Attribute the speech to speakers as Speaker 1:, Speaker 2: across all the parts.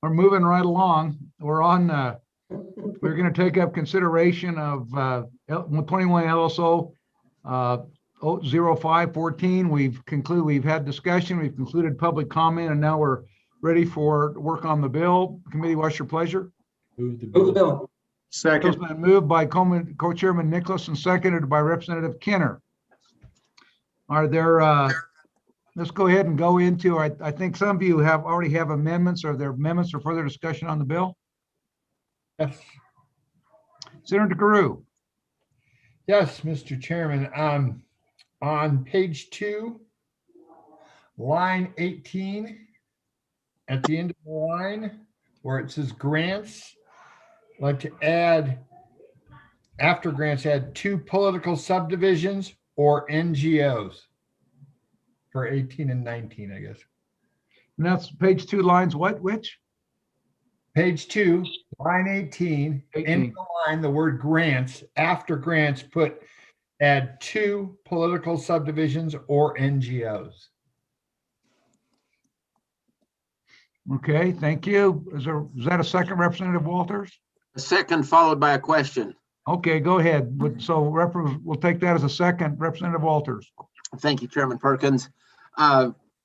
Speaker 1: We're moving right along. We're on, we're going to take up consideration of 21 LSO 0514. We've had discussion, we've concluded public comment, and now we're ready for work on the bill. Committee, what's your pleasure?
Speaker 2: Move the bill.
Speaker 3: Second.
Speaker 1: It's been moved by Co-Chairman Nicholas and seconded by Representative Kenner. Are there, let's go ahead and go into, I think some of you already have amendments. Are there amendments or further discussion on the bill?
Speaker 2: Yes.
Speaker 1: Senator Carew.
Speaker 2: Yes, Mr. Chairman. On page 2, line 18, at the end of the line where it says grants, I'd like to add, after grants, add 2 political subdivisions or NGOs for 18 and 19, I guess.
Speaker 1: And that's page 2, lines what, which?
Speaker 2: Page 2, line 18,
Speaker 1: 18.
Speaker 2: in the line, the word grants, after grants, add 2 political subdivisions or NGOs.
Speaker 1: Okay, thank you. Is that a second, Representative Walters?
Speaker 4: A second followed by a question.
Speaker 1: Okay, go ahead. So we'll take that as a second. Representative Walters.
Speaker 4: Thank you, Chairman Perkins.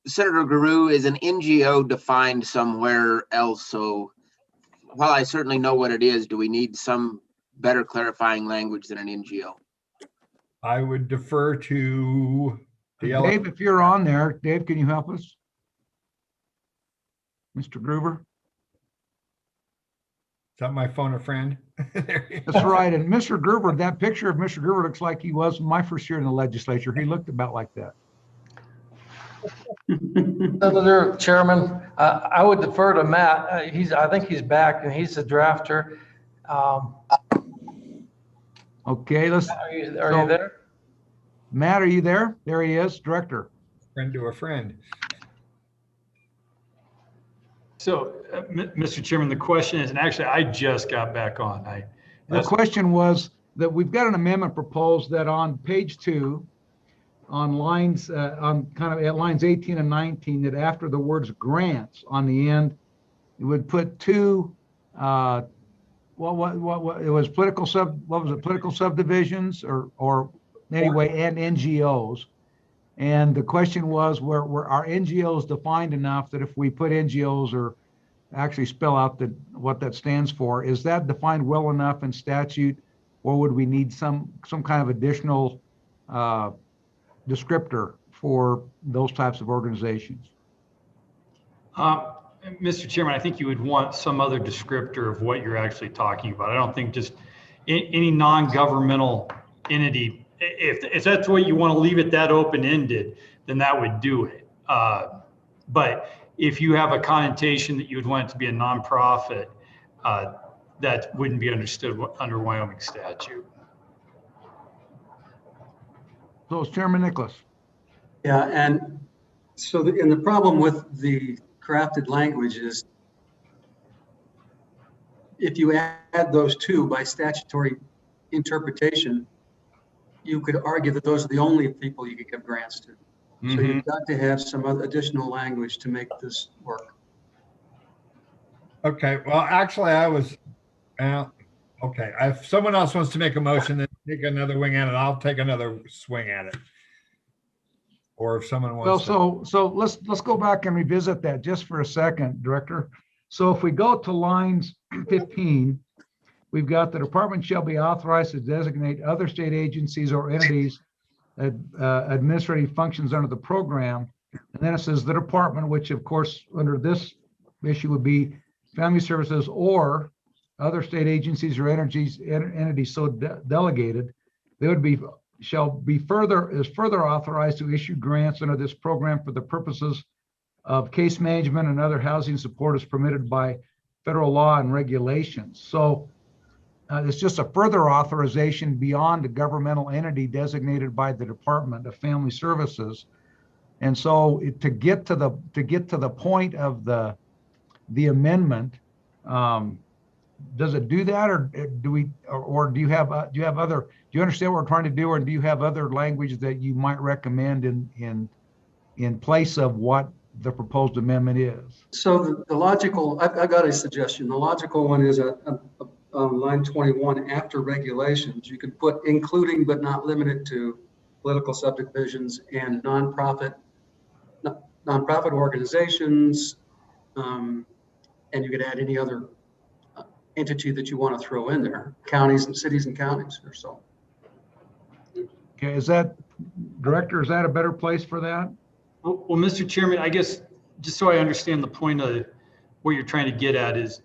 Speaker 4: Senator Guru, is an NGO defined somewhere else? So while I certainly know what it is, do we need some better clarifying language than an NGO?
Speaker 2: I would defer to the
Speaker 1: Dave, if you're on there, Dave, can you help us? Mr. Gruber?
Speaker 2: Is that my phone a friend?
Speaker 1: That's right. And Mr. Gruber, that picture of Mr. Gruber looks like he was my first year in the legislature. He looked about like that.
Speaker 3: Senator Chairman, I would defer to Matt. I think he's back and he's the drafter.
Speaker 1: Okay, let's.
Speaker 3: Are you there?
Speaker 1: Matt, are you there? There he is, director.
Speaker 2: Friend to a friend.
Speaker 5: So, Mr. Chairman, the question is, and actually I just got back on.
Speaker 1: The question was that we've got an amendment proposed that on page 2, on lines, on kind of at lines 18 and 19, that after the words grants on the end, it would put 2, what it was political political subdivisions or anyway, and NGOs. And the question was, were our NGOs defined enough that if we put NGOs or actually spell out what that stands for, is that defined well enough in statute, or would we need some kind of additional descriptor for those types of organizations?
Speaker 5: Mr. Chairman, I think you would want some other descriptor of what you're actually talking about. I don't think just any non-governmental entity, if that's what you want to leave it that open-ended, then that would do it. But if you have a connotation that you would want it to be a nonprofit, that wouldn't be understood under Wyoming statute.
Speaker 1: So it's Chairman Nicholas.
Speaker 6: Yeah, and so the problem with the crafted language is if you add those 2 by statutory interpretation, you could argue that those are the only people you could give grants to. Mm-hmm. So you've got to have some other additional language to make this work.
Speaker 2: Okay, well, actually I was, okay. If someone else wants to make a motion, then take another wing at it. I'll take another swing at it. Or if someone wants
Speaker 1: so let's go back and revisit that just for a second, Director. So if we go to lines 15, we've got the department shall be authorized to designate other state agencies or entities administrative functions under the program. And then it says the department, which of course under this issue would be Family Services or other state agencies or entities so delegated, they would be further authorized to issue grants under this program for the purposes of case management and other housing support as permitted by federal law and regulations. So it's just a further authorization beyond a governmental entity designated by the Department of Family Services. And so to get to the point of the amendment, does it do that, or do we, or do you have other? Do you understand what we're trying to do, or do you have other language that you might recommend in place of what the proposed amendment is.
Speaker 6: So the logical, I've got a suggestion. The logical one is on line 21, after regulations, you could put including but not limited to political subdivisions and nonprofit organizations. And you could add any other entity that you want to throw in there, counties and cities and counties or so.
Speaker 1: Okay, is that, Director, is that a better place for that?
Speaker 5: Well, Mr. Chairman, I guess, just so I understand the point of what you're trying to get at is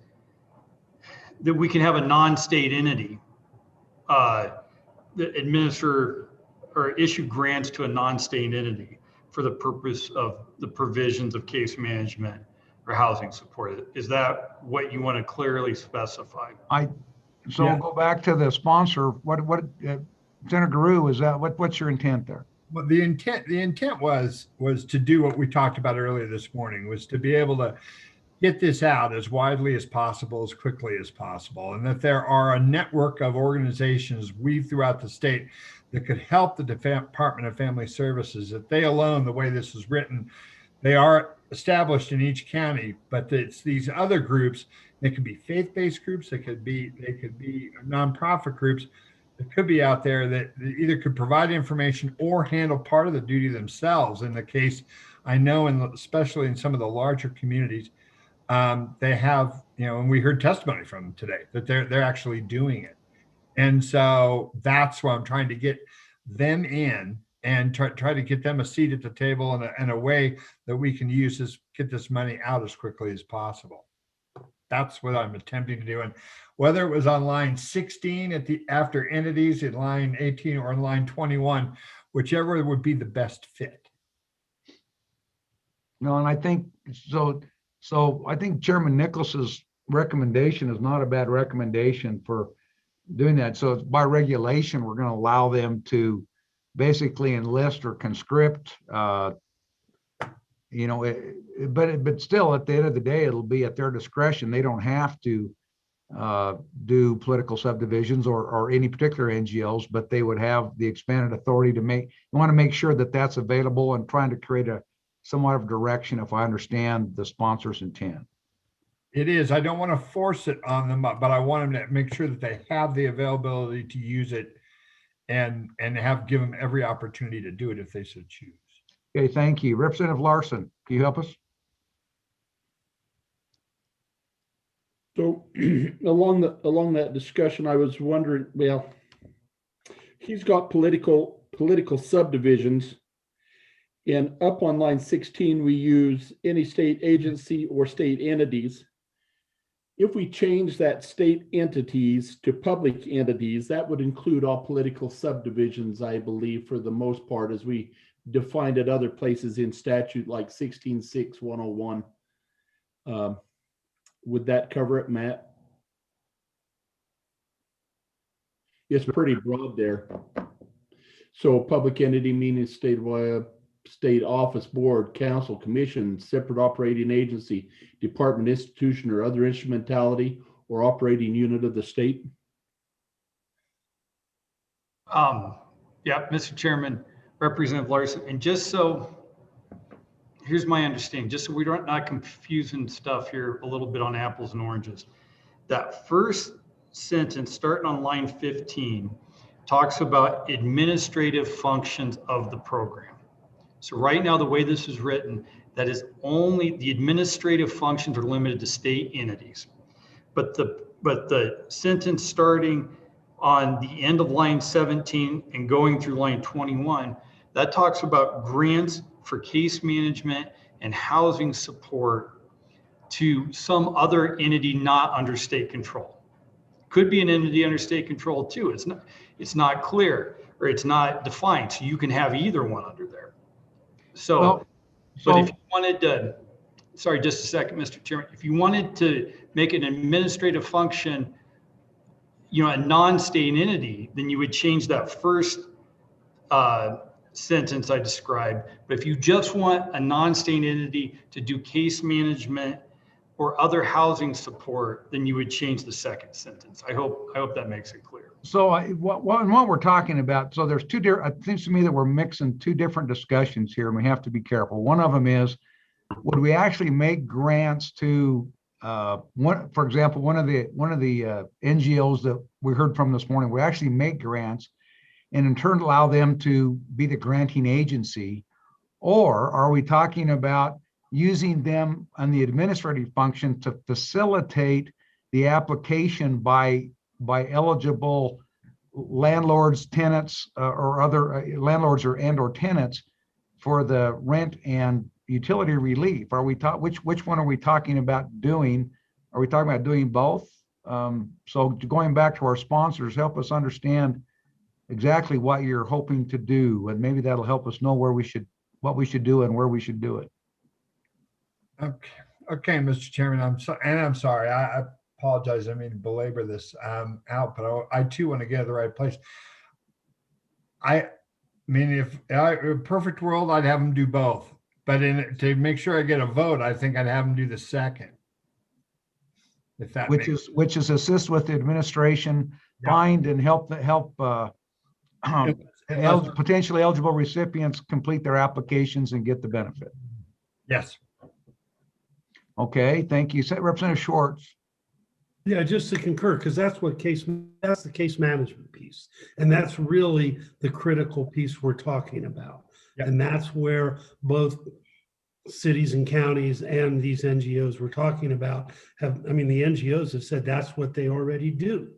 Speaker 5: that we can have a non-state entity that administer or issue grants to a non-state entity for the purpose of the provisions of case management or housing support. Is that what you want to clearly specify?
Speaker 1: So
Speaker 2: Yeah.
Speaker 1: we'll go back to the sponsor. What Senator Guru, is that, what's your intent there?
Speaker 2: Well, the intent was to do what we talked about earlier this morning, was to be able to get this out as widely as possible, as quickly as possible, and that there are a network of organizations weaved throughout the state that could help the Department of Family Services. That they alone, the way this is written, they are established in each county, but it's these other groups. They could be faith-based groups, they could be nonprofit groups that could be out there that either could provide information or handle part of the duty themselves. In the case, I know, especially in some of the larger communities, they have, and we heard testimony from them today that they're actually doing it. And so that's why I'm trying to get them in and try to get them a seat at the table and a way that we can get this money out as quickly as possible. That's what I'm attempting to do. And whether it was on line 16 after entities, in line 18, or in line 21, whichever would be the best fit.
Speaker 1: No, and I think so. I think Chairman Nicholas's recommendation is not a bad recommendation for doing that. So by regulation, we're going to allow them to basically enlist or conscript, but still at the end of the day, it'll be at their discretion. They don't have to do political subdivisions or any particular NGOs, but they would have the expanded authority to you want to make sure that that's available, and trying to create a somewhat of direction, if I understand the sponsor's intent.
Speaker 2: It is. I don't want to force it on them, but I want them to make sure that they have the availability to use it and give them every opportunity to do it if they so choose.
Speaker 1: Okay, thank you. Representative Larson, can you help us?
Speaker 7: So along that discussion, I was wondering, well, he's got political subdivisions, and up on line 16, we use any state agency or state entities. If we change that state entities to public entities, that would include all political subdivisions, I believe, for the most part, as we defined at other places in statute like 16.6.101. Would that cover it, Matt? It's pretty broad there. So a public entity meaning state office, board, council, commission, separate operating agency, department, institution, or other instrumentality or operating unit of the state.
Speaker 5: Yeah, Mr. Chairman, Representative Larson, and just so, here's my understanding, just so we're not confusing stuff here a little bit on apples and oranges. That first sentence starting on line 15 talks about administrative functions of the program. So right now, the way this is written, that is only the administrative functions are limited to state entities. But the sentence starting on the end of line 17 and going through line 21, that talks about grants for case management and housing support to some other entity not under state control. Could be an entity under state control too. It's not clear, or it's not defined. So you can have either one under there. So, but if you wanted to, sorry, just a second, Mr. Chairman, if you wanted to make an administrative function, a non-state entity, then you would change that first sentence I described. But if you just want a non-state entity to do case management or other housing support, then you would change the second sentence. I hope that makes it clear.
Speaker 1: So what we're talking about, so there's two different, it seems to me that we're mixing two different discussions here, and we have to be careful. One of them is would we actually make grants to for example, one of the NGOs that we heard from this morning, we actually make grants and in turn allow them to be the granting agency? Or are we talking about using them on the administrative function to facilitate the application by eligible landlords, tenants, or other landlords or tenants for the rent and utility relief? Are we which one are we talking about doing? Are we talking about doing both? So going back to our sponsors, help us understand exactly what you're hoping to do, and maybe that'll help us know what we should do and where we should do it.
Speaker 2: Okay, Mr. Chairman, I'm sorry. I apologize. I mean to belabor this out, but I too want to get to the right place. I mean, if in a perfect world, I'd have them do both. But to make sure I get a vote, I think I'd have them do the second. If that
Speaker 1: which is assist with the administration, find and help potentially eligible recipients complete their applications and get the benefit.
Speaker 2: Yes.
Speaker 1: Okay, thank you. Representative Schwartz.
Speaker 8: Yeah, just to concur, because that's the case management piece. And that's really the critical piece we're talking about.
Speaker 2: Yep.
Speaker 8: And that's where both cities and counties and these NGOs we're talking about the NGOs have said that's what they already do.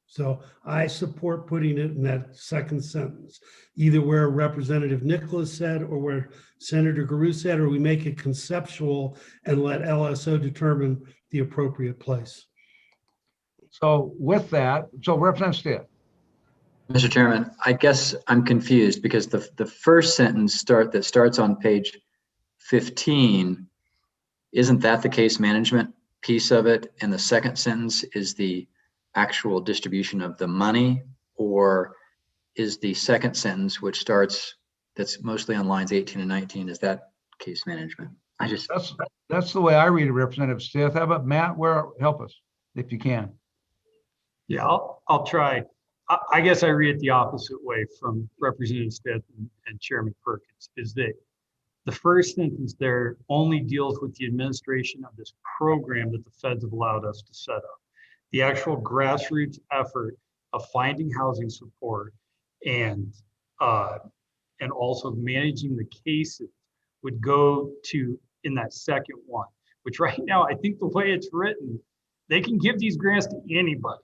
Speaker 8: So I support putting it in that second sentence, either where Representative Nicholas said or where Senator Guru said, or we make it conceptual and let LSO determine the appropriate place.
Speaker 1: So with that, Representative Stitt.
Speaker 9: Mr. Chairman, I guess I'm confused because the first sentence that starts on page 15, isn't that the case management piece of it? And the second sentence is the actual distribution of the money, or is the second sentence, which starts, that's mostly on lines 18 and 19, is that case management?
Speaker 1: That's the way I read it, Representative Stitt. How about Matt? Help us if you can.
Speaker 5: Yeah, I'll try. I guess I read it the opposite way from Representative Stitt and Chairman Perkins, is that the first sentence there only deals with the administration of this program that the feds have allowed us to set up. The actual grassroots effort of finding housing support and also managing the cases would go to in that second one, which right now, I think the way it's written, they can give these grants to anybody,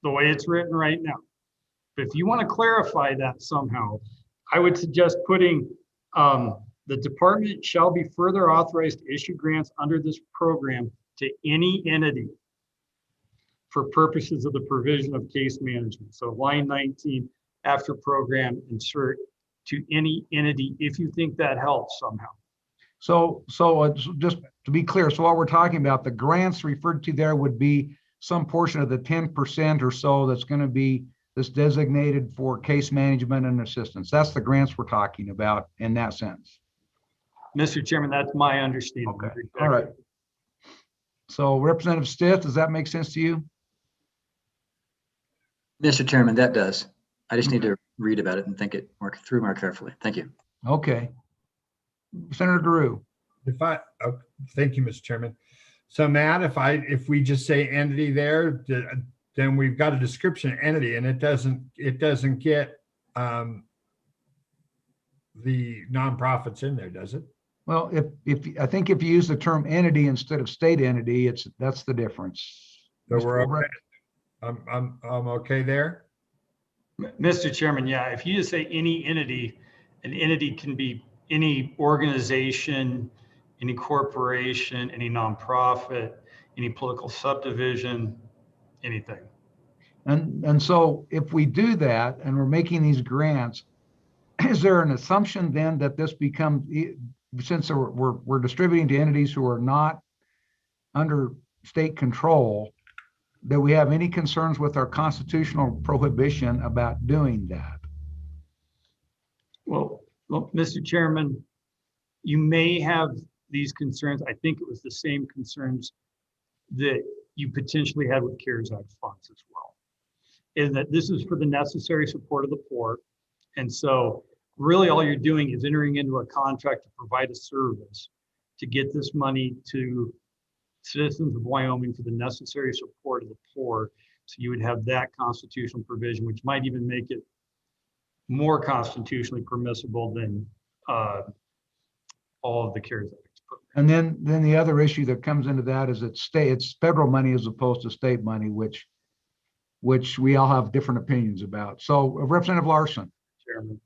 Speaker 5: the way it's written right now. But if you want to clarify that somehow, I would suggest putting the department shall be further authorized to issue grants under this program to any entity for purposes of the provision of case management. So line 19, after program, insert to any entity, if you think that helps somehow.
Speaker 1: So just to be clear, so what we're talking about, the grants referred to there would be some portion of the 10% or so that's going to be this designated for case management and assistance. That's the grants we're talking about in that sense.
Speaker 5: Mr. Chairman, that's my understanding.
Speaker 1: Okay. All right. So Representative Stitt, does that make sense to you?
Speaker 9: Mr. Chairman, that does. I just need to read about it and think it through more carefully. Thank you.
Speaker 1: Okay. Senator Guru.
Speaker 2: Thank you, Mr. Chairman. So Matt, if we just say entity there, then we've got a description of entity, and it doesn't get the nonprofits in there, does it?
Speaker 1: Well, I think if you use the term entity instead of state entity, that's the difference.
Speaker 2: So we're okay. I'm okay there.
Speaker 5: Mr. Chairman, yeah, if you just say any entity, an entity can be any organization, any corporation, any nonprofit, any political subdivision, anything. And
Speaker 1: so if we do that and we're making these grants, is there an assumption then that this becomes, since we're distributing to entities who are not under state control, that we have any concerns with our constitutional prohibition about doing that?
Speaker 5: Well, Mr. Chairman, you may have these concerns. I think it was the same concerns that you potentially had with CARES Act funds as well, is that this is for the necessary support of the poor. And so really all you're doing is entering into a contract to provide a service to get this money to citizens of Wyoming for the necessary support of the poor. So you would have that constitutional provision, which might even make it more constitutionally permissible than all of the CARES Act.
Speaker 1: And then the other issue that comes into that is it's federal money as opposed to state money, which we all have different opinions about. So Representative Larson.
Speaker 5: Chairman.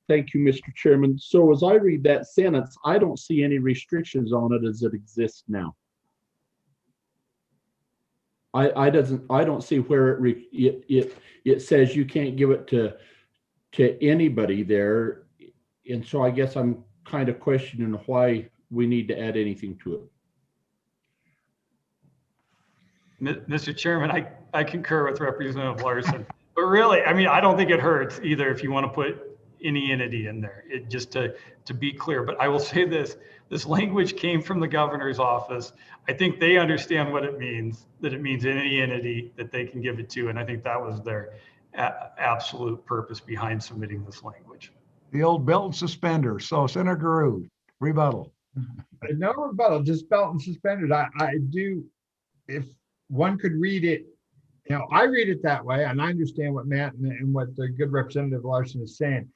Speaker 7: Thank you, Mr. Chairman. So as I read that sentence, I don't see any restrictions on it as it exists now. I don't see where it says you can't give it to anybody there. And so I guess I'm kind of questioning why we need to add anything to it.
Speaker 5: Mr. Chairman, I concur with Representative Larson, but really, I mean, I don't think it hurts either if you want to put any entity in there, it just to be clear. But I will say this language came from the governor's office. I think they understand what it means, that it means any entity that they can give it to. And I think that was their absolute purpose behind submitting this language.
Speaker 1: The old belt and suspenders. So Senator Guru, rebuttal.
Speaker 2: No rebuttal, just belt and suspenders. I do, if one could read it, you know, I read it that way, and I understand what Matt and what the good Representative Larson is saying.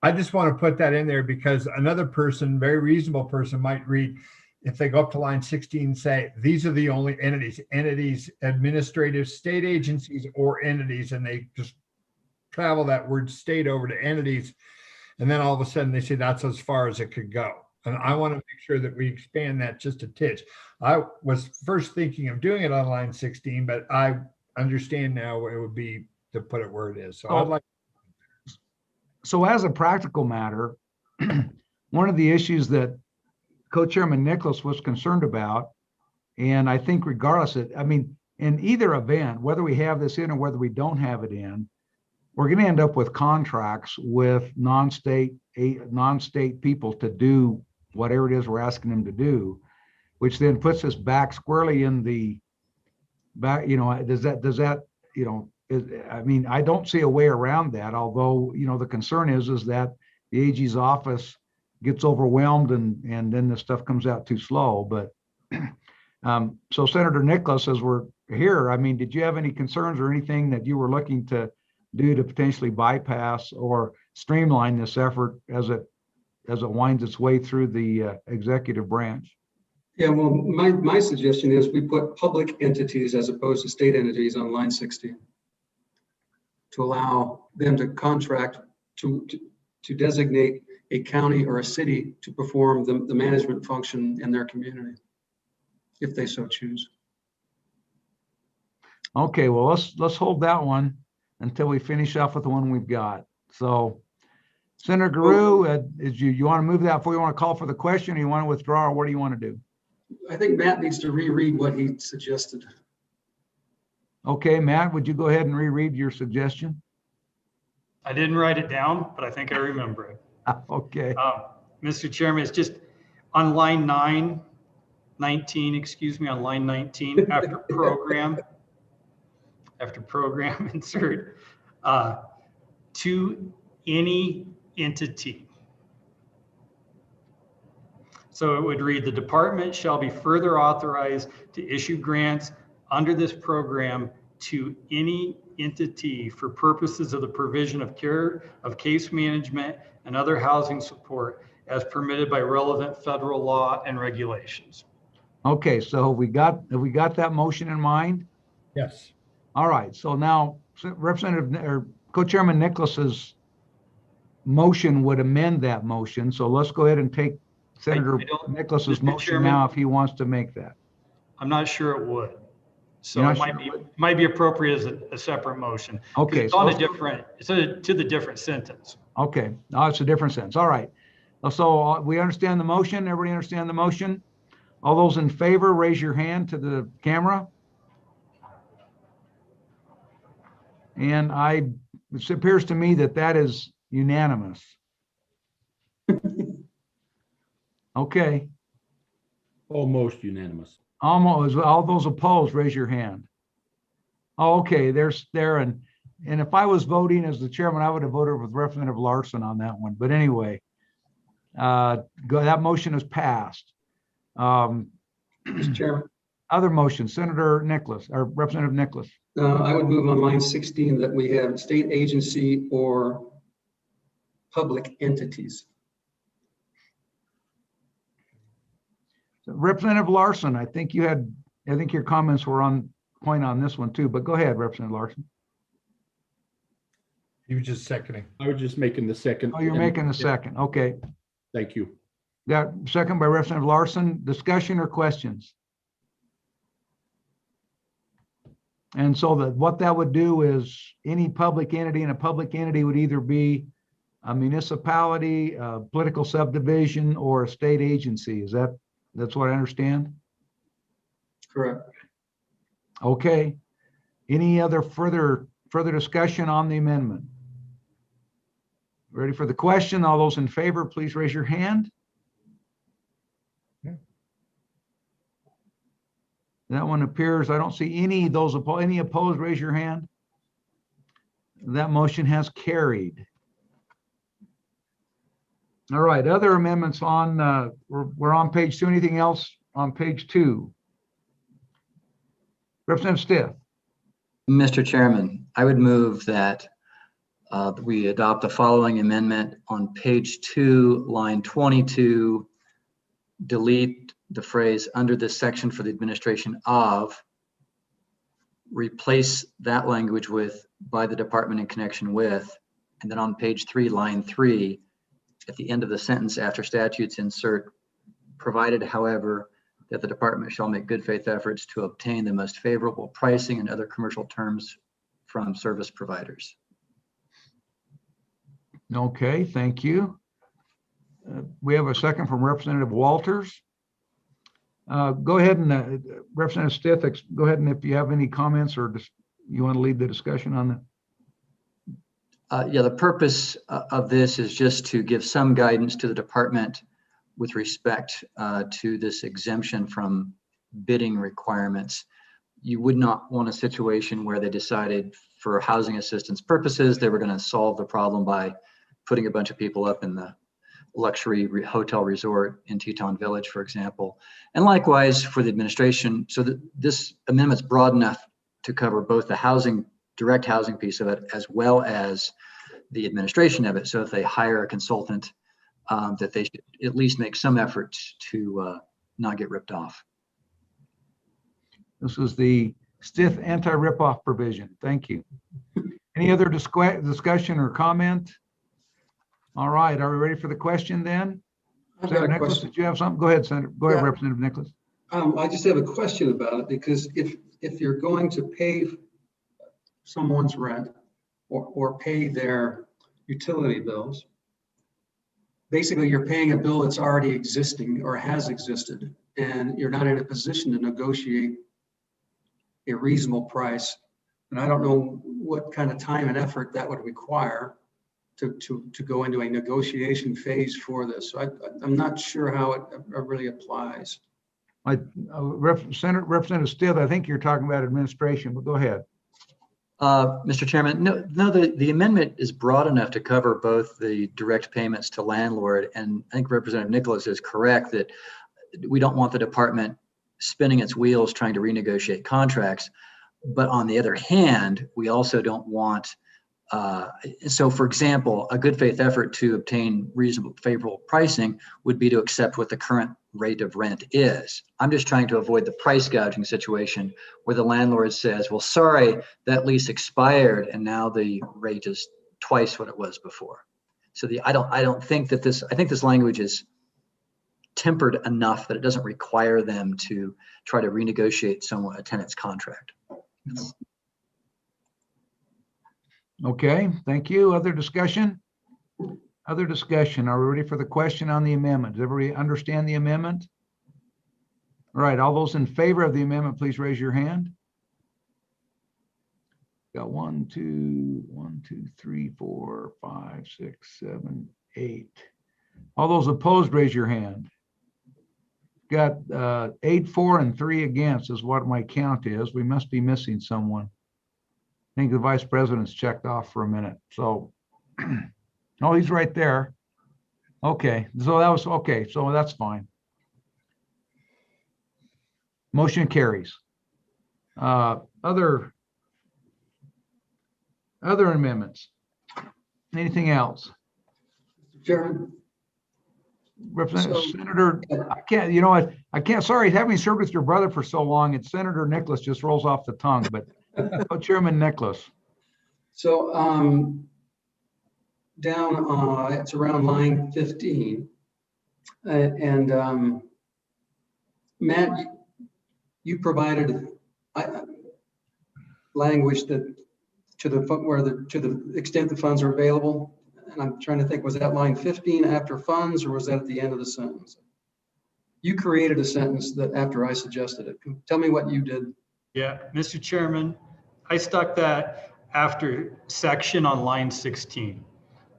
Speaker 2: I just want to put that in there because another person, very reasonable person, might read, if they go up to line 16, say, these are the only entities, administrative state agencies or entities, and they just travel that word state over to entities. And then all of a sudden they say that's as far as it could go. And I want to make sure that we expand that just a titch. I was first thinking of doing it on line 16, but I understand now it would be to put it where it is. So I'd like.
Speaker 1: So as a practical matter, one of the issues that Co-Chairman Nicholas was concerned about, and I think regardless of, I mean, in either event, whether we have this in or whether we don't have it in, we're going to end up with contracts with non-state people to do whatever it is we're asking them to do, which then puts us back squarely in the back. You know, does that you know? I mean, I don't see a way around that. Although, you know, the concern is that the AG's office gets overwhelmed and then the stuff comes out too slow. But so Senator Nicholas, as we're here, I mean, did you have any concerns or anything that you were looking to do to potentially bypass or streamline this effort as it winds its way through the executive branch?
Speaker 6: Yeah, well, my suggestion is we put public entities as opposed to state entities on line 16 to allow them to contract to designate a county or a city to perform the management function in their community, if they so choose.
Speaker 1: Okay, well, let's hold that one until we finish off with the one we've got. So Senator Guru, you want to move that before you want to call for the question, or you want to withdraw, or what do you want to do?
Speaker 6: I think Matt needs to reread what he suggested. Okay,
Speaker 1: Matt, would you go ahead and reread your suggestion?
Speaker 5: I didn't write it down, but I think I remember it.
Speaker 1: Okay.
Speaker 5: Mr. Chairman, it's just on line 19, excuse me, on line 19, after program, insert to any entity. So it would read, the department shall be further authorized to issue grants under this program to any entity for purposes of the provision of care, of case management, and other housing support as permitted by relevant federal law and regulations.
Speaker 1: Okay, so have we got that motion in mind?
Speaker 2: Yes.
Speaker 1: All right, so now Representative or Co-Chairman Nicholas's motion would amend that motion. So let's go ahead and take Senator Nicholas's motion Chairman, now if he wants to make that.
Speaker 5: I'm not sure it would. So it might be appropriate as a separate motion.
Speaker 1: Okay.
Speaker 5: It's on a different, it's to the different sentence.
Speaker 1: Okay. Oh, it's a different sentence. All right. So we understand the motion. Everybody understand the motion? All those in favor, raise your hand to the camera. And it appears to me that is unanimous. Okay.
Speaker 7: Almost unanimous.
Speaker 1: Almost. All those opposed, raise your hand. Oh, okay. And And if I was voting as the chairman, I would have voted with Representative Larson on that one. But anyway, that motion is passed.
Speaker 6: Mr. Chairman,
Speaker 1: Other motion, Senator Nicholas or Representative Nicholas.
Speaker 6: I would move on line 16 that we have state agency or public entities.
Speaker 1: Representative Larson, I think your comments were on point on this one too, but go ahead, Representative Larson.
Speaker 2: He was just seconding.
Speaker 7: I was just making the second.
Speaker 1: Oh, you're making the second. Okay.
Speaker 7: Thank you.
Speaker 1: Got second by Representative Larson. Discussion or questions? And so what that would do is any public entity, and a public entity would either be a municipality, a political subdivision, or a state agency. That's what I understand?
Speaker 6: Correct.
Speaker 1: Okay. Any other further discussion on the amendment? Ready for the question? All those in favor, please raise your hand. That one appears, I don't see any opposed, raise your hand. That motion has carried. All right, other amendments on, we're on page 2. Anything else on page 2? Representative Stiff.
Speaker 9: Mr. Chairman, I would move that we adopt the following amendment on page 2, line 22, delete the phrase under this section for the administration of, replace that language with by the department in connection with, and then on page 3, line 3, at the end of the sentence after statutes insert, provided, however, that the department shall make good faith efforts to obtain the most favorable pricing and other commercial terms from service providers.
Speaker 1: Okay, thank you. We have a second from Representative Walters. Go ahead and Representative Stith, go ahead, and if you have any comments or just you want to lead the discussion on that.
Speaker 9: Yeah, the purpose of this is just to give some guidance to the department with respect to this exemption from bidding requirements. You would not want a situation where they decided for housing assistance purposes, they were going to solve the problem by putting a bunch of people up in the luxury hotel resort in Teton Village, for example. And likewise for the administration, so that this amendment's broad enough to cover both the housing, direct housing piece of it, as well as the administration of it. So if they hire a consultant, that they should at least make some effort to not get ripped off.
Speaker 1: This is the Stith anti-ripoff provision. Thank you. Any other discussion or comment? All right, are we ready for the question then?
Speaker 6: I've got
Speaker 1: Senator
Speaker 6: a
Speaker 1: Nicholas,
Speaker 6: question.
Speaker 1: did you have something? Go ahead, Senator. Go ahead,
Speaker 6: Yeah.
Speaker 1: Representative Nicholas.
Speaker 6: I just have a question about it, because if you're going to pay someone's rent or pay their utility bills, basically you're paying a bill that's already existing or has existed, and you're not in a position to negotiate a reasonable price. And I don't know what kind of time and effort that would require to go into a negotiation phase for this. So I'm not sure how it really applies.
Speaker 1: Representative Stith, I think you're talking about administration, but go ahead.
Speaker 9: Mr. Chairman, no, the amendment is broad enough to cover both the direct payments to landlord, and I think Representative Nicholas is correct that we don't want the department spinning its wheels trying to renegotiate contracts. But on the other hand, we also don't want, so for example, a good faith effort to obtain reasonable, favorable pricing would be to accept what the current rate of rent is. I'm just trying to avoid the price gouging situation where the landlord says, well, sorry, that lease expired and now the rate is twice what it was before. So I don't think that I think this language is tempered enough that it doesn't require them to try to renegotiate a tenant's contract.
Speaker 1: Okay, thank you. Other discussion? Other discussion. Are we ready for the question on the amendment? Does everybody understand the amendment? All right, all those in favor of the amendment, please raise your hand. Got 1, 2, 3, 4, 5, 6, 7, 8. All those opposed, raise your hand. Got 8 for and 3 against is what my count is. We must be missing someone. I think the vice president's checked off for a minute, so. Oh, he's right there. Okay, so that was, okay, so that's fine. Motion carries. Other amendments? Anything else?
Speaker 6: Chairman,
Speaker 1: Representative
Speaker 6: So-
Speaker 1: Senator, I can't, you know what? I can't, sorry, having served with your brother for so long, and Senator Nicholas just rolls off the tongue, but oh, Chairman Nicholas.
Speaker 6: so down, it's around line 15. And Matt, you provided language that to the extent the funds are available. And I'm trying to think, was that line 15 after funds, or was that at the end of the sentence? You created a sentence that after I suggested it. Tell me what you did.
Speaker 5: Yeah, Mr. Chairman, I stuck that after section on line 16.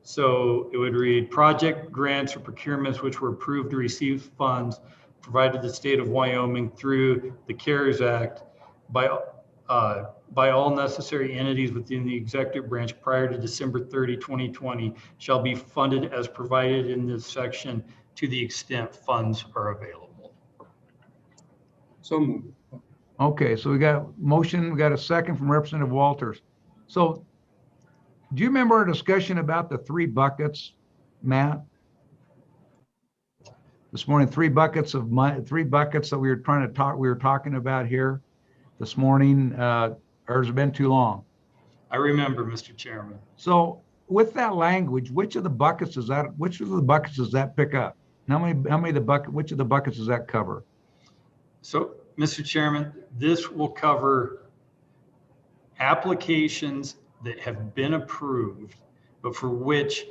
Speaker 5: So it would read, project grants or procurements which were approved to receive funds provided the state of Wyoming through the CARES Act by all necessary entities within the executive branch prior to December 30, 2020 shall be funded as provided in this section to the extent funds are available.
Speaker 6: So moved.
Speaker 1: Okay, so we got motion, we got a second from Representative Walters. So do you remember our discussion about the 3 buckets, Matt? This morning, 3 buckets of money, 3 buckets that we were talking about here this morning, or has it been too long?
Speaker 5: I remember, Mr. Chairman.
Speaker 1: So with that language, which of the buckets does that pick up? Which of the buckets does that cover?
Speaker 5: So, Mr. Chairman, this will cover applications that have been approved, but for which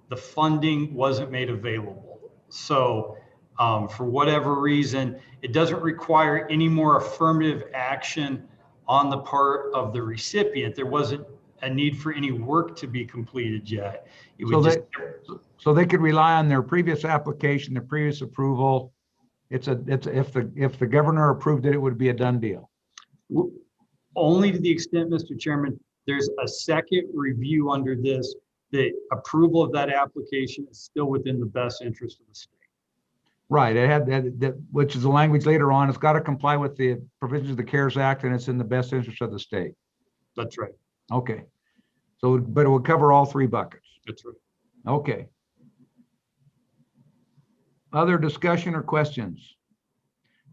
Speaker 5: the funding wasn't made available. So for whatever reason, it doesn't require any more affirmative action on the part of the recipient. There wasn't a need for any work to be completed yet. It would
Speaker 1: So they could rely on their previous application, their previous approval. If the governor approved it, it would be a done deal.
Speaker 5: Only to the extent, Mr. Chairman, there's a second review under this, the approval of that application is still within the best interest of the state.
Speaker 1: Right, it had that, which is the language later on. It's got to comply with the provisions of the CARES Act, and it's in the best interest of the state.
Speaker 5: That's right.
Speaker 1: Okay. So, but it would cover all 3 buckets.
Speaker 5: That's right.
Speaker 1: Okay. Other discussion or questions?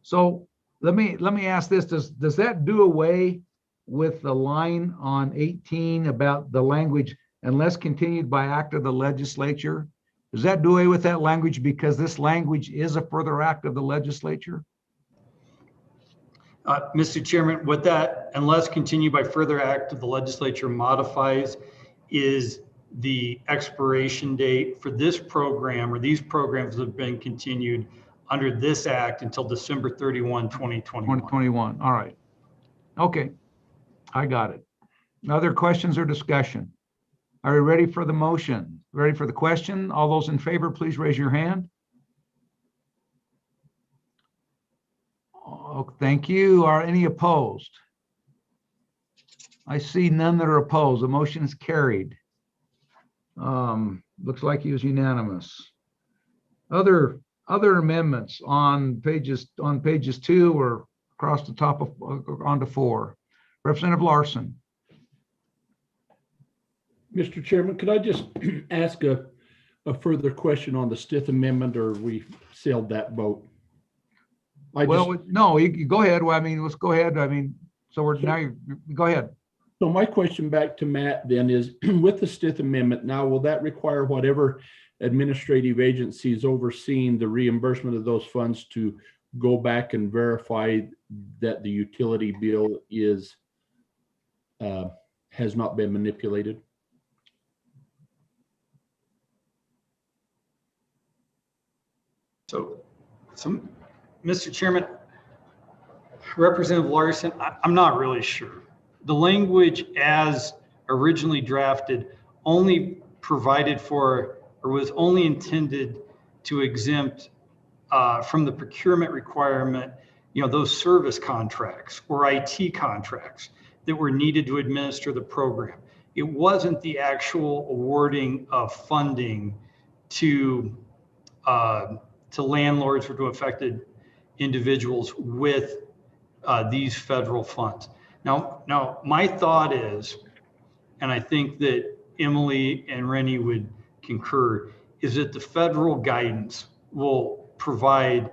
Speaker 1: So let me ask this, does that do away with the line on 18 about the language unless continued by act of the legislature? Does that do away with that language because this language is a further act of the legislature?
Speaker 5: Mr. Chairman, what that unless continued by further act of the legislature modifies is the expiration date for this program, or these programs have been continued under this act until December 31, 2021.
Speaker 1: 2021, all right. Okay, I got it. Other questions or discussion? Are you ready for the motion? Ready for the question? All those in favor, please raise your hand. Oh, thank you. Are any opposed? I see none that are opposed. The motion is carried. Looks like he was unanimous. Other amendments on pages 2 or across the top of onto 4. Representative Larson.
Speaker 7: Mr. Chairman, could I just ask a further question on the Stith Amendment, or we sailed that boat?
Speaker 1: No, you go ahead. Well, I mean, let's go ahead. I mean, so we're now, you go ahead.
Speaker 7: So my question back to Matt then is, with the Stith Amendment, now will that require whatever administrative agencies overseeing the reimbursement of those funds to go back and verify that the utility bill is has not been manipulated?
Speaker 5: So Mr. Chairman, Representative Larson, I'm not really sure. The language as originally drafted only provided for, or was only intended to exempt from the procurement requirement, those service contracts or IT contracts. that were needed to administer the program. It wasn't the actual awarding of funding to landlords or to affected individuals with these federal funds. Now, my thought is, and I think that Emily and Rennie would concur, is that the federal guidance will provide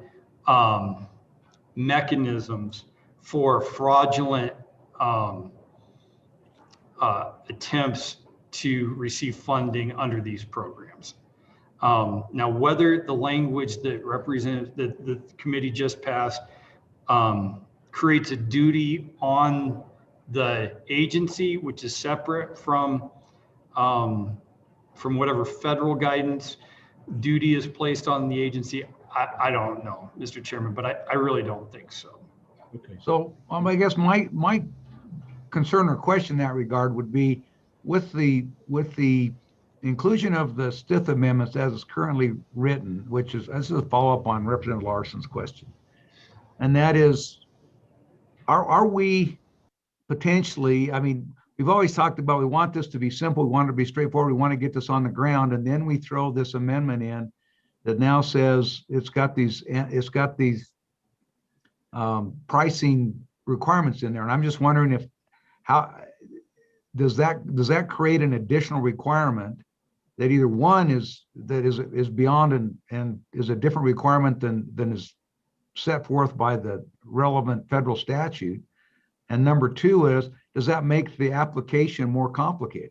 Speaker 5: mechanisms for fraudulent attempts to receive funding under these programs. Now, whether the language that the committee just passed creates a duty on the agency, which is separate from whatever federal guidance duty is placed on the agency, I don't know, Mr. Chairman, but I really don't think so.
Speaker 7: Okay.
Speaker 1: So I guess my concern or question in that regard would be with the inclusion of the Stith amendments as it's currently written, which is, this is a follow-up on Representative Larson's question. And that is, are we potentially, I mean, we've always talked about, we want this to be simple, we want it to be straightforward, we want to get this on the ground, and then we throw this amendment in that now says it's got these pricing requirements in there. And I'm just wondering if, how does that create an additional requirement that either one is beyond and is a different requirement than is set forth by the relevant federal statute? And number two is, does that make the application more complicated?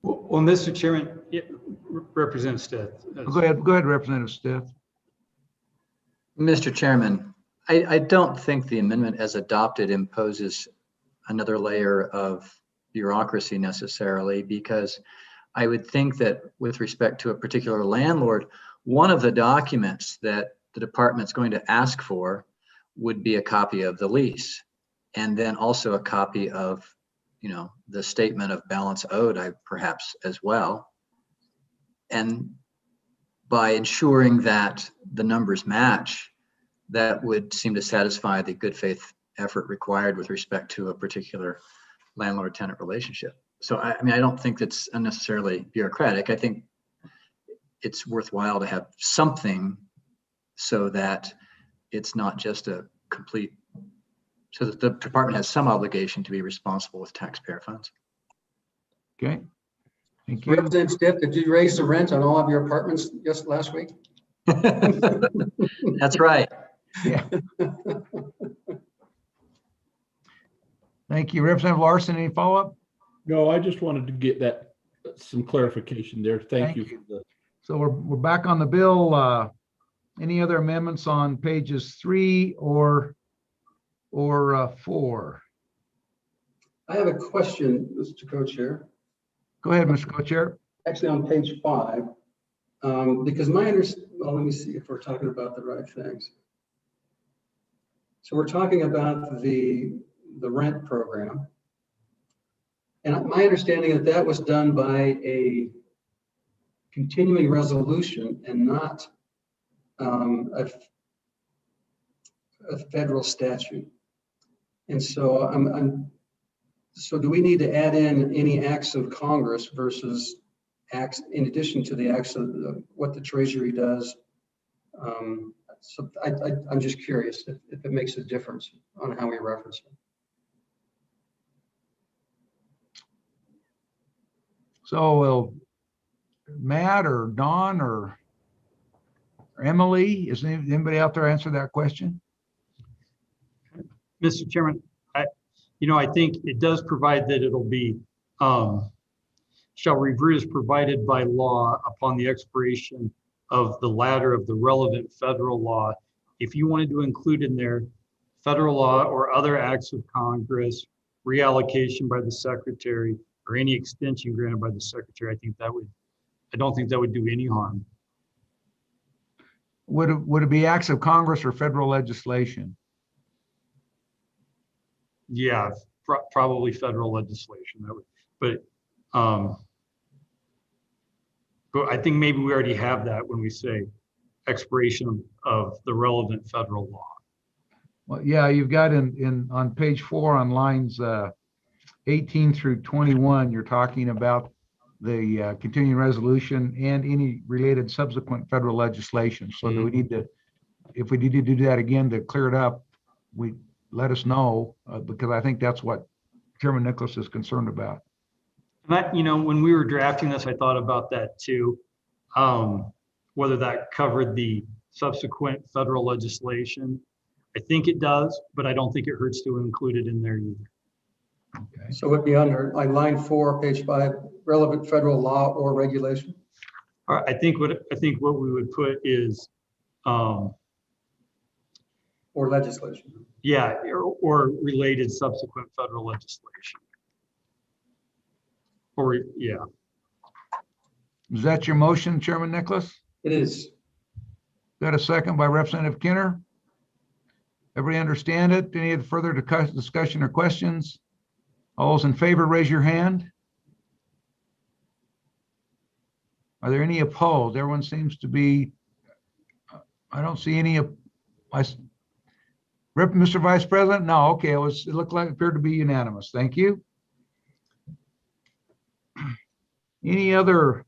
Speaker 5: Well, Mr. Chairman, Representative Stith.
Speaker 1: Go ahead, Representative Stith.
Speaker 9: Mr. Chairman, I don't think the amendment as adopted imposes another layer of bureaucracy necessarily, because I would think that with respect to a particular landlord, one of the documents that the department's going to ask for would be a copy of the lease, and then also a copy of, the statement of balance owed, perhaps as well. And by ensuring that the numbers match, that would seem to satisfy the good faith effort required with respect to a particular landlord-tenant relationship. So I don't think that's unnecessarily bureaucratic. I think it's worthwhile to have something so that it's not just a complete, so that the department has some obligation to be responsible with taxpayer funds.
Speaker 1: Okay, thank you.
Speaker 6: Representative Stiff, did you raise the rent on all of your apartments just last week?
Speaker 9: That's right.
Speaker 1: Yeah. Thank you. Representative Larson, any follow-up?
Speaker 7: No, I just wanted to get that, some clarification there. Thank you.
Speaker 1: you. So we're back on the bill. Any other amendments on pages 3 or 4?
Speaker 6: I have a question, Mr. Co-Chair.
Speaker 1: Go ahead, Mr. Co-Chair.
Speaker 6: Actually, on page 5, because well, let me see if we're talking about the right things. So we're talking about the rent program. And my understanding that was done by a continuing resolution and not a federal statute. And so so do we need to add in any acts of Congress versus acts in addition to the acts of what the Treasury does? So I'm just curious if it makes a difference on how we reference it.
Speaker 1: So will Matt or Don or Emily, is anybody out there answer that question?
Speaker 5: Mr. Chairman, I think it does provide that it'll be, shall revert as provided by law upon the expiration of the latter of the relevant federal law. If you wanted to include in there federal law or other acts of Congress, reallocation by the secretary, or any extension granted by the secretary, I don't think that would do any harm.
Speaker 1: Would it be acts of Congress or federal legislation?
Speaker 5: Yeah, probably federal legislation. That would, but I think maybe we already have that when we say expiration of the relevant federal law.
Speaker 1: Well, yeah, you've got on page 4 on lines 18 through 21, you're talking about the continuing resolution and any related subsequent federal legislation. So do we need to, if we need to do that again to clear it up, we let us know, because I think that's what Chairman Nicholas is concerned about.
Speaker 5: And when we were drafting this, I thought about that too. Whether that covered the subsequent federal legislation. I think it does, but I don't think it hurts to include it in there either.
Speaker 1: Okay.
Speaker 6: So it'd be under line 4, page 5, relevant federal law or regulation.
Speaker 5: All right, I think what we would put is,
Speaker 6: Or legislation.
Speaker 5: yeah, or related subsequent federal legislation. Or, yeah.
Speaker 1: Is that your motion, Chairman Nicholas?
Speaker 6: It is.
Speaker 1: Got a second by Representative Kinner? Everybody understand it? Any further discussion or questions? All those in favor, raise your hand. Are there any opposed? Everyone seems to be, I don't see any. Mr. Vice President? No, okay, it looked like it appeared to be unanimous. Thank you. Any other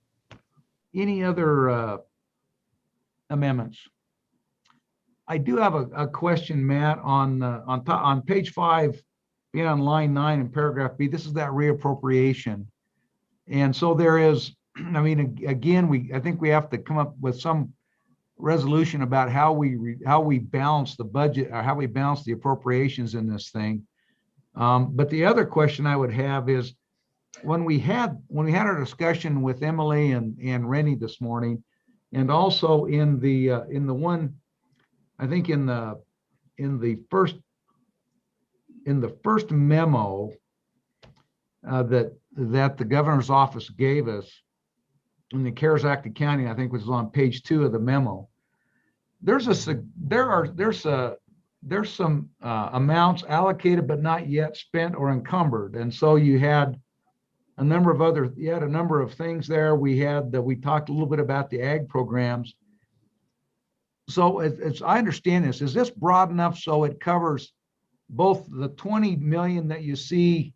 Speaker 1: amendments? I do have a question, Matt, on page 5, being on line 9 in paragraph B. This is that reappropriation, and so there is. I mean, again, I think we have to come up with some resolution about how we balance the budget, or how we balance the appropriations in this thing. But the other question I would have is, when we had our discussion with Emily and Rennie this morning, and also in the one, I think in the first memo that the governor's office gave us in the CARES Act accounting, I think was on page 2 of the memo. There's some amounts allocated but not yet spent or encumbered, and so you had a number of things there. We talked a little bit about the ag programs. So I understand this. Is this broad enough so it covers both the 20 million that you see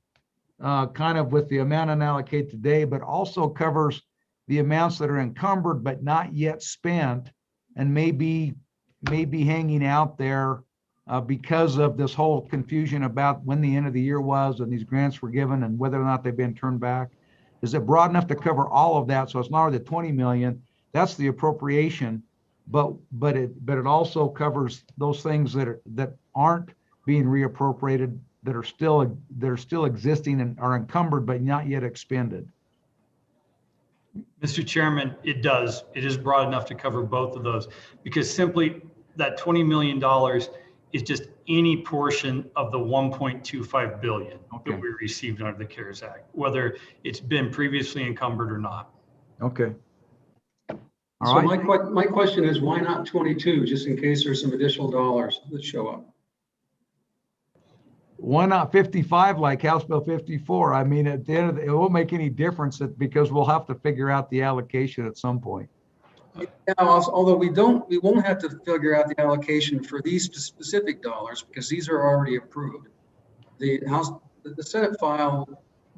Speaker 1: kind of with the amount unallocated today, but also covers the amounts that are encumbered but not yet spent and may be hanging out there because of this whole confusion about when the end of the year was and these grants were given and whether or not they've been turned back? Is it broad enough to cover all of that? So it's not only the 20 million, that's the appropriation, but it also covers those things that aren't being reappropriated, that are still existing and are encumbered but not yet expended.
Speaker 5: Mr. Chairman, it does. It is broad enough to cover both of those, because simply that $20 million is just any portion of the 1.25 billion that we received under the CARES Act, whether it's been previously encumbered or not.
Speaker 1: Okay.
Speaker 6: All right. My question is, why not 22, just in case there's some additional dollars that show up?
Speaker 1: Why not 55 like House Bill 54? I mean, at the end of it won't make any difference because we'll have to figure out the allocation at some point.
Speaker 6: Yeah, although we won't have to figure out the allocation for these specific dollars because these are already approved. The Senate file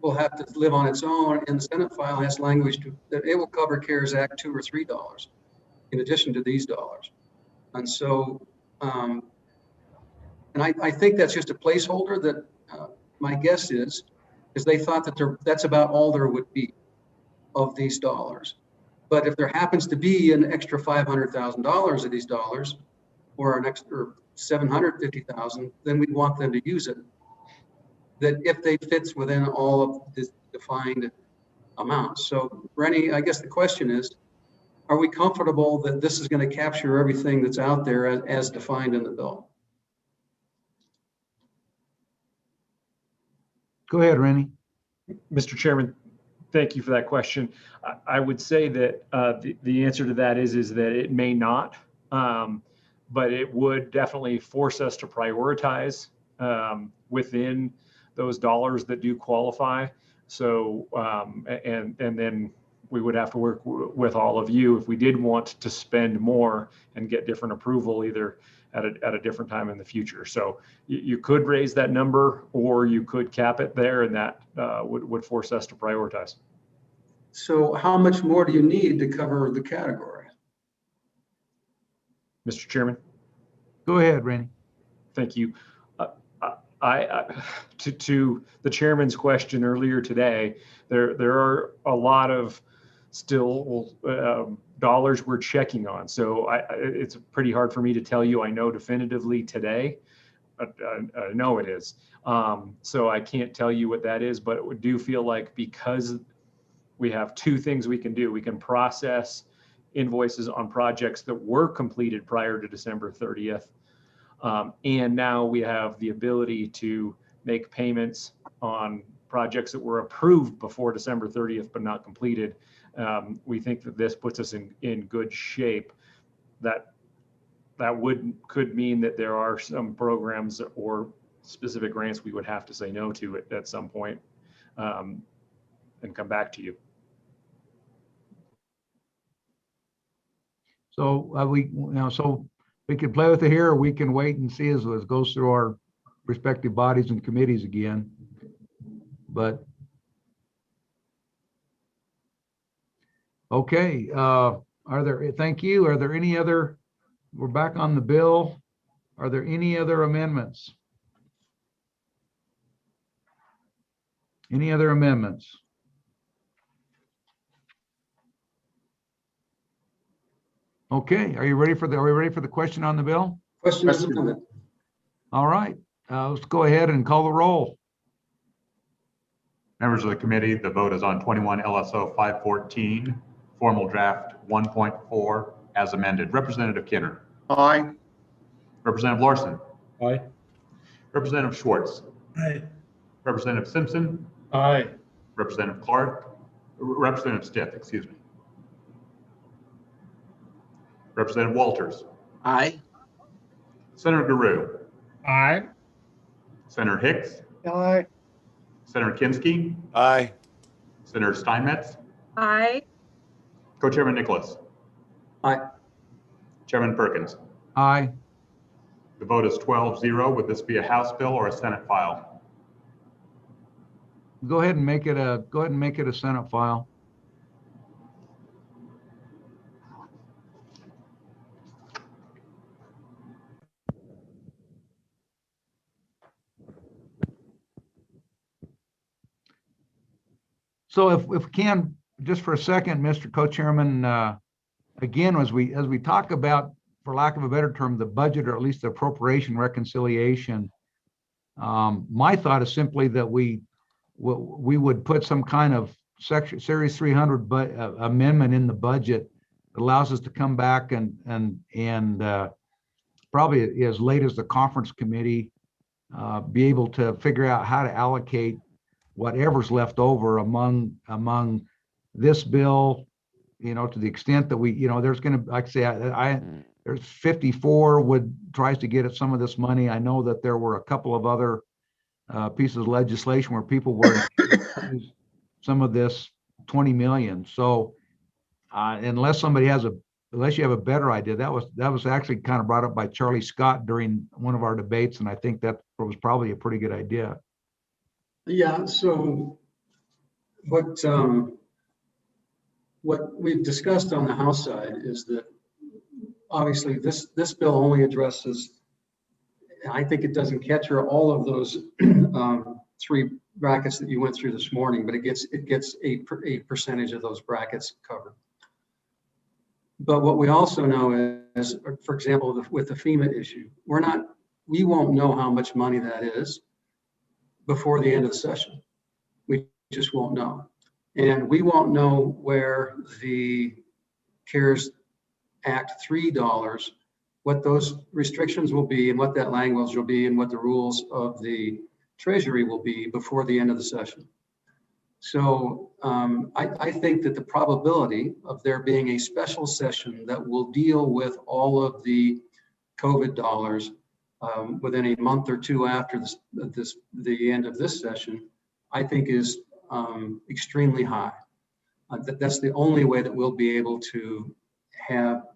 Speaker 6: will have to live on its own, and the Senate file has language that it will cover CARES Act $2 or $3 in addition to these dollars. And so, and I think that's just a placeholder that my guess is they thought that that's about all there would be of these dollars. But if there happens to be an extra $500,000 of these dollars, or an extra $750,000, then we'd want them to use it. That if they fits within all of the defined amounts. So, Rennie, I guess the question is, are we comfortable that this is going to capture everything that's out there as defined in the bill?
Speaker 1: Go ahead, Rennie.
Speaker 10: Mr. Chairman, thank you for that question. I would say that the answer to that is that it may not, but it would definitely force us to prioritize within those dollars that do qualify. So, and then we would have to work with all of you if we did want to spend more and get different approval either at a different time in the future. So you could raise that number, or you could cap it there, and that would force us to prioritize.
Speaker 6: So how much more do you need to cover the category?
Speaker 10: Mr. Chairman.
Speaker 1: Go ahead, Randy.
Speaker 10: Thank you. To the chairman's question earlier today, there are a lot of still dollars we're checking on. So it's pretty hard for me to tell you I know definitively today. I know it is. So I can't tell you what that is, but it do feel like, because we have two things we can do. We can process invoices on projects that were completed prior to December 30th. And now we have the ability to make payments on projects that were approved before December 30th but not completed. We think that this puts us in good shape. That could mean that there are some programs or specific grants we would have to say no to at some point, and come back to you.
Speaker 1: So so we can play with it here, or we can wait and see as it goes through our respective bodies and committees again. But okay, thank you. Are there any other, we're back on the bill. Are there any other amendments? Any other amendments? Okay, are we ready for the question on the bill?
Speaker 6: Question is amendment.
Speaker 1: All right, let's go ahead and call the roll.
Speaker 11: Members of the committee, the vote is on 21 LSO 514, formal draft 1.4 as amended. Representative Kinner.
Speaker 2: Aye.
Speaker 11: Representative Larson.
Speaker 7: Aye.
Speaker 11: Representative Schwartz.
Speaker 8: Aye.
Speaker 11: Representative Simpson.
Speaker 2: Aye.
Speaker 11: Representative Clark. Representative Stiff, excuse me. Representative Walters.
Speaker 4: Aye.
Speaker 11: Senator Guru.
Speaker 2: Aye.
Speaker 11: Senator Hicks.
Speaker 2: Aye.
Speaker 11: Senator Kinski.
Speaker 12: Aye.
Speaker 11: Senator Steinmetz.
Speaker 13: Aye.
Speaker 11: Co-Chairman Nicholas.
Speaker 6: Aye.
Speaker 11: Chairman Perkins.
Speaker 1: Aye.
Speaker 11: The vote is 12-0. Would this be a House bill or a Senate file?
Speaker 1: Go ahead and make it a Senate file. So if we can, just for a second, Mr. Co-Chairman, again, as we talk about, for lack of a better term, the budget, or at least the appropriation reconciliation, my thought is simply that we would put some kind of Series 300 amendment in the budget that allows us to come back and probably as late as the conference committee, be able to figure out how to allocate whatever's left over among this bill, to the extent that we, there's going to, like I say, there's 54 tries to get at some of this money. I know that there were a couple of other pieces of legislation where people were some of this 20 million. So unless you have a better idea, that was actually kind of brought up by Charlie Scott during one of our debates, and I think that was probably a pretty good idea.
Speaker 6: Yeah, so what we've discussed on the House side is that obviously this bill only addresses, I think it doesn't capture all of those three brackets that you went through this morning, but it gets a percentage of those brackets covered. But what we also know is, for example, with the FEMA issue, we won't know how much money that is before the end of the session. We just won't know. And we won't know where the CARES Act $3, what those restrictions will be and what that language will be and what the rules of the Treasury will be before the end of the session. So I think that the probability of there being a special session that will deal with all of the COVID dollars within a month or two after the end of this session, I think is extremely high. That's the only way that we'll be able to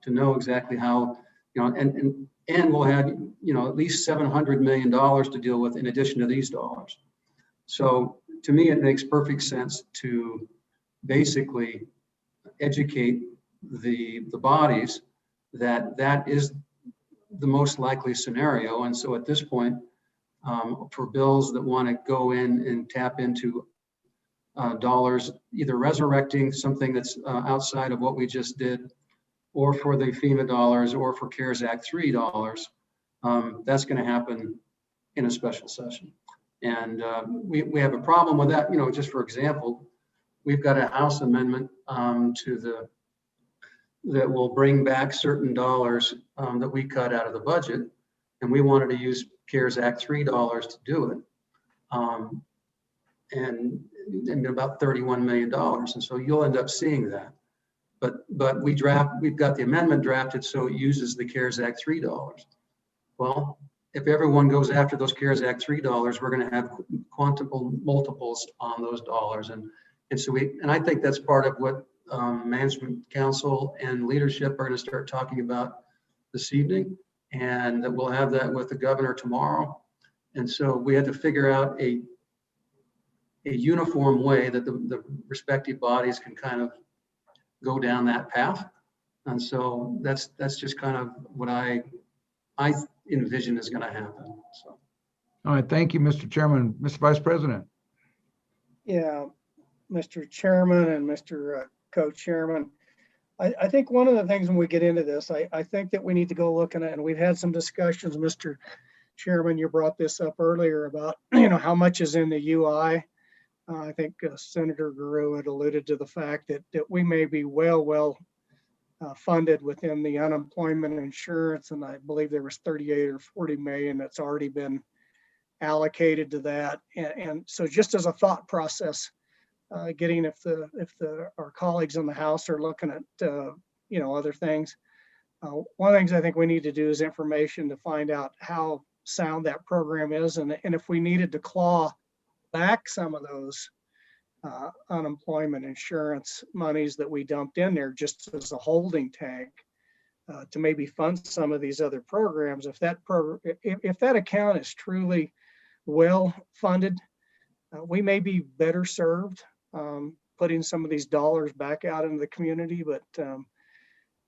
Speaker 6: know exactly how, and we'll have, at least $700 million to deal with in addition to these dollars. So to me, it makes perfect sense to basically educate the bodies that is the most likely scenario. And so at this point, for bills that want to go in and tap into dollars, either resurrecting something that's outside of what we just did, or for the FEMA dollars, or for CARES Act $3, that's going to happen in a special session. And we have a problem with that. Just for example, we've got a House amendment that will bring back certain dollars that we cut out of the budget, and we wanted to use CARES Act $3 to do it, and about $31 million. And so you'll end up seeing that. But we've got the amendment drafted so it uses the CARES Act $3. Well, if everyone goes after those CARES Act $3, we're going to have quantiple multiples on those dollars, and so I think that's part of what Management Council and leadership are going to start talking about this evening, and that we'll have that with the governor tomorrow. And so we had to figure out a uniform way that the respective bodies can kind of go down that path. And so that's just kind of what I envision is going to happen. So.
Speaker 1: All right, thank you, Mr. Chairman. Mr. Vice President.
Speaker 12: Yeah, Mr. Chairman and Mr. Co-Chairman, I think one of the things when we get into this, I think that we need to go looking at, and we've had some discussions, Mr. Chairman, you brought this up earlier about, how much is in the UI. I think Senator Guru had alluded to the fact that we may be well funded within the unemployment insurance, and I believe there was 38 or 40 million that's already been allocated to that. And so just as a thought process, getting if our colleagues in the House are looking at other things, one of the things I think we need to do is information to find out how sound that program is, and if we needed to claw back some of those unemployment insurance monies that we dumped in there just as a holding tank to maybe fund some of these other programs. If that account is truly well funded, we may be better served putting some of these dollars back out into the community. But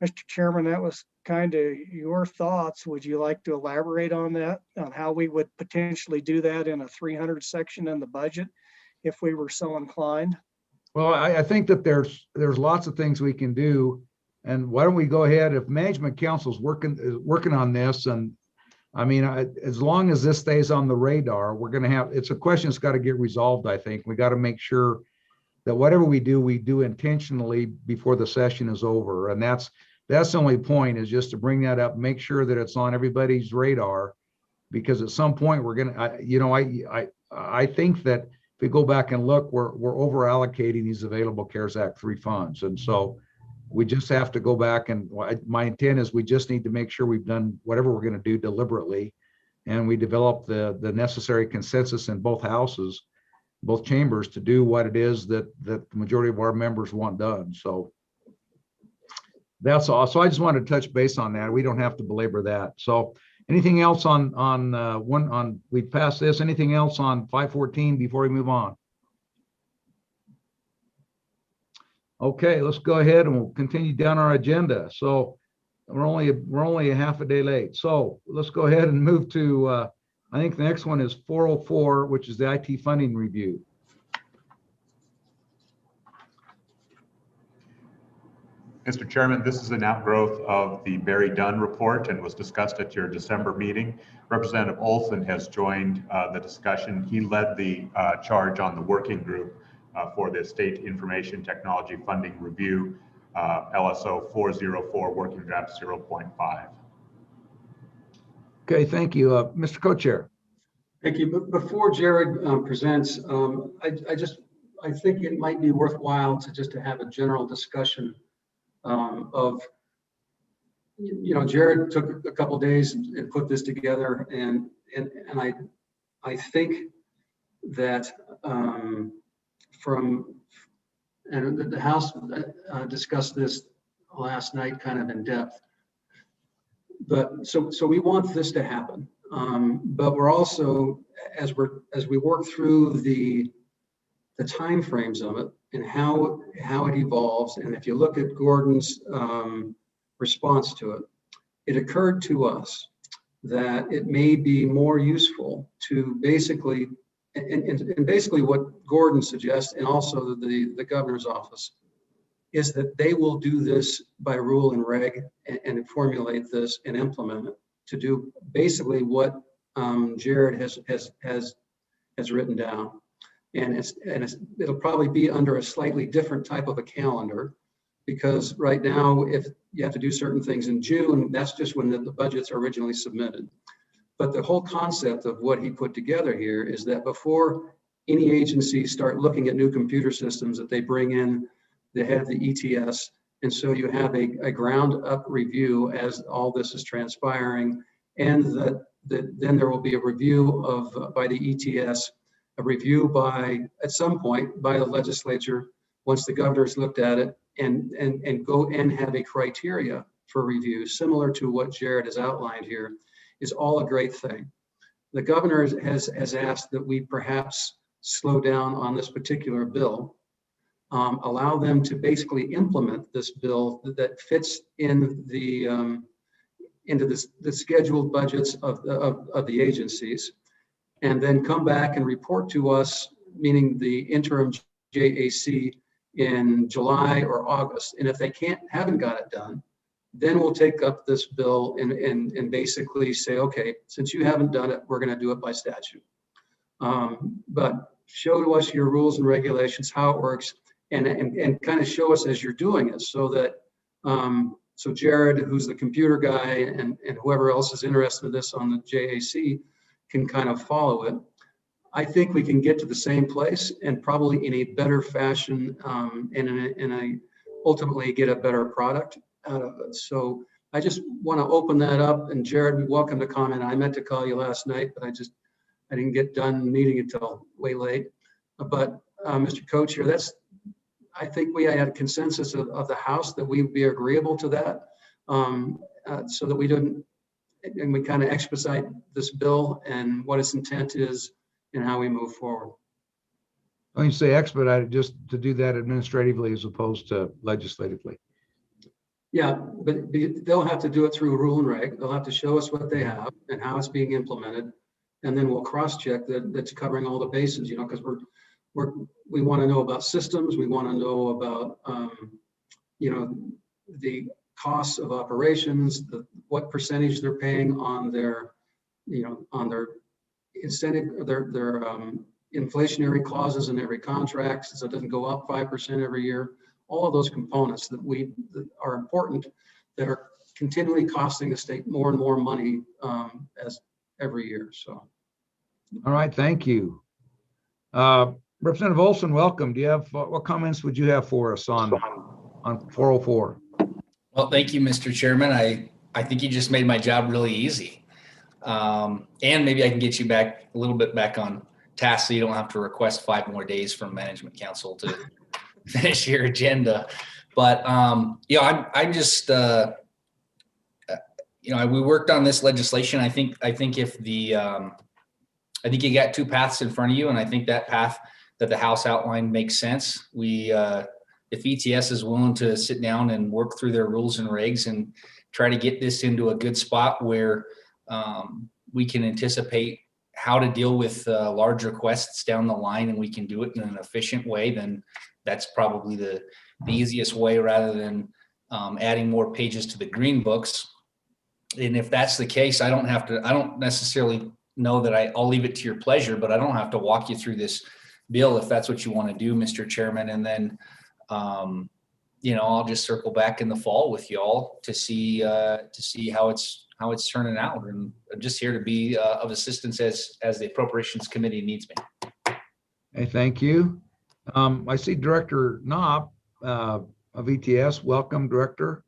Speaker 12: Mr. Chairman, that was kind of your thoughts. Would you like to elaborate on that, on how we would potentially do that in a 300 section in the budget if we were so inclined?
Speaker 1: Well, I think that there's lots of things we can do. And why don't we go ahead, if Management Council's working on this, and I mean, as long as this stays on the radar, we're going to have, it's a question that's got to get resolved. I think we got to make sure that whatever we do intentionally before the session is over. And that's the only point, is just to bring that up, make sure that it's on everybody's radar, because at some point we're going to, I think that if we go back and look, we're over allocating these available CARES Act 3 funds. And so we just have to go back, and my intent is we just need to make sure we've done whatever we're going to do deliberately, and we develop the necessary consensus in both houses, both chambers, to do what it is that the majority of our members want done. So that's all. So I just wanted to touch base on that. We don't have to belabor that. So anything else on we passed this, anything else on 514 before we move on? Okay, let's go ahead and we'll continue down our agenda. So we're only a half a day late. So let's go ahead and move to I think the next one is 404, which is the IT funding review.
Speaker 11: Mr. Chairman, this is an outgrowth of the Barry Dunn report and was discussed at your December meeting. Representative Olson has joined the discussion. He led the charge on the working group for the State Information Technology Funding Review, LSO 404, working draft 0.5.
Speaker 1: Okay, thank you. Mr. Co-Chair.
Speaker 6: Thank you. But before Jared presents, I think it might be worthwhile to have a general discussion of, Jared took a couple days and put this together, and I think that from And the House discussed this last night kind of in depth. But so we want this to happen. But we're also, as we work through the timeframes of it and how it evolves, and if you look at Gordon's response to it, it occurred to us that it may be more useful to basically, and basically what Gordon suggests, and also the governor's office, is that they will do this by rule and reg and formulate this and implement it to do basically what Jared has written down. And it'll probably be under a slightly different type of a calendar, because right now, if you have to do certain things in June, that's just when the budgets are originally submitted. But the whole concept of what he put together here is that before any agencies start looking at new computer systems, that they bring in the head of the ETS. And so you have a ground up review as all this is transpiring, and then there will be a review of by the ETS, a review at some point by the legislature once the governor's looked at it, and go and have a criteria for review similar to what Jared has outlined here, is all a great thing. The governor has asked that we perhaps slow down on this particular bill, allow them to basically implement this bill that fits in into the scheduled budgets of the agencies, and then come back and report to us, meaning the interim JAC, in July or August. And if they haven't got it done, then we'll take up this bill and basically say, okay, since you haven't done it, we're going to do it by statute. But show to us your rules and regulations, how it works, and kind of show us as you're doing it, so that so Jared, who's the computer guy, and whoever else is interested in this on the JAC can kind of follow it. I think we can get to the same place, and probably in a better fashion, and ultimately get a better product out of it. So I just want to open that up, and Jared, you're welcome to comment. I meant to call you last night, but I didn't get done meeting until way late. But Mr. Co-Chair, I think we had a consensus of the House that we would be agreeable to that, so that we didn't, and we kind of expedite this bill and what its intent is and how we move forward.
Speaker 1: When you say expedited, just to do that administratively as opposed to legislatively.
Speaker 6: Yeah, but they'll have to do it through rule and reg. They'll have to show us what they have and how it's being implemented, and then we'll cross-check that that's covering all the bases. Because we want to know about systems. We want to know about the costs of operations, what percentage they're paying on their incentive, their inflationary clauses in every contract, so it doesn't go up 5% every year. All of those components that are important, that are continually costing the state more and more money as every year. So,
Speaker 1: all right, thank you. Representative Olson, welcome. Do you have what comments would you have for us on 404?
Speaker 13: Well, thank you, Mr. Chairman. I think you just made my job really easy. And maybe I can get you back a little bit back on task, so you don't have to request 5 more days from Management Council to finish your agenda. But I'm just we worked on this legislation. I think if I think you got 2 paths in front of you, and I think that path that the House outlined makes sense. If ETS is willing to sit down and work through their rules and regs and try to get this into a good spot where we can anticipate how to deal with large requests down the line, and we can do it in an efficient way, then that's probably the easiest way, rather than adding more pages to the green books. And if that's the case, I don't necessarily know that I'll leave it to your pleasure, but I don't have to walk you through this bill if that's what you want to do, Mr. Chairman. And then I'll just circle back in the fall with y'all to see how it's turning out. And I'm just here to be of assistance as the Appropriations Committee needs me.
Speaker 1: Hey, thank you. I see Director Knopp of ETS. Welcome, Director.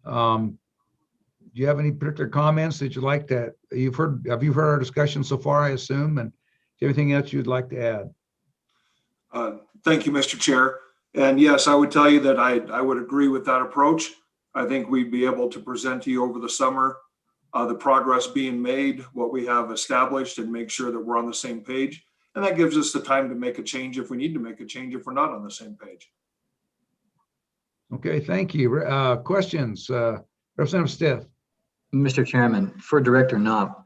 Speaker 1: Do you have any particular comments that you'd like to? Have you heard our discussion so far, I assume? And do you have anything else you'd like to add?
Speaker 14: Thank you, Mr. Chair. And yes, I would tell you that I would agree with that approach. I think we'd be able to present to you over the summer the progress being made, what we have established, and make sure that we're on the same page. And that gives us the time to make a change if we need to make a change if we're not on the same page.
Speaker 1: Okay, thank you. Questions? Representative Stiff.
Speaker 9: Mr. Chairman, for Director Knopp,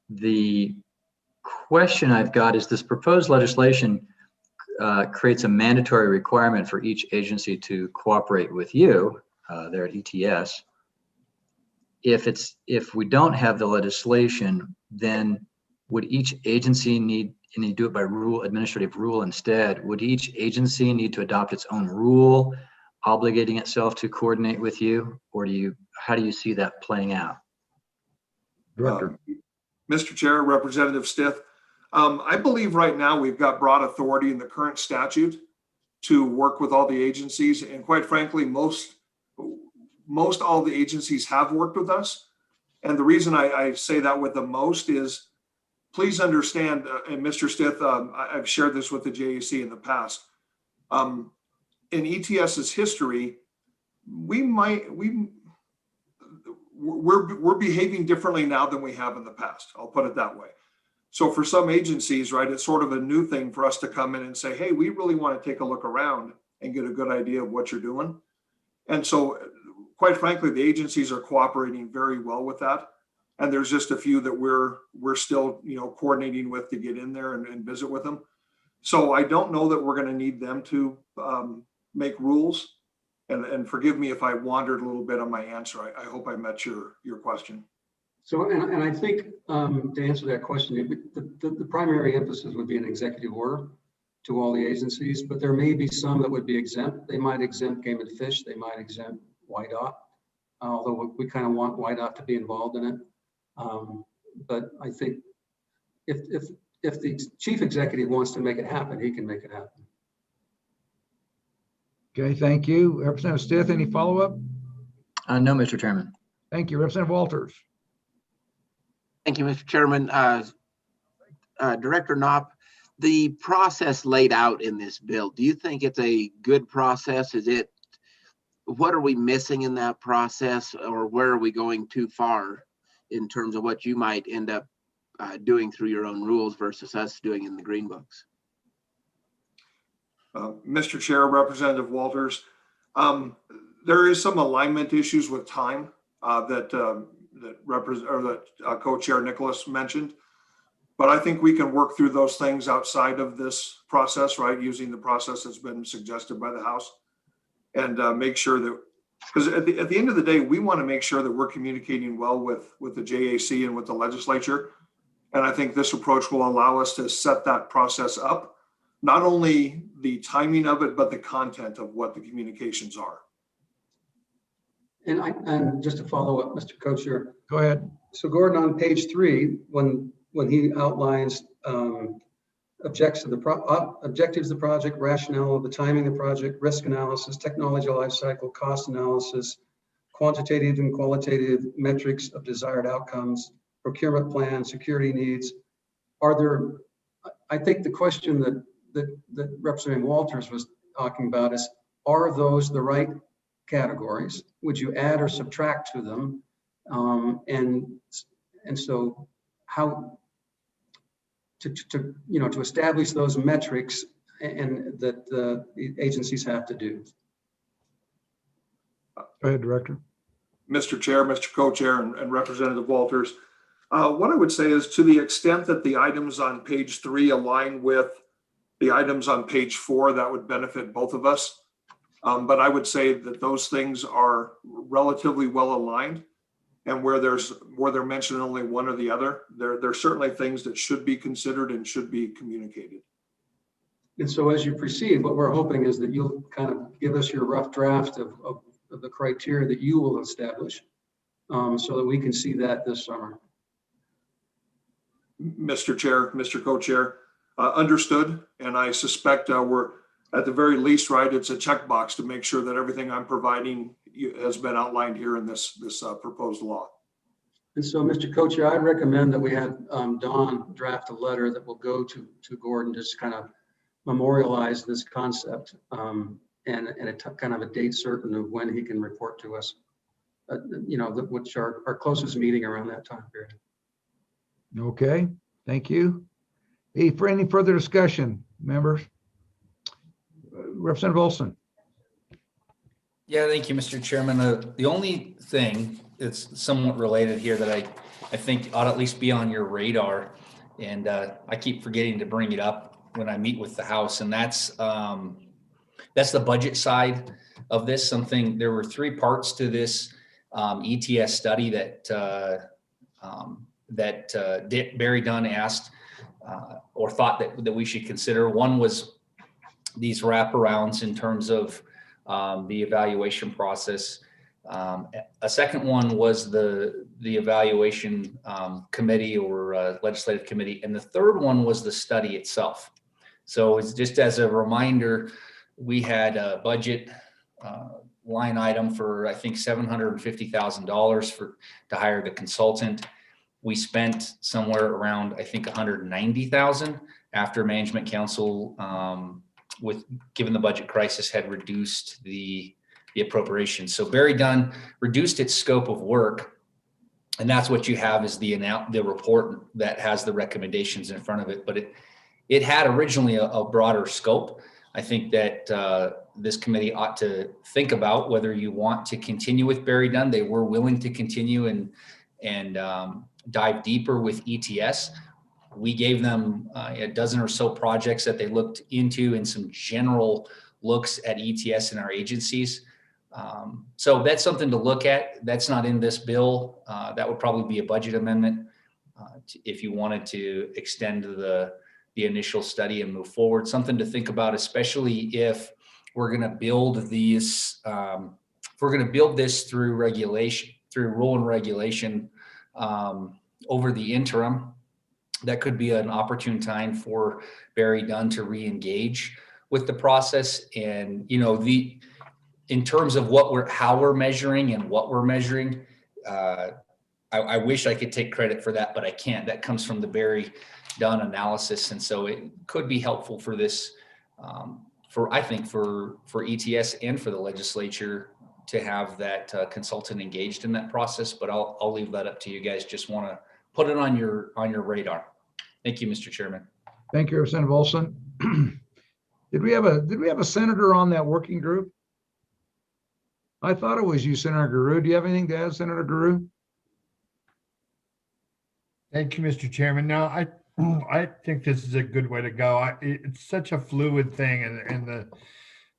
Speaker 9: the question I've got is this proposed legislation creates a mandatory requirement for each agency to cooperate with you there at ETS. If we don't have the legislation, then would each agency need, and you do it by rule, administrative rule instead, would each agency need to adopt its own rule obligating itself to coordinate with you, or how do you see that playing out?
Speaker 1: Director.
Speaker 14: Mr. Chair, Representative Stiff, I believe right now we've got broad authority in the current statute to work with all the agencies, and quite frankly, most all the agencies have worked with us. And the reason I say that with the most is, please understand, and Mr. Stiff, I've shared this with the JAC in the past. In ETS's history, we're behaving differently now than we have in the past. I'll put it that way. So for some agencies, right, it's sort of a new thing for us to come in and say, hey, we really want to take a look around and get a good idea of what you're doing. And so, quite frankly, the agencies are cooperating very well with that. And there's just a few that we're still, coordinating with to get in there and visit with them. So I don't know that we're going to need them to make rules. And forgive me if I wandered a little bit on my answer. I hope I met your question.
Speaker 6: So, and I think to answer that question, the primary emphasis would be an executive order to all the agencies, but there may be some that would be exempt. They might exempt Game and Fish. They might exempt YDOT, although we kind of want YDOT to be involved in it. But I think if the chief executive wants to make it happen, he can make it happen.
Speaker 1: Okay, thank you. Representative Stiff, any follow-up?
Speaker 9: No, Mr. Chairman.
Speaker 1: Thank you. Representative Walters.
Speaker 4: Thank you, Mr. Chairman. Director Knopp, the process laid out in this bill, do you think it's a good process? What are we missing in that process, or where are we going too far in terms of what you might end up doing through your own rules versus us doing in the green books?
Speaker 14: Mr. Chair, Representative Walters, there is some alignment issues with time that Co-Chair Nicholas mentioned, but I think we can work through those things outside of this process, right? Using the process that's been suggested by the House, and make sure that, because at the end of the day, we want to make sure that we're communicating well with the JAC and with the legislature, and I think this approach will allow us to set that process up. Not only the timing of it, but the content of what the communications are.
Speaker 6: And just to follow up, Mr. Co-Chair.
Speaker 1: Go ahead.
Speaker 6: So Gordon, on page 3, when he outlines objectives of the project, rationale of the timing of the project, risk analysis, technology life cycle, cost analysis, quantitative and qualitative metrics of desired outcomes, procurement plan, security needs, I think the question that Representative Walters was talking about is, are those the right categories? Would you add or subtract to them? And so how to establish those metrics and that the agencies have to do.
Speaker 1: Go ahead, Director.
Speaker 14: Mr. Chair, Mr. Co-Chair, and Representative Walters, what I would say is, to the extent that the items on page 3 align with the items on page 4, that would benefit both of us. But I would say that those things are relatively well aligned, and where they're mentioned only one or the other, there are certainly things that should be considered and should be communicated.
Speaker 6: And so as you proceed, what we're hoping is that you'll kind of give us your rough draft of the criteria that you will establish, so that we can see that this summer.
Speaker 14: Mr. Chair, Mr. Co-Chair, understood. And I suspect we're, at the very least, right, it's a checkbox to make sure that everything I'm providing has been outlined here in this proposed law.
Speaker 6: And so, Mr. Co-Chair, I'd recommend that we have Don draft a letter that will go to Gordon, just kind of memorialize this concept, and kind of a date certain of when he can report to us. Which our closest meeting around that time period.
Speaker 1: Okay, thank you. Hey, for any further discussion, members? Representative Olson.
Speaker 13: Yeah, thank you, Mr. Chairman. The only thing that's somewhat related here that I think ought to at least be on your radar, and I keep forgetting to bring it up when I meet with the House, and that's the budget side of this. There were 3 parts to this ETS study that Barry Dunn asked or thought that we should consider. One was these wraparounds in terms of the evaluation process. A second one was the evaluation committee or legislative committee, and the third one was the study itself. So it's just as a reminder, we had a budget line item for, I think, $750,000 to hire the consultant. We spent somewhere around, I think, $190,000 after management council, given the budget crisis, had reduced the appropriations. So Barry Dunn reduced its scope of work, and that's what you have is the report that has the recommendations in front of it. But it had originally a broader scope. I think that this committee ought to think about whether you want to continue with Barry Dunn. They were willing to continue and dive deeper with ETS. We gave them a dozen or so projects that they looked into and some general looks at ETS in our agencies. So that's something to look at. That's not in this bill. That would probably be a budget amendment if you wanted to extend the initial study and move forward. Something to think about, especially if we're going to build these, if we're going to build this through regulation, through rule and regulation over the interim. That could be an opportune time for Barry Dunn to re-engage with the process. And, in terms of how we're measuring and what we're measuring, I wish I could take credit for that, but I can't. That comes from the Barry Dunn analysis. And so it could be helpful for this, I think for ETS and for the legislature to have that consultant engaged in that process, but I'll leave that up to you guys. Just want to put it on your radar. Thank you, Mr. Chairman.
Speaker 1: Thank you, Representative Olson. Did we have a senator on that working group? I thought it was you, Senator Guru. Do you have anything to add, Senator Guru?
Speaker 2: Thank you, Mr. Chairman. No, I think this is a good way to go. It's such a fluid thing, and the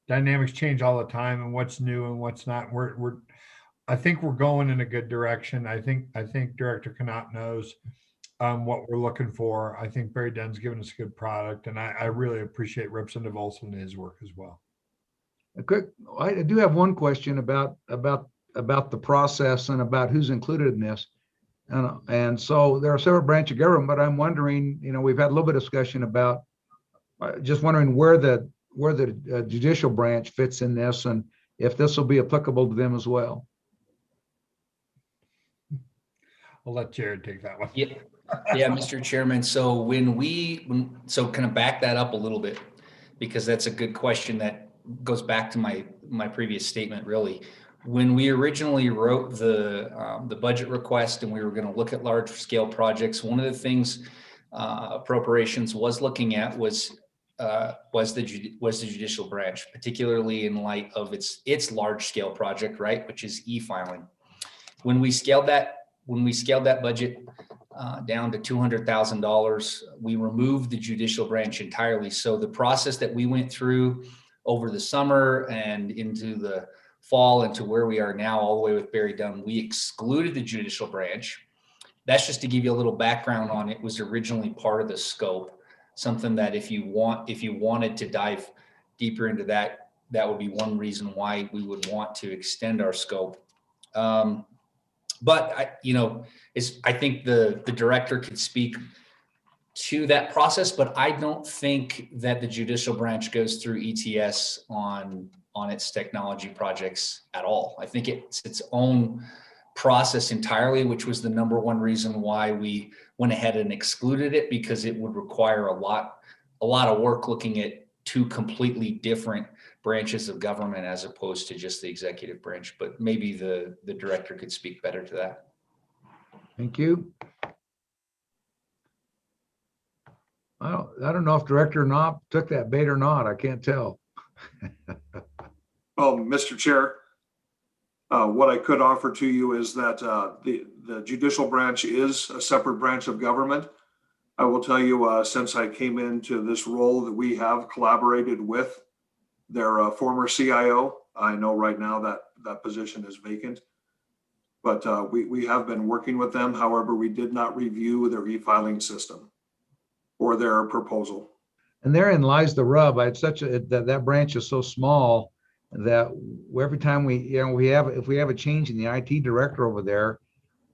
Speaker 2: dynamics change all the time, and what's new and what's not. I think we're going in a good direction. I think Director Connaught knows what we're looking for. I think Barry Dunn's given us a good product, and I really appreciate Representative Olson and his work as well.
Speaker 1: I do have one question about the process and about who's included in this. And so there are several branches of government, but I'm wondering, we've had a little bit of discussion about just wondering where the judicial branch fits in this and if this will be applicable to them as well.
Speaker 2: I'll let Jared take that one.
Speaker 13: Yeah, Mr. Chairman. So so kind of back that up a little bit, because that's a good question that goes back to my previous statement, really. When we originally wrote the budget request and we were going to look at large scale projects, one of the things Appropriations was looking at was the judicial branch, particularly in light of its large scale project, right, which is e-filing. When we scaled that budget down to $200,000, we removed the judicial branch entirely. So the process that we went through over the summer and into the fall and to where we are now, all the way with Barry Dunn, we excluded the judicial branch. That's just to give you a little background on it. Was originally part of the scope, something that if you wanted to dive deeper into that would be one reason why we would want to extend our scope. But I think the director could speak to that process, but I don't think that the judicial branch goes through ETS on its technology projects at all. I think it's its own process entirely, which was the number one reason why we went ahead and excluded it, because it would require a lot of work looking at two completely different branches of government as opposed to just the executive branch, but maybe the director could speak better to that.
Speaker 1: Thank you. I don't know if Director Knopp took that bait or not. I can't tell.
Speaker 14: Well, Mr. Chair, what I could offer to you is that the judicial branch is a separate branch of government. I will tell you, since I came into this role, that we have collaborated with their former CIO. I know right now that that position is vacant, but we have been working with them. However, we did not review their e-filing system or their proposal.
Speaker 1: And therein lies the rub. I had that branch is so small that every time if we have a change in the IT director over there,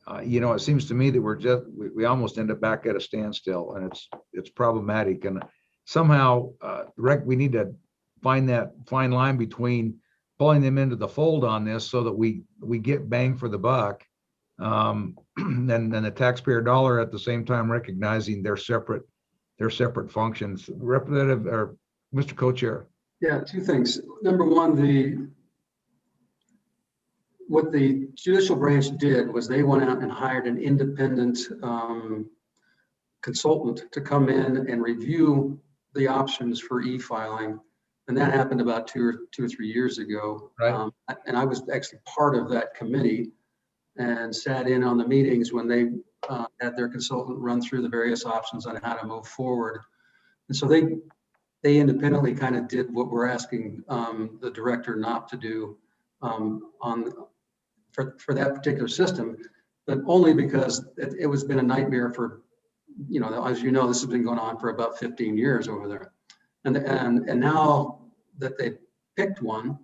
Speaker 1: it seems to me that we almost end up back at a standstill, and it's problematic. And somehow, we need to find that fine line between pulling them into the fold on this so that we get bang for the buck, and the taxpayer dollar at the same time recognizing their separate functions. Representative or Mr. Co-Chair.
Speaker 6: Yeah, two things. Number one, what the judicial branch did was they went out and hired an independent consultant to come in and review the options for e-filing. And that happened about two or 3 years ago.
Speaker 1: Right.
Speaker 6: And I was actually part of that committee and sat in on the meetings when they had their consultant run through the various options on how to move forward. And so they independently kind of did what we're asking the director not to do for that particular system, but only because it was been a nightmare for, as you know, this has been going on for about 15 years over there. And now that they picked one,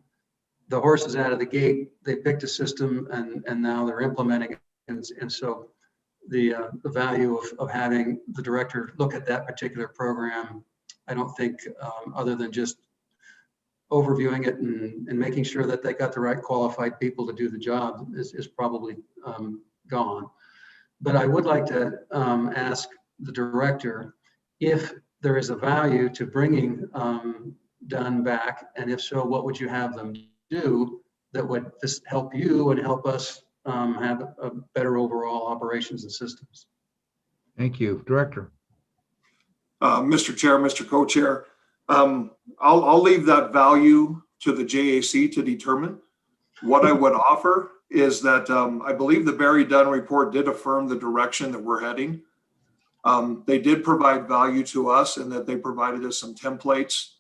Speaker 6: the horse is out of the gate. They picked a system and now they're implementing it. And so the value of having the director look at that particular program, I don't think, other than just overviewing it and making sure that they got the right qualified people to do the job is probably gone. But I would like to ask the director if there is a value to bringing Dunn back, and if so, what would you have them do that would just help you and help us have a better overall operations and systems?
Speaker 1: Thank you, Director.
Speaker 14: Mr. Chair, Mr. Co-Chair, I'll leave that value to the JAC to determine. What I would offer is that I believe the Barry Dunn report did affirm the direction that we're heading. They did provide value to us, and that they provided us some templates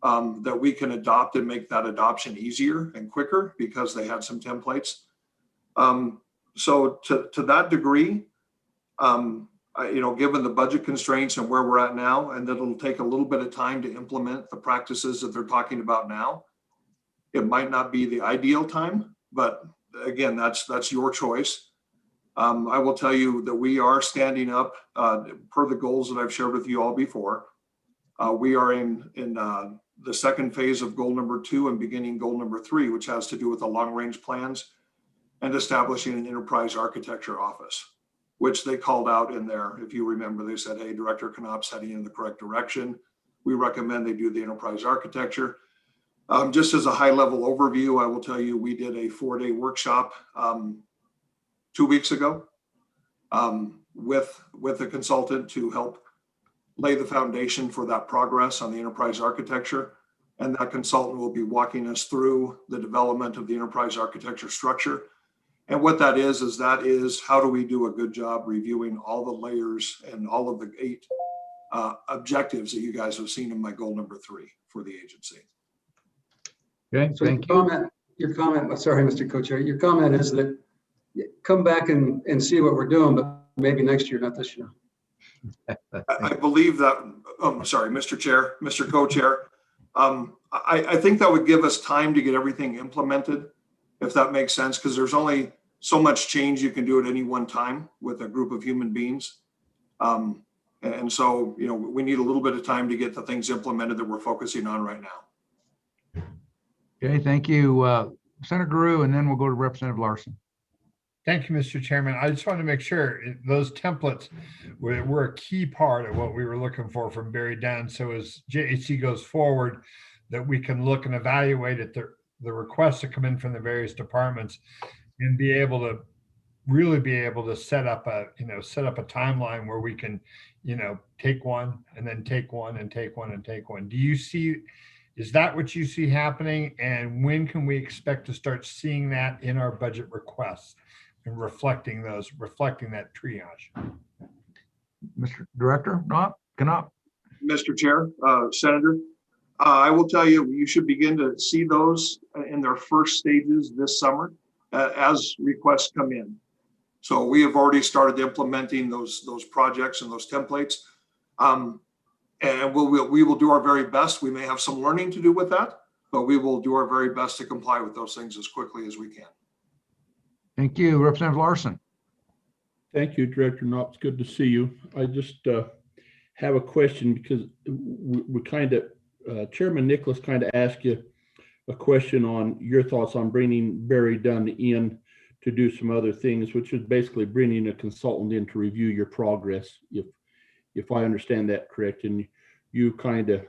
Speaker 14: that we can adopt and make that adoption easier and quicker because they had some templates. So to that degree, given the budget constraints and where we're at now, and that it'll take a little bit of time to implement the practices that they're talking about now, it might not be the ideal time, but again, that's your choice. I will tell you that we are standing up per the goals that I've shared with you all before. We are in the second phase of goal number 2 and beginning goal number 3, which has to do with the long range plans and establishing an enterprise architecture office, which they called out in there. If you remember, they said, hey, Director Knopp's heading in the correct direction. We recommend they do the enterprise architecture. Just as a high level overview, I will tell you, we did a 4-day workshop 2 weeks ago with a consultant to help lay the foundation for that progress on the enterprise architecture. And that consultant will be walking us through the development of the enterprise architecture structure. And what that is how do we do a good job reviewing all the layers and all of the 8 objectives that you guys have seen in my goal number 3 for the agency.
Speaker 1: Okay,
Speaker 6: so
Speaker 1: thank you.
Speaker 6: Your comment, sorry, Mr. Co-Chair, your comment is that come back and see what we're doing, but maybe next year, not this year.
Speaker 14: I believe that, sorry, Mr. Chair, Mr. Co-Chair, I think that would give us time to get everything implemented, if that makes sense, because there's only so much change you can do at any one time with a group of human beings. And so, we need a little bit of time to get the things implemented that we're focusing on right now.
Speaker 1: Okay, thank you, Senator Guru, and then we'll go to Representative Larson.
Speaker 2: Thank you, Mr. Chairman. I just wanted to make sure those templates were a key part of what we were looking for from Barry Dunn. So as JAC goes forward, that we can look and evaluate at the requests that come in from the various departments and be able to really be able to set up a timeline where we can, take one and then take one and take one and take one. Is that what you see happening? And when can we expect to start seeing that in our budget requests and reflecting that triage?
Speaker 1: Mr. Director, Knopf?
Speaker 14: Mr. Chair, Senator, I will tell you, you should begin to see those in their first stages this summer as requests come in. So we have already started implementing those projects and those templates. And we will do our very best. We may have some learning to do with that, but we will do our very best to comply with those things as quickly as we can.
Speaker 1: Thank you. Representative Larson.
Speaker 7: Thank you, Director Knopf. It's good to see you. I just have a question because we kind of, Chairman Nicholas kind of asked you a question on your thoughts on bringing Barry Dunn in to do some other things, which is basically bringing a consultant in to review your progress, if I understand that correct. And you kind of,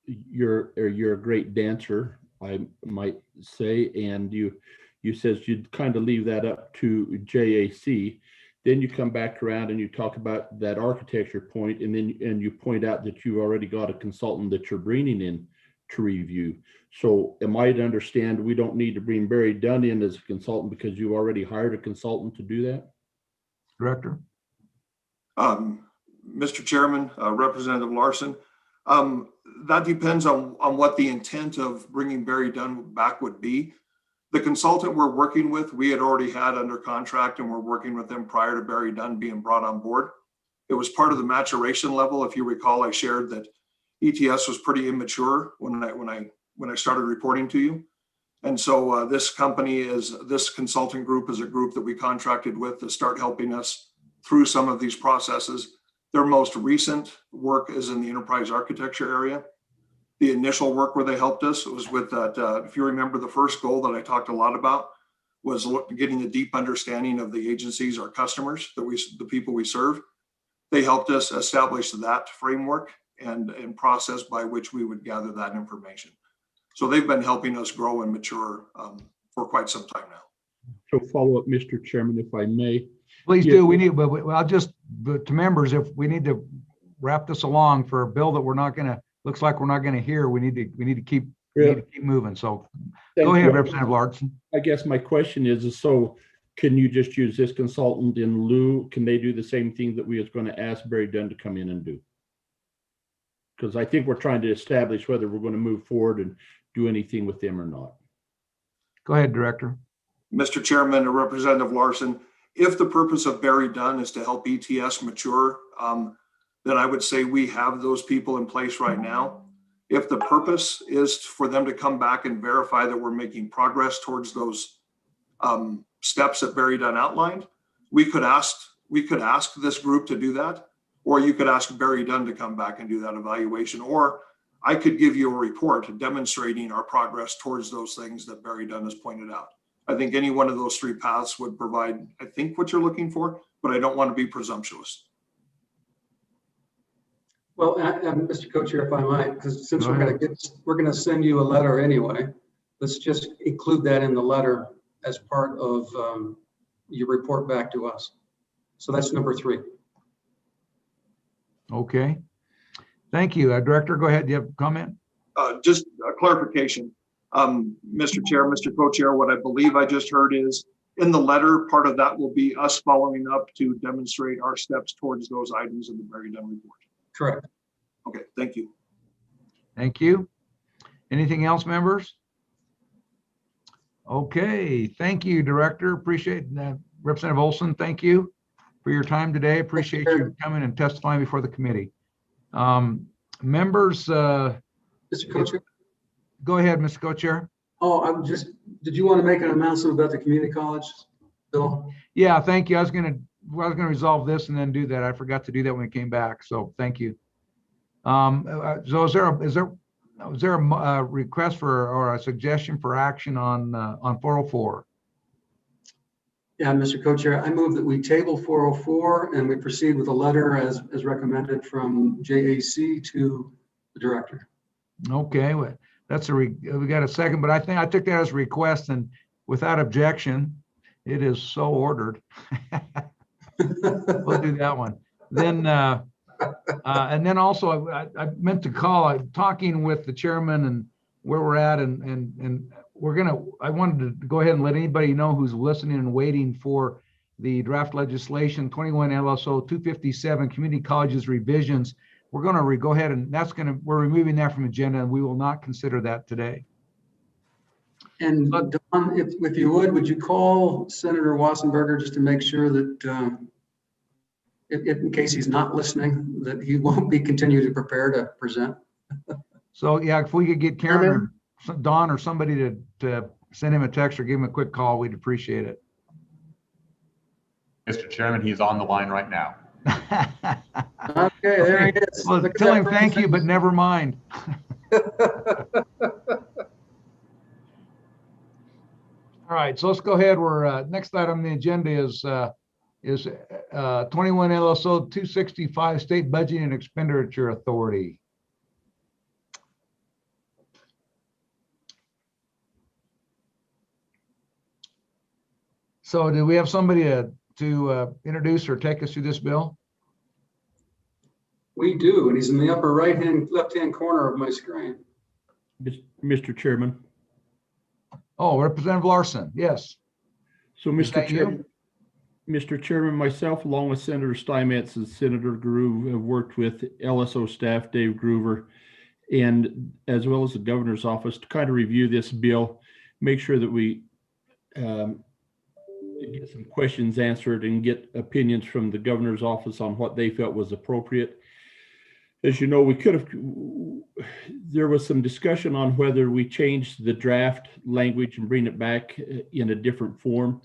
Speaker 7: you're a great dancer, I might say, and you says you'd kind of leave that up to JAC. Then you come back around and you talk about that architecture point, and you point out that you've already got a consultant that you're bringing in to review. So am I to understand we don't need to bring Barry Dunn in as a consultant because you already hired a consultant to do that?
Speaker 1: Director.
Speaker 14: Mr. Chairman, Representative Larson, that depends on what the intent of bringing Barry Dunn back would be. The consultant we're working with, we had already had under contract, and we're working with them prior to Barry Dunn being brought on board. It was part of the maturation level. If you recall, I shared that ETS was pretty immature when I started reporting to you. And so this consulting group is a group that we contracted with to start helping us through some of these processes. Their most recent work is in the enterprise architecture area. The initial work where they helped us was with that, if you remember, the first goal that I talked a lot about was getting a deep understanding of the agencies, our customers, the people we serve. They helped us establish that framework and process by which we would gather that information. So they've been helping us grow and mature for quite some time now.
Speaker 7: So follow up, Mr. Chairman, if I may.
Speaker 1: Please do. We need, but I'll just, to members, if we need to wrap this along for a bill that we're not going to, looks like we're not going to hear, we need to keep moving. So go ahead, Representative Larson.
Speaker 7: I guess my question is, so can you just use this consultant in lieu? Can they do the same thing that we was going to ask Barry Dunn to come in and do? Because I think we're trying to establish whether we're going to move forward and do anything with them or not.
Speaker 1: Go ahead, Director.
Speaker 14: Mr. Chairman, Representative Larson, if the purpose of Barry Dunn is to help ETS mature, then I would say we have those people in place right now. If the purpose is for them to come back and verify that we're making progress towards those steps that Barry Dunn outlined, we could ask this group to do that, or you could ask Barry Dunn to come back and do that evaluation, or I could give you a report demonstrating our progress towards those things that Barry Dunn has pointed out. I think any one of those three paths would provide, I think, what you're looking for, but I don't want to be presumptuous.
Speaker 6: Well, Mr. Co-Chair, if I might, because since we're going to send you a letter anyway, let's just include that in the letter as part of your report back to us. So that's number 3.
Speaker 1: Okay. Thank you. Director, go ahead. Do you have a comment?
Speaker 14: Just a clarification. Mr. Chair, Mr. Co-Chair, what I believe I just heard is in the letter, part of that will be us following up to demonstrate our steps towards those items in the Barry Dunn report.
Speaker 6: Correct.
Speaker 14: Okay, thank you.
Speaker 1: Thank you. Anything else, members? Okay, thank you, Director. Appreciate that. Representative Olson, thank you for your time today. Appreciate you coming and testifying before the committee. Members,
Speaker 6: Mr. Co-Chair.
Speaker 1: Go ahead, Mr. Co-Chair.
Speaker 6: Oh, did you want to make an announcement about the community college, Bill?
Speaker 1: Yeah, thank you. I was gonna resolve this and then do that. I forgot to do that when we came back. So thank you. So is there a request for or a suggestion for action on 404?
Speaker 6: Yeah, Mr. Co-Chair, I move that we table 404 and we proceed with a letter as recommended from JAC to the director.
Speaker 1: Okay, we got a second, but I think I took that as a request, and without objection, it is so ordered. We'll do that one. Then, and then also I meant to call, I'm talking with the chairman and where we're at, and I wanted to go ahead and let anybody know who's listening and waiting for the draft legislation 21 LSO 257 community colleges revisions. We're going to go ahead and we're removing that from agenda, and we will not consider that today.
Speaker 6: And Don, if you would you call Senator Wassenberger just to make sure that if in case he's not listening, that he won't be continued to prepare to present.
Speaker 1: So yeah, if we could get Karen or Don or somebody to send him a text or give him a quick call, we'd appreciate it.
Speaker 11: Mr. Chairman, he's on the line right now.
Speaker 6: Okay, there he is.
Speaker 1: Well, tell him thank you, but never mind. All right, so let's go ahead. We're next item on the agenda is 21 LSO 265 State Budgeting and Expenditure Authority. So do we have somebody to introduce or take us through this bill?
Speaker 6: We do, and he's in the upper left-hand corner of my screen.
Speaker 7: Mr. Chairman.
Speaker 1: Oh, Representative Larson, yes.
Speaker 7: So, Mr. Chairman, myself, along with Senator Steinmetz and Senator Groove, have worked with LSO staff, Dave Groover, and as well as the governor's office to kind of review this bill, make sure that we get some questions answered and get opinions from the governor's office on what they felt was appropriate. As you know, there was some discussion on whether we changed the draft language and bring it back in a different form.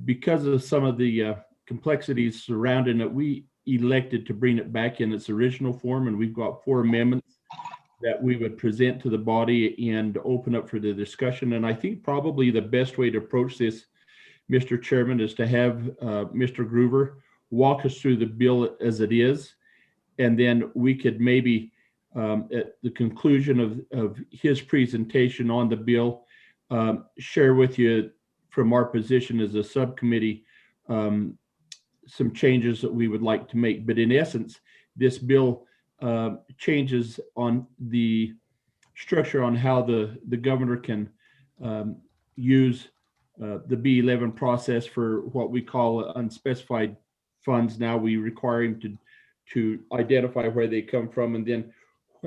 Speaker 7: Because of some of the complexities surrounding it, we elected to bring it back in its original form, and we've got 4 amendments that we would present to the body and open up for the discussion. And I think probably the best way to approach this, Mr. Chairman, is to have Mr. Groover walk us through the bill as it is. And then we could maybe, at the conclusion of his presentation on the bill, share with you from our position as a subcommittee some changes that we would like to make. But in essence, this bill changes on the structure on how the governor can use the B11 process for what we call unspecified funds. Now we require him to identify where they come from, and then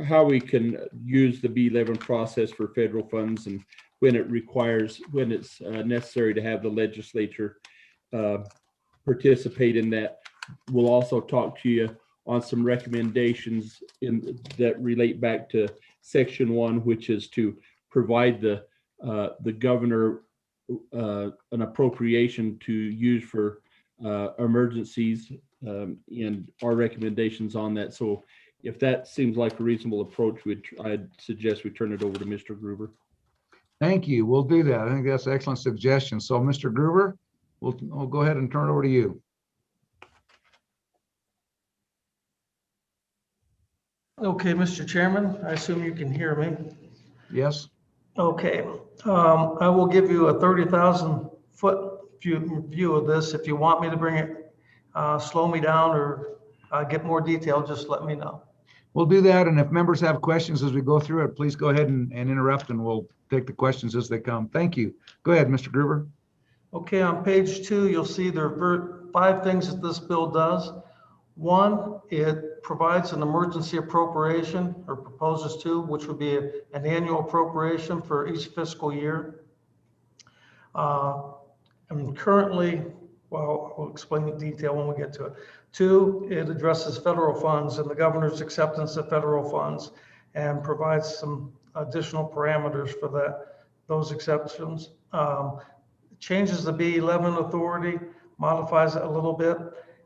Speaker 7: how we can use the B11 process for federal funds, and when it's necessary to have the legislature participate in that. We'll also talk to you on some recommendations that relate back to Section 1, which is to provide the governor an appropriation to use for emergencies, and our recommendations on that. So if that seems like a reasonable approach, I'd suggest we turn it over to Mr. Groover.
Speaker 1: Thank you. We'll do that. I think that's an excellent suggestion. So Mr. Groover, we'll go ahead and turn it over to you.
Speaker 3: Okay, Mr. Chairman, I assume you can hear me.
Speaker 1: Yes.
Speaker 3: Okay, I will give you a 30,000-foot view of this. If you want me to bring it, slow me down or get more detail, just let me know.
Speaker 1: We'll do that. And if members have questions as we go through it, please go ahead and interrupt, and we'll take the questions as they come. Thank you. Go ahead, Mr. Groover.
Speaker 3: Okay, on page 2, you'll see there are 5 things that this bill does. 1, it provides an emergency appropriation, or proposes to, which would be an annual appropriation for each fiscal year. And currently, well, I'll explain the detail when we get to it. 2, it addresses federal funds and the governor's acceptance of federal funds, and provides some additional parameters for those exceptions. Changes the B11 authority, modifies it a little bit.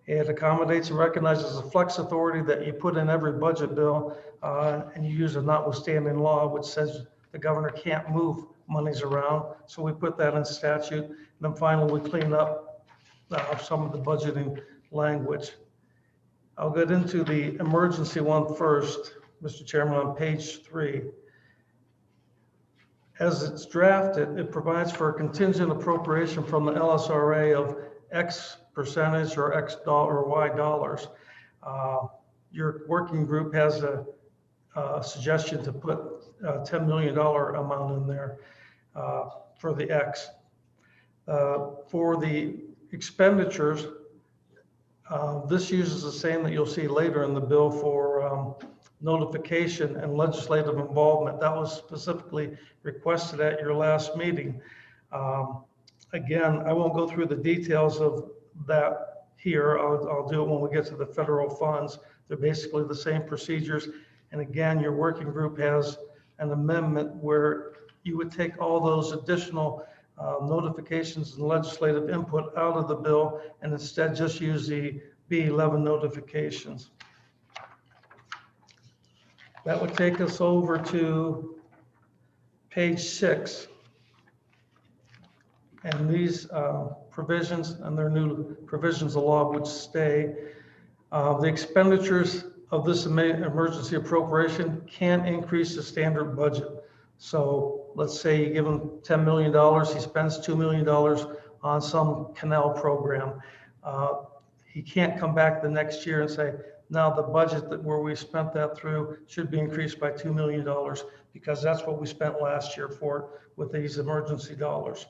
Speaker 3: It accommodates and recognizes a flex authority that you put in every budget bill, and you use a notwithstanding law, which says the governor can't move monies around. So we put that in statute. And then finally, we clean up some of the budgeting language. I'll get into the emergency one first, Mr. Chairman, on page 3. as it's drafted, it provides for a contingent appropriation from the LSRA of X percentage or X dollar or Y dollars. Your working group has a suggestion to put a $10 million amount in there for the X. For the expenditures, this uses the same that you'll see later in the bill for notification and legislative involvement. That was specifically requested at your last meeting. Again, I won't go through the details of that here. I'll do it when we get to the federal funds. They're basically the same procedures. And again, your working group has an amendment where you would take all those additional notifications and legislative input out of the bill and instead just use the B11 notifications. That would take us over to page 6. And these provisions and their new provisions of law would stay. The expenditures of this emergency appropriation can increase the standard budget. So let's say you give him $10 million, he spends $2 million on some canal program. He can't come back the next year and say, now the budget that where we spent that through should be increased by $2 million because that's what we spent last year for with these emergency dollars.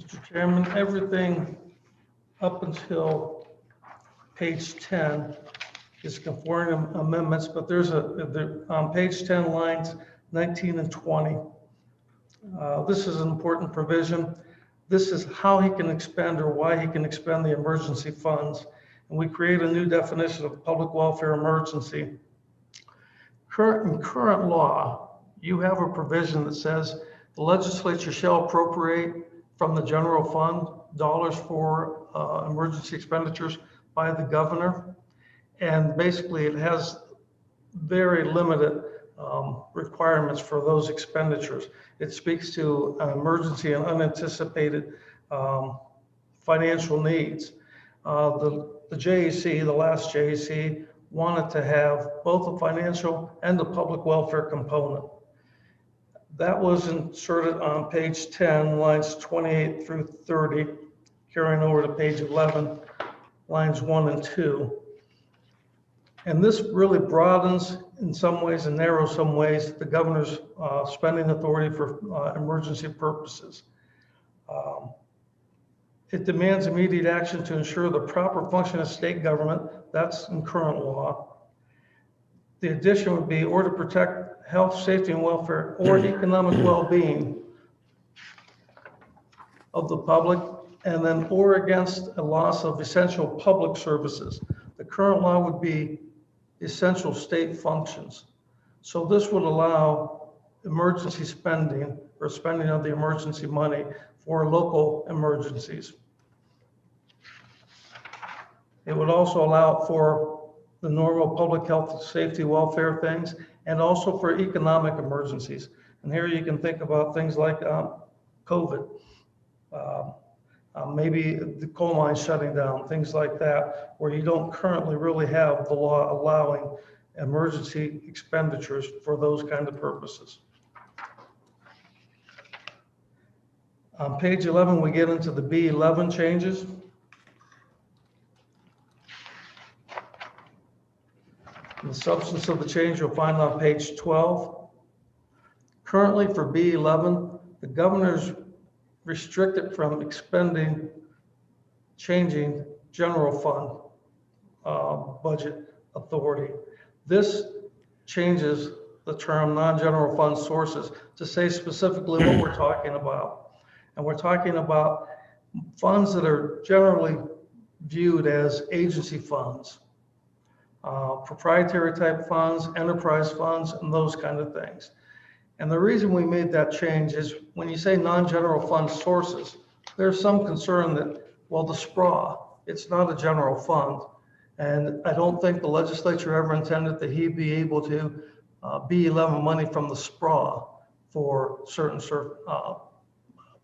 Speaker 3: Mr. Chairman, everything up until page 10 is conforming amendments, but there's on page 10 lines 19 and 20. This is an important provision. This is how he can expend or why he can expend the emergency funds. And we create a new definition of public welfare emergency. In current law, you have a provision that says the legislature shall appropriate from the general fund dollars for emergency expenditures by the governor. And basically it has very limited requirements for those expenditures. It speaks to emergency and unanticipated financial needs. The JAC, the last JAC, wanted to have both a financial and a public welfare component. That was inserted on page 10, lines 28 through 30, carrying over to page 11, lines 1 and 2. And this really broadens in some ways and narrows some ways the governor's spending authority for emergency purposes. It demands immediate action to ensure the proper function of state government. That's in current law. The addition would be or to protect health, safety, and welfare or economic well-being of the public, and then or against a loss of essential public services. The current law would be essential state functions. So this would allow emergency spending or spending of the emergency money for local emergencies. It would also allow for the normal public health, safety, welfare things, and also for economic emergencies. And here you can think about things like COVID, maybe the coal mine shutting down, things like that, where you don't currently really have the law allowing emergency expenditures for those kind of purposes. On page 11, we get into the B11 changes. The substance of the change you'll find on page 12. Currently for B11, the governor's restricted from changing general fund budget authority. This changes the term non-general fund sources to say specifically what we're talking about. And we're talking about funds that are generally viewed as agency funds, proprietary type funds, enterprise funds, and those kind of things. And the reason we made that change is when you say non-general fund sources, there's some concern that, well, the SPRA, it's not a general fund. And I don't think the legislature ever intended that he'd be able to B11 money from the SPRA for certain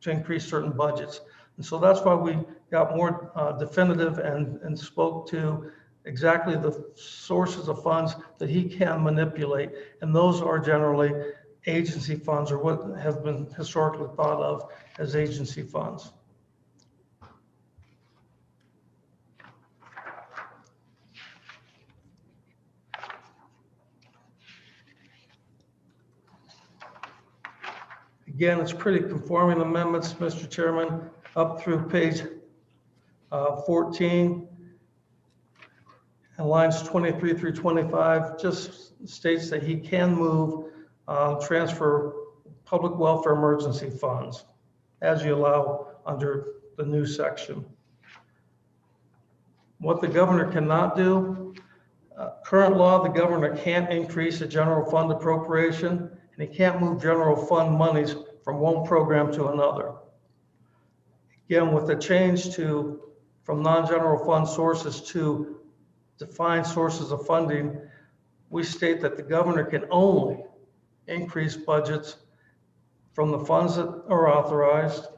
Speaker 3: to increase certain budgets. And so that's why we got more definitive and spoke to exactly the sources of funds that he can manipulate. And those are generally agency funds, or what have been historically thought of as agency funds. Again, it's pretty conforming amendments, Mr. Chairman, up through page 14. And lines 23 through 25 just states that he can move, transfer public welfare emergency funds as you allow under the new section. What the governor cannot do, current law, the governor can't increase a general fund appropriation, and he can't move general fund monies from one program to another. Again, with the change from non-general fund sources to defined sources of funding, we state that the governor can only increase budgets from the funds that are authorized,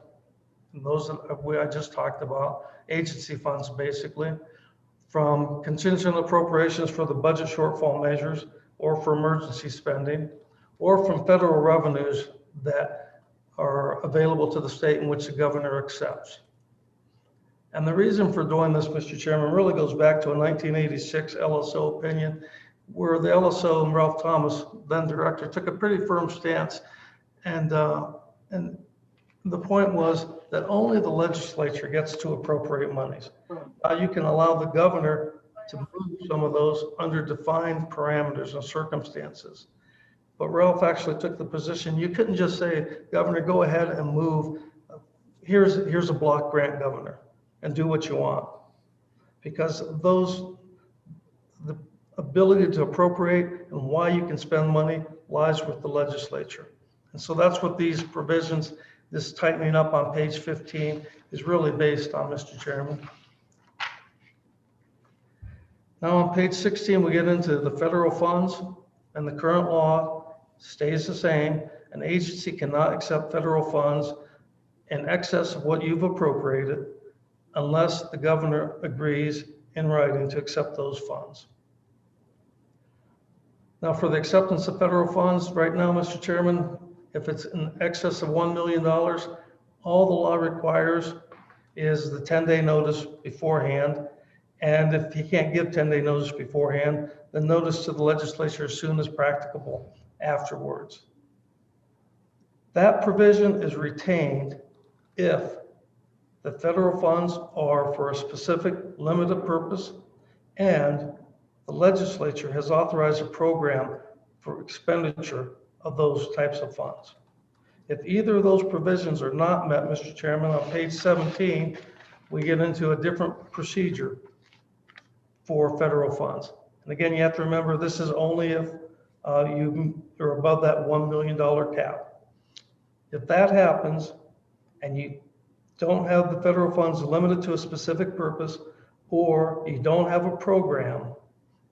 Speaker 3: and those that I just talked about, agency funds basically, from contingent appropriations for the budget shortfall measures or for emergency spending, or from federal revenues that are available to the state in which the governor accepts. And the reason for doing this, Mr. Chairman, really goes back to a 1986 LSO opinion, where the LSO and Ralph Thomas, then director, took a pretty firm stance. And the point was that only the legislature gets to appropriate monies. You can allow the governor to move some of those under defined parameters and circumstances. But Ralph actually took the position, you couldn't just say, Governor, go ahead and move, here's a block grant, Governor, and do what you want. Because the ability to appropriate and why you can spend money lies with the legislature. And so that's what these provisions, this tightening up on page 15 is really based on, Mr. Chairman. Now on page 16, we get into the federal funds, and the current law stays the same. An agency cannot accept federal funds in excess of what you've appropriated unless the governor agrees in writing to accept those funds. Now for the acceptance of federal funds, right now, Mr. Chairman, if it's in excess of $1 million, all the law requires is the 10-day notice beforehand. And if he can't give 10-day notice beforehand, the notice to the legislature as soon as practicable afterwards. That provision is retained if the federal funds are for a specific limited purpose and the legislature has authorized a program for expenditure of those types of funds. If either of those provisions are not met, Mr. Chairman, on page 17, we get into a different procedure for federal funds. And again, you have to remember, this is only if you're above that $1 million cap. If that happens and you don't have the federal funds limited to a specific purpose, or you don't have a program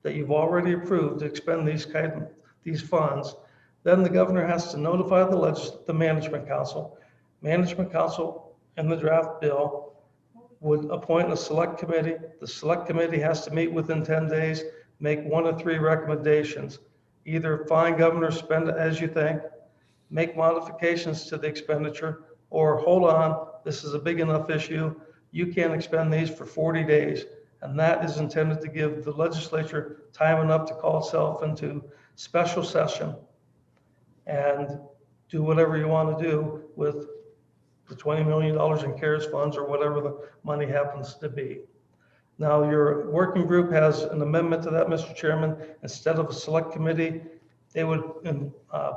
Speaker 3: that you've already approved to expend these funds, then the governor has to notify the management council. Management council in the draft bill would appoint a select committee. The select committee has to meet within 10 days, make 1 of 3 recommendations. Either fine, governor, spend it as you think, make modifications to the expenditure, or hold on, this is a big enough issue, you can't expend these for 40 days. And that is intended to give the legislature time enough to call itself into special session and do whatever you want to do with the $20 million in CARES funds or whatever the money happens to be. Now, your working group has an amendment to that, Mr. Chairman. Instead of a select committee, they would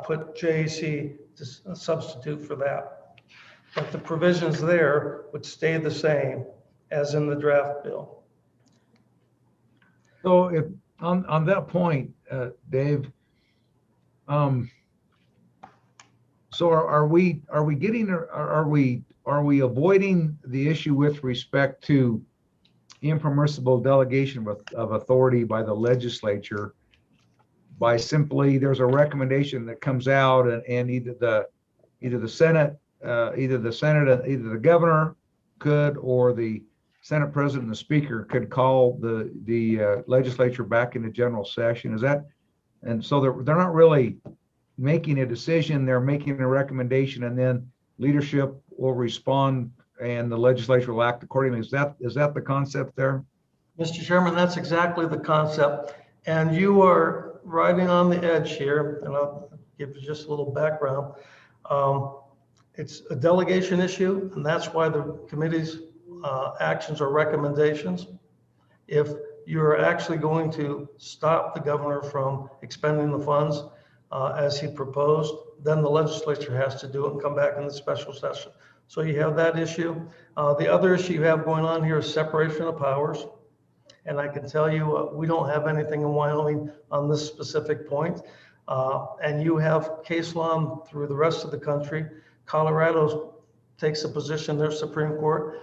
Speaker 3: put JAC to substitute for that. But the provisions there would stay the same as in the draft bill.
Speaker 1: So if on that point, Dave, so are we avoiding the issue with respect to impermissible delegation of authority by the legislature by simply there's a recommendation that comes out and either the Senate either the Senate, either the governor could, or the Senate President and the Speaker could call the legislature back into general session. Is that, and so they're not really making a decision, they're making a recommendation, and then leadership will respond and the legislature will act accordingly. Is that the concept there?
Speaker 3: Mr. Chairman, that's exactly the concept. And you are riding on the edge here, and I'll give you just a little background. It's a delegation issue, and that's why the committee's actions or recommendations. If you're actually going to stop the governor from expending the funds as he proposed, then the legislature has to do it and come back in the special session. So you have that issue. The other issue you have going on here is separation of powers. And I can tell you, we don't have anything in Wyoming on this specific point. And you have case law through the rest of the country. Colorado takes a position, their Supreme Court.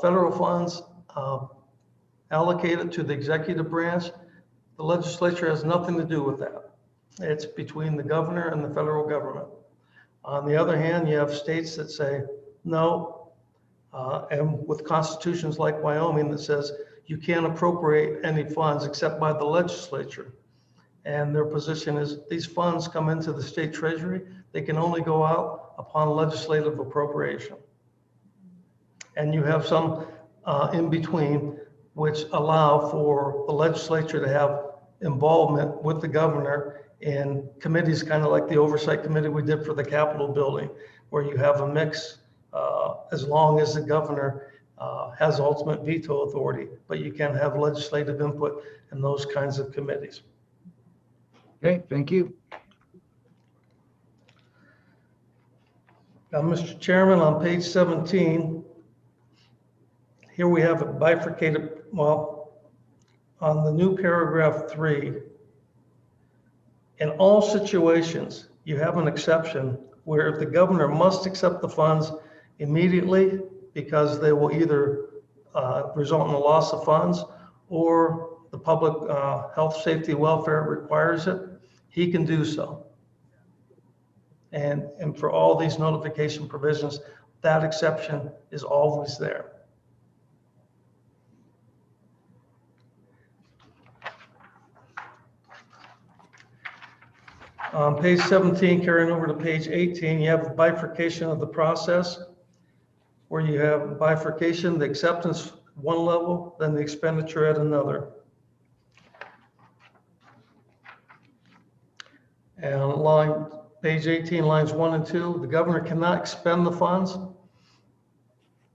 Speaker 3: Federal funds allocated to the executive branch, the legislature has nothing to do with that. It's between the governor and the federal government. On the other hand, you have states that say no, and with constitutions like Wyoming that says you can't appropriate any funds except by the legislature. And their position is these funds come into the state treasury. They can only go out upon legislative appropriation. And you have some in between which allow for the legislature to have involvement with the governor in committees, kind of like the oversight committee we did for the Capitol building, where you have a mix as long as the governor has ultimate veto authority, but you can have legislative input in those kinds of committees.
Speaker 1: Okay, thank you.
Speaker 3: Now, Mr. Chairman, on page 17, here we have a bifurcated, well, on the new paragraph 3, in all situations, you have an exception where if the governor must accept the funds immediately because they will either result in a loss of funds or the public health, safety, welfare requires it, he can do so. And for all these notification provisions, that exception is always there. On page 17, carrying over to page 18, you have a bifurcation of the process where you have bifurcation, the acceptance one level, then the expenditure at another. And page 18, lines 1 and 2, the governor cannot expend the funds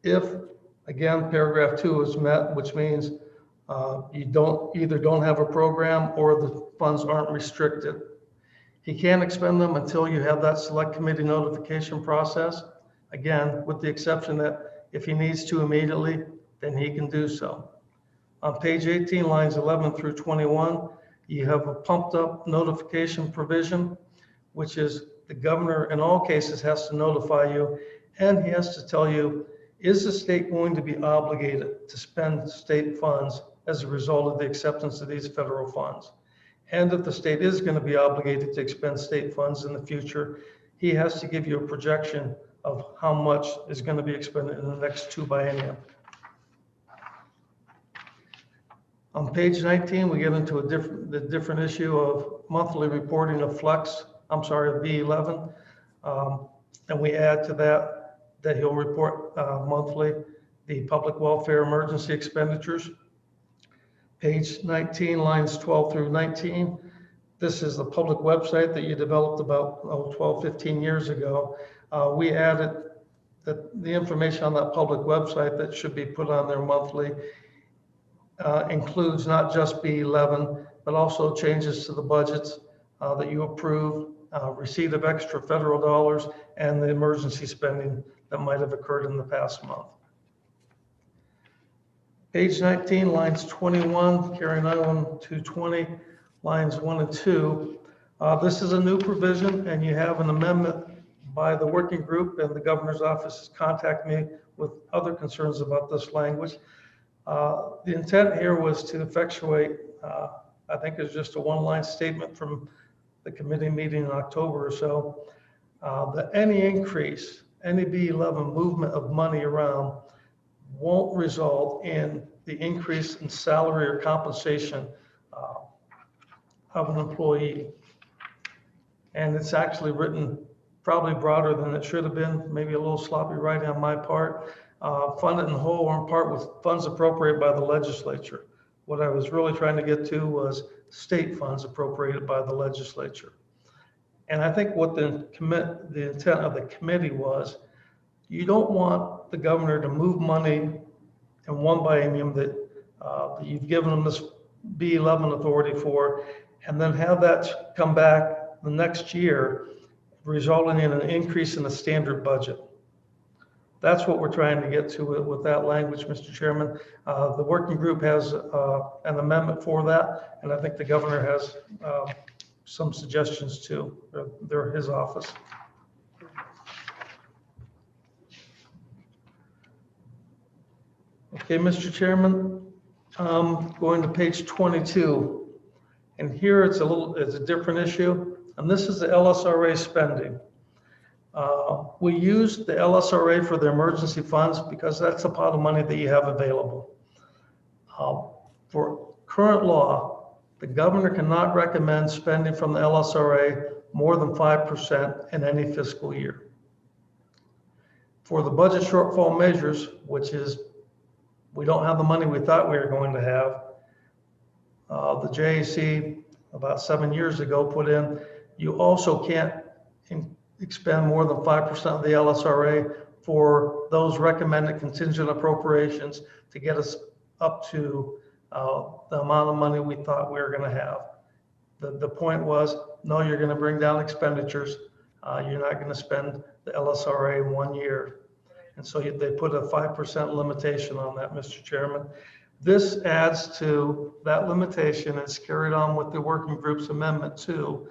Speaker 3: if, again, paragraph 2 is met, which means you don't have a program or the funds aren't restricted. He can't expend them until you have that select committee notification process. Again, with the exception that if he needs to immediately, then he can do so. On page 18, lines 11 through 21, you have a pumped up notification provision, which is the governor in all cases has to notify you, and he has to tell you, is the state going to be obligated to spend state funds as a result of the acceptance of these federal funds? And if the state is going to be obligated to expend state funds in the future, he has to give you a projection of how much is going to be expended in the next 2 biennium. On page 19, we get into the different issue of monthly reporting of B11. And we add to that he'll report monthly the public welfare emergency expenditures. Page 19, lines 12 through 19. This is the public website that you developed about 12, 15 years ago. We added the information on that public website that should be put on there monthly includes not just B11, but also changes to the budgets that you approve, receipt of extra federal dollars, and the emergency spending that might have occurred in the past month. Page 19, lines 21, carrying on to 20, lines 1 and 2. This is a new provision, and you have an amendment by the working group, and the governor's office has contacted me with other concerns about this language. The intent here was to effectuate, I think it's just a one-line statement from the committee meeting in October or so, that any increase any B11 movement of money around won't result in the increase in salary or compensation of an employee. And it's actually written probably broader than it should have been, maybe a little sloppy writing on my part. Funded in whole or in part with funds appropriated by the legislature. What I was really trying to get to was state funds appropriated by the legislature. And I think what the intent of the committee was, you don't want the governor to move money in one biennium that you've given them this B11 authority for, and then have that come back the next year, resulting in an increase in the standard budget. That's what we're trying to get to with that language, Mr. Chairman. The working group has an amendment for that, and I think the governor has some suggestions too. They're his office. Okay, Mr. Chairman, going to page 22, and here it's a different issue, and this is the LSRA spending. We use the LSRA for the emergency funds because that's a pot of money that you have available. For current law, the governor cannot recommend spending from the LSRA more than 5% in any fiscal year. For the budget shortfall measures, which is we don't have the money we thought we were going to have, the JAC about 7 years ago put in, you also can't expend more than 5% of the LSRA for those recommended contingent appropriations to get us up to the amount of money we thought we were going to have. The point was, no, you're going to bring down expenditures. You're not going to spend the LSRA in 1 year. And so they put a 5% limitation on that, Mr. Chairman. This adds to that limitation. It's carried on with the working group's amendment too,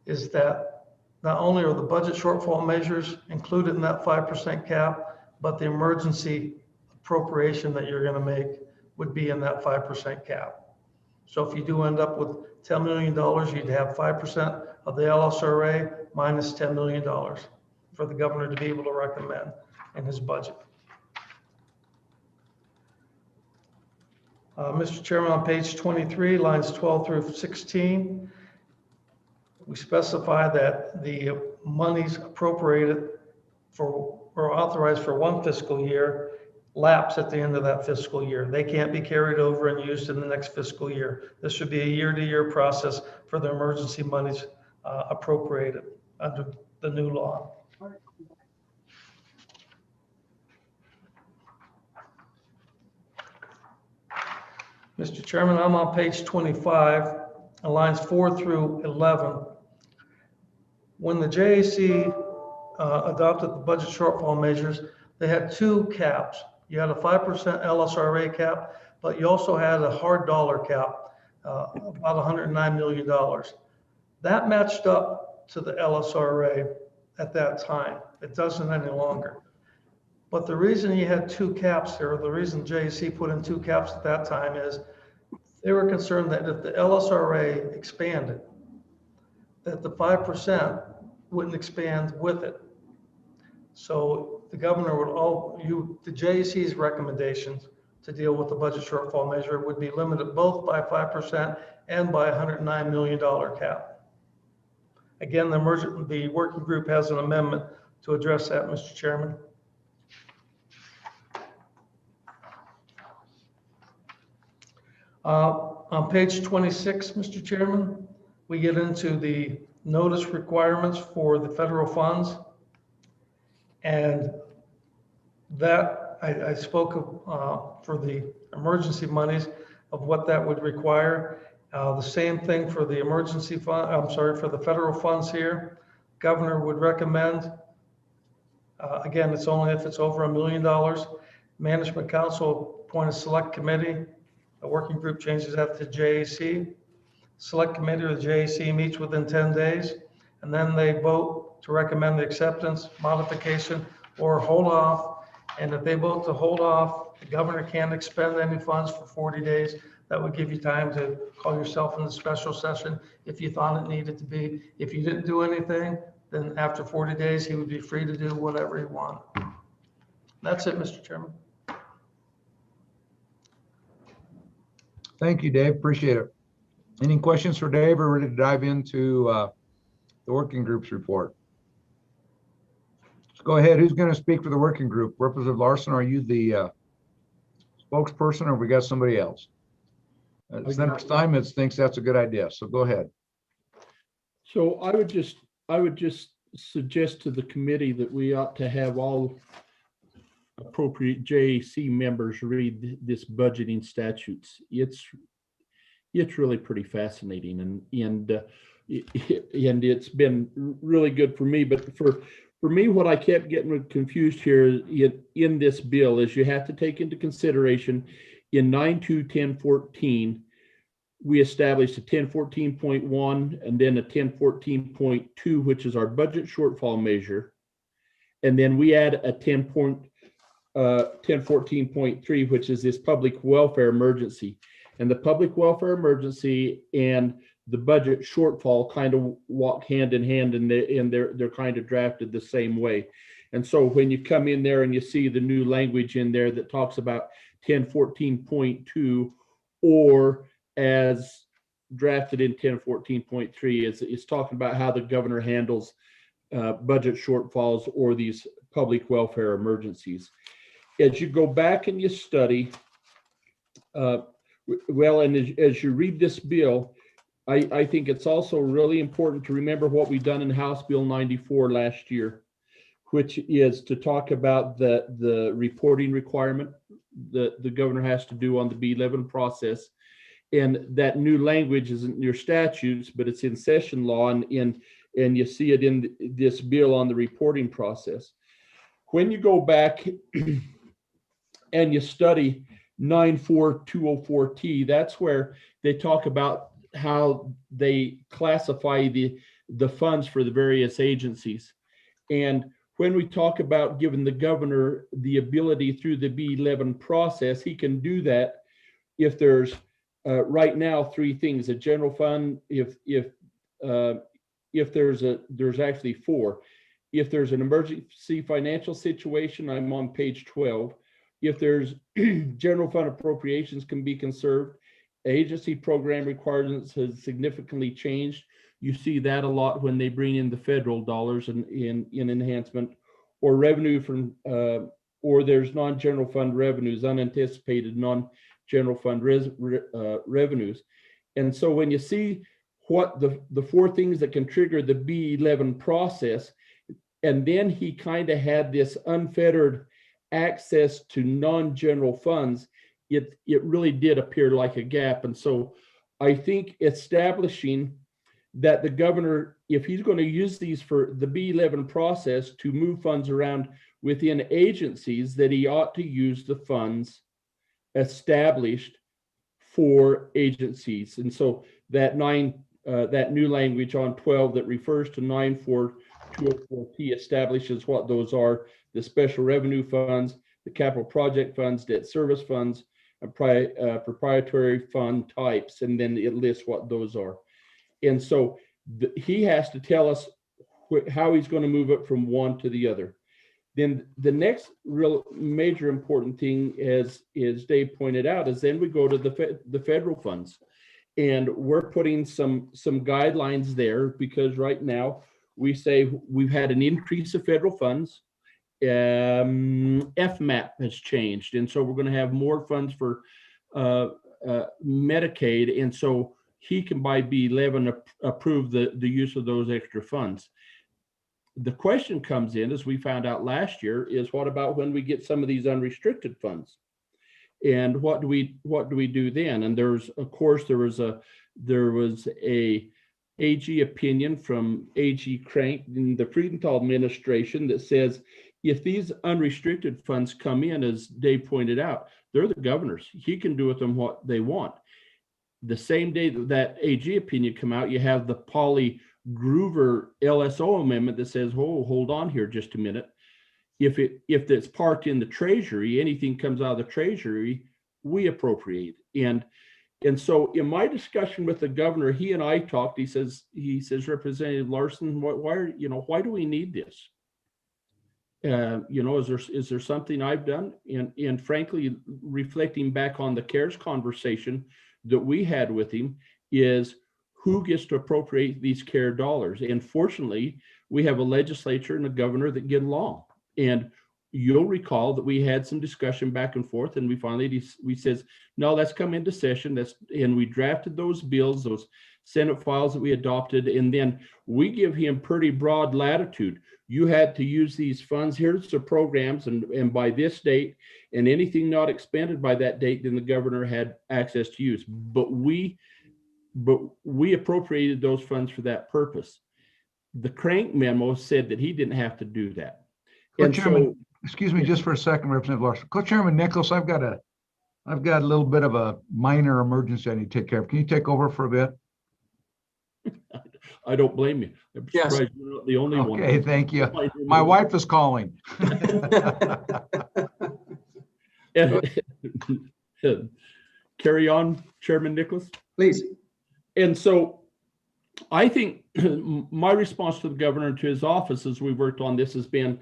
Speaker 3: is that not only are the budget shortfall measures included in that 5% cap, but the emergency appropriation that you're going to make would be in that 5% cap. So if you do end up with $10 million, you'd have 5% of the LSRA minus $10 million for the governor to be able to recommend in his budget. Mr. Chairman, on page 23, lines 12 through 16, we specify that the monies appropriated for or authorized for one fiscal year lapse at the end of that fiscal year. They can't be carried over and used in the next fiscal year. This should be a year-to-year process for the emergency monies appropriated under the new law. Mr. Chairman, I'm on page 25, lines 4 through 11. When the JAC adopted the budget shortfall measures, they had two caps. You had a 5% LSRA cap, but you also had a hard dollar cap, about $109 million. That matched up to the LSRA at that time. It doesn't any longer. But the reason you had two caps there, the reason JAC put in two caps at that time is they were concerned that if the LSRA expanded, that the 5% wouldn't expand with it. So the governor would the JAC's recommendations to deal with the budget shortfall measure would be limited both by 5% and by $109 million cap. Again, the working group has an amendment to address that, Mr. Chairman. On page 26, Mr. Chairman, we get into the notice requirements for the federal funds. And that I spoke of for the emergency monies of what that would require. The same thing for the emergency fund, for the federal funds here. Governor would recommend, again, it's only if it's over $1 million. Management Council appoint a select committee. A working group changes that to JAC. Select committee or the JAC meets within 10 days, and then they vote to recommend the acceptance, modification, or hold off. And if they vote to hold off, the governor can't expend any funds for 40 days. That would give you time to call yourself in the special session if you thought it needed to be. If you didn't do anything, then after 40 days, he would be free to do whatever he wanted. That's it, Mr. Chairman.
Speaker 1: Thank you, Dave. Appreciate it. Any questions for Dave or ready to dive into the working group's report? Let's go ahead. Who's going to speak for the working group? Representative Larson, are you the spokesperson or we got somebody else? Senator Steinmetz thinks that's a good idea, so go ahead.
Speaker 7: So I would just suggest to the committee that we ought to have all appropriate JAC members read this budgeting statutes. It's really pretty fascinating, and it's been really good for me. But for me, what I kept getting confused here in this bill is you have to take into consideration in 9.2.10.14, we established a 1014.1 and then a 1014.2, which is our budget shortfall measure. And then we add a 1014.3, which is this public welfare emergency. And the public welfare emergency and the budget shortfall kind of walk hand in hand, and they're kind of drafted the same way. And so when you come in there and you see the new language in there that talks about 1014.2 or as drafted in 1014.3, it's talking about how the governor handles budget shortfalls or these public welfare emergencies. As you go back and you study, well, and as you read this bill, I think it's also really important to remember what we've done in House Bill 94 last year, which is to talk about the reporting requirement that the governor has to do on the B11 process. And that new language isn't in your statutes, but it's in session law, and you see it in this bill on the reporting process. When you go back and you study 94204T, that's where they talk about how they classify the funds for the various agencies. And when we talk about giving the governor the ability through the B11 process, he can do that if there's right now three things: a general fund, if there's actually four. If there's an emergency financial situation, I'm on page 12. If there's general fund appropriations can be conserved, agency program requirements has significantly changed. You see that a lot when they bring in the federal dollars in enhancement, or revenue from, or there's non-general fund revenues, unanticipated non-general fund revenues. And so when you see what the four things that can trigger the B11 process, and then he kind of had this unfettered access to non-general funds, it really did appear like a gap. And so I think establishing that the governor, if he's going to use these for the B11 process to move funds around within agencies, that he ought to use the funds established for agencies. And so that new language on 12 that refers to 94204T establishes what those are: the special revenue funds, the capital project funds, debt service funds, and proprietary fund types, and then it lists what those are. And so he has to tell us how he's going to move it from one to the other. Then the next real major important thing, as Dave pointed out, is then we go to the federal funds. And we're putting some guidelines there, because right now we say we've had an increase of federal funds. FMAP has changed, and so we're going to have more funds for Medicaid, and so he can by B11 approve the use of those extra funds. The question comes in, as we found out last year, is what about when we get some of these unrestricted funds, and what do we do then? And there was a AG opinion from AG Crank in the Friedenthal administration that says if these unrestricted funds come in, as Dave pointed out, they're the governor's. He can do with them what they want. The same day that AG opinion come out, you have the Polly Groover LSO amendment that says, oh, hold on here just a minute. If it's parked in the treasury, anything comes out of the treasury, we appropriate. And And so in my discussion with the governor, he and I talked, he says, Representative Larson, why do we need this? Is there something I've done? And frankly, reflecting back on the CARES conversation that we had with him, is who gets to appropriate these CARE dollars? And fortunately, we have a legislature and a governor that get along. And you'll recall that we had some discussion back and forth, and we says, no, let's come into session. And we drafted those bills, those Senate files that we adopted, and then we give him pretty broad latitude. You had to use these funds. Here's the programs, and by this date, and anything not expended by that date, then the governor had access to use. But we appropriated those funds for that purpose. The Crank memo said that he didn't have to do that. And
Speaker 1: Co-Chairman, excuse me just for a second, Representative Larson. Co-Chairman Nicholas, I've got a little bit of a minor emergency I need to take care of. Can you take over for a bit?
Speaker 7: I don't blame you. I'm
Speaker 6: Yes.
Speaker 7: surprised you're not the only one.
Speaker 1: Okay, thank you. My wife is calling.
Speaker 7: Carry on, Chairman Nicholas.
Speaker 6: Please.
Speaker 7: And so I think my response to the governor and to his office as we worked on this has been,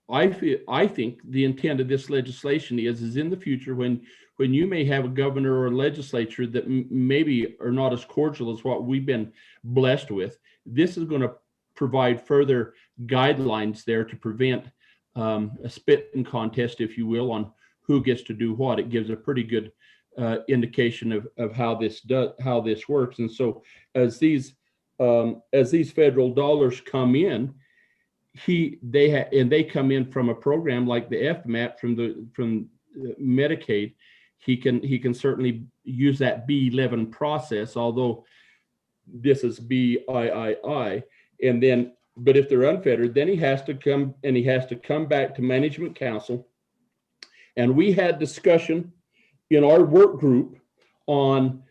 Speaker 7: I think the intent of this legislation is in the future when you may have a governor or a legislature that maybe are not as cordial as what we've been blessed with, this is going to provide further guidelines there to prevent a spitting contest, if you will, on who gets to do what. It gives a pretty good indication of how this works. And so as these federal dollars come in, they come in from a program like the FMAP from Medicaid. He can certainly use that B11 process, although this is BIII. And then, but if they're unfettered, then he has to come back to Management Council. And we had discussion in our work group on,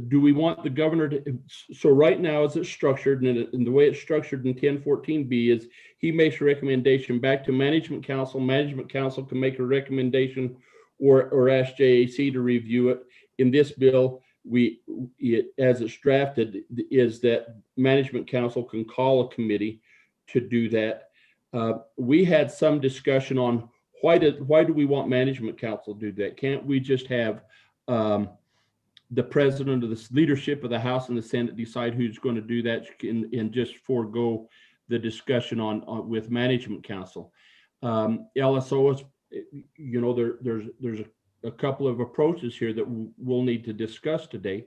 Speaker 7: do we want the governor to, so right now as it's structured, and the way it's structured in 1014B is he makes a recommendation back to Management Council. Management Council can make a recommendation or ask JAC to review it. In this bill, as it's drafted, is that Management Council can call a committee to do that. We had some discussion on why do we want Management Council to do that? Can't we just have the president of the leadership of the House and the Senate decide who's going to do that and just forego the discussion on with Management Council? LSO is, there's a couple of approaches here that we'll need to discuss today,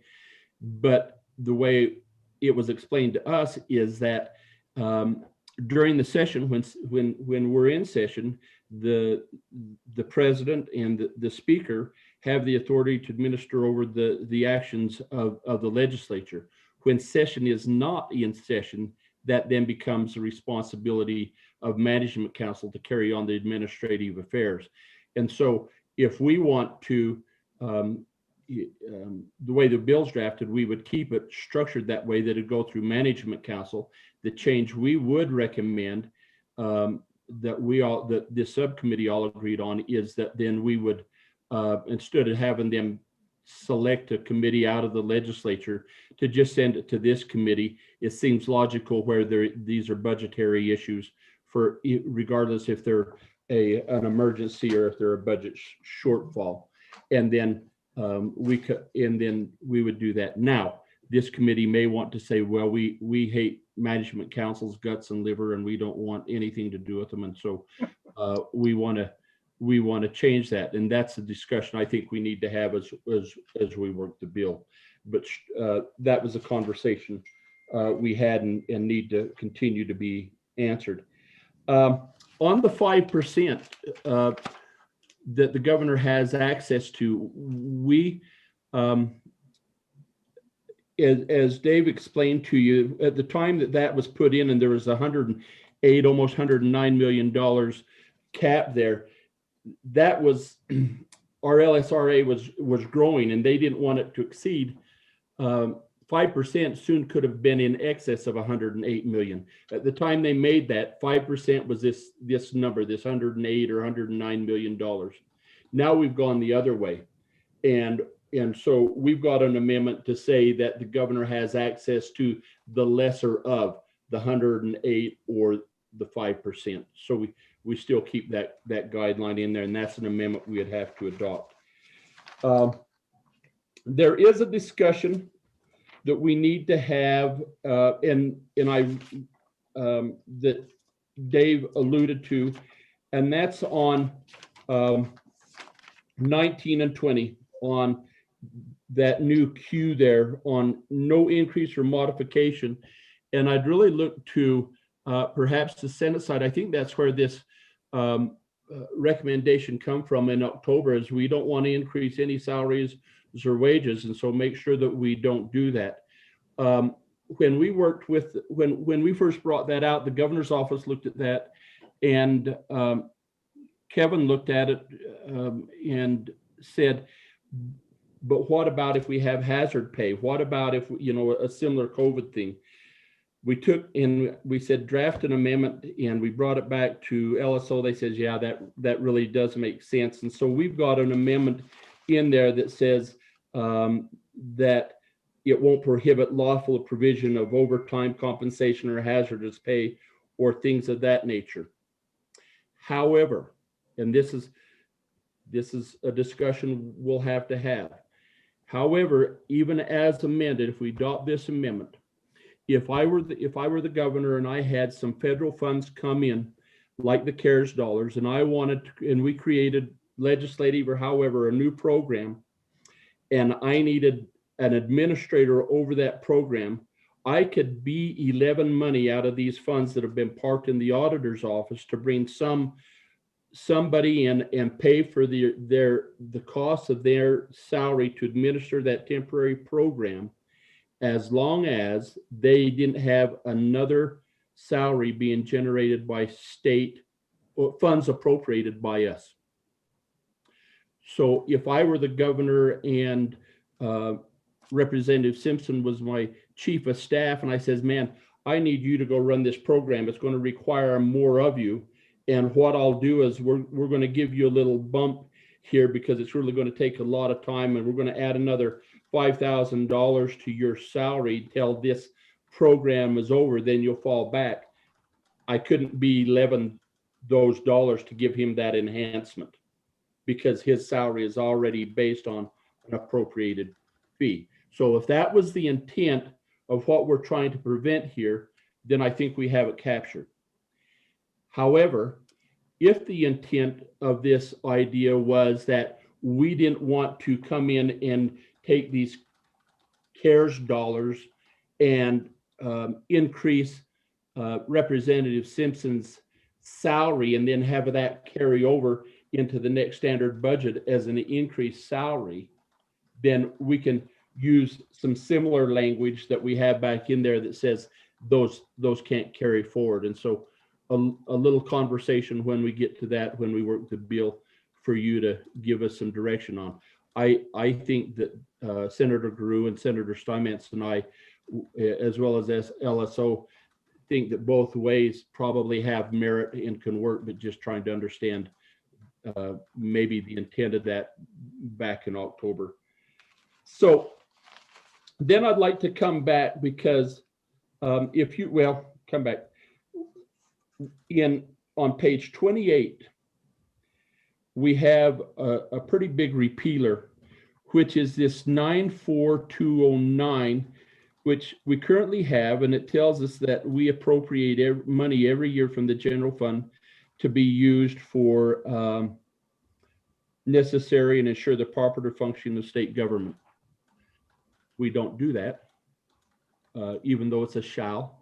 Speaker 7: but the way it was explained to us is that during the session, when we're in session, the president and the speaker have the authority to administer over the actions of the legislature. When session is not in session, that then becomes the responsibility of Management Council to carry on the administrative affairs. And so if we want to, the way the bill's drafted, we would keep it structured that way, that it'd go through Management Council. The change we would recommend that this subcommittee all agreed on is that then we would, instead of having them select a committee out of the legislature, to just send it to this committee. It seems logical where these are budgetary issues for, regardless if they're an emergency or if they're a budget shortfall. And then we would do that. Now, this committee may want to say, well, we hate Management Council's guts and liver, and we don't want anything to do with them. And so we want to change that. And that's a discussion I think we need to have as we work the bill. But that was a conversation we had and need to continue to be answered. On the 5% that the governor has access to, we, as Dave explained to you, at the time that was put in, and there was almost $109 million cap there, that was, our LSRA was growing, and they didn't want it to exceed 5%. Soon could have been in excess of 108 million. At the time they made that, 5% was this number, this 108 or 109 million dollars. Now we've gone the other way, and and so we've got an amendment to say that the governor has access to the lesser of the 108 or the 5%. So we still keep that guideline in there, and that's an amendment we would have to adopt. There is a discussion that we need to have, and that Dave alluded to, and that's on 19 and 20 on that new Q there on no increase or modification. And I'd really look to perhaps the Senate side. I think that's where this recommendation come from in October, is we don't want to increase any salaries or wages, and so make sure that we don't do that. When we worked with, when we first brought that out, the governor's office looked at that, and Kevin looked at it and said, but what about if we have hazard pay? What about if, you know, a similar COVID thing? We took and we said, draft an amendment, and we brought it back to LSO. They says, yeah, that really does make sense. And so we've got an amendment in there that says that it won't prohibit lawful provision of overtime compensation or hazardous pay or things of that nature. However, and this is a discussion we'll have to have. However, even as amended, if we adopt this amendment, if I were the governor and I had some federal funds come in, like the CARES dollars, and I wanted to, and we created legislative or however a new program, and I needed an administrator over that program, I could B11 money out of these funds that have been parked in the auditor's office to bring somebody in and pay for the cost of their salary to administer that temporary program, as long as they didn't have another salary being generated by state or funds appropriated by us. So if I were the governor and Representative Simpson was my chief of staff, and I says, man, I need you to go run this program. It's going to require more of you. And what I'll do is we're going to give you a little bump here because it's really going to take a lot of time, and we're going to add another $5,000 to your salary till this program is over, then you'll fall back. I couldn't be 11 those dollars to give him that enhancement because his salary is already based on an appropriated fee. So if that was the intent of what we're trying to prevent here, then I think we have it captured. However, if the intent of this idea was that we didn't want to come in and take these CARES dollars and increase Representative Simpson's salary and then have that carry over into the next standard budget as an increased salary, then we can use some similar language that we have back in there that says those can't carry forward. And so a little conversation when we get to that, when we work the bill, for you to give us some direction on. I think that Senator Guru and Senator Steinmetz and I, as well as LSO, think that both ways probably have merit and can work, but just trying to understand maybe the intent of that back in October. So then I'd like to come back because if you, well, come back. On page 28, we have a pretty big repealer, which is this 94209, which we currently have, and it tells us that we appropriate money every year from the general fund to be used for necessary and ensure the proper function of state government. We don't do that, even though it's a shall.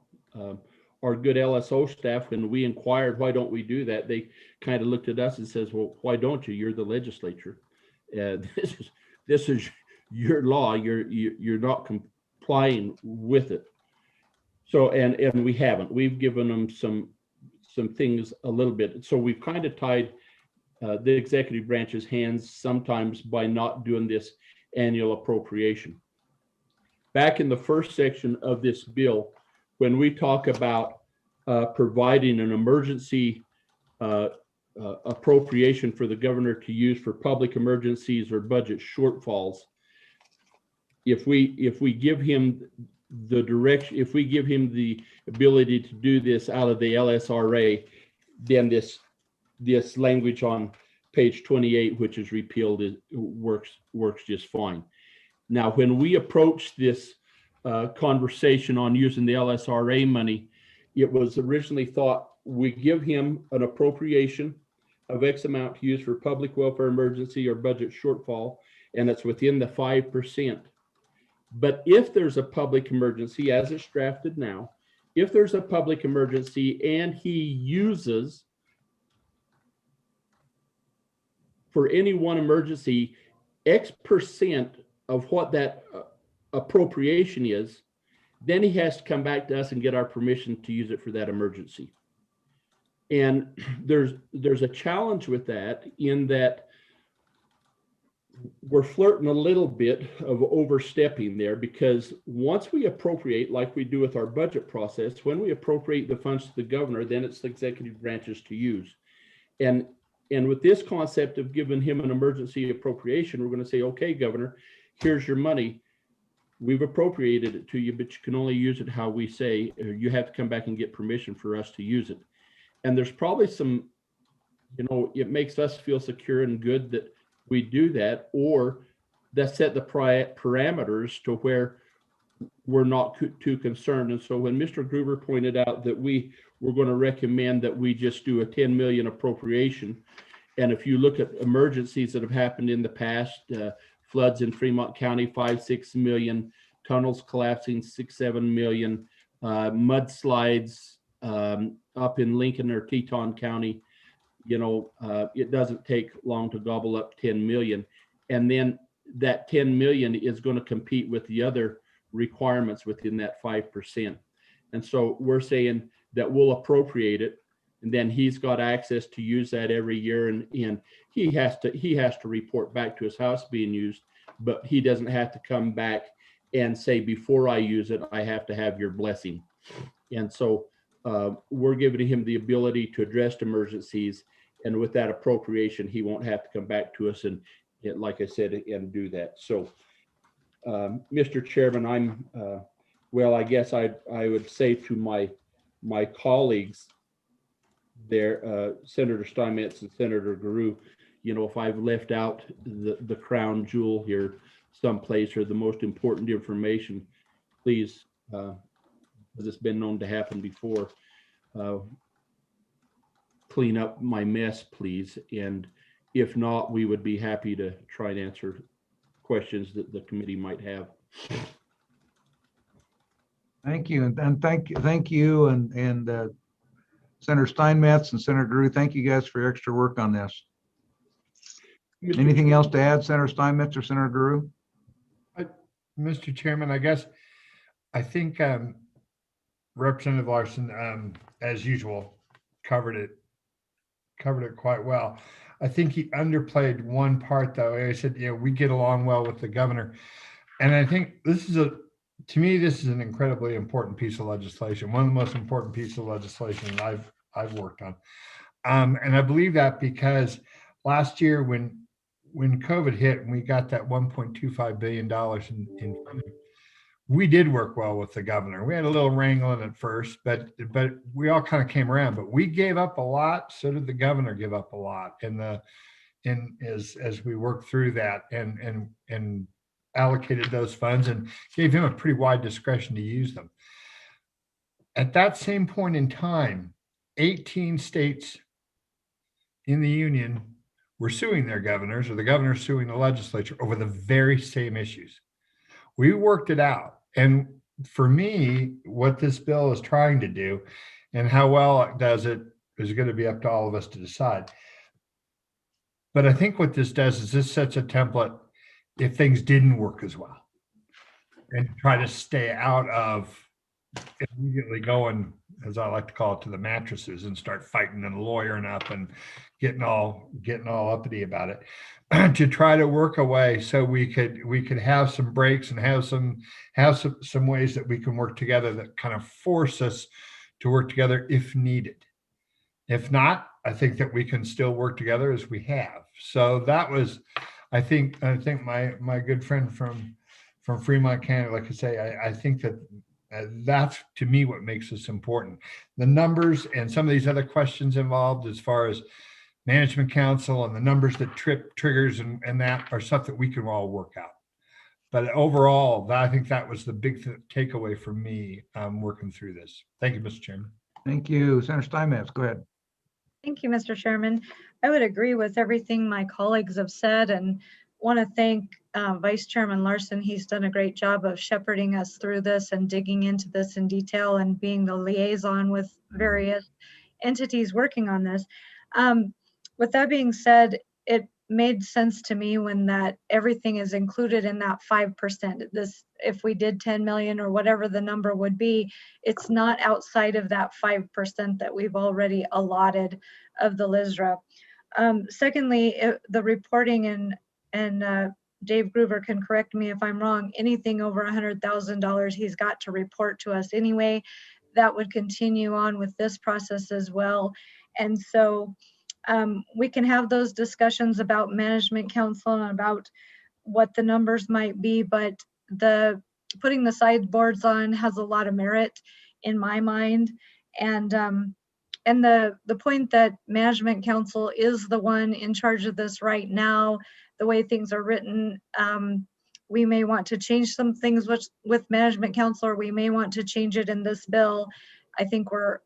Speaker 7: Our good LSO staff, when we inquired why don't we do that, they kind of looked at us and says, well, why don't you? You're the legislature. This is your law. You're not complying with it. So and we haven't. We've given them some things a little bit. So we've kind of tied the executive branch's hands sometimes by not doing this annual appropriation. Back in the first section of this bill, when we talk about providing an emergency appropriation for the governor to use for public emergencies or budget shortfalls, if we give him the direction, if we give him the ability to do this out of the LSRA, then this language on page 28, which is repealed, works just fine. Now, when we approach this conversation on using the LSRA money, it was originally thought we give him an appropriation of X amount to use for public welfare emergency or budget shortfall, and it's within the 5%. But if there's a public emergency, as it's drafted now, if there's a public emergency and he uses for any one emergency X% of what that appropriation is, then he has to come back to us and get our permission to use it for that emergency. And there's a challenge with that, in that we're flirting a little bit of overstepping there, because once we appropriate, like we do with our budget process, when we appropriate the funds to the governor, then it's the executive branches to use. And with this concept of giving him an emergency appropriation, we're going to say, okay, governor, here's your money. We've appropriated it to you, but you can only use it how we say. You have to come back and get permission for us to use it. And there's probably some, it makes us feel secure and good that we do that, or that set the parameters to where we're not too concerned. And so when Mr. Gruber pointed out that we were going to recommend that we just do a 10 million appropriation, and if you look at emergencies that have happened in the past, floods in Fremont County, 5-6 million, tunnels collapsing, 6-7 million, mudslides up in Lincoln or Teton County, it doesn't take long to gobble up 10 million. And then that 10 million is going to compete with the other requirements within that 5%. And so we're saying that we'll appropriate it, and then he's got access to use that every year. And he has to report back to us how it's being used, but he doesn't have to come back and say, before I use it, I have to have your blessing. And so we're giving him the ability to address emergencies, and with that appropriation, he won't have to come back to us and like I said, and do that. So, Mr. Chairman, I guess I would say to my colleagues there, Senator Steinmetz and Senator Guru, if I've left out the crown jewel here someplace, or the most important information, please, because it's been known to happen before, clean up my mess, please. And if not, we would be happy to try and answer questions that the committee might have.
Speaker 1: Thank you. And thank you. And Senator Steinmetz and Senator Drew, thank you guys for your extra work on this. Anything else to add, Senator Steinmetz or Senator Drew?
Speaker 2: Mr. Chairman, I think Representative Larson, as usual, covered it quite well. I think he underplayed one part, though. I said, we get along well with the governor. And I think to me, this is an incredibly important piece of legislation, one of the most important pieces of legislation that I've worked on. And I believe that because last year when COVID hit and we got that $1.25 billion in funding, we did work well with the governor. We had a little wrangling at first, but we all kind of came around. But we gave up a lot. So did the governor give up a lot as we worked through that and allocated those funds and gave him a pretty wide discretion to use them. At that same point in time, 18 states in the union were suing their governors, or the governor suing the legislature, over the very same issues. We worked it out. And for me, what this bill is trying to do and how well it does it is going to be up to all of us to decide. But I think what this does is this sets a template if things didn't work as well, and try to stay out of immediately going, as I like to call it, to the mattresses and start fighting and lawyering up and getting all uppity about it, to try to work a way so we could have some breaks and have some ways that we can work together that kind of force us to work together if needed. If not, I think that we can still work together as we have. So that was, I think my good friend from Fremont County. Like I say, I think that that's to me what makes this important. The numbers and some of these other questions involved as far as management council and the numbers that triggers and that are stuff that we can all work out. But overall, I think that was the big takeaway for me working through this. Thank you, Mr. Chairman.
Speaker 1: Thank you. Senator Steinmetz, go ahead.
Speaker 15: Thank you, Mr. Chairman. I would agree with everything my colleagues have said and want to thank Vice Chairman Larson. He's done a great job of shepherding us through this and digging into this in detail and being the liaison with various entities working on this. With that being said, it made sense to me when that everything is included in that 5%. This, if we did 10 million or whatever the number would be, it's not outside of that 5% that we've already allotted of the LISRA. Secondly, the reporting and Dave Gruber can correct me if I'm wrong, anything over $100,000 he's got to report to us anyway. That would continue on with this process as well. And so we can have those discussions about management council and about what the numbers might be, but the putting the sideboards on has a lot of merit in my mind. And the point that management council is the one in charge of this right now, the way things are written, we may want to change some things with management council, or we may want to change it in this bill. I think we're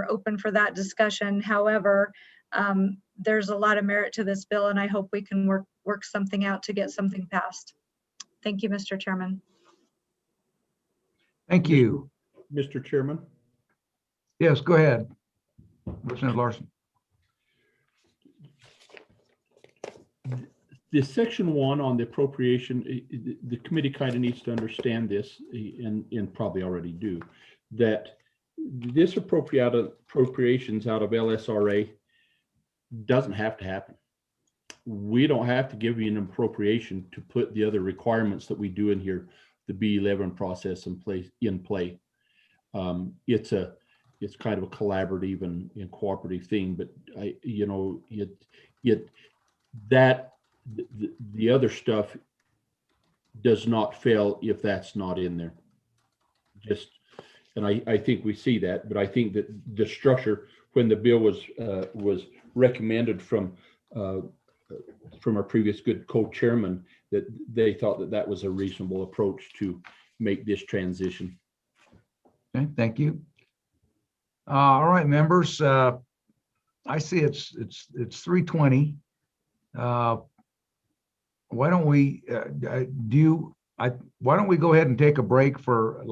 Speaker 15: open for that discussion. However, there's a lot of merit to this bill, and I hope we can work something out to get something passed. Thank you, Mr. Chairman.
Speaker 1: Thank you.
Speaker 7: Mr. Chairman.
Speaker 1: Yes, go ahead. Representative Larson.
Speaker 7: The section 1 on the appropriation, the committee kind of needs to understand this, and probably already do, that this appropriations out of LSRA doesn't have to happen. We don't have to give you an appropriation to put the other requirements that we do in here, the B11 process in play. It's kind of a collaborative and cooperative thing, but the other stuff does not fail if that's not in there. And I think we see that, but I think that the structure, when the bill was recommended from our previous good co-chairman, that they thought that was a reasonable approach to make this transition.
Speaker 1: Okay, thank you. All right, members. I see it's 3:20. Why don't we why don't we go ahead and take a break for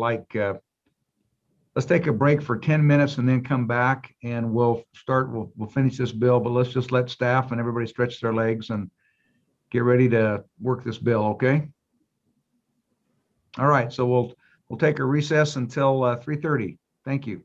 Speaker 1: let's take a break for 10 minutes and then come back and we'll finish this bill, but let's just let staff and everybody stretch their legs and get ready to work this bill, okay? All right, so we'll take a recess until 3:30. Thank you.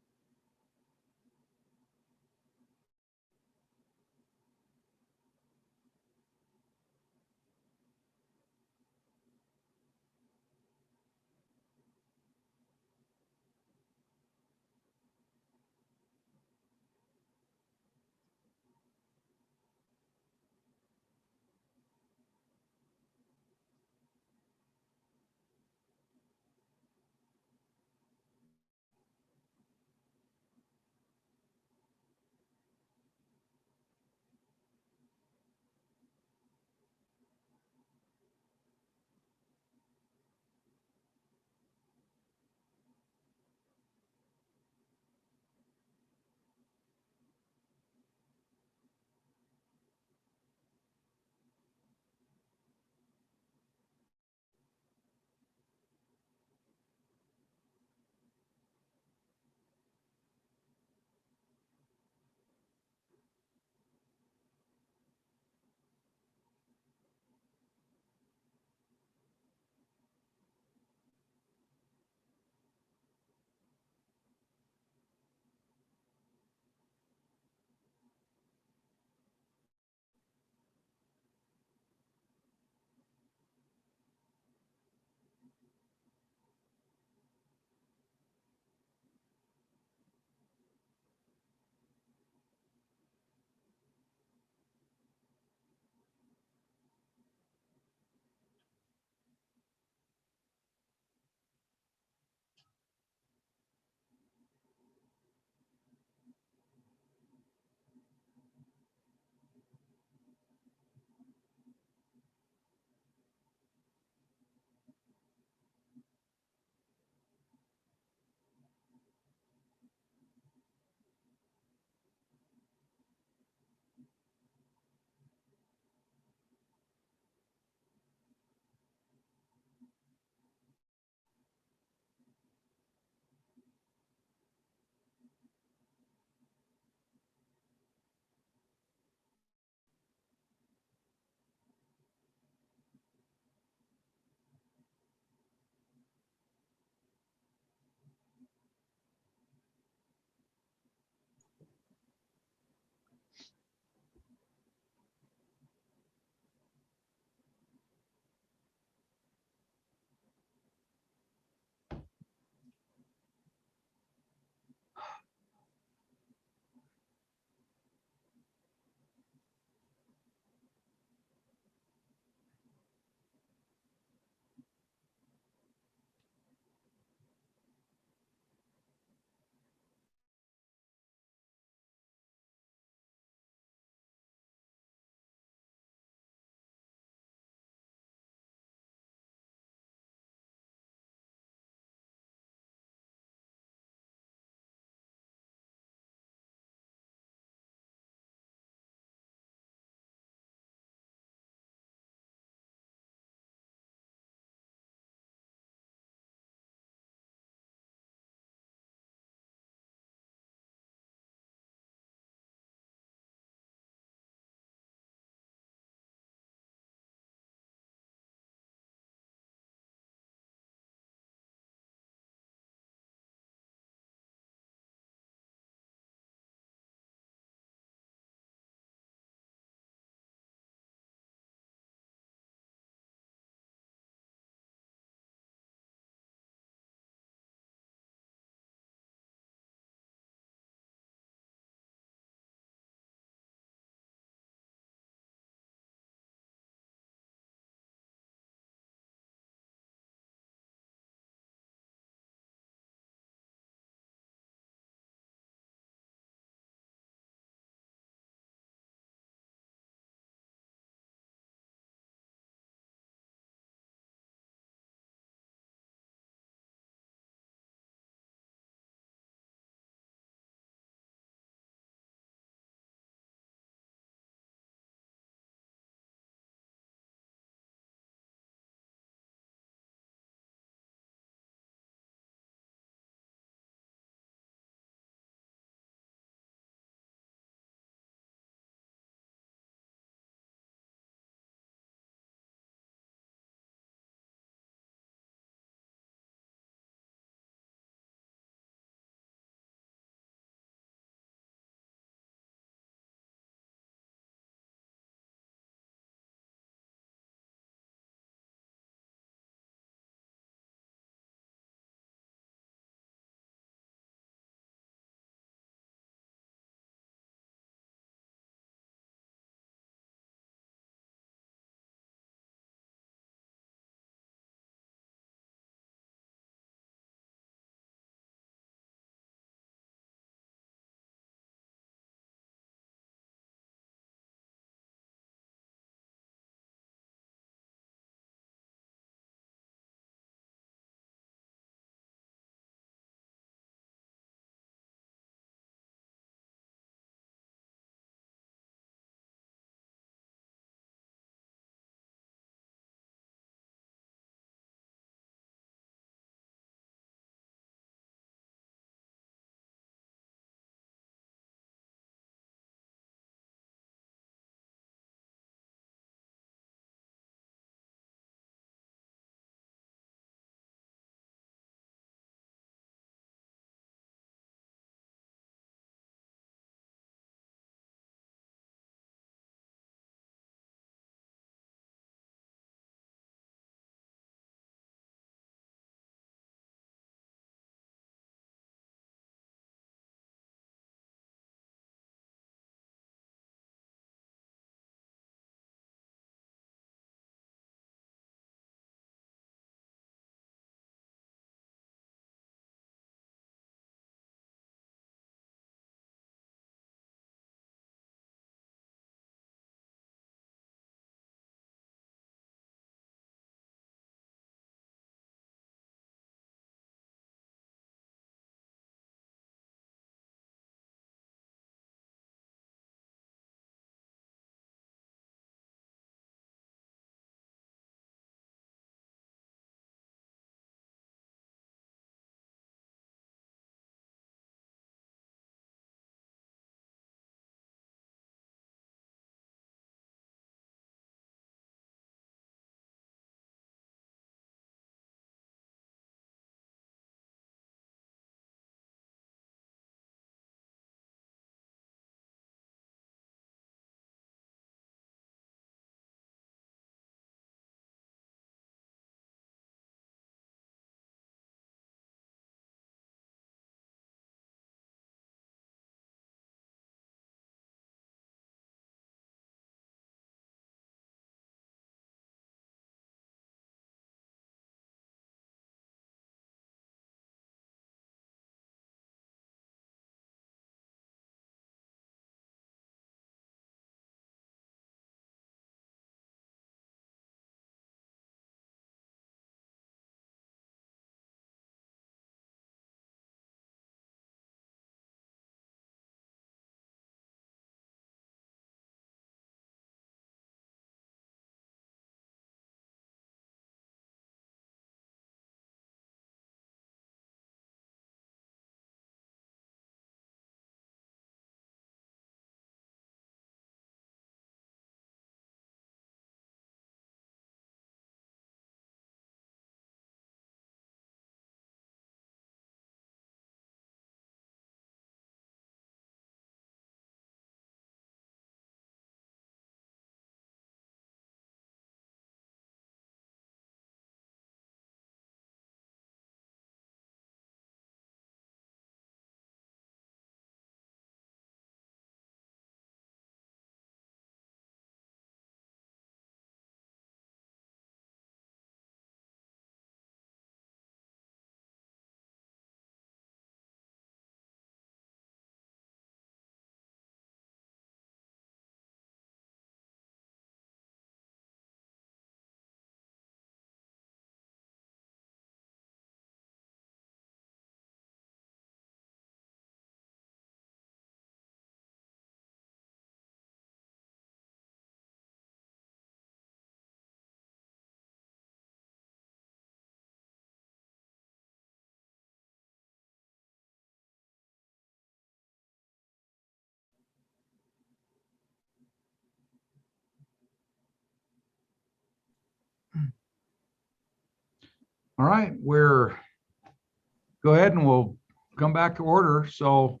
Speaker 1: All right, go ahead and we'll come back to order. So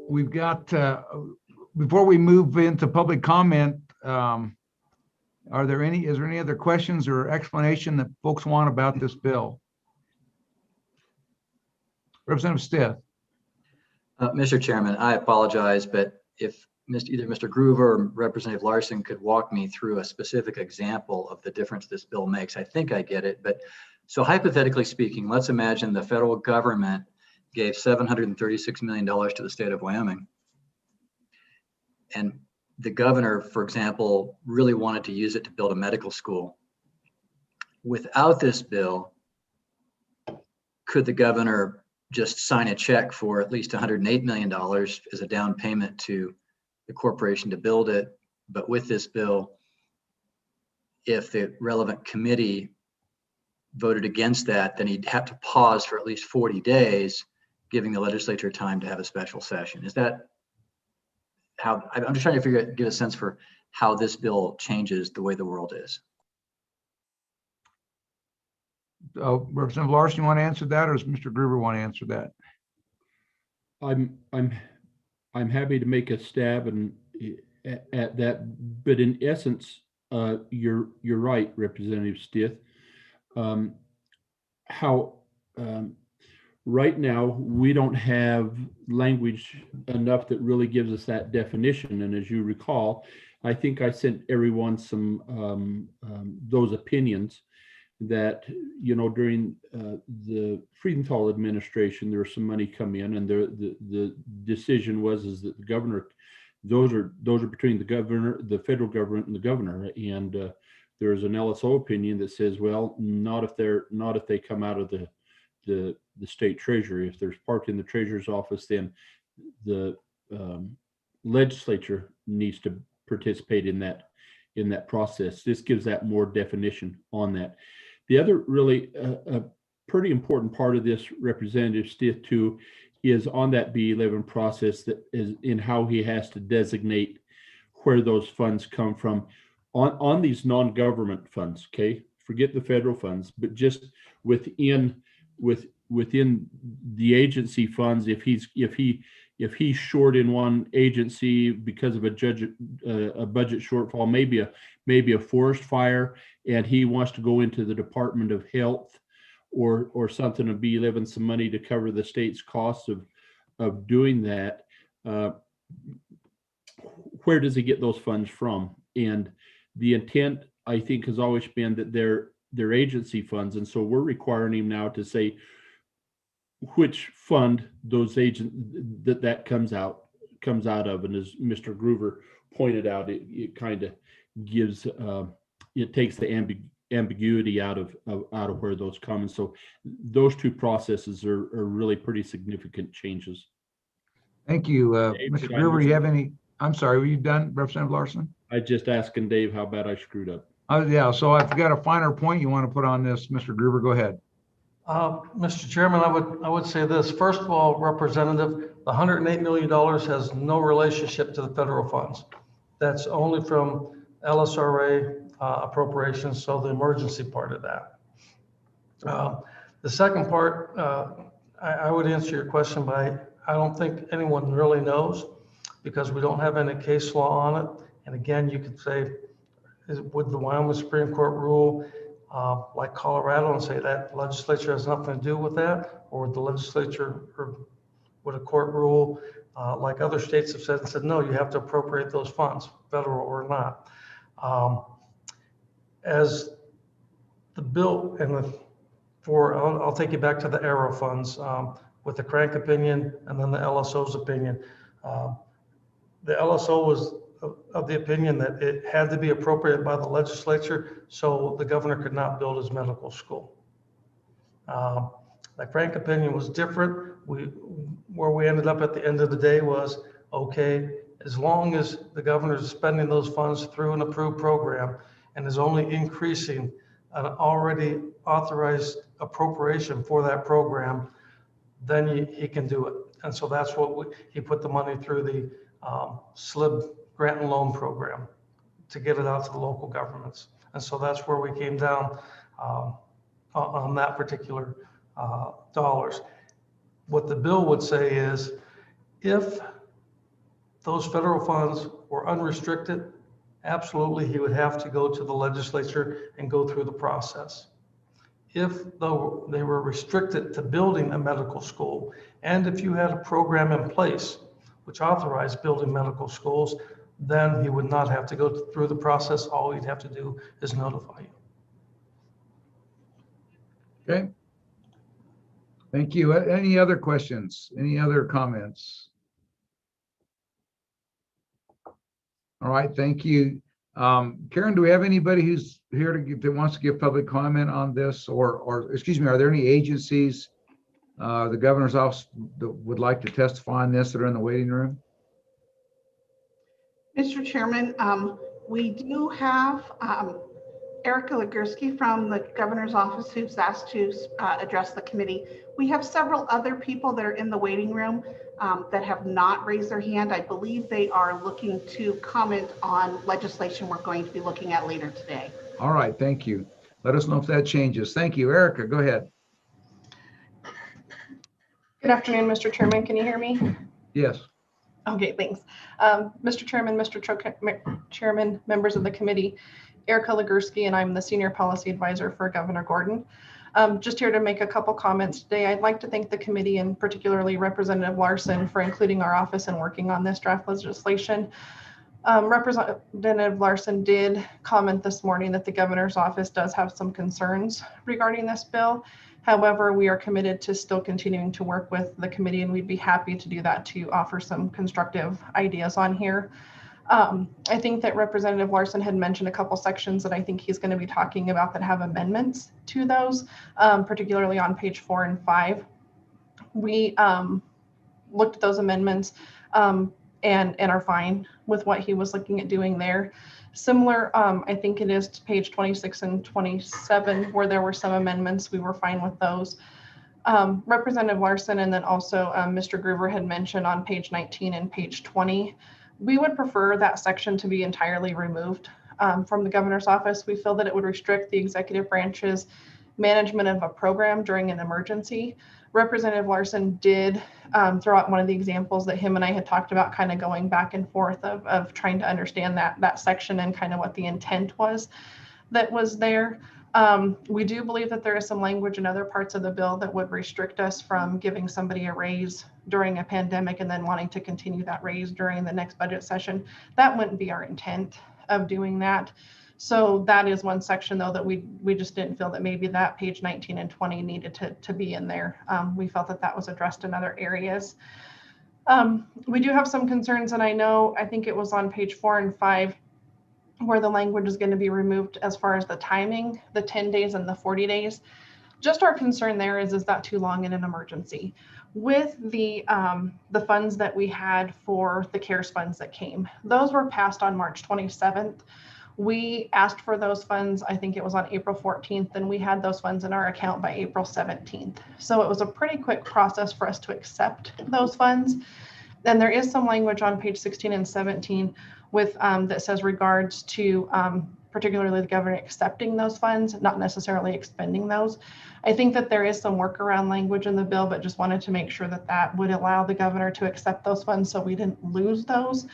Speaker 1: we've got, before we move into public comment, is there any other questions or explanation that folks want about this bill? Representative Stith.
Speaker 9: Mr. Chairman, I apologize, but if either Mr. Groover or Representative Larson could walk me through a specific example of the difference this bill makes, I think I get it. But so hypothetically speaking, let's imagine the federal government gave $736 million to the state of Wyoming. And the governor, for example, really wanted to use it to build a medical school. Without this bill, could the governor just sign a check for at least $108 million as a down payment to the corporation to build it? But with this bill, if the relevant committee voted against that, then he'd have to pause for at least 40 days, giving the legislature time to have a special session. Is that how, I'm just trying to get a sense for how this bill changes the way the world is.
Speaker 1: Representative Larson, you want to answer that, or does Mr. Gruber want to answer that?
Speaker 7: I'm happy to make a stab at that, but in essence, you're right, Representative Stith. Right now we don't have language enough that really gives us that definition. And as you recall, I think I sent everyone some those opinions that, you know, during the Friedenthal administration, there was some money come in, and the decision was that the governor, those are between the governor, the federal government, and the governor. And there's an LSO opinion that says, well, not if they come out of the state treasury. If there's parked in the treasurer's office, then the legislature needs to participate in that process. This gives that more definition on that. The other really pretty important part of this, Representative Stith, too, is on that B11 process, that is in how he has to designate where those funds come from on these non-government funds. Okay, forget the federal funds, but just within the agency funds, if he's short in one agency because of a budget shortfall, maybe a forest fire, and he wants to go into the Department of Health or something, and be leaving some money to cover the state's costs of doing that, where does he get those funds from? And the intent, I think, has always been that they're agency funds, and so we're requiring him now to say which fund those that comes out of. And as Mr. Groover pointed out, it kind of gives it takes the ambiguity out of where those come. And so those two processes are really pretty significant changes.
Speaker 1: Thank you. Mr. Gruber, you have any? I'm sorry, were you done, Representative Larson?
Speaker 7: I just asking Dave how bad I screwed up.
Speaker 1: Yeah, so I've got a finer point you want to put on this, Mr. Gruber, go ahead.
Speaker 3: Mr. Chairman, I would say this. First of all, Representative, the $108 million has no relationship to the federal funds. That's only from LSRA appropriations, so the emergency part of that. The second part, I would answer your question by, I don't think anyone really knows, because we don't have any case law on it. And again, you could say, would the Wyoming Supreme Court rule like Colorado and say that legislature has nothing to do with that? Or would the legislature, or would a court rule like other states have said, and said, no, you have to appropriate those funds, federal or not? As the bill and I'll take you back to the Arrow funds with the Crank opinion and then the LSO's opinion. The LSO was of the opinion that it had to be appropriated by the legislature so the governor could not build his medical school. The Crank opinion was different. Where we ended up at the end of the day was, okay, as long as the governor is spending those funds through an approved program and is only increasing an already authorized appropriation for that program, then he can do it. And so that's what he put the money through the SLIB grant and loan program to get it out to the local governments. And so that's where we came down. on that particular dollars. What the bill would say is, if those federal funds were unrestricted, absolutely, he would have to go to the legislature and go through the process. If though they were restricted to building a medical school, and if you had a program in place which authorized building medical schools, then he would not have to go through the process. All he'd have to do is notify you.
Speaker 1: Okay. Thank you. Any other questions? Any other comments? All right, thank you. Karen, do we have anybody who's here to give, that wants to give public comment on this, or excuse me, are there any agencies, the governor's office that would like to testify on this that are in the waiting room?
Speaker 16: Mr. Chairman, we do have Erica Ligursky from the governor's office who's asked to address the committee. We have several other people that are in the waiting room that have not raised their hand. I believe they are looking to comment on legislation we're going to be looking at later today.
Speaker 1: All right, thank you. Let us know if that changes. Thank you. Erica, go ahead.
Speaker 17: Good afternoon, Mr. Chairman. Can you hear me?
Speaker 1: Yes.
Speaker 17: Okay, thanks. Mr. Chairman, Chairman, members of the committee, Erica Ligursky, and I'm the Senior Policy Advisor for Governor Gordon. Just here to make a couple comments today. I'd like to thank the committee and particularly Representative Larson for including our office and working on this draft legislation. Representative Larson did comment this morning that the governor's office does have some concerns regarding this bill. However, we are committed to still continuing to work with the committee, and we'd be happy to do that to offer some constructive ideas on here. I think that Representative Larson had mentioned a couple sections that I think he's going to be talking about that have amendments to those, particularly on page 4 and 5. We looked at those amendments and are fine with what he was looking at doing there. Similar, I think it is to page 26 and 27 where there were some amendments. We were fine with those. Representative Larson and then also Mr. Groover had mentioned on page 19 and page 20. We would prefer that section to be entirely removed from the governor's office. We feel that it would restrict the executive branch's management of a program during an emergency. Representative Larson did throw out one of the examples that him and I had talked about, kind of going back and forth of trying to understand that section and kind of what the intent was that was there. We do believe that there is some language in other parts of the bill that would restrict us from giving somebody a raise during a pandemic and then wanting to continue that raise during the next budget session. That wouldn't be our intent of doing that. So that is one section though that we just didn't feel that maybe that page 19 and 20 needed to be in there. We felt that that was addressed in other areas. We do have some concerns, and I think it was on page 4 and 5 where the language is going to be removed as far as the timing, the 10 days and the 40 days. Just our concern there is that too long in an emergency? With the funds that we had for the CARES funds that came, those were passed on March 27th. We asked for those funds, I think it was on April 14th, and we had those funds in our account by April 17th. So it was a pretty quick process for us to accept those funds. Then there is some language on page 16 and 17 with that says regards to particularly the governor accepting those funds, not necessarily expending those. I think that there is some workaround language in the bill, but just wanted to make sure that that would allow the governor to accept those funds so we didn't lose those.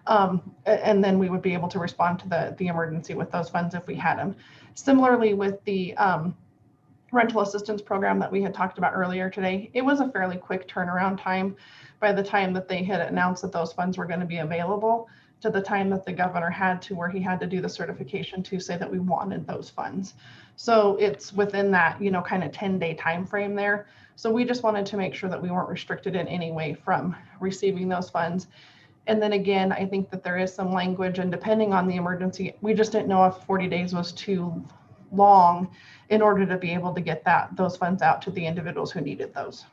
Speaker 17: And then we would be able to respond to the emergency with those funds if we had them. Similarly with the rental assistance program that we had talked about earlier today, it was a fairly quick turnaround time by the time that they had announced that those funds were going to be available to the time that the governor had to where he had to do the certification to say that we wanted those funds. So it's within that, kind of 10-day time frame there. So we just wanted to make sure that we weren't restricted in any way from receiving those funds. And then again, I think that there is some language, and depending on the emergency, we just didn't know if 40 days was too long in order to be able to get those funds out to the individuals who needed those.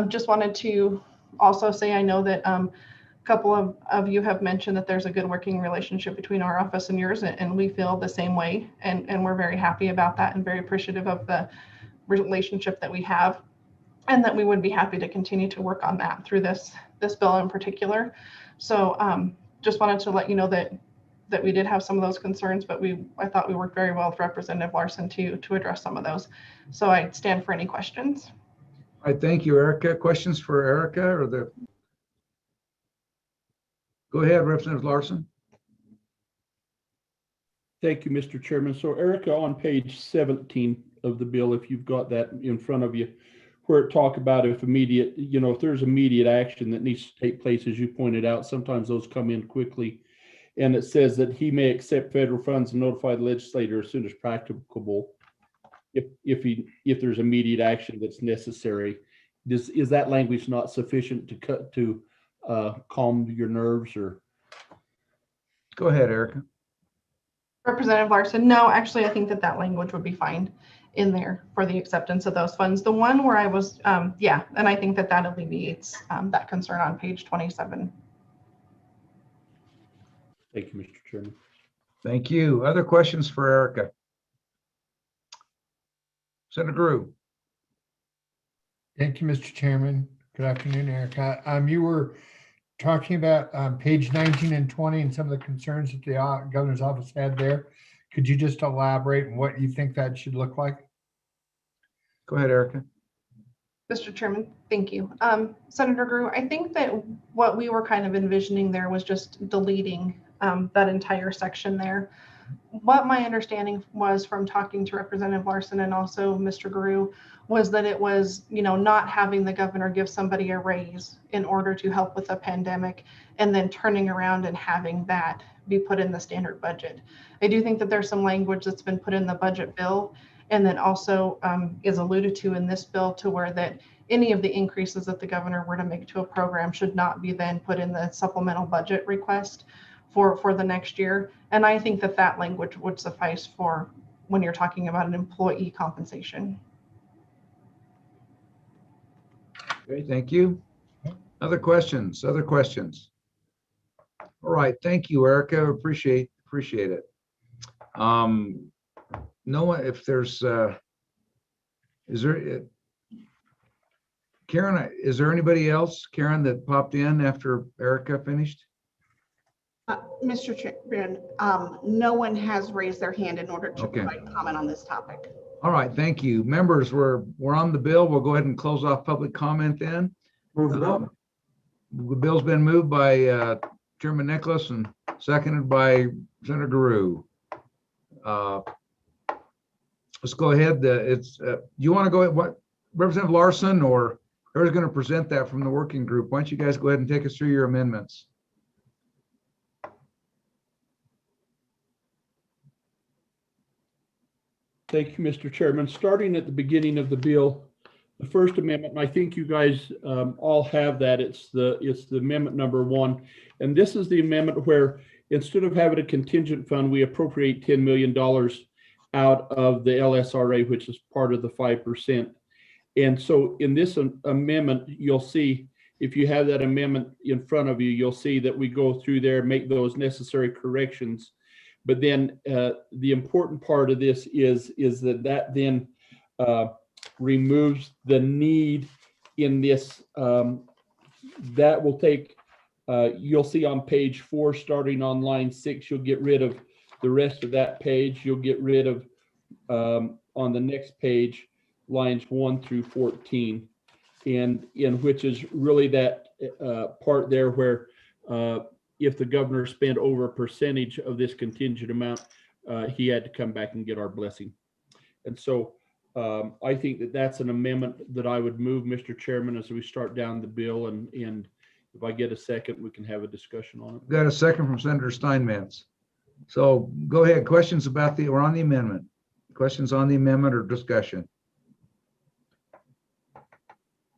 Speaker 17: Just wanted to also say, I know that a couple of you have mentioned that there's a good working relationship between our office and yours, and we feel the same way, and we're very happy about that and very appreciative of the relationship that we have, and that we would be happy to continue to work on that through this bill in particular. So just wanted to let you know that that we did have some of those concerns, but I thought we worked very well with Representative Larson to address some of those. So I stand for any questions.
Speaker 1: I thank you, Erica. Questions for Erica or the? Go ahead, Representative Larson.
Speaker 7: Thank you, Mr. Chairman. So Erica, on page 17 of the bill, if you've got that in front of you, where it talk about if immediate, if there's immediate action that needs to take place, as you pointed out, sometimes those come in quickly. And it says that he may accept federal funds and notify the legislator as soon as practicable if there's immediate action that's necessary. Is that language not sufficient to calm your nerves? Or
Speaker 1: go ahead, Erica.
Speaker 17: Representative Larson, no, actually, I think that language would be fine in there for the acceptance of those funds. The one where I was, yeah, and I think that alleviates that concern on page 27.
Speaker 7: Thank you, Mr. Chairman.
Speaker 1: Thank you. Other questions for Erica? Senator Grew.
Speaker 2: Thank you, Mr. Chairman. Good afternoon, Erica. You were talking about page 19 and 20 and some of the concerns that the governor's office had there. Could you just elaborate on what you think that should look like?
Speaker 1: Go ahead, Erica.
Speaker 17: Mr. Chairman, thank you. Senator Grew, I think that what we were kind of envisioning there was just deleting that entire section there. What my understanding was from talking to Representative Larson and also Mr. Grew was that it was, not having the governor give somebody a raise in order to help with the pandemic and then turning around and having that be put in the standard budget. I do think that there's some language that's been put in the budget bill and then also is alluded to in this bill to where that any of the increases that the governor were to make to a program should not be then put in the supplemental budget request for the next year. And I think that language would suffice for when you're talking about an employee compensation.
Speaker 1: Okay, thank you. Other questions? Other questions? All right, thank you, Erica. Appreciate it. No one, if there's, Karen, is there anybody else, Karen, that popped in after Erica finished?
Speaker 16: Mr. Chairman, no one has raised their hand in order to provide comment on this topic.
Speaker 1: All right, thank you. Members, we're on the bill. We'll go ahead and close off public comment then.
Speaker 6: Move the bill.
Speaker 1: The bill's been moved by Chairman Nicholas and seconded by Senator Guru. Let's go ahead. You want to go ahead, what, Representative Larson or whoever's going to present that from the working group? Why don't you guys go ahead and take us through your amendments?
Speaker 7: Thank you, Mr. Chairman. Starting at the beginning of the bill, the first amendment, and I think you guys all have that. It's the amendment number 1. And this is the amendment where instead of having a contingent fund, we appropriate $10 million out of the LSRA, which is part of the 5%. And so in this amendment, you'll see, if you have that amendment in front of you, you'll see that we go through there, make those necessary corrections. But then the important part of this is that then removes the need in this. That will take, you'll see on page 4, starting on line 6, you'll get rid of the rest of that page. You'll get rid of, on the next page, lines 1 through 14, and in which is really that part there where if the governor spent over a percentage of this contingent amount, he had to come back and get our blessing. And so I think that's an amendment that I would move, Mr. Chairman, as we start down the bill. And if I get a second, we can have a discussion on it.
Speaker 1: Got a second from Senator Steinmetz. So go ahead. Questions about or on the amendment? Questions on the amendment or discussion?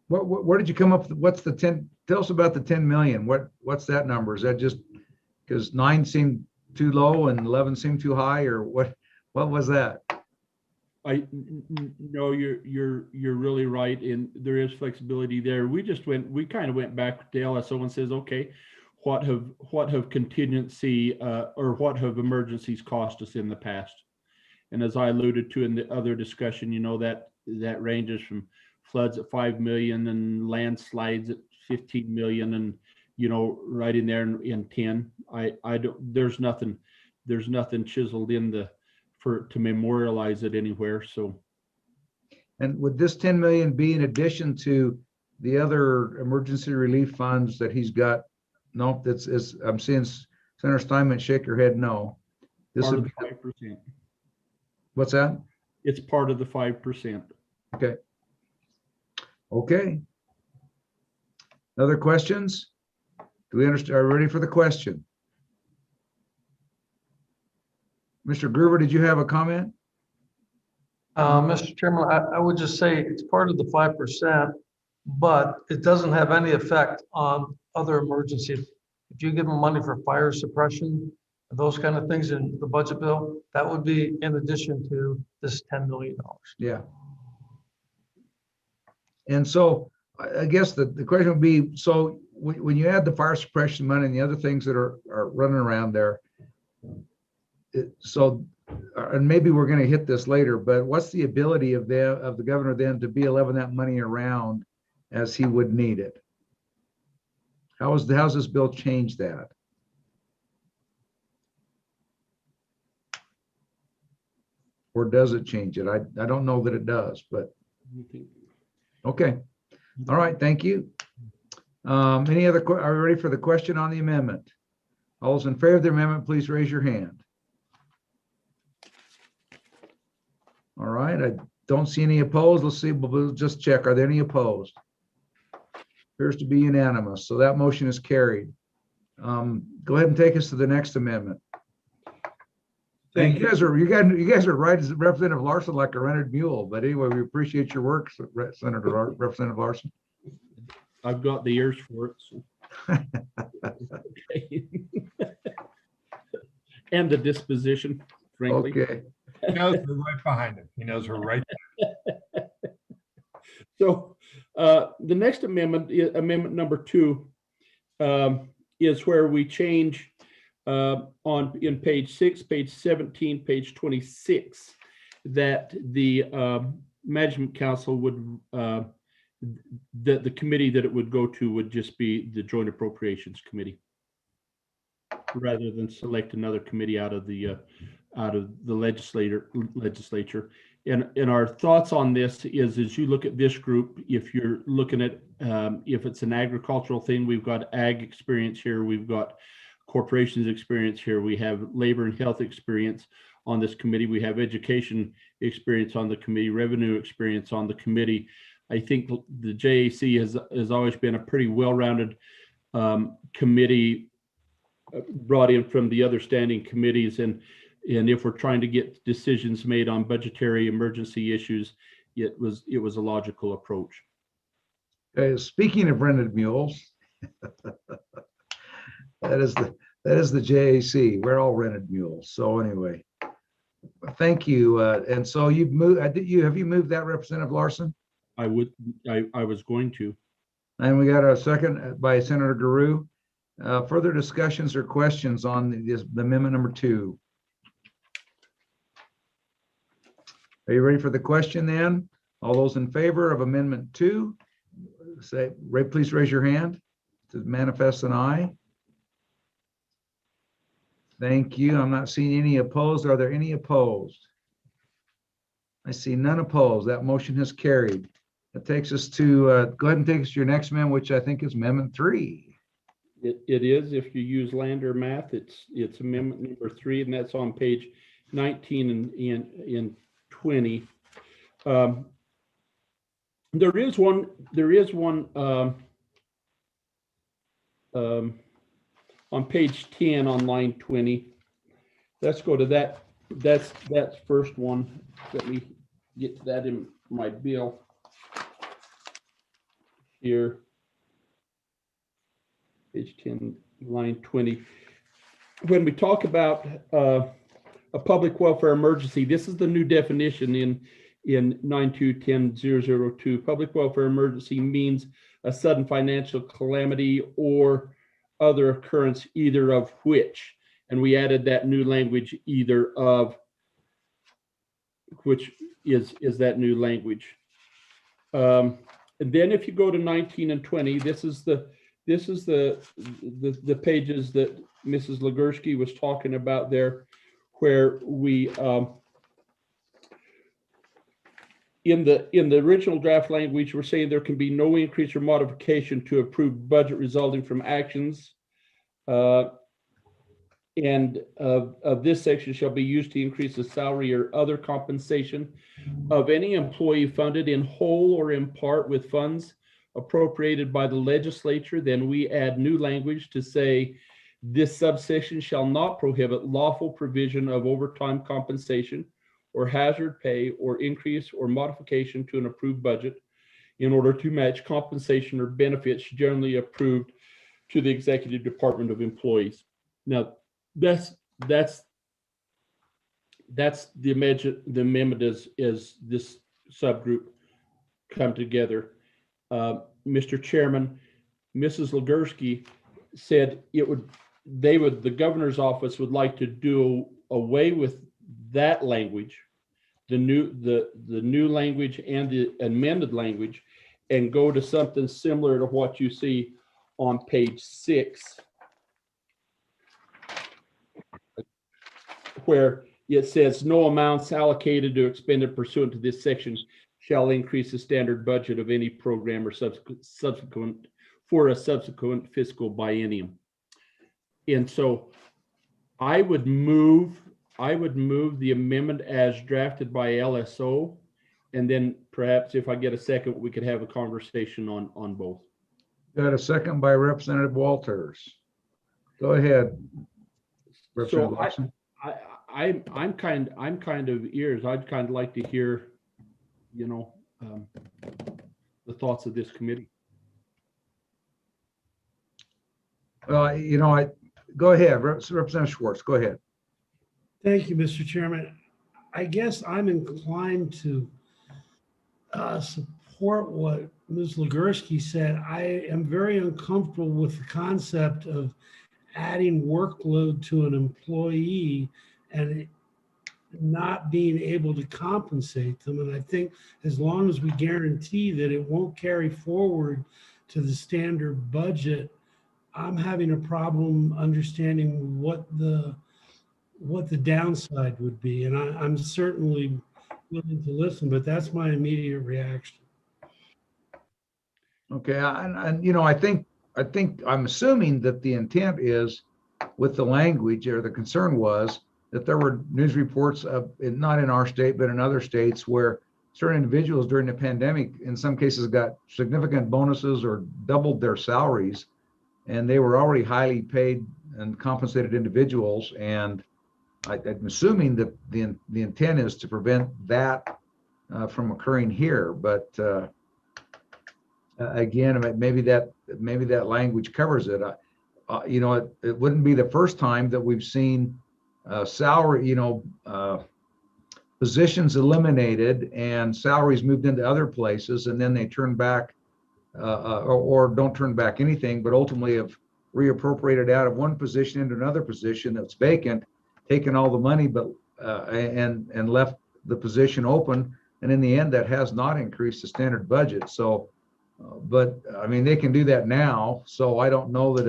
Speaker 1: Where did you come up with, what's the 10? Tell us about the 10 million. What's that number? Is that just because 9 seemed too low and 11 seemed too high, or what was that?
Speaker 7: No, you're really right, and there is flexibility there. We kind of went back to LSO and says, okay, what have contingency or what have emergencies cost us in the past? And as I alluded to in the other discussion, that ranges from floods at 5 million and landslides at 15 million, and right in there in 10. There's nothing there's nothing chiseled in to memorialize it anywhere. So.
Speaker 1: And would this 10 million be in addition to the other emergency relief funds that he's got? Nope, I'm seeing Senator Steinman shake her head no. This
Speaker 7: Part
Speaker 1: would
Speaker 7: of
Speaker 1: be
Speaker 7: the 5%.
Speaker 1: What's that?
Speaker 7: It's part of the 5%.
Speaker 1: Okay. Okay. Other questions? Do we understand? Are we ready for the question? Mr. Gruber, did you have a comment?
Speaker 3: Mr. Chairman, I would just say it's part of the 5%, but it doesn't have any effect on other emergencies. If you give them money for fire suppression, those kind of things in the budget bill, that would be in addition to this $10 million.
Speaker 1: Yeah. And so I guess the question would be, so when you add the fire suppression money and the other things that are running around there, and maybe we're going to hit this later, but what's the ability of the governor then to be leveling that money around as he would need it? How's this bill change that? Or does it change it? I don't know that it does, but okay. All right, thank you. Are we ready for the question on the amendment? All those in favor of the amendment, please raise your hand. All right, I don't see any opposed. Let's see, we'll just check. Are there any opposed? Appears to be unanimous, so that motion is carried. Go ahead and take us to the next amendment. And you guys are right, as Representative Larson, like a rented mule. But anyway, we appreciate your work, Representative Larson.
Speaker 7: I've got the ears for it. So. And the disposition, frankly.
Speaker 1: Okay.
Speaker 2: He knows we're right behind him. He knows we're right there.
Speaker 7: So the next amendment, amendment number 2, is where we change in page 6, page 17, page 26, that the management council would, the committee that it would go to would just be the Joint Appropriations Committee, rather than select another committee out of the legislature. And our thoughts on this is, as you look at this group, if you're looking at, if it's an agricultural thing, we've got ag experience here, we've got corporations experience here, we have labor and health experience on this committee, we have education experience on the committee, revenue experience on the committee. I think the JAC has always been a pretty well-rounded committee brought in from the other standing committees, and if we're trying to get decisions made on budgetary emergency issues, it was a logical approach.
Speaker 1: Speaking of rented mules, that is the JAC. We're all rented mules. So anyway, thank you. And so you've moved. Have you moved that, Representative Larson?
Speaker 7: I was going to.
Speaker 1: And we got a second by Senator Guru. Further discussions or questions on the amendment number 2? Are you ready for the question then? All those in favor of amendment 2, please raise your hand to manifest an aye. Thank you. I'm not seeing any opposed. Are there any opposed? I see none opposed. That motion has carried. That takes us to, go ahead and take us to your next amendment, which I think is amendment 3.
Speaker 7: It is, if you use Lander math, it's amendment number 3, and that's on page 19 and 20. There is one on page 10 on line 20. Let's go to that. That's first one. Let me get to that in my bill here. Page 10, line 20. When we talk about a public welfare emergency, this is the new definition in 9210.002. Public welfare emergency means a sudden financial calamity or other occurrence, either of which, and we added that new language, either of, which is that new language. And then if you go to 19 and 20, this is the pages that Mrs. Legursky was talking about there. where we, in the original draft language, we're saying there can be no increase or modification to approved budget resulting from actions. And of this section shall be used to increase the salary or other compensation of any employee funded in whole or in part with funds appropriated by the legislature. Then we add new language to say this subsection shall not prohibit lawful provision of overtime compensation or hazard pay or increase or modification to an approved budget in order to match compensation or benefits generally approved to the Executive Department of Employees. Now, that's the amendment as this subgroup come together. Mr. Chairman, Mrs. Legursky said the governor's office would like to do away with that language, the new language and the amended language, and go to something similar to what you see on page 6, where it says no amounts allocated to expended pursuant to this section shall increase the standard budget of any program or subsequent for a subsequent fiscal biennium. And so I would move the amendment as drafted by LSO, and then perhaps if I get a second, we could have a conversation on both.
Speaker 1: Got a second by Representative Walters. Go ahead, Representative Larson.
Speaker 7: I'm kind of ears. I'd kind of like to hear, the thoughts of this committee.
Speaker 1: Go ahead, Representative Schwartz. Go ahead.
Speaker 8: Thank you, Mr. Chairman. I guess I'm inclined to support what Ms. Legursky said. I am very uncomfortable with the concept of adding workload to an employee and not being able to compensate them. And I think as long as we guarantee that it won't carry forward to the standard budget, I'm having a problem understanding what the downside would be. And I'm certainly willing to listen, but that's my immediate reaction.
Speaker 1: Okay, I think I'm assuming that the intent is with the language, or the concern was that there were news reports of, not in our state, but in other states, where certain individuals during the pandemic, in some cases, got significant bonuses or doubled their salaries, and they were already highly paid and compensated individuals. And I'm assuming that the intent is to prevent that from occurring here. But again, maybe that language covers it. It wouldn't be the first time that we've seen salary, positions eliminated and salaries moved into other places, and then they turn back or don't turn back anything, but ultimately have reappropriated out of one position into another position that's vacant, taken all the money, but and left the position open. And in the end, that has not increased the standard budget. So, but I mean, they can do that now. So I don't know that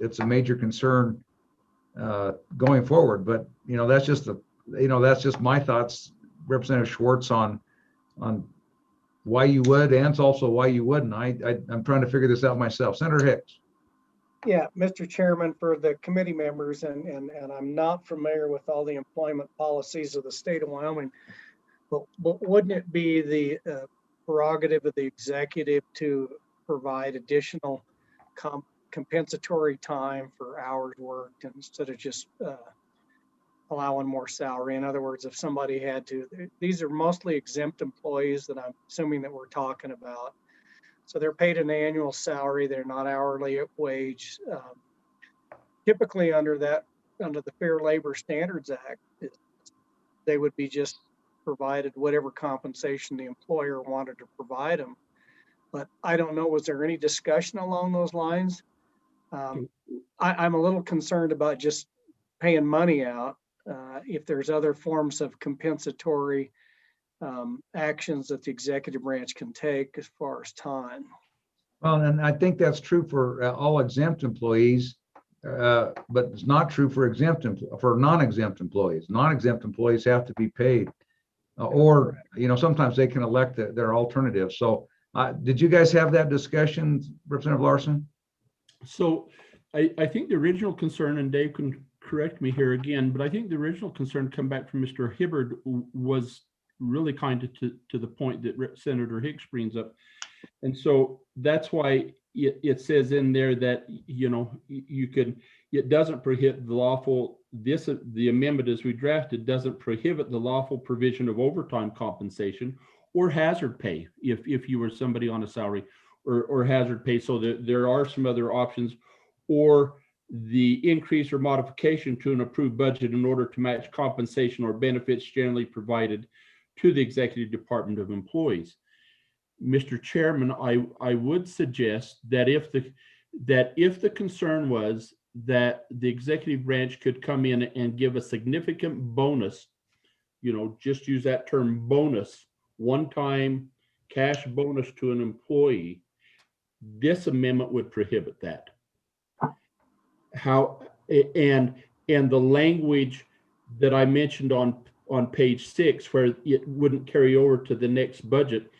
Speaker 1: it's a major concern going forward. But that's just my thoughts, Representative Schwartz, on why you would, and also why you wouldn't. I'm trying to figure this out myself. Senator Hicks.
Speaker 12: Yeah, Mr. Chairman, for the committee members, and I'm not familiar with all the employment policies of the state of Wyoming, but wouldn't it be the prerogative of the executive to provide additional compensatory time for hours worked instead of just allowing more salary? In other words, if somebody had to, these are mostly exempt employees that I'm assuming that we're talking about. So they're paid an annual salary. They're not hourly wage. Typically under the Fair Labor Standards Act, they would be just provided whatever compensation the employer wanted to provide them. But I don't know, was there any discussion along those lines? I'm a little concerned about just paying money out if there's other forms of compensatory actions that the executive branch can take as far as time.
Speaker 1: Well, and I think that's true for all exempt employees. but it's not true for for non-exempt employees. Non-exempt employees have to be paid, or sometimes they can elect their alternative. So, did you guys have that discussion, Representative Larson?
Speaker 7: So, I think the original concern, and Dave can correct me here again, but I think the original concern come back from Mr. Hibbard was really kind of to the point that Senator Hicks brings up. And so that's why it says in there that, it doesn't prohibit the lawful, the amendment as we drafted doesn't prohibit the lawful provision of overtime compensation or hazard pay if you were somebody on a salary or hazard pay. So there are some other options, or the increase or modification to an approved budget in order to match compensation or benefits generally provided to the Executive Department of Employees. Mr. Chairman, I would suggest that if the concern was that the executive branch could come in and give a significant bonus, just use that term bonus, one-time cash bonus to an employee, this amendment would prohibit that. And the language that I mentioned on page 6, where it wouldn't carry over to the next budget,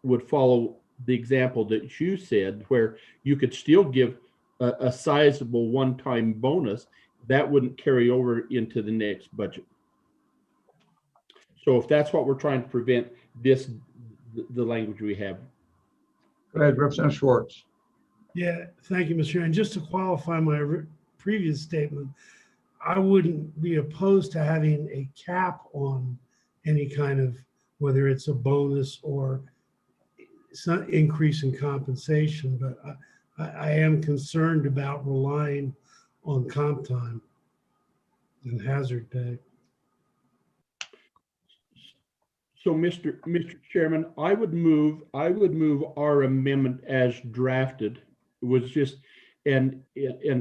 Speaker 7: would follow the example that you said, where you could still give a sizable one-time bonus that wouldn't carry over into the next budget. So if that's what we're trying to prevent, the language we have.
Speaker 1: Go ahead, Representative Schwartz.
Speaker 8: Yeah, thank you, Mr. Chairman. Just to qualify my previous statement, I wouldn't be opposed to having a cap on any kind of, whether it's a bonus or some increase in compensation, but I am concerned about relying on comp time and hazard pay.
Speaker 7: So, Mr. Chairman, I would move our amendment as drafted. It was just, and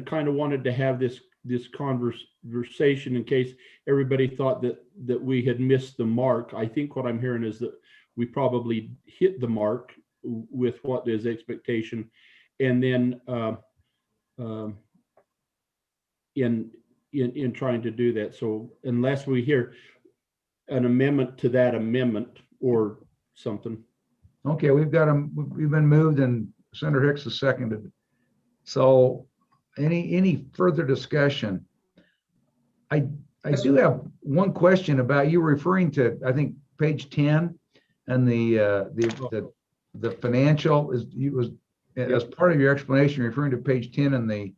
Speaker 7: kind of wanted to have this conversation in case everybody thought that we had missed the mark. I think what I'm hearing is that we probably hit the mark with what is expectation, and then in trying to do that. So unless we hear an amendment to that amendment or something.
Speaker 1: Okay, we've been moved and Senator Hicks has seconded. So any further discussion? I do have one question about you referring to, I think, page 10 and the financial as part of your explanation, referring to page 10 and I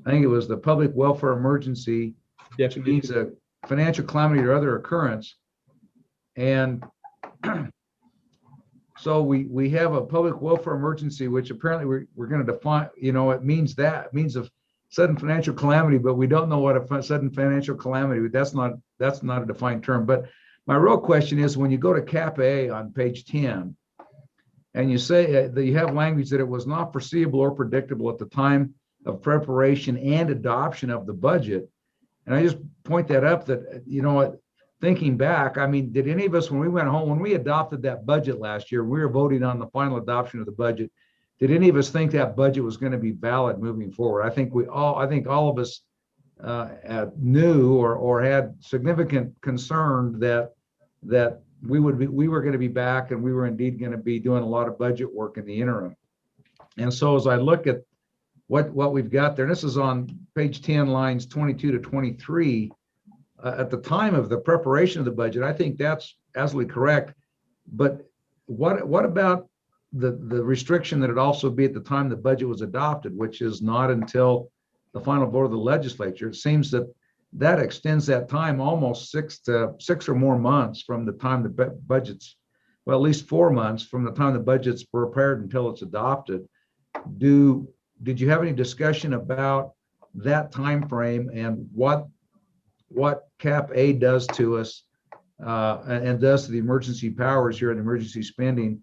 Speaker 1: think it was the public welfare emergency, which means a financial calamity or other occurrence. And so we have a public welfare emergency, which apparently we're going to define, it means a sudden financial calamity, but we don't know what a sudden financial calamity, that's not a defined term. But my real question is, when you go to cap A on page 10, and you say that you have language that it was not foreseeable or predictable at the time of preparation and adoption of the budget. And I just point that up that, thinking back, I mean, did any of us, when we went home, when we adopted that budget last year, we were voting on the final adoption of the budget. Did any of us think that budget was going to be valid moving forward? I think all of us knew or had significant concern that we were going to be back, and we were indeed going to be doing a lot of budget work in the interim. And so as I look at what we've got there, and this is on page 10, lines 22 to 23, at the time of the preparation of the budget, I think that's absolutely correct. But what about the restriction that it also be at the time the budget was adopted, which is not until the final vote of the legislature? It seems that extends that time almost 6 or more months from the time the budget's, well, at least 4 months from the time the budget's prepared until it's adopted. Did you have any discussion about that time frame and what cap A does to us and does to the emergency powers here and emergency spending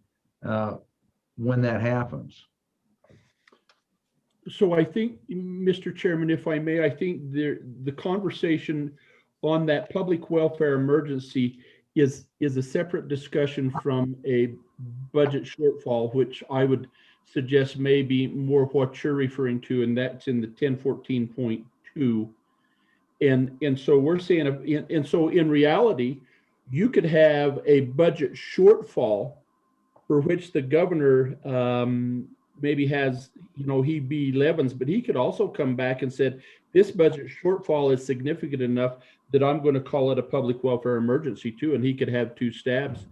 Speaker 1: when that happens?
Speaker 7: So I think, Mr. Chairman, if I may, I think the conversation on that public welfare emergency is a separate discussion from a budget shortfall, which I would suggests maybe more what you're referring to, and that's in the 1014.2. And so we're saying, and so in reality, you could have a budget shortfall for which the governor maybe has, he'd be 11s, but he could also come back and said, this budget shortfall is significant enough that I'm going to call it a public welfare emergency too. And he could have two stabs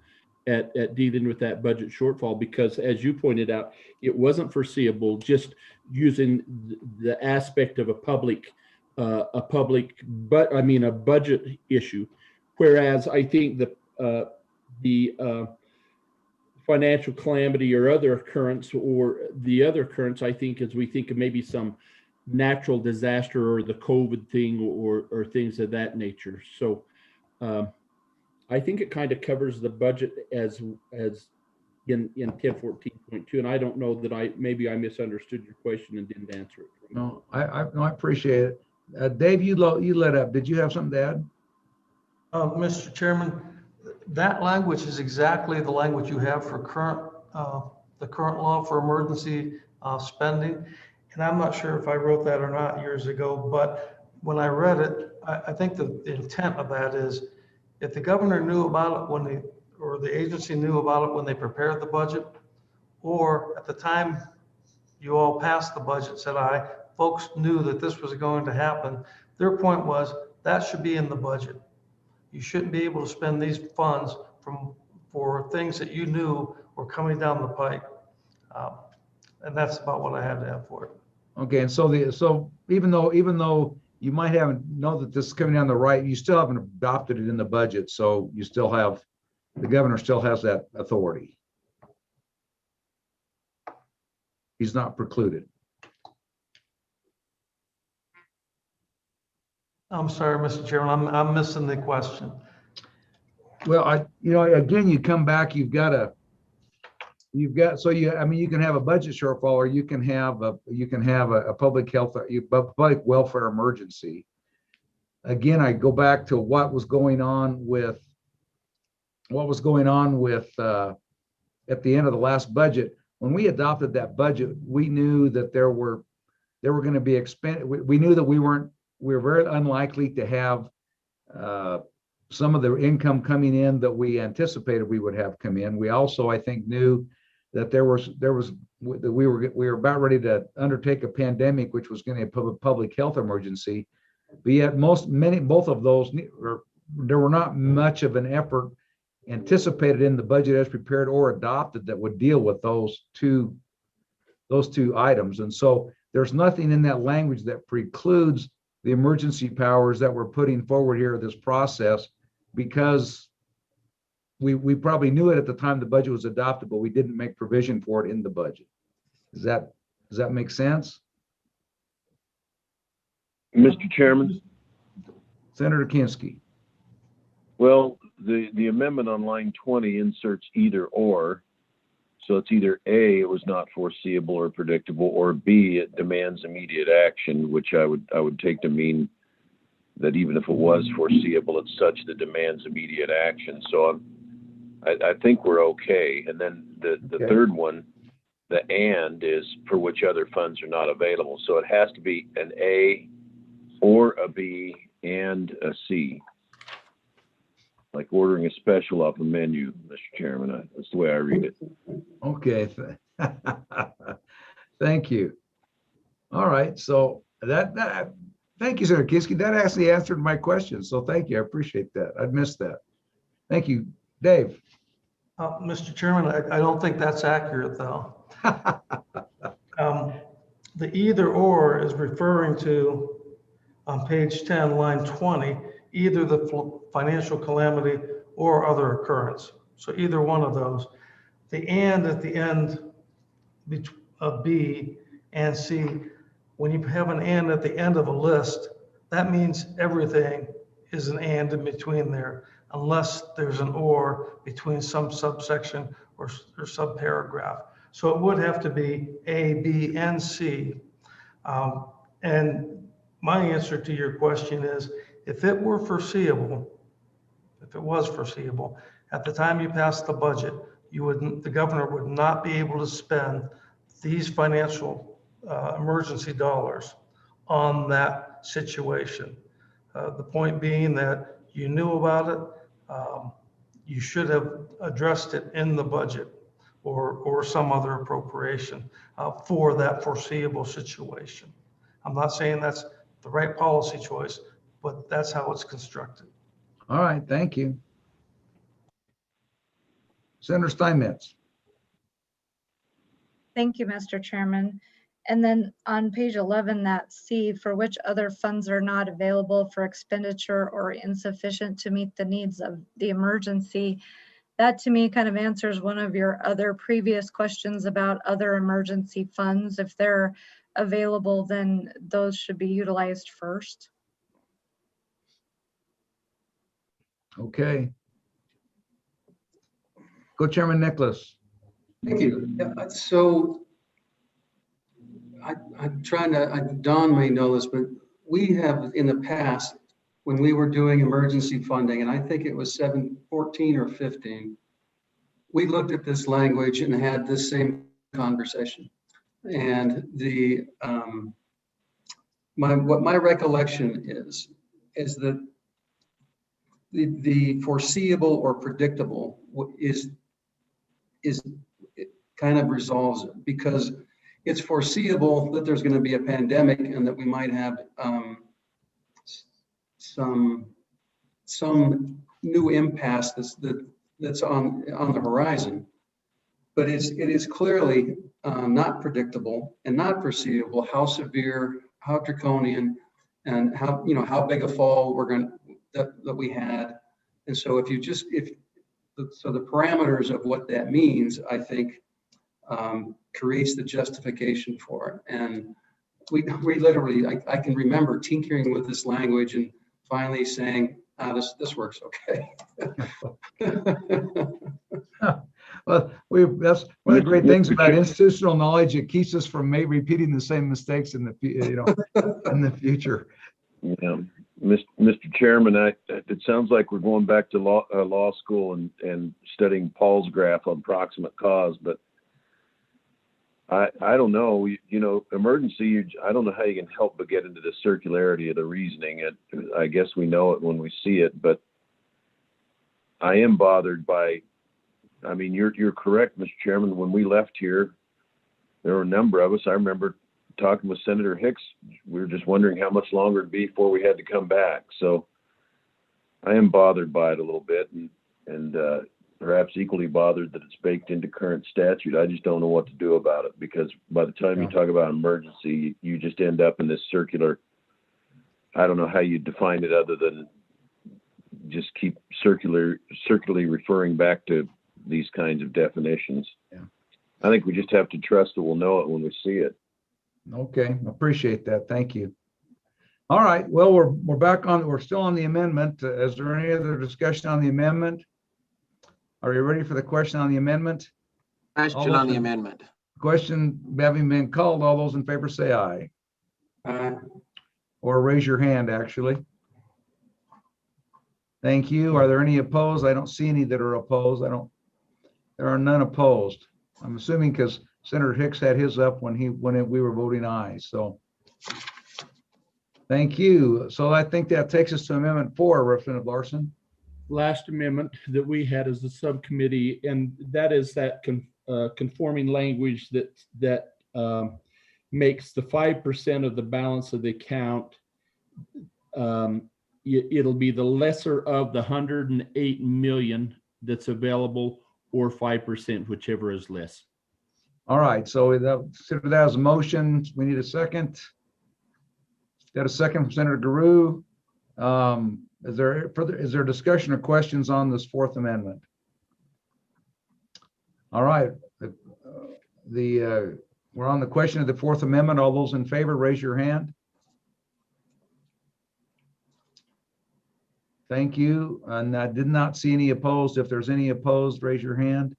Speaker 7: at dealing with that budget shortfall, because as you pointed out, it wasn't foreseeable, just using the aspect of a budget issue. Whereas I think the financial calamity or other occurrence, or the other occurrence, I think, as we think of maybe some natural disaster or the COVID thing or things of that nature. So I think it kind of covers the budget as in 1014.2. And I don't know that maybe I misunderstood your question and didn't answer it.
Speaker 1: No, I appreciate it. Dave, you let up. Did you have something to add?
Speaker 3: Mr. Chairman, that language is exactly the language you have for the current law for emergency spending. And I'm not sure if I wrote that or not years ago, but when I read it, I think the intent of that is, if the governor knew about it or the agency knew about it when they prepared the budget, or at the time you all passed the budget, folks knew that this was going to happen. Their point was that should be in the budget. You shouldn't be able to spend these funds for things that you knew were coming down the pike. And that's about what I had to add for it.
Speaker 1: Okay, and so even though you might know that this is coming down the right, you still haven't adopted it in the budget. So you still have, the governor still has that authority. He's not precluded.
Speaker 3: I'm sorry, Mr. Chairman, I'm missing the question.
Speaker 1: Well, again, you come back, you can have a budget shortfall, or you can have a public welfare emergency. Again, I go back to what was going on with at the end of the last budget. When we adopted that budget, we knew that there were going to be we knew that we were very unlikely to have some of the income coming in that we anticipated we would have come in. We also, I think, knew that we were about ready to undertake a pandemic, which was going to be a public health emergency. But yet both of those, there were not much of an effort anticipated in the budget as prepared or adopted that would deal with those two items. And so there's nothing in that language that precludes the emergency powers that we're putting forward here, this process, because we probably knew it at the time the budget was adopted, but we didn't make provision for it in the budget. Does that make sense?
Speaker 18: Mr. Chairman?
Speaker 1: Senator Kinski.
Speaker 18: Well, the amendment on line 20 inserts either or. So it's either A, it was not foreseeable or predictable, or B, it demands immediate action, which I would take to mean that even if it was foreseeable, it's such that demands immediate action. So I think we're okay. And then the third one, the and, is for which other funds are not available. So it has to be an A or a B and a C. Like ordering a special off a menu, Mr. Chairman. That's the way I read it.
Speaker 1: Okay. Thank you. All right. So thank you, Senator Kinski. That actually answered my question. So thank you. I appreciate that. I'd missed that. Thank you. Dave.
Speaker 3: Mr. Chairman, I don't think that's accurate, though. The either or is referring to, on page 10, line 20, either the financial calamity or other occurrence. So either one of those. The and at the end of B and C, when you have an and at the end of a list, that means everything is an and in between there, unless there's an or between some subsection or subparagraph. So it would have to be A, B, and C. And my answer to your question is, if it was foreseeable, at the time you passed the budget, the governor would not be able to spend these financial emergency dollars on that situation. The point being that you knew about it, you should have addressed it in the budget or some other appropriation for that foreseeable situation. I'm not saying that's the right policy choice, but that's how it's constructed.
Speaker 1: All right, thank you. Senator Steinmetz.
Speaker 15: Thank you, Mr. Chairman. And then on page 11, that C, for which other funds are not available for expenditure or insufficient to meet the needs of the emergency. That to me kind of answers one of your other previous questions about other emergency funds. If they're available, then those should be utilized first.
Speaker 1: Okay. Co-Chairman Nicholas.
Speaker 6: Thank you. So I'm trying to, Don may know this, but we have in the past, when we were doing emergency funding, and I think it was 14 or 15, we looked at this language and had this same conversation. And what my recollection is that the foreseeable or predictable is it kind of resolves it, because it's foreseeable that there's going to be a pandemic and that we might have some new impasse that's on the horizon. But it is clearly not predictable and not foreseeable how severe, how draconian, and how big a fall that we had. And so so the parameters of what that means, I think, creates the justification for it. And we literally, I can remember tinkering with this language and finally saying, this works okay.
Speaker 1: Well, that's one of the great things about institutional knowledge. It keeps us from maybe repeating the same mistakes in the future.
Speaker 18: Yeah, Mr. Chairman, it sounds like we're going back to law school and studying Paul's graph on proximate cause, but I don't know, emergency, I don't know how you can help but get into the circularity of the reasoning. I guess we know it when we see it, but I am bothered by, you're correct, Mr. Chairman. When we left here, there were a number of us. I remember talking with Senator Hicks. We were just wondering how much longer it'd be before we had to come back. So I am bothered by it a little bit, and perhaps equally bothered that it's baked into current statute. I just don't know what to do about it, because by the time you talk about emergency, you just end up in this circular. I don't know how you define it other than just keep circularly referring back to these kinds of definitions.
Speaker 1: Yeah.
Speaker 18: I think we just have to trust that we'll know it when we see it.
Speaker 1: Okay, appreciate that. Thank you. All right, well, we're back on, we're still on the amendment. Is there any other discussion on the amendment? Are you ready for the question on the amendment?
Speaker 4: Question on the amendment.
Speaker 1: Question having been called, all those in favor say aye.
Speaker 6: Aye.
Speaker 1: Or raise your hand, actually. Thank you. Are there any opposed? I don't see any that are opposed. There are none opposed. I'm assuming because Senator Hicks had his up when we were voting aye. So thank you. So I think that takes us to Amendment 4, Representative Larson.
Speaker 7: Last amendment that we had as a subcommittee, and that is that conforming language that makes the 5% of the balance of the account. It'll be the lesser of the 108 million that's available, or 5%, whichever is less.
Speaker 1: All right, so consider that as a motion. We need a second. Got a second from Senator Garou. Is there discussion or questions on this Fourth Amendment? All right, we're on the question of the Fourth Amendment. All those in favor, raise your hand. Thank you. And I did not see any opposed. If there's any opposed, raise your hand.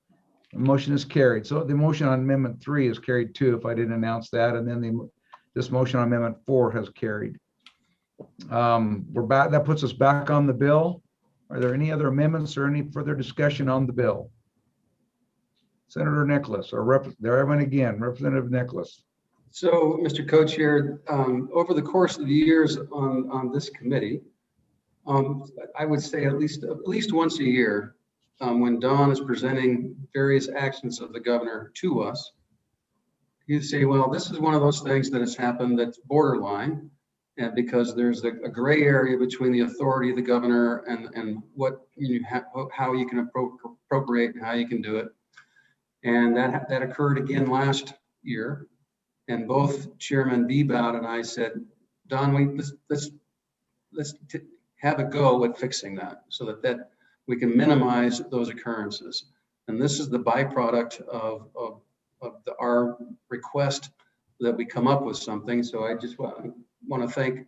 Speaker 1: The motion is carried. So the motion on Amendment 3 is carried too, if I didn't announce that. And then this motion on Amendment 4 has carried. We're back. That puts us back on the bill. Are there any other amendments or any further discussion on the bill? Senator Nicholas, or there I went again, Representative Nicholas.
Speaker 6: So, Mr. Co-Chair, over the course of the years on this committee, I would say at least once a year, when Don is presenting various actions of the governor to us, he'd say, well, this is one of those things that has happened that's borderline, and because there's a gray area between the authority of the governor and what how you can appropriate and how you can do it. And that occurred again last year. And both Chairman Bebout and I said, Don, let's have a go at fixing that so that we can minimize those occurrences. And this is the byproduct of our request that we come up with something. So I just want to thank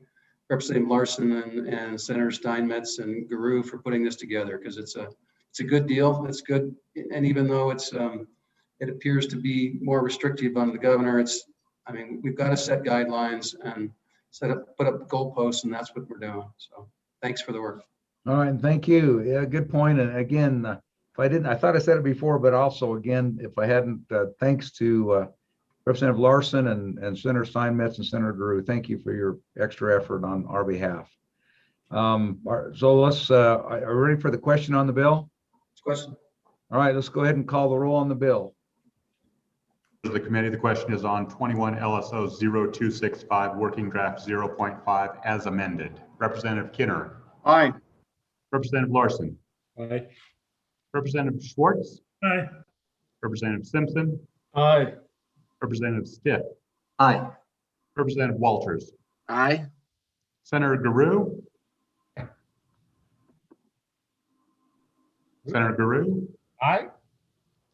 Speaker 6: Representative Larson and Senator Steinmetz and Guru for putting this together, because it's a good deal. It's good. And even though it appears to be more restrictive on the governor, we've got to set guidelines and put up goalposts, and that's what we're doing. So thanks for the work.
Speaker 1: All right, and thank you. Yeah, good point. And again, I thought I said it before, but also again, if I hadn't, thanks to Representative Larson and Senator Steinmetz and Senator Drew, thank you for your extra effort on our behalf. So let's, are you ready for the question on the bill?
Speaker 6: Question.
Speaker 1: All right, let's go ahead and call the roll on the bill.
Speaker 11: The committee, the question is on 21 LSO 0265, working draft 0.5 as amended. Representative Kinner.
Speaker 2: Aye.
Speaker 11: Representative Larson.
Speaker 7: Aye.
Speaker 11: Representative Schwartz.
Speaker 8: Aye.
Speaker 11: Representative Simpson.
Speaker 2: Aye.
Speaker 11: Representative Stiff.
Speaker 9: Aye.
Speaker 11: Representative Walters.
Speaker 4: Aye.
Speaker 11: Senator Guru. Senator Guru.
Speaker 2: Aye.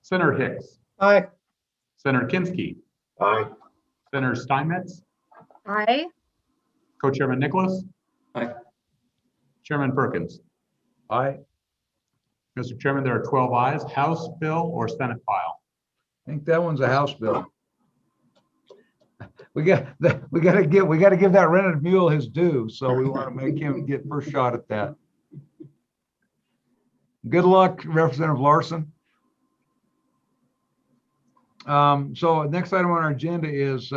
Speaker 11: Senator Hicks.
Speaker 12: Aye.
Speaker 11: Senator Kinski.
Speaker 2: Aye.
Speaker 11: Senator Steinmetz.
Speaker 15: Aye.
Speaker 11: Co-Chairman Nicholas.
Speaker 6: Aye.
Speaker 11: Chairman Perkins.
Speaker 1: Aye.
Speaker 11: Mr. Chairman, there are 12 ayes. House bill or Senate file?
Speaker 1: I think that one's a House bill. We got to give that rented mule his due, so we want to make him get first shot at that. Good luck, Representative Larson. So next item on our agenda is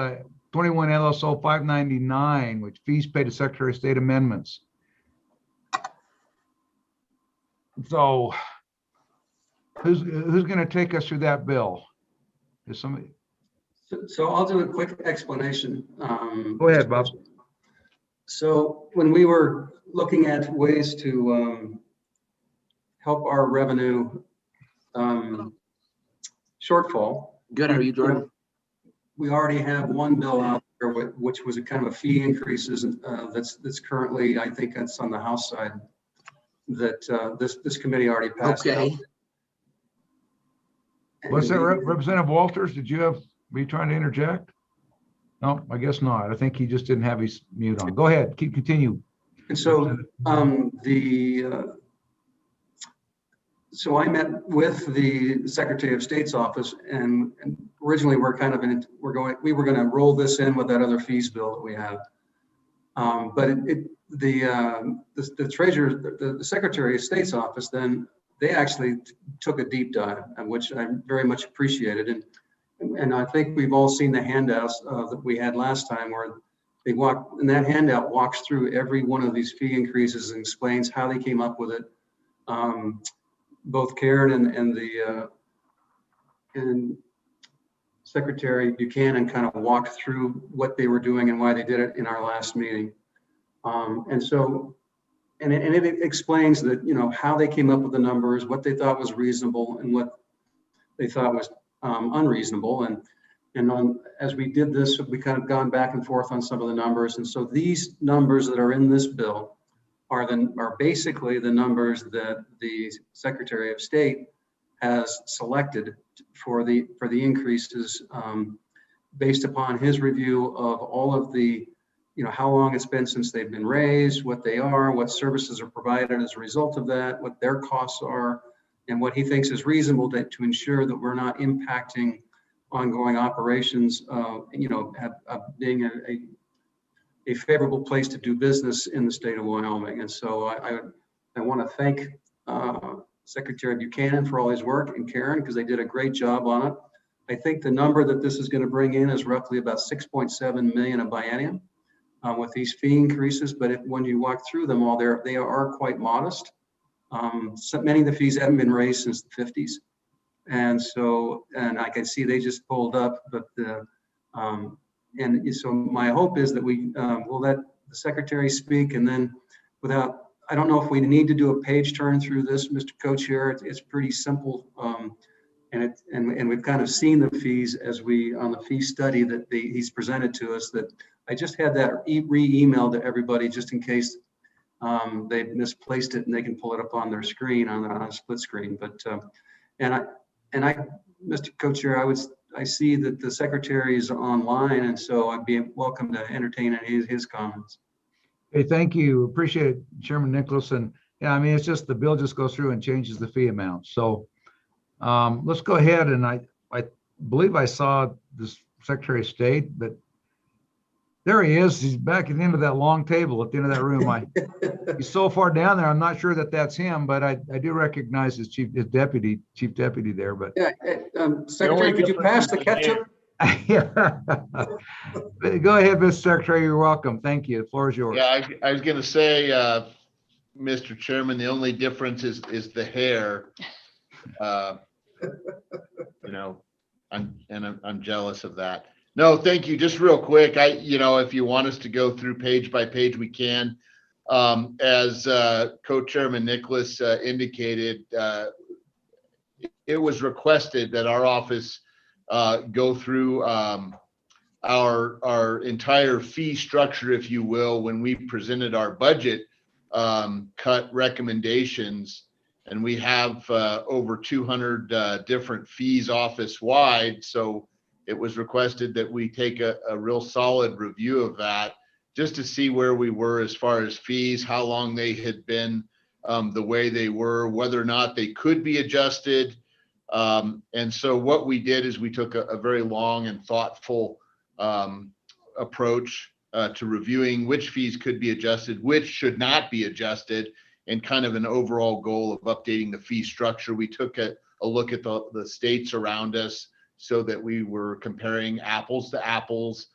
Speaker 1: 21 LSO 599, which fees paid to Secretary of State amendments. So who's going to take us through that bill? Is somebody?
Speaker 6: So I'll do a quick explanation.
Speaker 1: Go ahead, Bob.
Speaker 6: So when we were looking at ways to help our revenue shortfall.
Speaker 4: Good, how are you, Jordan?
Speaker 6: We already have one bill out there, which was a kind of a fee increases that's currently, I think that's on the House side, that this committee already passed.
Speaker 4: Okay.
Speaker 6: Out.
Speaker 1: What's that, Representative Walters? Were you trying to interject? No, I guess not. I think he just didn't have his mute on. Go ahead, continue.
Speaker 6: And so so I met with the Secretary of State's office, and originally we were going to roll this in with that other fees bill that we have. But the treasurer, the Secretary of State's office, then they actually took a deep dive, which I very much appreciated. And I think we've all seen the handouts that we had last time, where and that handout walks through every one of these fee increases and explains how they came up with it. Both Karen and Secretary Buchanan kind of walked through what they were doing and why they did it in our last meeting. And it explains that, how they came up with the numbers, what they thought was reasonable and what they thought was unreasonable. And as we did this, we kind of gone back and forth on some of the numbers. And so these numbers that are in this bill are basically the numbers that the Secretary of State has selected for the increases based upon his review of all of the, how long it's been since they've been raised, what they are, what services are provided as a result of that, what their costs are, and what he thinks is reasonable to ensure that we're not impacting ongoing operations, being a favorable place to do business in the state of Wyoming. And so I want to thank Secretary Buchanan for all his work and Karen, because they did a great job on it. I think the number that this is going to bring in is roughly about 6.7 million a biennium with these fee increases. But when you walk through them all, they are quite modest. So many of the fees haven't been raised since the 50s. And so, and I can see they just pulled up, but and so my hope is that we will let the secretary speak, and then I don't know if we need to do a page turn through this, Mr. Co-Chair. It's pretty simple. And we've kind of seen the fees as on the fee study that he's presented to us, that I just had that re-email to everybody just in case they misplaced it and they can pull it up on their screen on a split screen. But Mr. Co-Chair, I see that the secretary is online, and so I'd be welcome to entertain any of his comments.
Speaker 1: Hey, thank you. Appreciate it, Chairman Nicholas. And yeah, I mean, it's just the bill just goes through and changes the fee amount. So let's go ahead, and I believe I saw this Secretary of State, but there he is. He's back at the end of that long table at the end of that room. He's so far down there, I'm not sure that that's him, but I do recognize his chief deputy there. But
Speaker 6: yeah, Secretary, could you pass the ketchup?
Speaker 1: Yeah. Go ahead, Mr. Secretary. You're welcome. Thank you. The floor is yours.
Speaker 19: Yeah, I was going to say, Mr. Chairman, the only difference is the hair. You know, I'm jealous of that. No, thank you. Just real quick, if you want us to go through page by page, we can. As Co-Chairman Nicholas indicated, it was requested that our office go through our entire fee structure, if you will, when we presented our budget cut recommendations. And we have over 200 different fees office-wide. So it was requested that we take a real solid review of that, just to see where we were as far as fees, how long they had been the way they were, whether or not they could be adjusted. And so what we did is we took a very long and thoughtful approach to reviewing which fees could be adjusted, which should not be adjusted, and kind of an overall goal of updating the fee structure. We took a look at the states around us so that we were comparing apples to apples.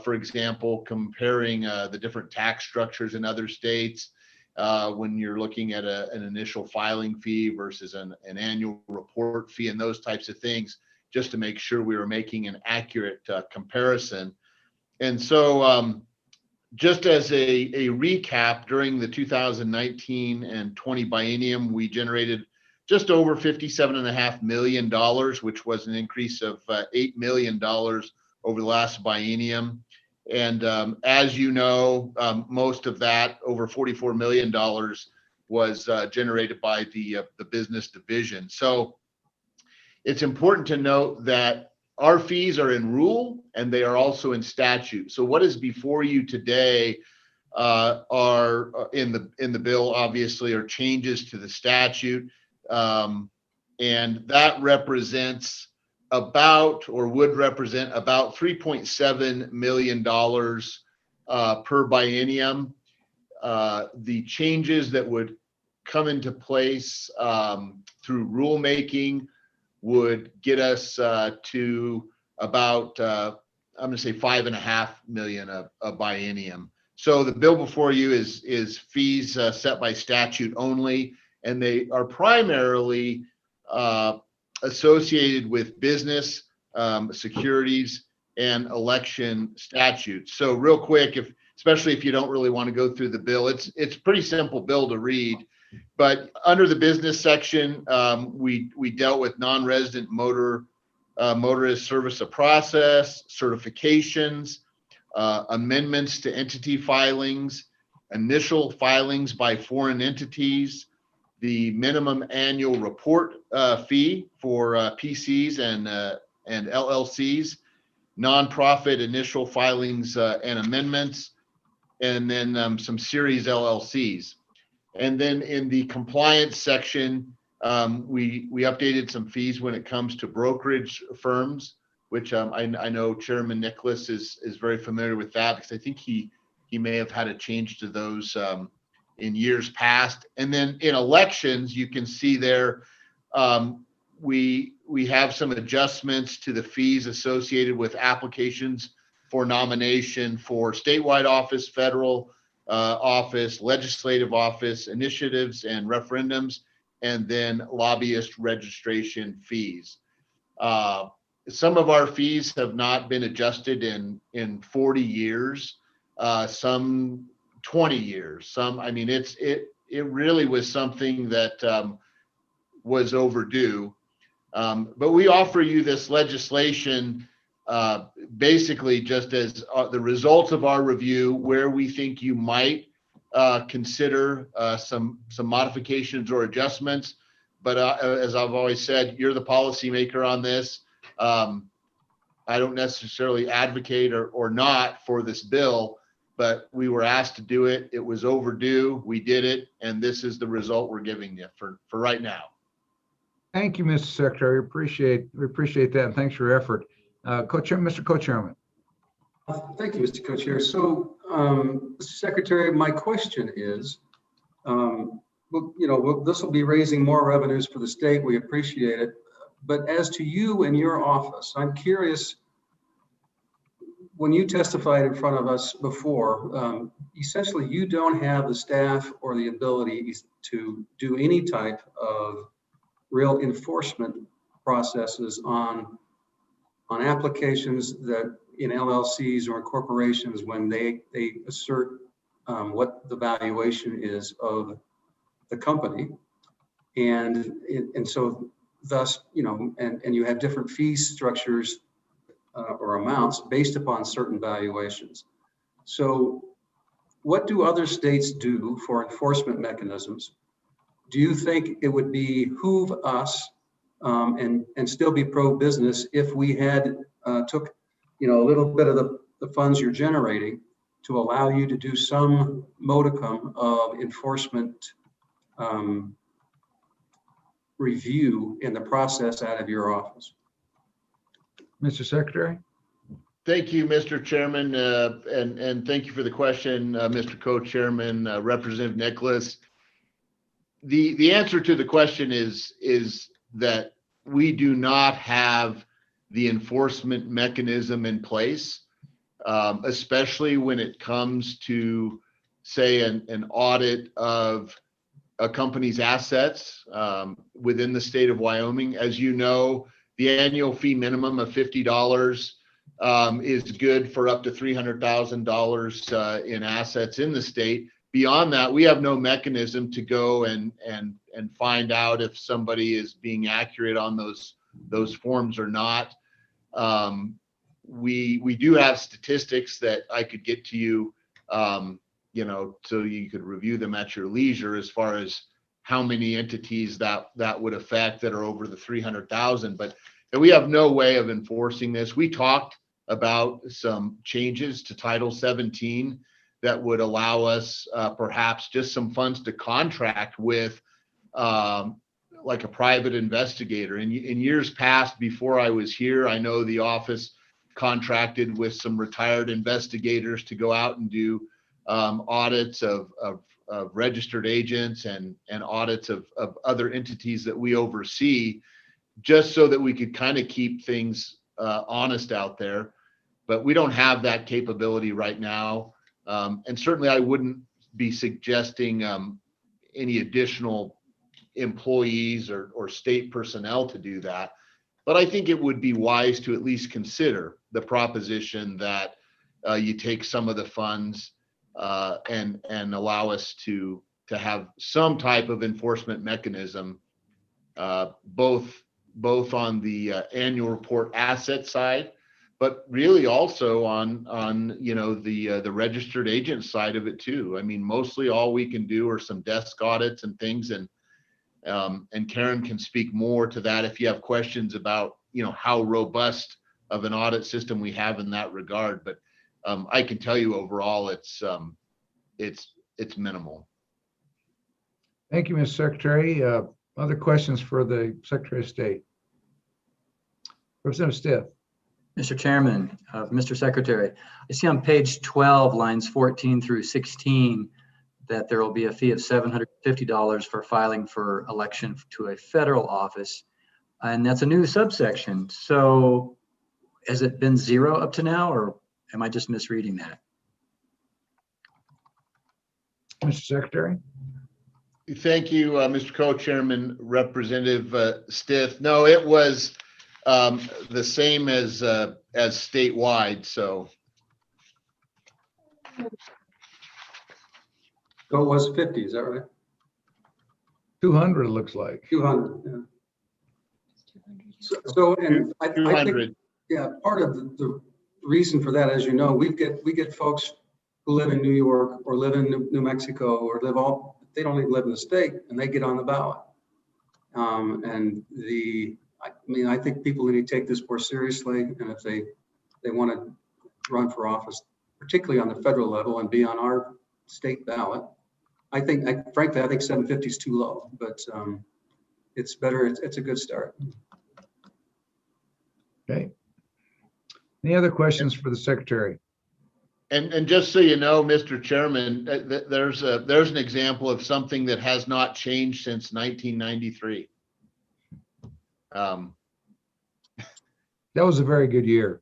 Speaker 19: For example, comparing the different tax structures in other states when you're looking at an initial filing fee versus an annual report fee and those types of things, just to make sure we were making an accurate comparison. And so just as a recap, during the 2019 and 20 biennium, we generated just over $57.5 million, which was an increase of $8 million over the last biennium. And as you know, most of that, over $44 million, was generated by the business division. So it's important to note that our fees are in rule and they are also in statute. So what is before you today are in the bill, obviously, are changes to the statute. And that represents would represent about $3.7 million per biennium. The changes that would come into place through rulemaking would get us to about, I'm going to say $5.5 million a biennium. So the bill before you is fees set by statute only, and they are primarily associated with business, securities, and election statutes. So real quick, especially if you don't really want to go through the bill, it's a pretty simple bill to read. But under the business section, we dealt with non-resident motorist service of process, certifications, amendments to entity filings, initial filings by foreign entities, the minimum annual report fee for PCs and LLCs, nonprofit initial filings and amendments, and then some series LLCs. And then in the compliance section, we updated some fees when it comes to brokerage firms, which I know Chairman Nicholas is very familiar with that, because I think he may have had a change to those in years past. And then in elections, you can see there, we have some adjustments to the fees associated with applications for nomination for statewide office, federal office, legislative office, initiatives and referendums, and then lobbyist registration fees. Some of our fees have not been adjusted in 40 years, some 20 years. Some, I mean, it really was something that was overdue. But we offer you this legislation basically just as the results of our review, where we think you might consider some modifications or adjustments. But as I've always said, you're the policymaker on this. I don't necessarily advocate or not for this bill, but we were asked to do it. It was overdue. We did it, and this is the result we're giving you for right now.
Speaker 1: Thank you, Mr. Secretary. We appreciate that, and thanks for your effort. Mr. Co-Chairman.
Speaker 6: Thank you, Mr. Co-Chair. So, Mr. Secretary, my question is, this will be raising more revenues for the state. We appreciate it. But as to you and your office, I'm curious, when you testified in front of us before, essentially you don't have the staff or the ability to do any type of real enforcement processes on applications that in LLCs or in corporations when they assert what the valuation is of the company. And so thus, and you have different fee structures or amounts based upon certain valuations. So what do other states do for enforcement mechanisms? Do you think it would behoove us and still be pro-business if we had took a little bit of the funds you're generating to allow you to do some modicum of enforcement review in the process out of your office?
Speaker 1: Mr. Secretary.
Speaker 19: Thank you, Mr. Chairman, and thank you for the question, Mr. Co-Chairman, Representative Nicholas. The answer to the question is that we do not have the enforcement mechanism in place, especially when it comes to, say, an audit of a company's assets within the state of Wyoming. As you know, the annual fee minimum of $50 is good for up to $300,000 in assets in the state. Beyond that, we have no mechanism to go and find out if somebody is being accurate on those forms or not. We do have statistics that I could get to you, so you could review them at your leisure as far as how many entities that would affect that are over the 300,000. But we have no way of enforcing this. We talked about some changes to Title 17 that would allow us perhaps just some funds to contract with like a private investigator. In years past, before I was here, I know the office contracted with some retired investigators to go out and do audits of registered agents and audits of other entities that we oversee, just so that we could kind of keep things honest out there. But we don't have that capability right now. And certainly I wouldn't be suggesting any additional employees or state personnel to do that. But I think it would be wise to at least consider the proposition that you take some of the funds and allow us to have some type of enforcement mechanism, both on the annual report asset side, but really also on the registered agent side of it too. I mean, mostly all we can do are some desk audits and things, and Karen can speak more to that if you have questions about how robust of an audit system we have in that regard. But I can tell you overall it's minimal.
Speaker 1: Thank you, Mr. Secretary. Other questions for the Secretary of State? Representative Stiff.
Speaker 9: Mr. Chairman, Mr. Secretary, I see on page 12, lines 14 through 16, that there will be a fee of $750 for filing for election to a federal office. And that's a new subsection. So has it been 0 up to now, or am I just misreading that?
Speaker 1: Mr. Secretary?
Speaker 19: Thank you, Mr. Co-Chairman, Representative Stith. No, it was the same as statewide, so.
Speaker 6: So it was 50, is that right?
Speaker 1: 200, it looks like.
Speaker 6: 200, yeah. So and I think,
Speaker 19: 200.
Speaker 6: yeah, part of the reason for that, as you know, we get folks who live in New York or live in New Mexico or they don't even live in the state, and they get on the ballot. I think people need to take this more seriously, and if they want to run for office, particularly on the federal level and be on our state ballot, frankly, I think 750 is too low, but it's better. It's a good start.
Speaker 1: Okay. Any other questions for the Secretary?
Speaker 19: And just so you know, Mr. Chairman, there's an example of something that has not changed since 1993.
Speaker 1: That was a very good year.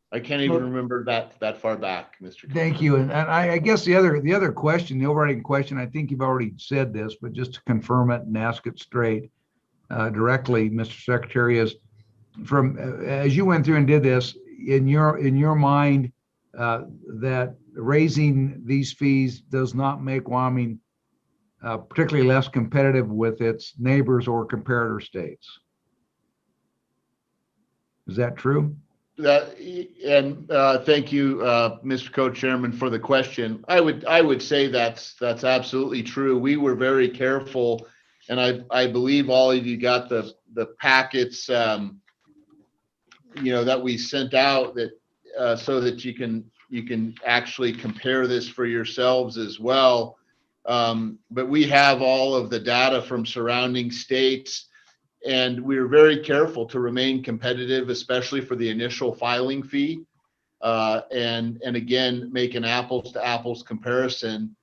Speaker 19: I can't even remember that far back, Mr.
Speaker 1: Thank you. And I guess the other question, the overriding question, I think you've already said this, but just to confirm it and ask it straight directly, Mr. Secretary, is from as you went through and did this in your mind, that raising these fees does not make Wyoming particularly less competitive with its neighbors or comparator states. Is that true?
Speaker 19: Thank you, Mr. Co-Chairman, for the question. I would say that's absolutely true. We were very careful, and I believe all of you got the packets, that we sent out that so that you can actually compare this for yourselves as well. But we have all of the data from surrounding states. And we were very careful to remain competitive, especially for the initial filing fee, and again make an apples to apples comparison,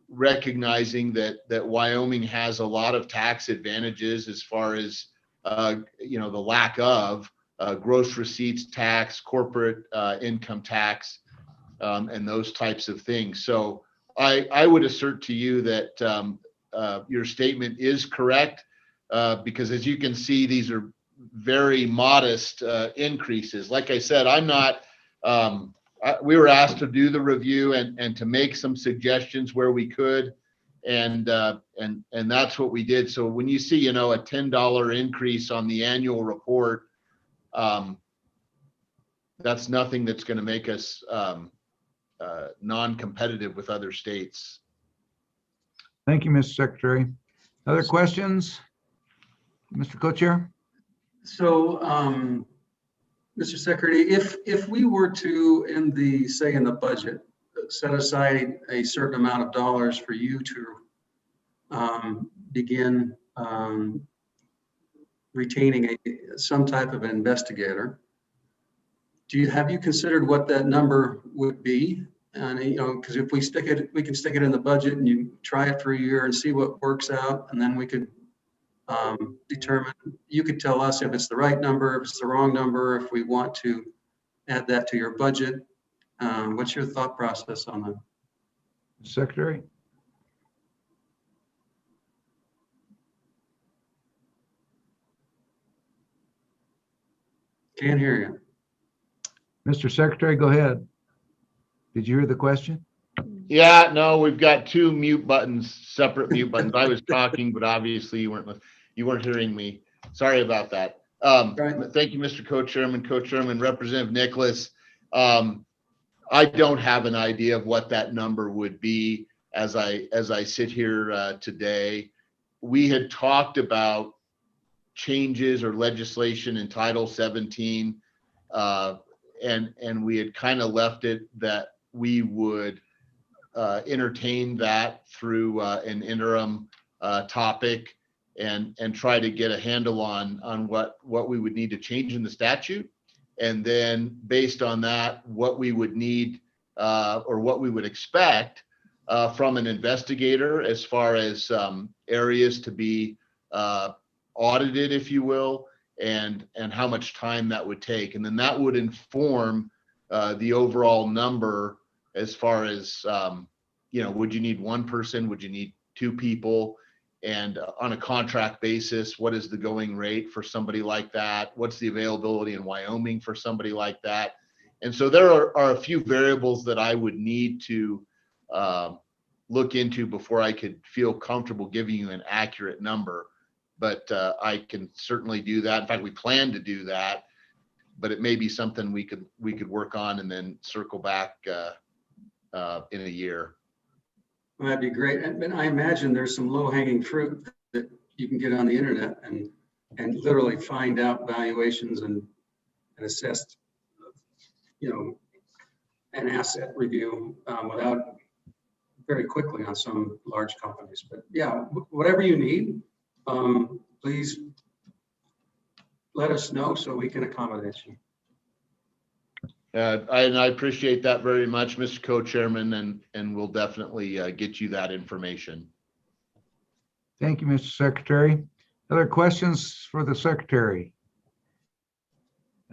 Speaker 19: recognizing that Wyoming has a lot of tax advantages as far as the lack of gross receipts tax, corporate income tax, and those types of things. So I would assert to you that your statement is correct. Because as you can see, these are very modest increases. Like I said, we were asked to do the review and to make some suggestions where we could, and that's what we did. So when you see, a $10 increase on the annual report, that's nothing that's going to make us non-competitive with other states.
Speaker 1: Thank you, Mr. Secretary. Other questions? Mr. Co-Chair?
Speaker 6: So, Mr. Secretary, if we were to, in the budget, set aside a certain amount of dollars for you to begin retaining some type of investigator, have you considered what that number would be? And because if we can stick it in the budget and you try it for a year and see what works out, and then we could determine, you could tell us if it's the right number, if it's the wrong number, if we want to add that to your budget. What's your thought process on that?
Speaker 1: Secretary?
Speaker 6: Can't hear you.
Speaker 1: Mr. Secretary, go ahead. Did you hear the question?
Speaker 19: Yeah, no, we've got two mute buttons, separate mute buttons. I was talking, but obviously you weren't hearing me. Sorry about that. Thank you, Mr. Co-Chairman, Representative Nicholas. I don't have an idea of what that number would be as I sit here today. We had talked about changes or legislation in Title 17, and we had kind of left it that we would entertain that through an interim topic and try to get a handle on what we would need to change in the statute. And then based on that, what we would need or what we would expect from an investigator as far as areas to be audited, if you will, and how much time that would take. And then that would inform the overall number as far as, would you need one person? Would you need two people? And on a contract basis, what is the going rate for somebody like that? What's the availability in Wyoming for somebody like that? And so there are a few variables that I would need to look into before I could feel comfortable giving you an accurate number. But I can certainly do that. In fact, we plan to do that, but it may be something we could work on and then circle back in a year.
Speaker 6: Well, that'd be great. And I imagine there's some low-hanging fruit that you can get on the internet and literally find out valuations and assess, an asset review without very quickly on some large companies. But yeah, whatever you need, please let us know so we can accommodate you.
Speaker 19: I appreciate that very much, Mr. Co-Chairman, and we'll definitely get you that information.
Speaker 1: Thank you, Mr. Secretary. Other questions for the Secretary?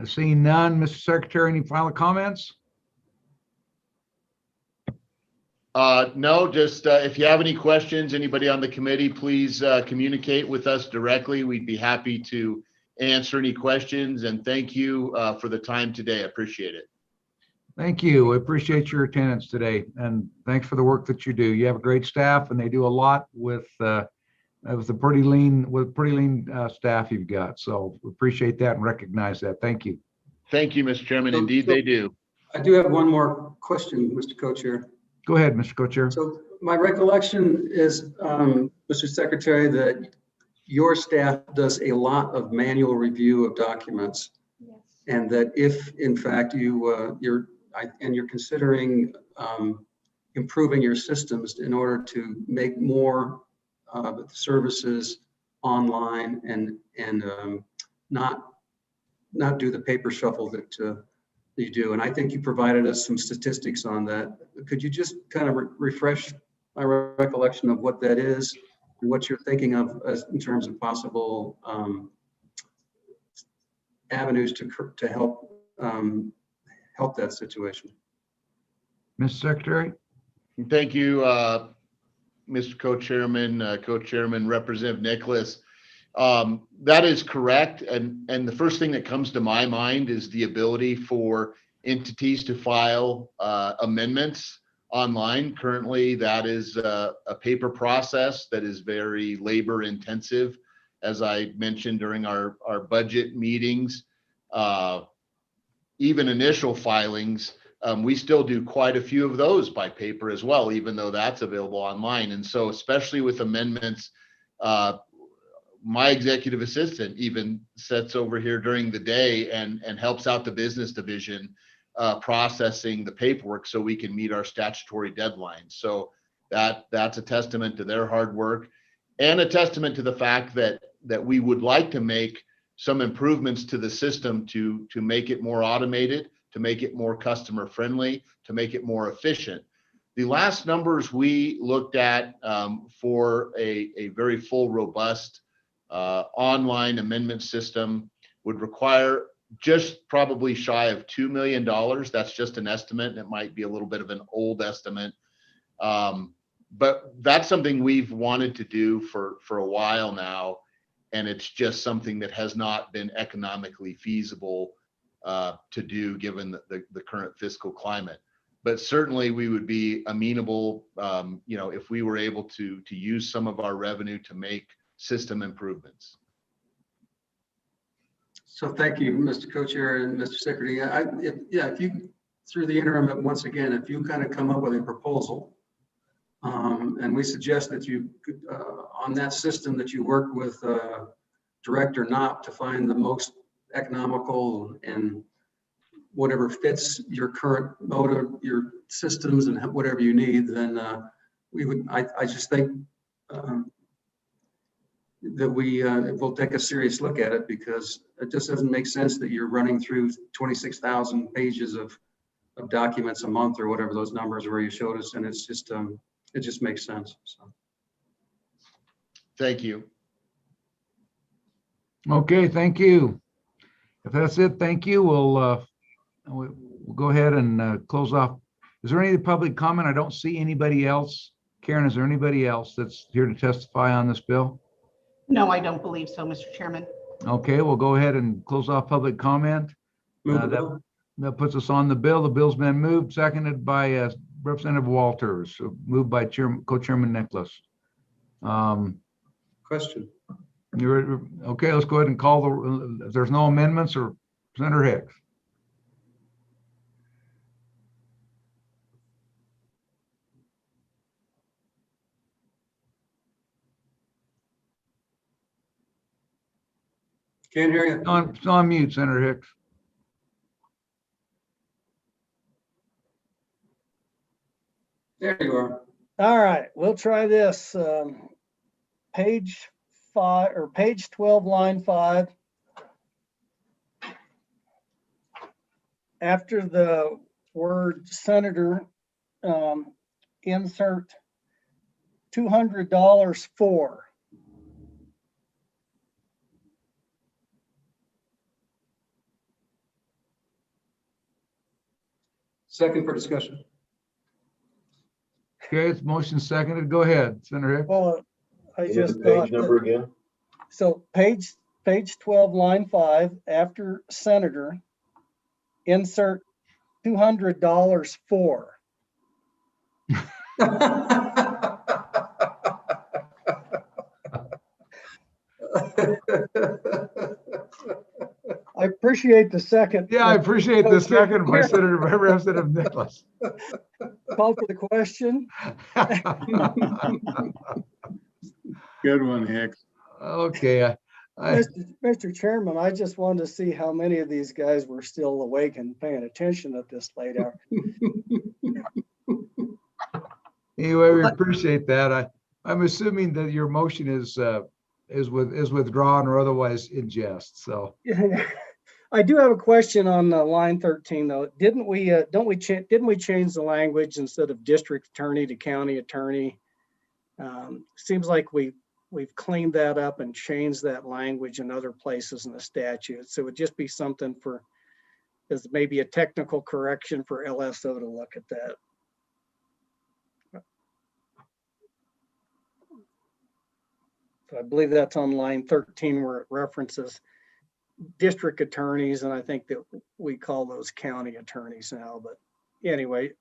Speaker 1: Seeing none, Mr. Secretary, any final comments?
Speaker 19: No, just if you have any questions, anybody on the committee, please communicate with us directly. We'd be happy to answer any questions, and thank you for the time today. I appreciate it.
Speaker 1: Thank you. I appreciate your attendance today, and thanks for the work that you do. You have a great staff, and they do a lot with the pretty lean staff you've got. So we appreciate that and recognize that. Thank you.
Speaker 19: Thank you, Mr. Chairman. Indeed, they do.
Speaker 6: I do have one more question, Mr. Co-Chair.
Speaker 1: Go ahead, Mr. Co-Chair.
Speaker 6: So my recollection is, Mr. Secretary, that your staff does a lot of manual review of documents, yes. And that if, in fact, you're considering improving your systems in order to make more services online and not do the paper shuffle that you do. And I think you provided us some statistics on that. Could you just kind of refresh my recollection of what that is and what you're thinking of in terms of possible avenues to help that situation?
Speaker 1: Mr. Secretary.
Speaker 19: Thank you, Mr. Co-Chairman, Co-Chairman Representative Nicholas. That is correct. And the first thing that comes to my mind is the ability for entities to file amendments online. Currently, that is a paper process that is very labor intensive. As I mentioned during our budget meetings, even initial filings, we still do quite a few of those by paper as well, even though that's available online. And so especially with amendments, my executive assistant even sits over here during the day and helps out the business division processing the paperwork so we can meet our statutory deadlines. So that's a testament to their hard work and a testament to the fact that we would like to make some improvements to the system to make it more automated, to make it more customer friendly, to make it more efficient. The last numbers we looked at for a very full, robust online amendment system would require just probably shy of $2 million. That's just an estimate, and it might be a little bit of an old estimate. But that's something we've wanted to do for a while now, and it's just something that has not been economically feasible to do given the current fiscal climate. But certainly we would be amenable, if we were able to use some of our revenue to make system improvements.
Speaker 6: So thank you, Mr. Co-Chair and Mr. Secretary. If you, through the interim, once again, if you kind of come up with a proposal, and we suggest that you could, on that system that you work with Director Knopp to find the most economical and whatever fits your current motor, your systems and whatever you need, then I just think that we'll take a serious look at it, because it just doesn't make sense that you're running through 26,000 pages of of documents a month or whatever those numbers were you showed us, and it's just, it just makes sense, so.
Speaker 19: Thank you.
Speaker 1: Okay, thank you. If that's it, thank you. We'll go ahead and close off. Is there any public comment? I don't see anybody else. Karen, is there anybody else that's here to testify on this bill?
Speaker 16: No, I don't believe so, Mr. Chairman.
Speaker 1: Okay, we'll go ahead and close off public comment. That puts us on the bill. The bill's been moved, seconded by Representative Walters, moved by Co-Chairman Nicholas.
Speaker 6: Question.
Speaker 1: Okay, let's go ahead and call if there's no amendments, or Senator Hicks.
Speaker 6: Can't hear you.
Speaker 1: It's on mute, Senator Hicks.
Speaker 6: There you are.
Speaker 12: All right, we'll try this. Page 5 or page 12, line 5. After the word senator, insert $200 for.
Speaker 6: Second for discussion.
Speaker 1: Okay, it's motion seconded. Go ahead, Senator Hicks.
Speaker 12: Well, I
Speaker 18: Give
Speaker 12: just
Speaker 18: the page
Speaker 12: thought
Speaker 18: number
Speaker 12: that,
Speaker 18: again.
Speaker 12: so page 12, line 5, after senator, insert $200 for. I appreciate the second.
Speaker 1: Yeah, I appreciate the second by Senator Representative Nicholas.
Speaker 12: Call for the question.
Speaker 6: Good one, Hicks.
Speaker 1: Okay.
Speaker 12: Mr. Chairman, I just wanted to see how many of these guys were still awake and paying attention at this late hour.
Speaker 1: Anyway, we appreciate that. I'm assuming that your motion is withdrawn or otherwise in jest. So
Speaker 12: I do have a question on line 13 though. Didn't we change the language instead of district attorney to county attorney? Seems like we've cleaned that up and changed that language in other places in the statute. So it would just be something as maybe a technical correction for LSO to look at that. So I believe that's on line 13 where it references district attorneys, and I think that we call those county attorneys now. But anyway,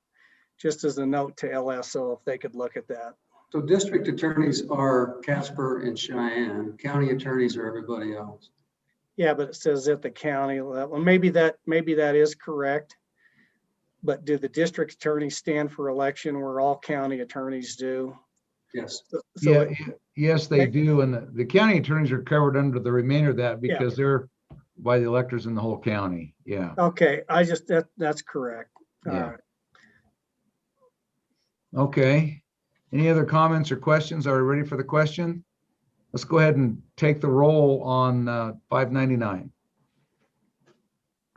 Speaker 12: just as a note to LSO, if they could look at that.
Speaker 6: So district attorneys are Casper and Cheyenne. County attorneys are everybody else.
Speaker 12: Yeah, but it says at the county level. Maybe that is correct. But do the district attorneys stand for election where all county attorneys do?
Speaker 6: Yes.
Speaker 12: So
Speaker 1: yes, they do. And the county attorneys are covered under the remainder of that because they're by the electors in the whole county. Yeah.
Speaker 12: Okay. That's correct. All right.
Speaker 1: Okay. Any other comments or questions? Are we ready for the question? Let's go ahead and take the roll on 599.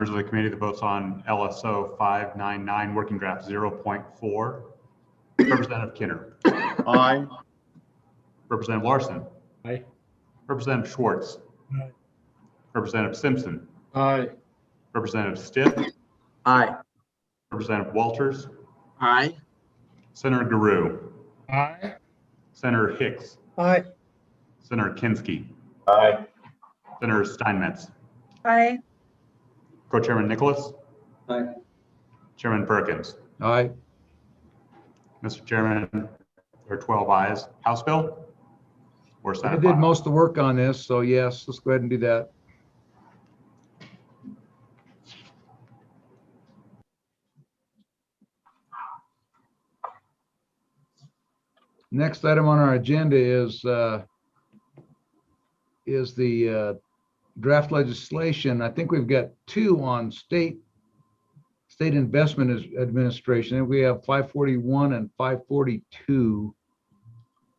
Speaker 11: Members of the committee that votes on LSO 599, working draft 0.4. Representative Kinner.
Speaker 19: Aye.
Speaker 11: Representative Larson.
Speaker 7: Aye.
Speaker 11: Representative Schwartz.
Speaker 8: Aye.
Speaker 11: Representative Simpson.
Speaker 7: Aye.
Speaker 11: Representative Stiff.
Speaker 9: Aye.
Speaker 11: Representative Walters.
Speaker 4: Aye.
Speaker 11: Senator Garou.
Speaker 8: Aye.
Speaker 11: Senator Hicks.
Speaker 12: Aye.
Speaker 11: Senator Kinski.
Speaker 18: Aye.
Speaker 11: Senator Steinmetz.
Speaker 15: Aye.
Speaker 11: Co-Chairman Nicholas.
Speaker 6: Aye.
Speaker 11: Chairman Perkins.
Speaker 1: Aye.
Speaker 11: Mr. Chairman, there are 12 ayes. House bill or
Speaker 1: I
Speaker 11: Senate
Speaker 1: did
Speaker 11: file?
Speaker 1: most of the work on this, so yes, let's go ahead and do that. Next item on our agenda is the draft legislation. I think we've got two on state investment administration, and we have 541 and 542.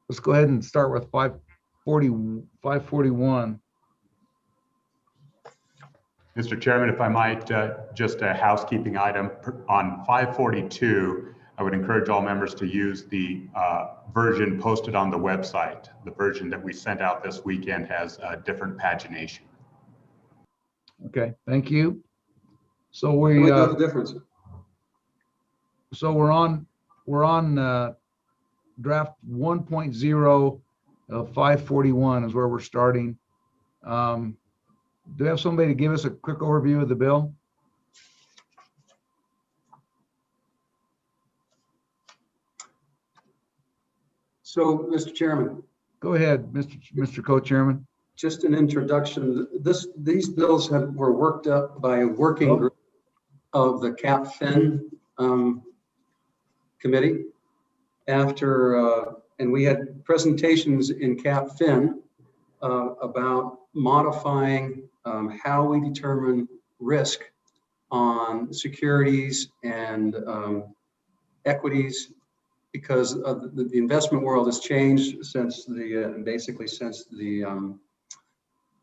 Speaker 1: Let's go ahead and start with 541.
Speaker 11: Mr. Chairman, if I might, just a housekeeping item on 542, I would encourage all members to use the version posted on the website. The version that we sent out this weekend has a different pagination.
Speaker 1: Okay, thank you. So
Speaker 6: We
Speaker 1: we,
Speaker 6: know the difference.
Speaker 1: so we're on draft 1.0 of 541 is where we're starting. Do you have somebody to give us a quick overview of the bill?
Speaker 6: So, Mr. Chairman.
Speaker 1: Go ahead, Mr. Co-Chairman.
Speaker 6: Just an introduction. These bills were worked up by a working group of the CapFin committee and we had presentations in CapFin about modifying how we determine risk on securities and equities, because the investment world has changed since basically since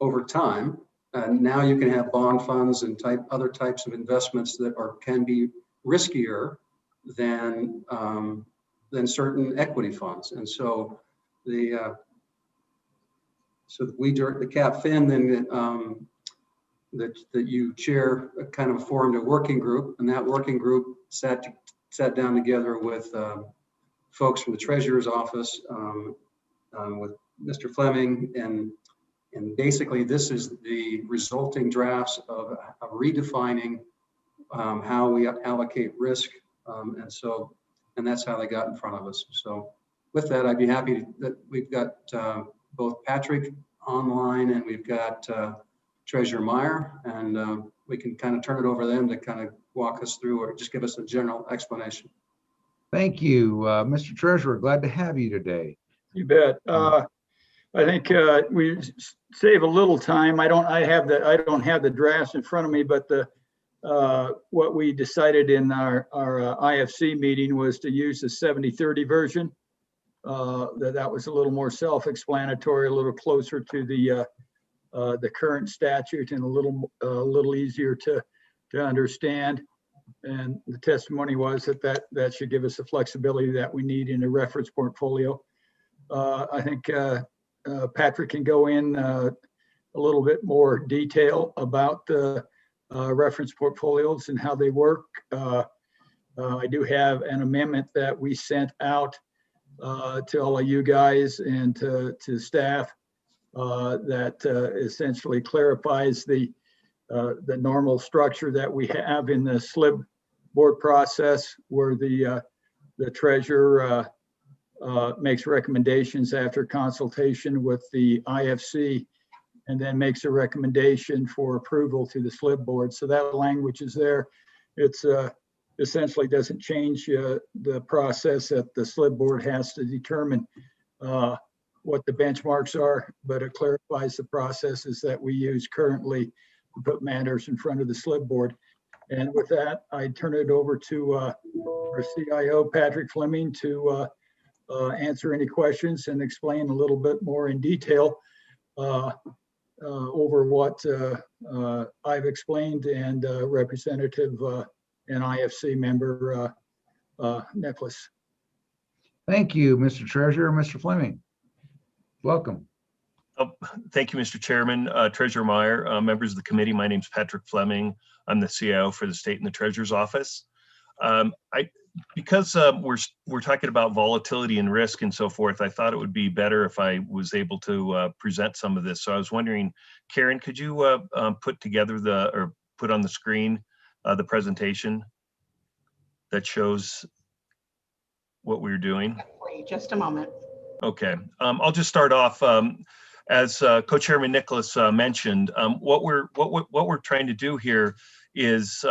Speaker 6: over time. Now you can have bond funds and other types of investments that can be riskier than certain equity funds. And so the CapFin then that you chair kind of formed a working group, and that working group sat down together with folks from the Treasurer's office, with Mr. Fleming, and basically this is the resulting drafts of redefining how we allocate risk, and that's how they got in front of us. So with that, I'd be happy that we've got both Patrick online and we've got Treasurer Meyer, and we can kind of turn it over to them to kind of walk us through or just give us a general explanation.
Speaker 1: Thank you, Mr. Treasurer. Glad to have you today.
Speaker 20: You bet. I think we save a little time. I don't have the drafts in front of me, but what we decided in our IFC meeting was to use the 70-30 version. That was a little more self-explanatory, a little closer to the current statute, and a little easier to understand. And the testimony was that should give us the flexibility that we need in a reference portfolio. I think Patrick can go in a little bit more detail about the reference portfolios and how they work. I do have an amendment that we sent out to all of you guys and to staff that essentially clarifies the normal structure that we have in the SLIB board process, where the treasurer makes recommendations after consultation with the IFC, and then makes a recommendation for approval to the SLIB board. So that language is there. It's essentially doesn't change the process that the SLIB board has to determine what the benchmarks are, but it clarifies the processes that we use currently to put matters in front of the SLIB board. And with that, I turn it over to our CIO, Patrick Fleming, to answer any questions and explain a little bit more in detail over what I've explained, and Representative and IFC member Nicholas.
Speaker 1: Thank you, Mr. Treasurer. Mr. Fleming, welcome.
Speaker 21: Thank you, Mr. Chairman, Treasurer Meyer, members of the committee. My name is Patrick Fleming. I'm the CIO for the state and the Treasurer's office. Because we're talking about volatility and risk and so forth, I thought it would be better if I was able to present some of this. So I was wondering, Karen, could you put together or put on the screen the presentation that shows what we're doing?
Speaker 16: Wait just a moment.
Speaker 21: Okay, I'll just start off. As Co-Chairman Nicholas mentioned, what we're trying to do here is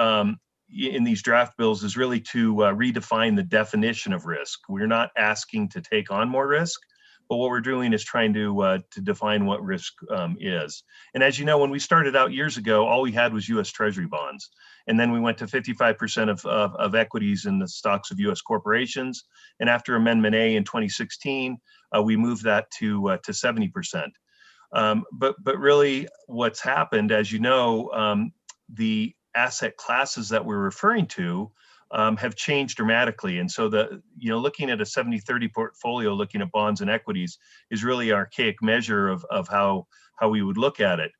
Speaker 21: in these draft bills is really to redefine the definition of risk. We're not asking to take on more risk, but what we're doing is trying to define what risk is. And as you know, when we started out years ago, all we had was U.S. Treasury bonds. And then we went to 55% of equities in the stocks of U.S. corporations. And after Amendment A in 2016, we moved that to 70%. But really what's happened, as you know, the asset classes that we're referring to have changed dramatically. And so looking at a 70-30 portfolio, looking at bonds and equities is really an archaic measure of how we would look at it.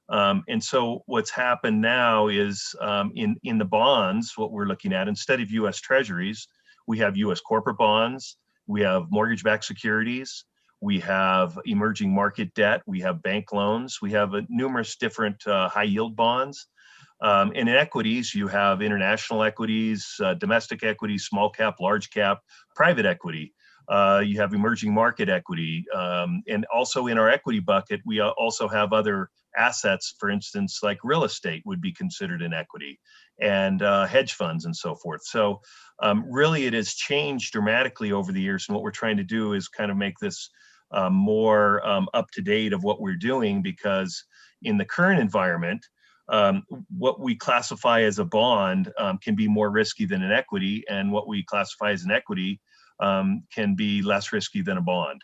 Speaker 21: And so what's happened now is in the bonds, what we're looking at, instead of US Treasuries, we have US corporate bonds, we have mortgage-backed securities, we have emerging market debt, we have bank loans, we have numerous different high yield bonds. And in equities, you have international equities, domestic equities, small cap, large cap, private equity. You have emerging market equity. And also in our equity bucket, we also have other assets, for instance, like real estate would be considered an equity, and hedge funds and so forth. So really it has changed dramatically over the years. And what we're trying to do is kind of make this more up to date of what we're doing, because in the current environment, what we classify as a bond can be more risky than an equity, and what we classify as an equity can be less risky than a bond.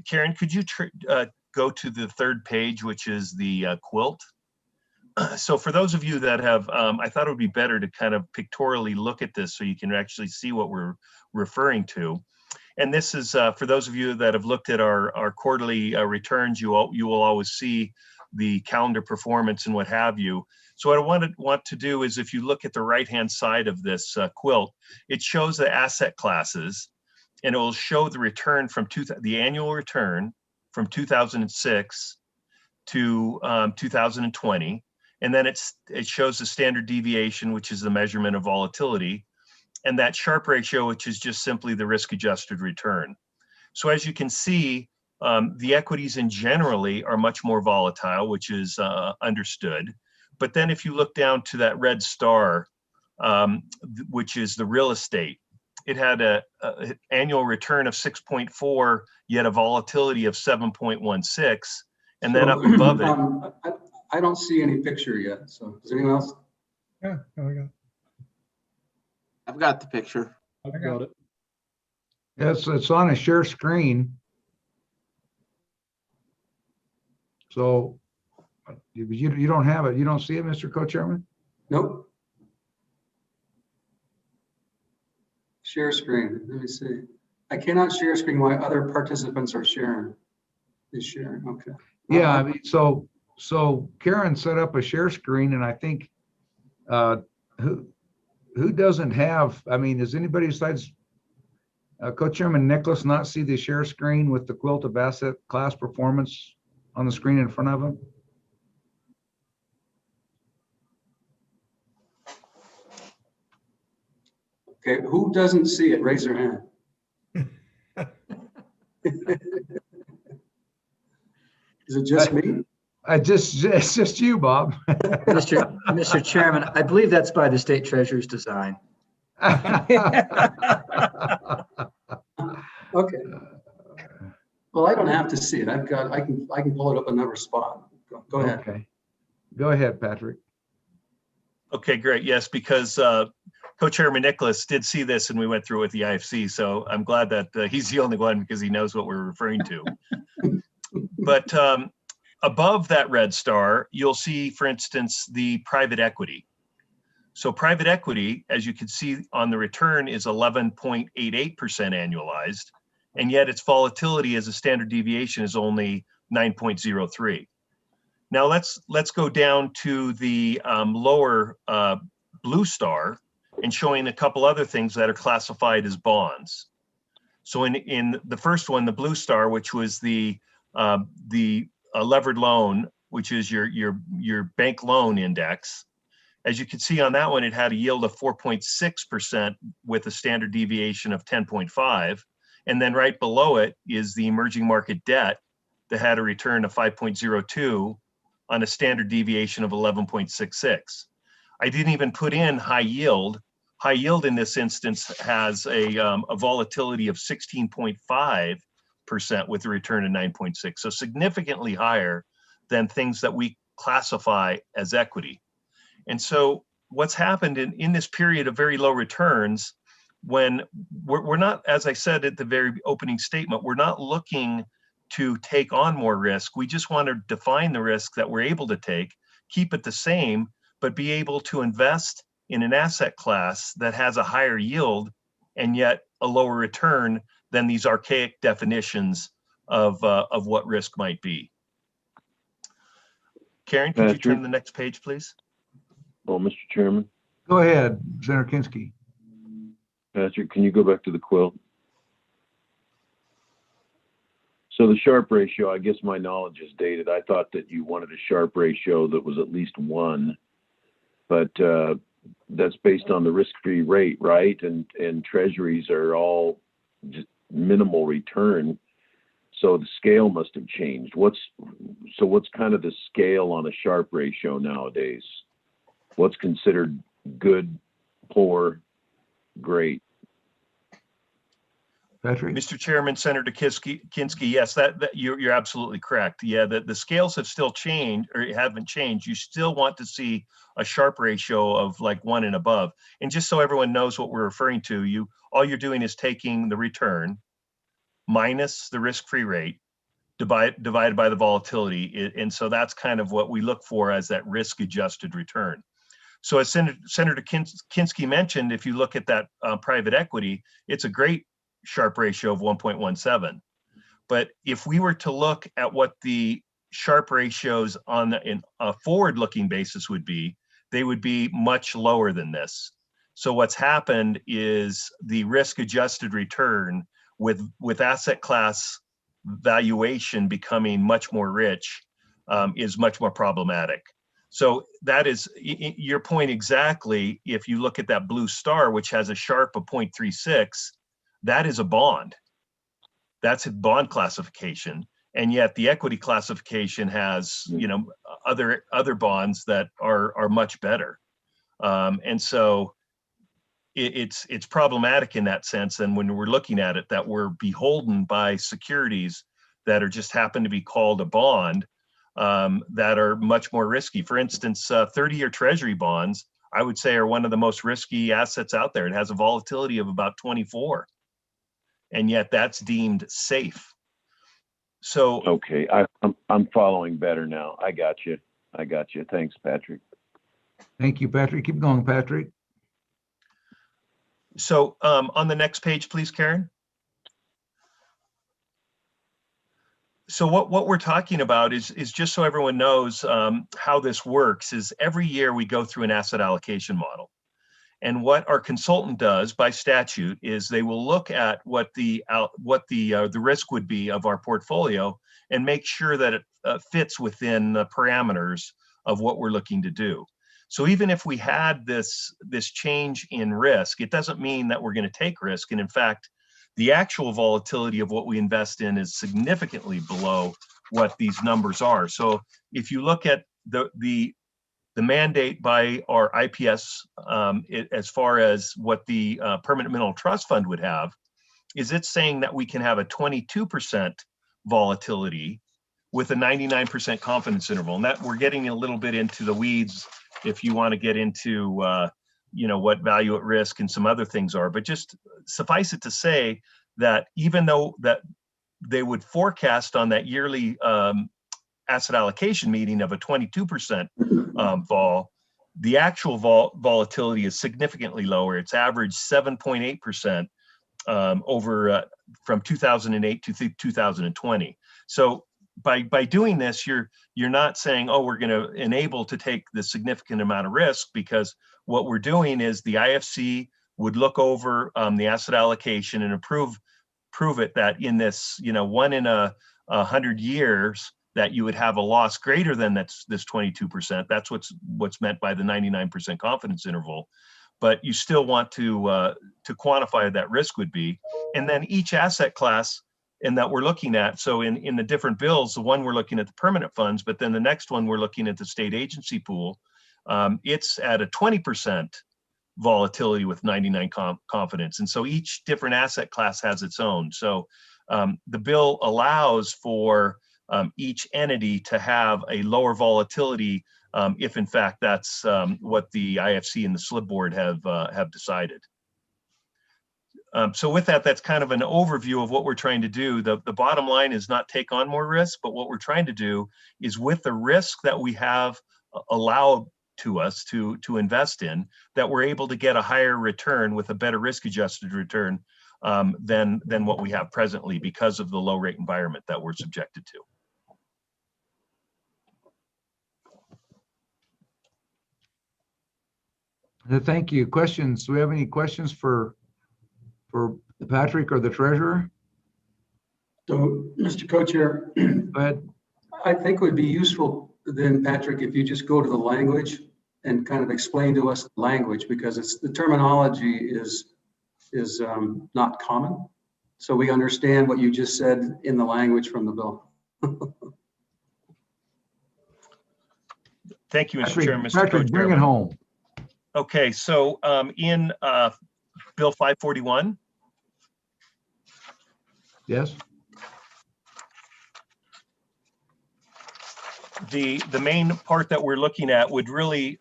Speaker 21: Karen, could you go to the third page, which is the quilt? So for those of you that have, I thought it would be better to kind of pictorially look at this so you can actually see what we're referring to. And this is for those of you that have looked at our quarterly returns, you will always see the calendar performance and what have you. So what I want to do is, if you look at the right-hand side of this quilt, it shows the asset classes, and it will show the return from the annual return from 2006 to 2020. And then it shows the standard deviation, which is the measurement of volatility, and that Sharpe ratio, which is just simply the risk-adjusted return. So as you can see, the equities in generally are much more volatile, which is understood. But then if you look down to that red star, which is the real estate, it had an annual return of 6.4, yet a volatility of 7.16. And then up above it.
Speaker 6: I don't see any picture yet. So does anyone else?
Speaker 2: Yeah, there we go.
Speaker 4: I've got the picture.
Speaker 7: I've got it.
Speaker 1: Yes, it's on a share screen. So you don't have it. You don't see it, Mr. Co-Chairman?
Speaker 6: Nope. Share screen. Let me see. I cannot share screen while other participants are sharing. Is sharing. Okay.
Speaker 1: Yeah, I mean, so Karen set up a share screen, and I think who doesn't have, I mean, does anybody besides Co-Chairman Nicholas not see the share screen with the quilt of asset class performance on the screen in front of him?
Speaker 6: Okay, who doesn't see it? Raise their hand. Is it just me?
Speaker 1: It's just you, Bob.
Speaker 9: Mr. Chairman, I believe that's by the state treasurer's design.
Speaker 6: Okay. Well, I don't have to see it. I can pull it up another spot. Go ahead.
Speaker 1: Okay. Go ahead, Patrick.
Speaker 21: Okay, great. Yes, because Co-Chairman Nicholas did see this, and we went through it with the IFC. So I'm glad that he's the only one, because he knows what we're referring to. But above that red star, you'll see, for instance, the private equity. So private equity, as you can see on the return, is 11.88% annualized, and yet its volatility as a standard deviation is only 9.03. Now let's go down to the lower blue star and showing a couple other things that are classified as bonds. So in the first one, the blue star, which was the levered loan, which is your bank loan index. As you can see on that one, it had a yield of 4.6% with a standard deviation of 10.5. And then right below it is the emerging market debt that had a return of 5.02 on a standard deviation of 11.66. I didn't even put in high yield. High yield in this instance has a volatility of 16.5% with a return of 9.6. So significantly higher than things that we classify as equity. And so what's happened in this period of very low returns, when we're not, as I said at the very opening statement, we're not looking to take on more risk. We just want to define the risk that we're able to take, keep it the same, but be able to invest in an asset class that has a higher yield and yet a lower return than these archaic definitions of what risk might be. Karen, could you turn to the next page, please?
Speaker 18: Oh, Mr. Chairman.
Speaker 1: Go ahead, Senator Kinski.
Speaker 18: Patrick, can you go back to the quilt? So the Sharpe ratio, I guess my knowledge is dated. I thought that you wanted a Sharpe ratio that was at least 1, but that's based on the risk-free rate, right? And treasuries are all just minimal return. So the scale must have changed. What's kind of the scale on a Sharpe ratio nowadays? What's considered good, poor, great?
Speaker 1: Patrick?
Speaker 21: Mr. Chairman, Senator Kinski, yes, that you're absolutely correct. Yeah, the scales have still changed, or haven't changed. You still want to see a Sharpe ratio of like 1 and above. And just so everyone knows what we're referring to, all you're doing is taking the return minus the risk-free rate divided by the volatility. And so that's kind of what we look for as that risk-adjusted return. So as Senator Kinski mentioned, if you look at that private equity, it's a great Sharpe ratio of 1.17. But if we were to look at what the Sharpe ratios in a forward-looking basis would be, they would be much lower than this. So what's happened is the risk-adjusted return with asset class valuation becoming much more rich is much more problematic. So that is your point exactly. If you look at that blue star, which has a Sharpe of 0.36, that is a bond. That's a bond classification. And yet the equity classification has, other bonds that are much better. And so it's problematic in that sense. And when we're looking at it, that we're beholden by securities that are just happen to be called a bond, that are much more risky. For instance, 30-year treasury bonds, I would say, are one of the most risky assets out there. It has a volatility of about 24. And yet that's deemed safe. So
Speaker 18: okay, I'm following better now. I got you. Thanks, Patrick.
Speaker 1: Thank you, Patrick. Keep going, Patrick.
Speaker 21: So on the next page, please, Karen. So what we're talking about is just so everyone knows how this works, is every year we go through an asset allocation model. And what our consultant does by statute is they will look at what the risk would be of our portfolio and make sure that it fits within the parameters of what we're looking to do. So even if we had this change in risk, it doesn't mean that we're going to take risk. And in fact, the actual volatility of what we invest in is significantly below what these numbers are. So if you look at the mandate by our IPS, as far as what the Permanent Mineral Trust Fund would have, is it's saying that we can have a 22% volatility with a 99% confidence interval. And that we're getting a little bit into the weeds if you want to get into what value at risk and some other things are. But just suffice it to say that even though that they would forecast on that yearly asset allocation meeting of a 22% vol, the actual volatility is significantly lower. It's averaged 7.8% over from 2008 to 2020. So by doing this, you're not saying, oh, we're going to enable to take the significant amount of risk, because what we're doing is the IFC would look over the asset allocation and prove it that in this 1 in 100 years that you would have a loss greater than this 22%. That's what's meant by the 99% confidence interval. But you still want to quantify that risk would be. And then each asset class in that we're looking at, so in the different bills, the one we're looking at the permanent funds, but then the next one we're looking at the state agency pool, it's at a 20% volatility with 99 confidence. And so each different asset class has its own. So the bill allows for each entity to have a lower volatility if in fact that's what the IFC and the SLIB board have decided. So with that, that's kind of an overview of what we're trying to do. The bottom line is not take on more risk, but what we're trying to do is, with the risk that we have, allow to us to invest in, that we're able to get a higher return with a better risk-adjusted return than what we have presently because of the low rate environment that we're subjected to.
Speaker 1: Thank you. Questions? Do we have any questions for Patrick or the treasurer?
Speaker 6: So, Mr. Co-Chair,
Speaker 1: Go ahead.
Speaker 6: I think it would be useful then, Patrick, if you just go to the language and kind of explain to us the language, because it's the terminology is not common. So we understand what you just said in the language from the bill.
Speaker 21: Thank you, Mr.
Speaker 1: Patrick,
Speaker 21: Chair. Mr.
Speaker 1: Patrick, bring it home.
Speaker 21: Okay, so in Bill 541.
Speaker 1: Yes.
Speaker 21: The main part that we're looking at would really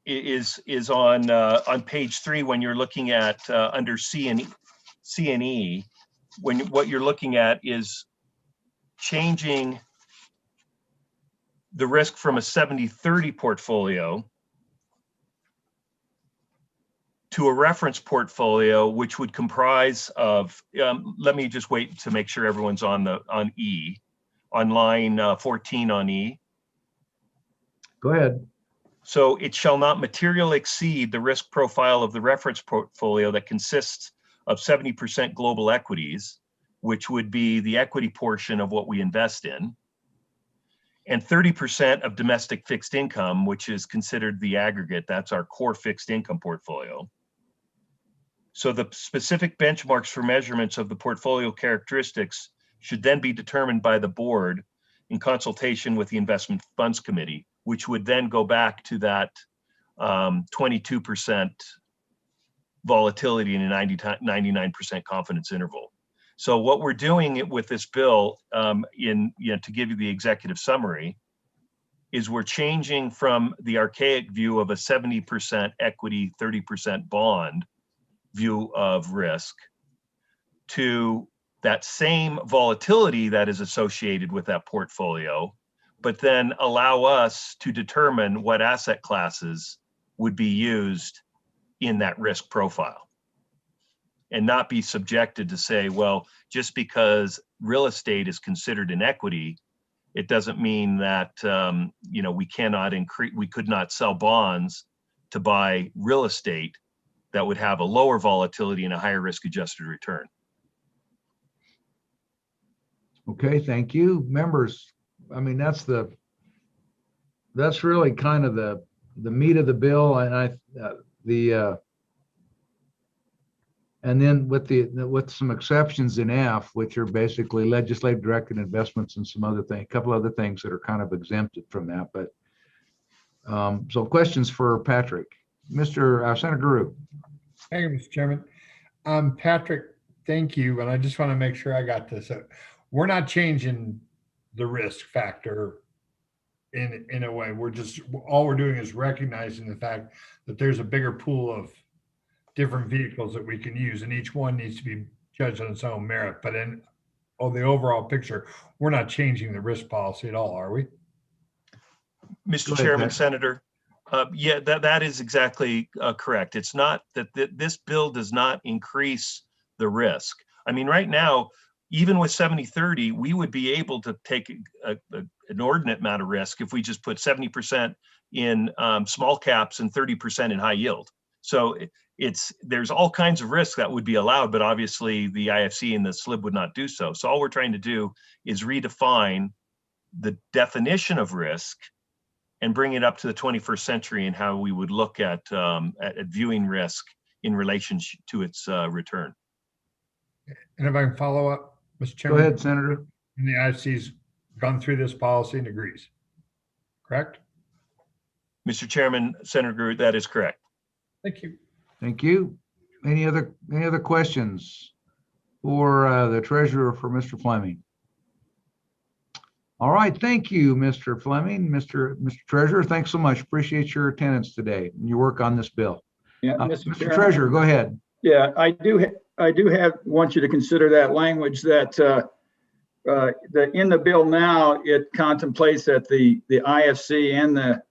Speaker 21: is on page 3 when you're looking at under C and E, when what you're looking at is changing the risk from a 70-30 portfolio to a reference portfolio, which would comprise of, let me just wait to make sure everyone's on E, on line 14 on E.
Speaker 1: Go ahead.
Speaker 21: So it shall not materially exceed the risk profile of the reference portfolio that consists of 70% global equities, which would be the equity portion of what we invest in, and 30% of domestic fixed income, which is considered the aggregate. That's our core fixed income portfolio. So the specific benchmarks for measurements of the portfolio characteristics should then be determined by the board in consultation with the investment funds committee, which would then go back to that 22% volatility in a 99% confidence interval. So what we're doing with this bill, to give you the executive summary, is we're changing from the archaic view of a 70% equity, 30% bond view of risk to that same volatility that is associated with that portfolio, but then allow us to determine what asset classes would be used in that risk profile, and not be subjected to say, well, just because real estate is considered an equity, it doesn't mean that we cannot increase, we could not sell bonds to buy real estate that would have a lower volatility and a higher risk-adjusted return.
Speaker 1: Okay, thank you, members. I mean, that's really kind of the meat of the bill, and and then with some exceptions in F, which are basically legislative directed investments and some other thing, a couple other things that are kind of exempted from that. But so questions for Patrick, Senator Guru.
Speaker 2: Thank you, Mr. Chairman. Patrick, thank you. And I just want to make sure I got this. We're not changing the risk factor in a way. All we're doing is recognizing the fact that there's a bigger pool of different vehicles that we can use, and each one needs to be judged on its own merit. But in the overall picture, we're not changing the risk policy at all, are we?
Speaker 21: Mr. Chairman, Senator, yeah, that is exactly correct. It's not that this bill does not increase the risk. I mean, right now, even with 70-30, we would be able to take an inordinate amount of risk if we just put 70% in small caps and 30% in high yield. So there's all kinds of risks that would be allowed, but obviously the IFC and the SLIB would not do so. So all we're trying to do is redefine the definition of risk and bring it up to the 21st century and how we would look at viewing risk in relation to its return.
Speaker 2: And if I can follow up, Mr. Chairman.
Speaker 1: Go ahead, Senator.
Speaker 2: And the IFC's gone through this policy and agrees, correct?
Speaker 21: Mr. Chairman, Senator Guru, that is correct.
Speaker 2: Thank you.
Speaker 1: Thank you. Any other questions for the treasurer, for Mr. Fleming? All right, thank you, Mr. Fleming. Mr. Treasurer, thanks so much. Appreciate your attendance today and your work on this bill.
Speaker 20: Yeah,
Speaker 1: Mr. Treasurer, go ahead.
Speaker 20: Yeah, I want you to consider that language that in the bill now, it contemplates that the IFC and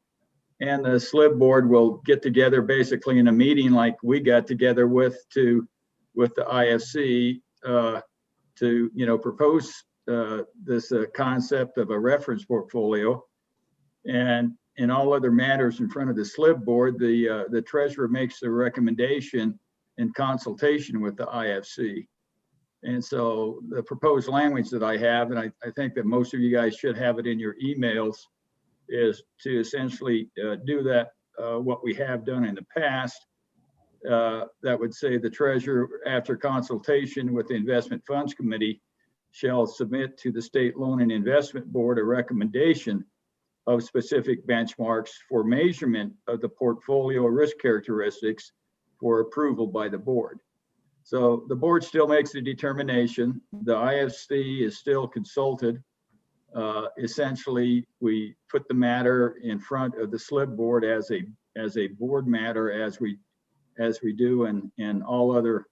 Speaker 20: and the SLIB board will get together basically in a meeting like we got together with the IFC to propose this concept of a reference portfolio. And in all other matters in front of the SLIB board, the treasurer makes the recommendation in consultation with the IFC. And so the proposed language that I have, and I think that most of you guys should have it in your emails, is to essentially do that, what we have done in the past. That would say the treasurer, after consultation with the Investment Funds Committee, shall submit to the State Loan and Investment Board a recommendation of specific benchmarks for measurement of the portfolio risk characteristics for approval by the board. So the board still makes the determination. The IFC is still consulted. Essentially, we put the matter in front of the SLIB board as a board matter, as we do in all other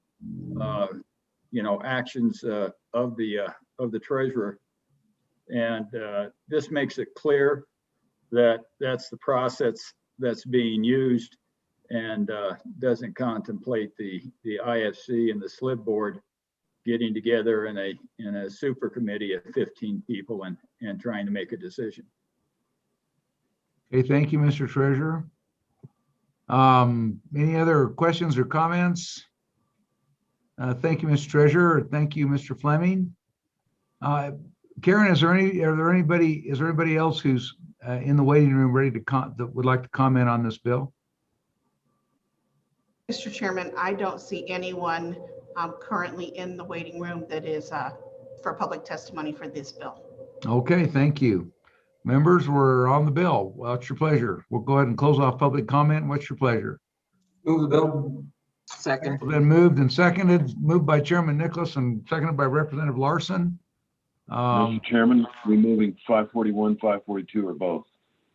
Speaker 20: actions of the treasurer. And this makes it clear that that's the process that's being used, and doesn't contemplate the IFC and the SLIB board getting together in a super committee of 15 people and trying to make a decision.
Speaker 1: Okay, thank you, Mr. Treasurer. Any other questions or comments? Thank you, Mr. Treasurer. Thank you, Mr. Fleming. Karen, is there anybody else who's in the waiting room ready to that would like to comment on this bill?
Speaker 16: Mr. Chairman, I don't see anyone currently in the waiting room that is for public testimony for this bill.
Speaker 1: Okay, thank you. Members, we're on the bill. Well, it's your pleasure. We'll go ahead and close off public comment. What's your pleasure?
Speaker 6: Move the bill.
Speaker 4: Second.
Speaker 1: Been moved and seconded, moved by Chairman Nicholas and seconded by Representative Larson.
Speaker 18: Mr. Chairman, removing 541, 542, or both.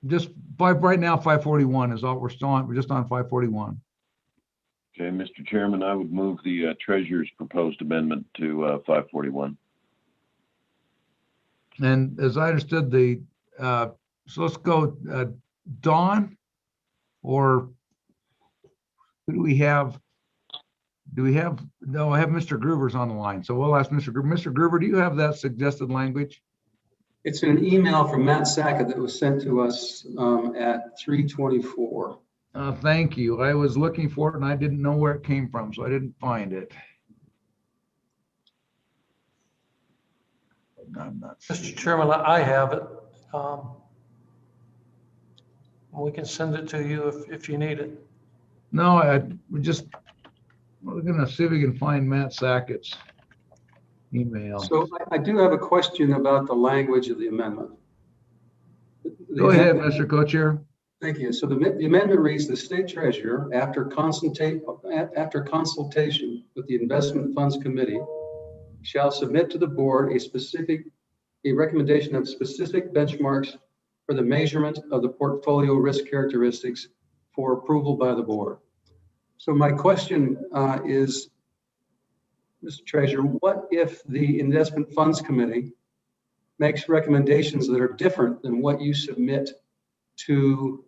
Speaker 1: Just right now, 541 is all we're still on. We're just on 541.
Speaker 18: Okay, Mr. Chairman, I would move the treasurer's proposed amendment to 541.
Speaker 1: And as I understood so let's go Dawn, or who do we have? No, I have Mr. Groover's on the line. So we'll ask Mr. Groover. Mr. Groover, do you have that suggested language?
Speaker 6: It's an email from Matt Sackett that was sent to us at 3:24.
Speaker 1: Thank you. I was looking for it and I didn't know where it came from, so I didn't find it. I'm not
Speaker 3: Mr. Chairman, I have it. We can send it to you if you need it.
Speaker 1: No, we're gonna see if we can find Matt Sackett's email.
Speaker 6: So I do have a question about the language of the amendment.
Speaker 1: Go ahead, Mr. Co-Chair.
Speaker 6: Thank you. So the amendment reads, the state treasurer, after consultation with the Investment Funds Committee, shall submit to the board a recommendation of specific benchmarks for the measurement of the portfolio risk characteristics for approval by the board. So my question is, Mr. Treasurer, what if the Investment Funds Committee makes recommendations that are different than what you submit to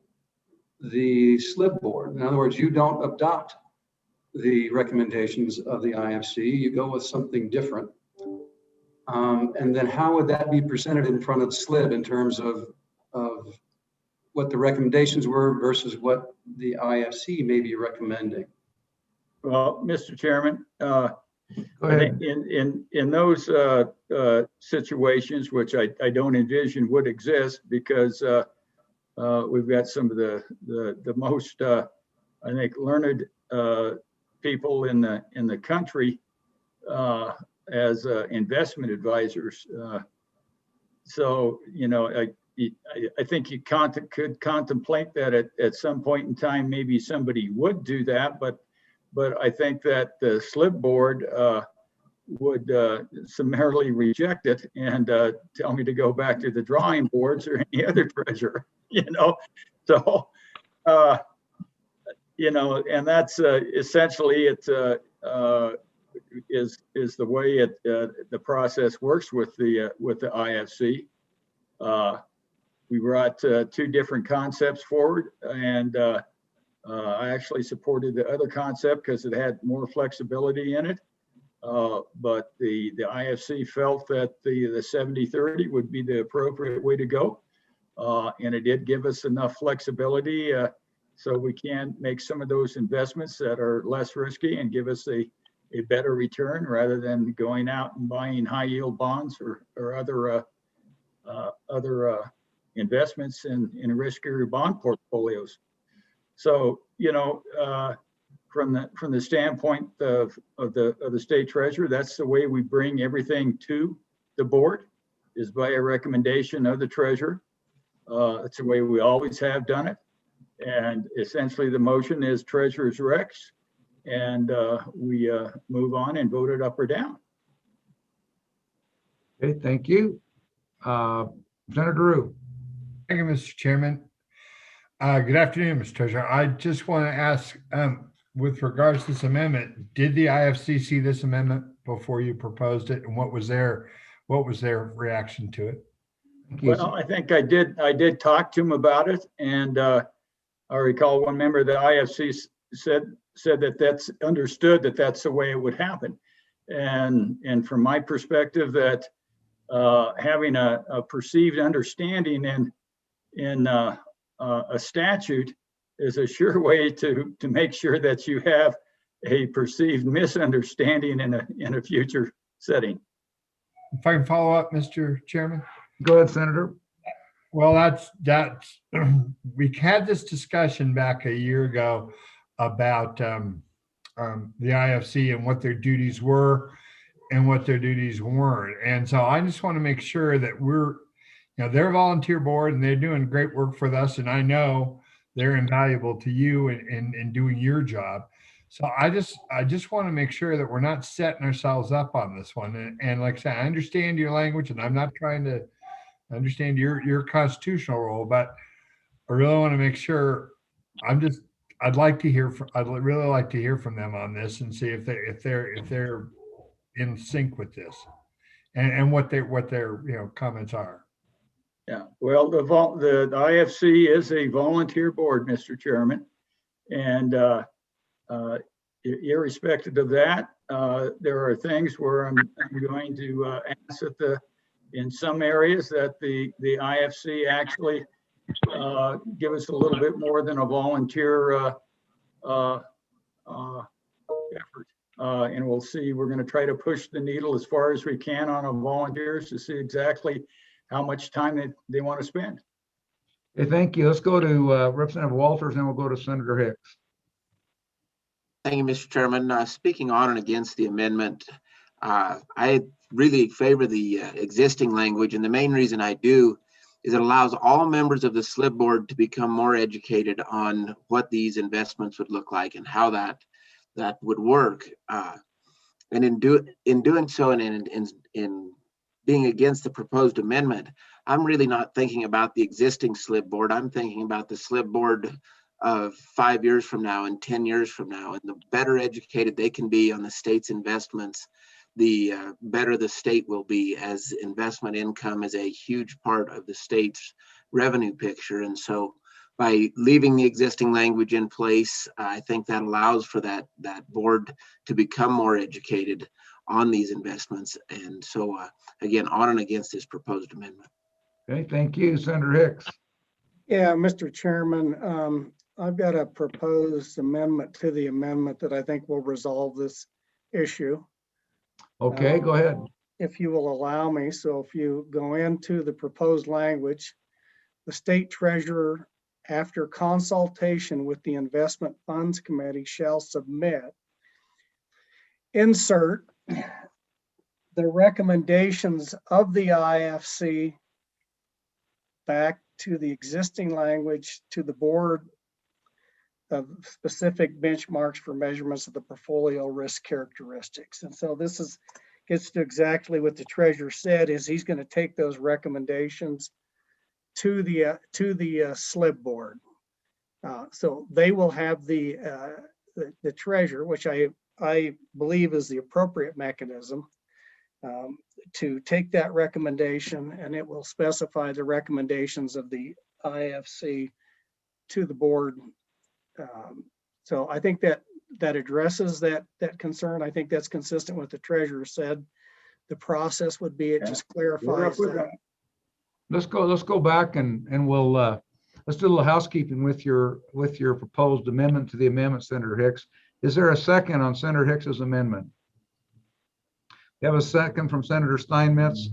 Speaker 6: the SLIB board? In other words, you don't adopt the recommendations of the IFC, you go with something different. And then how would that be presented in front of SLIB in terms of what the recommendations were versus what the IFC may be recommending?
Speaker 20: Well, Mr. Chairman,
Speaker 1: Go ahead.
Speaker 20: in those situations, which I don't envision would exist, because we've got some of the most I think learned people in the country as investment advisors. So I think you could contemplate that at some point in time, maybe somebody would do that, but I think that the SLIB board would summarily reject it and tell me to go back to the drawing boards or any other treasurer, So, and that's essentially it is the way the process works with the IFC. we brought two different concepts forward, and I actually supported the other concept because it had more flexibility in it. But the IFC felt that the 70-30 would be the appropriate way to go. And it did give us enough flexibility so we can make some of those investments that are less risky and give us a better return rather than going out and buying high yield bonds or other investments in riskier bond portfolios. So, you know, from the standpoint of the state treasurer, that's the way we bring everything to the board, is by a recommendation of the treasurer. It's the way we always have done it. And essentially the motion is treasurer's recs, and we move on and vote it up or down.
Speaker 1: Okay, thank you. Senator Drew.
Speaker 2: Thank you, Mr. Chairman. Good afternoon, Mr. Treasurer. I just want to ask, with regards to this amendment, did the IFC see this amendment before you proposed it, and what was their reaction to it?
Speaker 20: Well, I think I did talk to him about it, and I recall one member of the IFC said that that's understood, that that's the way it would happen. And from my perspective, that having a perceived understanding in a statute is a sure way to make sure that you have a perceived misunderstanding in a future setting.
Speaker 2: If I can follow up, Mr. Chairman.
Speaker 1: Go ahead, Senator.
Speaker 2: Well, that's we had this discussion back a year ago about the IFC and what their duties were and what their duties weren't. And so I just want to make sure that they're a volunteer board and they're doing great work for us. And I know they're invaluable to you in doing your job. So I just want to make sure that we're not setting ourselves up on this one. And like I said, I understand your language, and I'm not trying to understand your constitutional role, but I really want to make sure. I'd really like to hear from them on this and see if they're in sync with this, and what their comments are.
Speaker 20: Yeah, well, the IFC is a volunteer board, Mr. Chairman, and irrespective of that, there are things where I'm going to ask that in some areas that the IFC actually give us a little bit more than a volunteer effort. And we'll see, we're going to try to push the needle as far as we can on our volunteers to see exactly how much time they want to spend.
Speaker 1: Okay, thank you. Let's go to Representative Walters, and then we'll go to Senator Hicks.
Speaker 4: Thank you, Mr. Chairman. Speaking on and against the amendment, I really favor the existing language, and the main reason I do is it allows all members of the SLIB board to become more educated on what these investments would look like and how that would work. And in doing so, and in being against the proposed amendment, I'm really not thinking about the existing SLIB board. I'm thinking about the SLIB board of 5 years from now and 10 years from now. And the better educated they can be on the state's investments, the better the state will be, as investment income is a huge part of the state's revenue picture. And so by leaving the existing language in place, I think that allows for that board to become more educated on these investments. And so again, on and against this proposed amendment.
Speaker 1: Okay, thank you, Senator Hicks.
Speaker 12: Yeah, Mr. Chairman, I've got a proposed amendment to the amendment that I think will resolve this issue.
Speaker 1: Okay, go ahead.
Speaker 12: If you will allow me. So if you go into the proposed language, the state treasurer, after consultation with the Investment Funds Committee, shall submit, insert the recommendations of the IFC back to the existing language to the board of specific benchmarks for measurements of the portfolio risk characteristics. And so this gets to exactly what the treasurer said, is he's going to take those recommendations to the SLIB board. So they will have the treasurer, which I believe is the appropriate mechanism, to take that recommendation, and it will specify the recommendations of the IFC to the board. So I think that addresses that concern. I think that's consistent with the treasurer said. The process would be, it just clarifies that.
Speaker 1: Let's go back and we'll let's do a little housekeeping with your proposed amendment to the amendment, Senator Hicks. Is there a second on Senator Hicks's amendment? We have a second from Senator Steinmetz.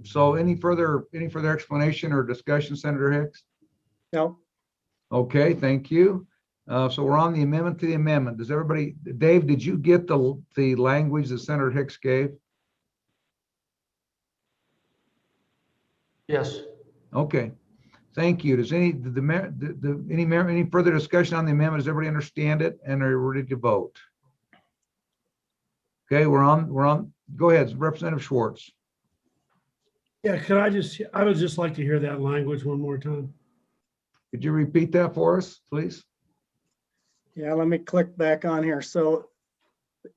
Speaker 1: So any further explanation or discussion, Senator Hicks?
Speaker 12: No.
Speaker 1: Okay, thank you. So we're on the amendment to the amendment. Does everybody, Dave, did you get the language that Senator Hicks gave?
Speaker 3: Yes.
Speaker 1: Okay, thank you. Does any further discussion on the amendment? Does everybody understand it and are ready to vote? Okay, we're on. Go ahead, Representative Schwartz.
Speaker 8: Yeah, I would just like to hear that language one more time.
Speaker 1: Could you repeat that for us, please?
Speaker 12: Yeah, let me click back on here. So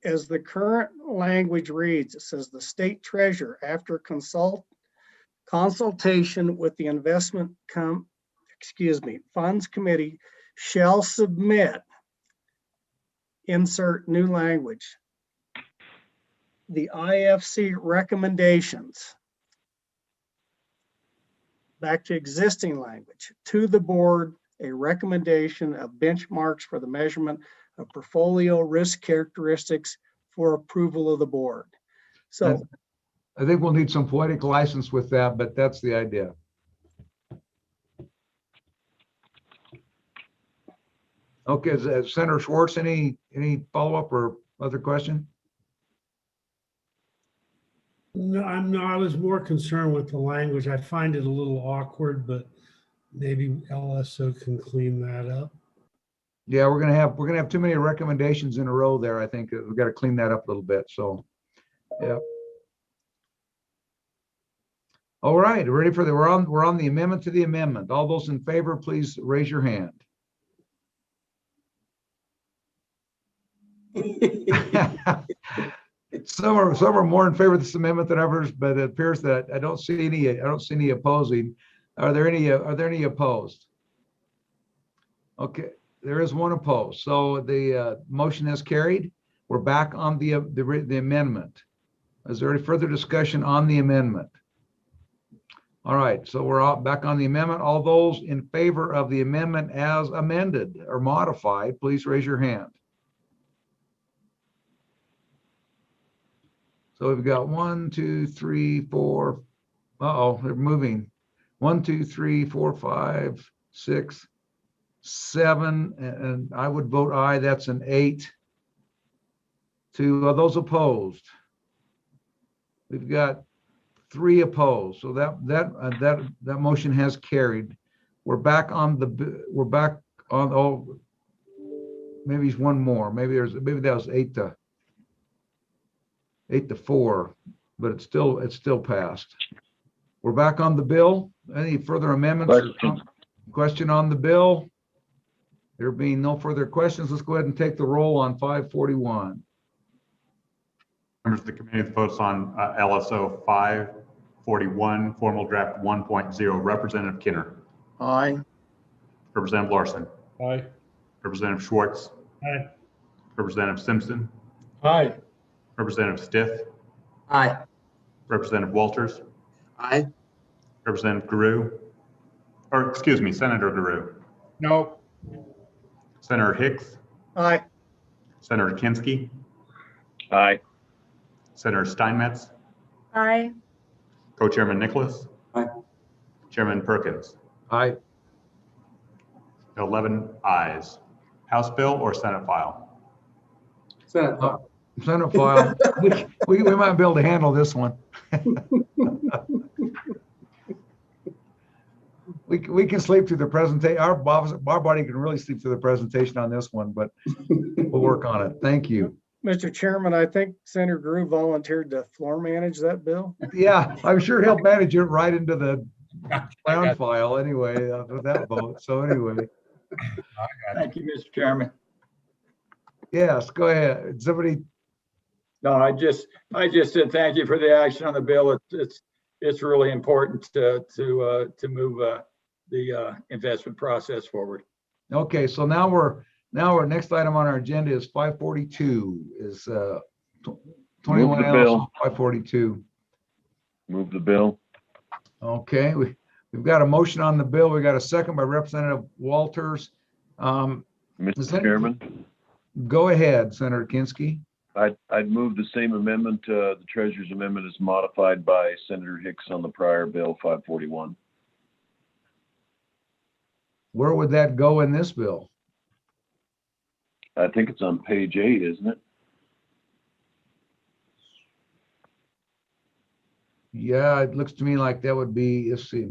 Speaker 12: as the current language reads, it says the state treasurer, after consultation with the funds committee, shall submit, insert new language, the IFC recommendations back to existing language to the board, a recommendation of benchmarks for the measurement of portfolio risk characteristics for approval of the board. So
Speaker 1: I think we'll need some poetic license with that, but that's the idea. Okay, Senator Schwartz, any follow-up or other question?
Speaker 8: No, I was more concerned with the language. I find it a little awkward, but maybe LSO can clean that up.
Speaker 1: Yeah, we're gonna have too many recommendations in a row there. I think we've got to clean that up a little bit. So, yeah. All right, ready for we're on the amendment to the amendment. All those in favor, please raise your hand. Some are more in favor of this amendment than others, but it appears that I don't see any opposing. Are there any opposed? Okay, there is one opposed. So the motion is carried. We're back on the amendment. Is there any further discussion on the amendment? All right, so we're back on the amendment. All those in favor of the amendment as amended or modified, please raise your hand. So we've got 1, 2, 3, 4. Uh-oh, they're moving. 1, 2, 3, 4, 5, 6, 7, and I would vote aye. That's an 8. To those opposed, we've got 3 opposed. So that motion has carried. We're back on oh, maybe it's one more. Maybe that was 8 to 4, but it's still passed. We're back on the bill. Any further amendments? Question on the bill? There being no further questions, let's go ahead and take the roll on 541.
Speaker 11: Members of the committee, votes on LSO 541, formal draft 1.0. Representative Kinner.
Speaker 20: Aye.
Speaker 11: Representative Larson.
Speaker 20: Aye.
Speaker 11: Representative Schwartz.
Speaker 8: Aye.
Speaker 11: Representative Simpson.
Speaker 20: Aye.
Speaker 11: Representative Stiff.
Speaker 9: Aye.
Speaker 11: Representative Walters.
Speaker 4: Aye.
Speaker 11: Representative Guru. Or excuse me, Senator Guru.
Speaker 20: No.
Speaker 11: Senator Hicks.
Speaker 12: aye.
Speaker 11: Senator Kinski.
Speaker 18: Aye.
Speaker 11: Senator Steinmetz.
Speaker 15: Aye.
Speaker 11: Co-Chairman Nicholas.
Speaker 6: Aye.
Speaker 11: Chairman Perkins.
Speaker 1: Aye.
Speaker 11: 11 ayes. House bill or Senate file?
Speaker 6: Senate.
Speaker 1: Senate file. we might be able to handle this one. We can sleep through the presentation. Our body can really sleep through the presentation on this one, but we'll work on it. Thank you.
Speaker 12: Mr. Chairman, I think Senator Grew volunteered to floor manage that bill.
Speaker 1: Yeah, I'm sure he'll manage it right into the round file anyway for that vote. So anyway.
Speaker 20: Thank you, Mr. Chairman.
Speaker 1: Yes, go ahead. Somebody.
Speaker 20: No, I just said thank you for the action on the bill. It's really important to move the investment process forward.
Speaker 1: Okay, so now our next item on our agenda is 542 is 21
Speaker 18: Move the bill.
Speaker 1: 542.
Speaker 18: Move the bill.
Speaker 1: Okay, we've got a motion on the bill. We got a second by Representative Walters.
Speaker 18: Mr. Chairman,
Speaker 1: Go ahead, Senator Kinski.
Speaker 18: I'd move the same amendment, the treasurer's amendment as modified by Senator Hicks on the prior bill 541.
Speaker 1: Where would that go in this bill?
Speaker 18: I think it's on page 8, isn't it?
Speaker 1: Yeah, it looks to me like that would be, let's see.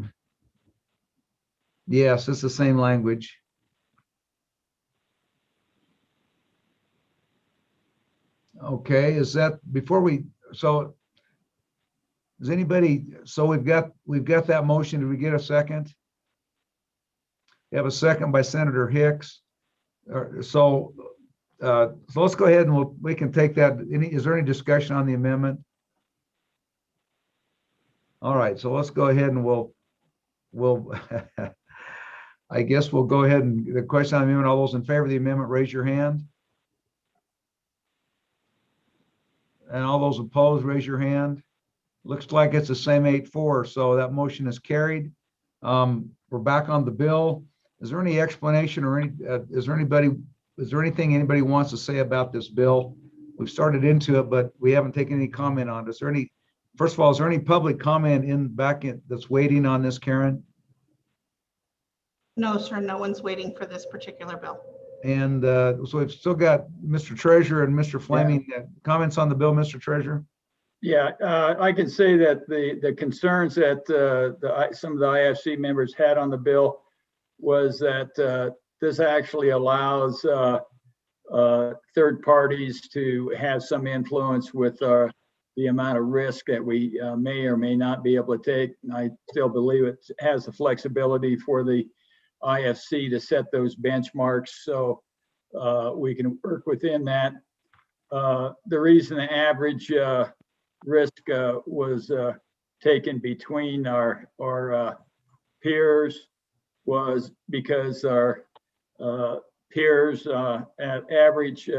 Speaker 1: Yes, it's the same language. Okay, is that before we, so does anybody, so we've got that motion. Did we get a second? We have a second by Senator Hicks. So let's go ahead and we can take that. Is there any discussion on the amendment? All right, so let's go ahead and we'll I guess we'll go ahead and the question on the amendment. All those in favor of the amendment, raise your hand. And all those opposed, raise your hand. Looks like it's the same 8-4, so that motion is carried. We're back on the bill. Is there any explanation or is there anything anybody wants to say about this bill? We've started into it, but we haven't taken any comment on it. Is there any, first of all, is there any public comment that's waiting on this, Karen?
Speaker 16: No, sir, no one's waiting for this particular bill.
Speaker 1: And so we've still got Mr. Treasurer and Mr. Fleming. Comments on the bill, Mr. Treasurer?
Speaker 20: Yeah, I can say that the concerns that some of the IFC members had on the bill was that this actually allows third parties to have some influence with the amount of risk that we may or may not be able to take. And I still believe it has the flexibility for the IFC to set those benchmarks, so we can work within that. The reason the average risk was taken between our peers was because our peers at average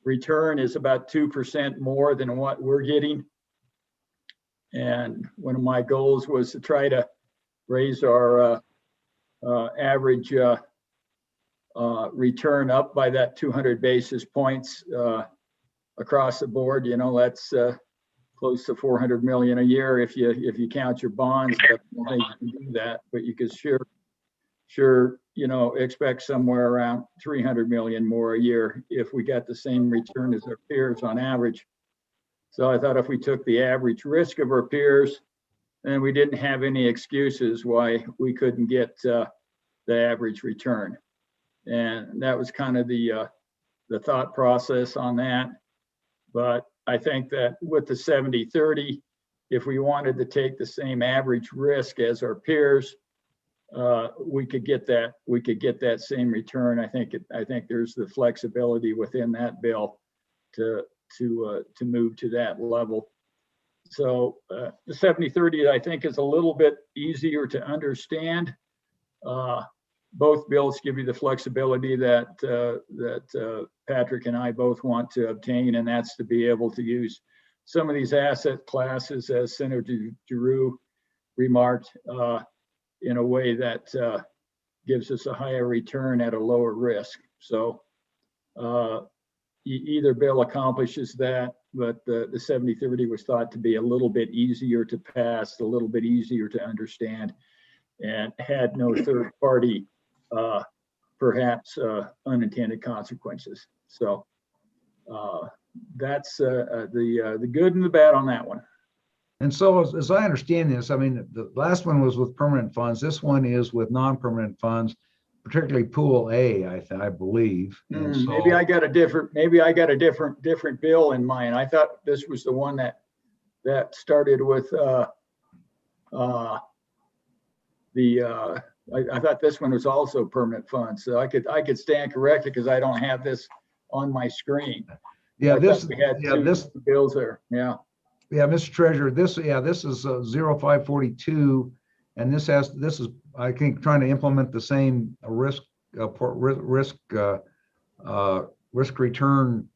Speaker 20: return is about 2% more than what we're getting. And one of my goals was to try to raise our average return up by that 200 basis points across the board. You know, that's close to 400 million a year if you count your bonds. I don't think you can do that, but you could sure you know, expect somewhere around 300 million more a year if we got the same return as our peers on average. So I thought if we took the average risk of our peers, then we didn't have any excuses why we couldn't get the average return. And that was kind of the thought process on that. But I think that with the 70-30, if we wanted to take the same average risk as our peers, we could get that same return. I think there's the flexibility within that bill to move to that level. So the 70-30, I think, is a little bit easier to understand. Both bills give you the flexibility that Patrick and I both want to obtain, and that's to be able to use some of these asset classes, as Senator Giroux remarked, in a way that gives us a higher return at a lower risk. So either bill accomplishes that, but the 70-30 was thought to be a little bit easier to pass, a little bit easier to understand, and had no third party perhaps unintended consequences. So that's the good and the bad on that one.
Speaker 1: And so as I understand this, I mean, the last one was with permanent funds. This one is with non-permanent funds, particularly Pool A, I believe. And so,
Speaker 20: maybe I got a different bill in mind. I thought this was the one that started with I thought this one was also permanent funds. So I could stand corrected because I don't have this on my screen.
Speaker 1: Yeah,
Speaker 20: I
Speaker 1: this,
Speaker 20: thought we had
Speaker 1: yeah,
Speaker 20: two
Speaker 1: this,
Speaker 20: bills there. Yeah.
Speaker 1: yeah, Mr. Treasurer, this is 0542, and this is, I think, trying to implement the same risk return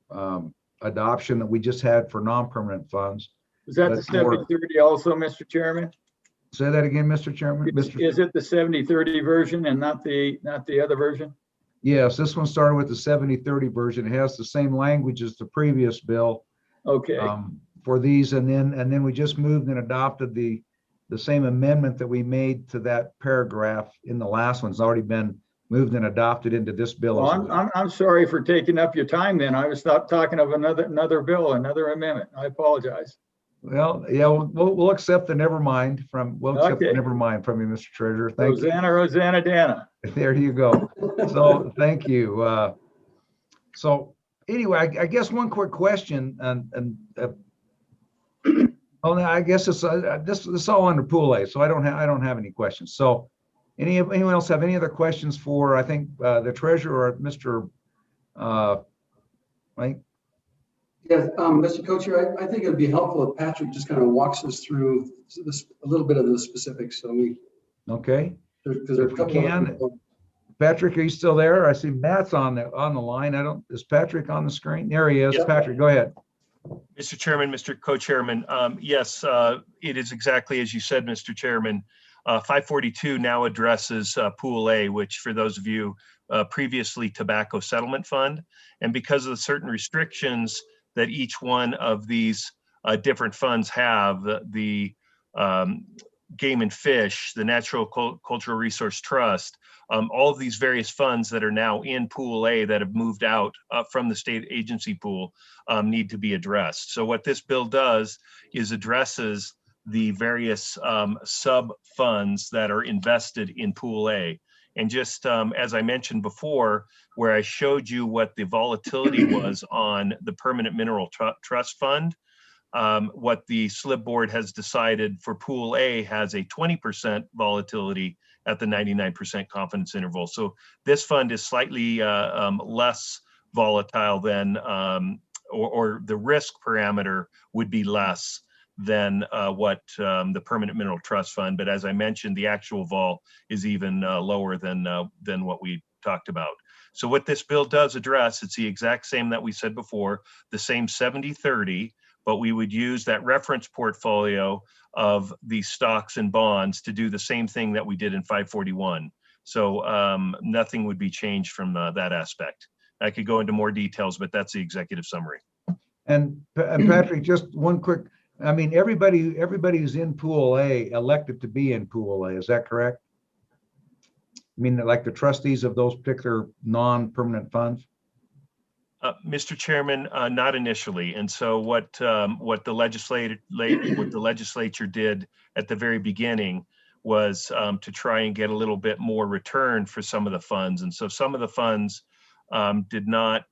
Speaker 1: adoption that we just had for non-permanent funds.
Speaker 20: Is that the
Speaker 1: But for-
Speaker 20: 70/30 also, Mr. Chairman?
Speaker 1: Say that again, Mr. Chairman.
Speaker 20: Is it the 70/30 version and not the other version?
Speaker 1: Yes, this one started with the 70/30 version. It has the same language as the previous bill.
Speaker 20: Okay.
Speaker 1: For these, and then we just moved and adopted the same amendment that we made to that paragraph in the last one. It's already been moved and adopted into this bill
Speaker 20: Well,
Speaker 1: as well.
Speaker 20: I'm sorry for taking up your time then. I was talking of another bill, another amendment. I apologize.
Speaker 1: Well, yeah, we'll accept the never mind from, we'll accept the
Speaker 20: Okay.
Speaker 1: never mind from you, Mr. Treasurer. Thank you.
Speaker 20: Rosanna, Dana.
Speaker 1: There you go. So thank you. So anyway, I guess one quick question, oh, no, I guess it's this is all under Pool A, so I don't have any questions. So anyone else have any other questions for, I think, the treasurer or Mr. Right?
Speaker 6: Yeah, Mr. Co-Chair, I think it'd be helpful if Patrick just kind of walks us through this, a little bit of the specifics. So we,
Speaker 1: Okay.
Speaker 6: because there are a
Speaker 1: If we
Speaker 6: couple of
Speaker 1: can.
Speaker 6: people.
Speaker 1: Patrick, are you still there? I see Matt's on the line. Is Patrick on the screen? There he is.
Speaker 21: Yes.
Speaker 1: Patrick, go ahead.
Speaker 21: Mr. Chairman, Mr. Co-Chairman, yes, it is exactly as you said, Mr. Chairman. 542 now addresses Pool A, which for those of you previously Tobacco Settlement Fund. And because of the certain restrictions that each one of these different funds have, the Game and Fish, the Natural Cultural Resource Trust, all of these various funds that are now in Pool A that have moved out from the state agency pool need to be addressed. So what this bill does is addresses the various sub-funds that are invested in Pool A. And just as I mentioned before, where I showed you what the volatility was on the Permanent Mineral Trust Fund, what the SLIB board has decided for Pool A has a 20% volatility at the 99% confidence interval. So this fund is slightly less volatile than, or the risk parameter would be less than what the Permanent Mineral Trust Fund. But as I mentioned, the actual vol is even lower than what we talked about. So what this bill does address, it's the exact same that we said before, the same 70/30, but we would use that reference portfolio of the stocks and bonds to do the same thing that we did in 541. So nothing would be changed from that aspect. I could go into more details, but that's the executive summary.
Speaker 1: And Patrick, just one quick, I mean, everybody who's in Pool A elected to be in Pool A, is that correct? I mean, like the trustees of those particular non-permanent funds?
Speaker 21: Mr. Chairman, not initially. And so what the legislature did at the very beginning was to try and get a little bit more return for some of the funds. And so some of the funds did not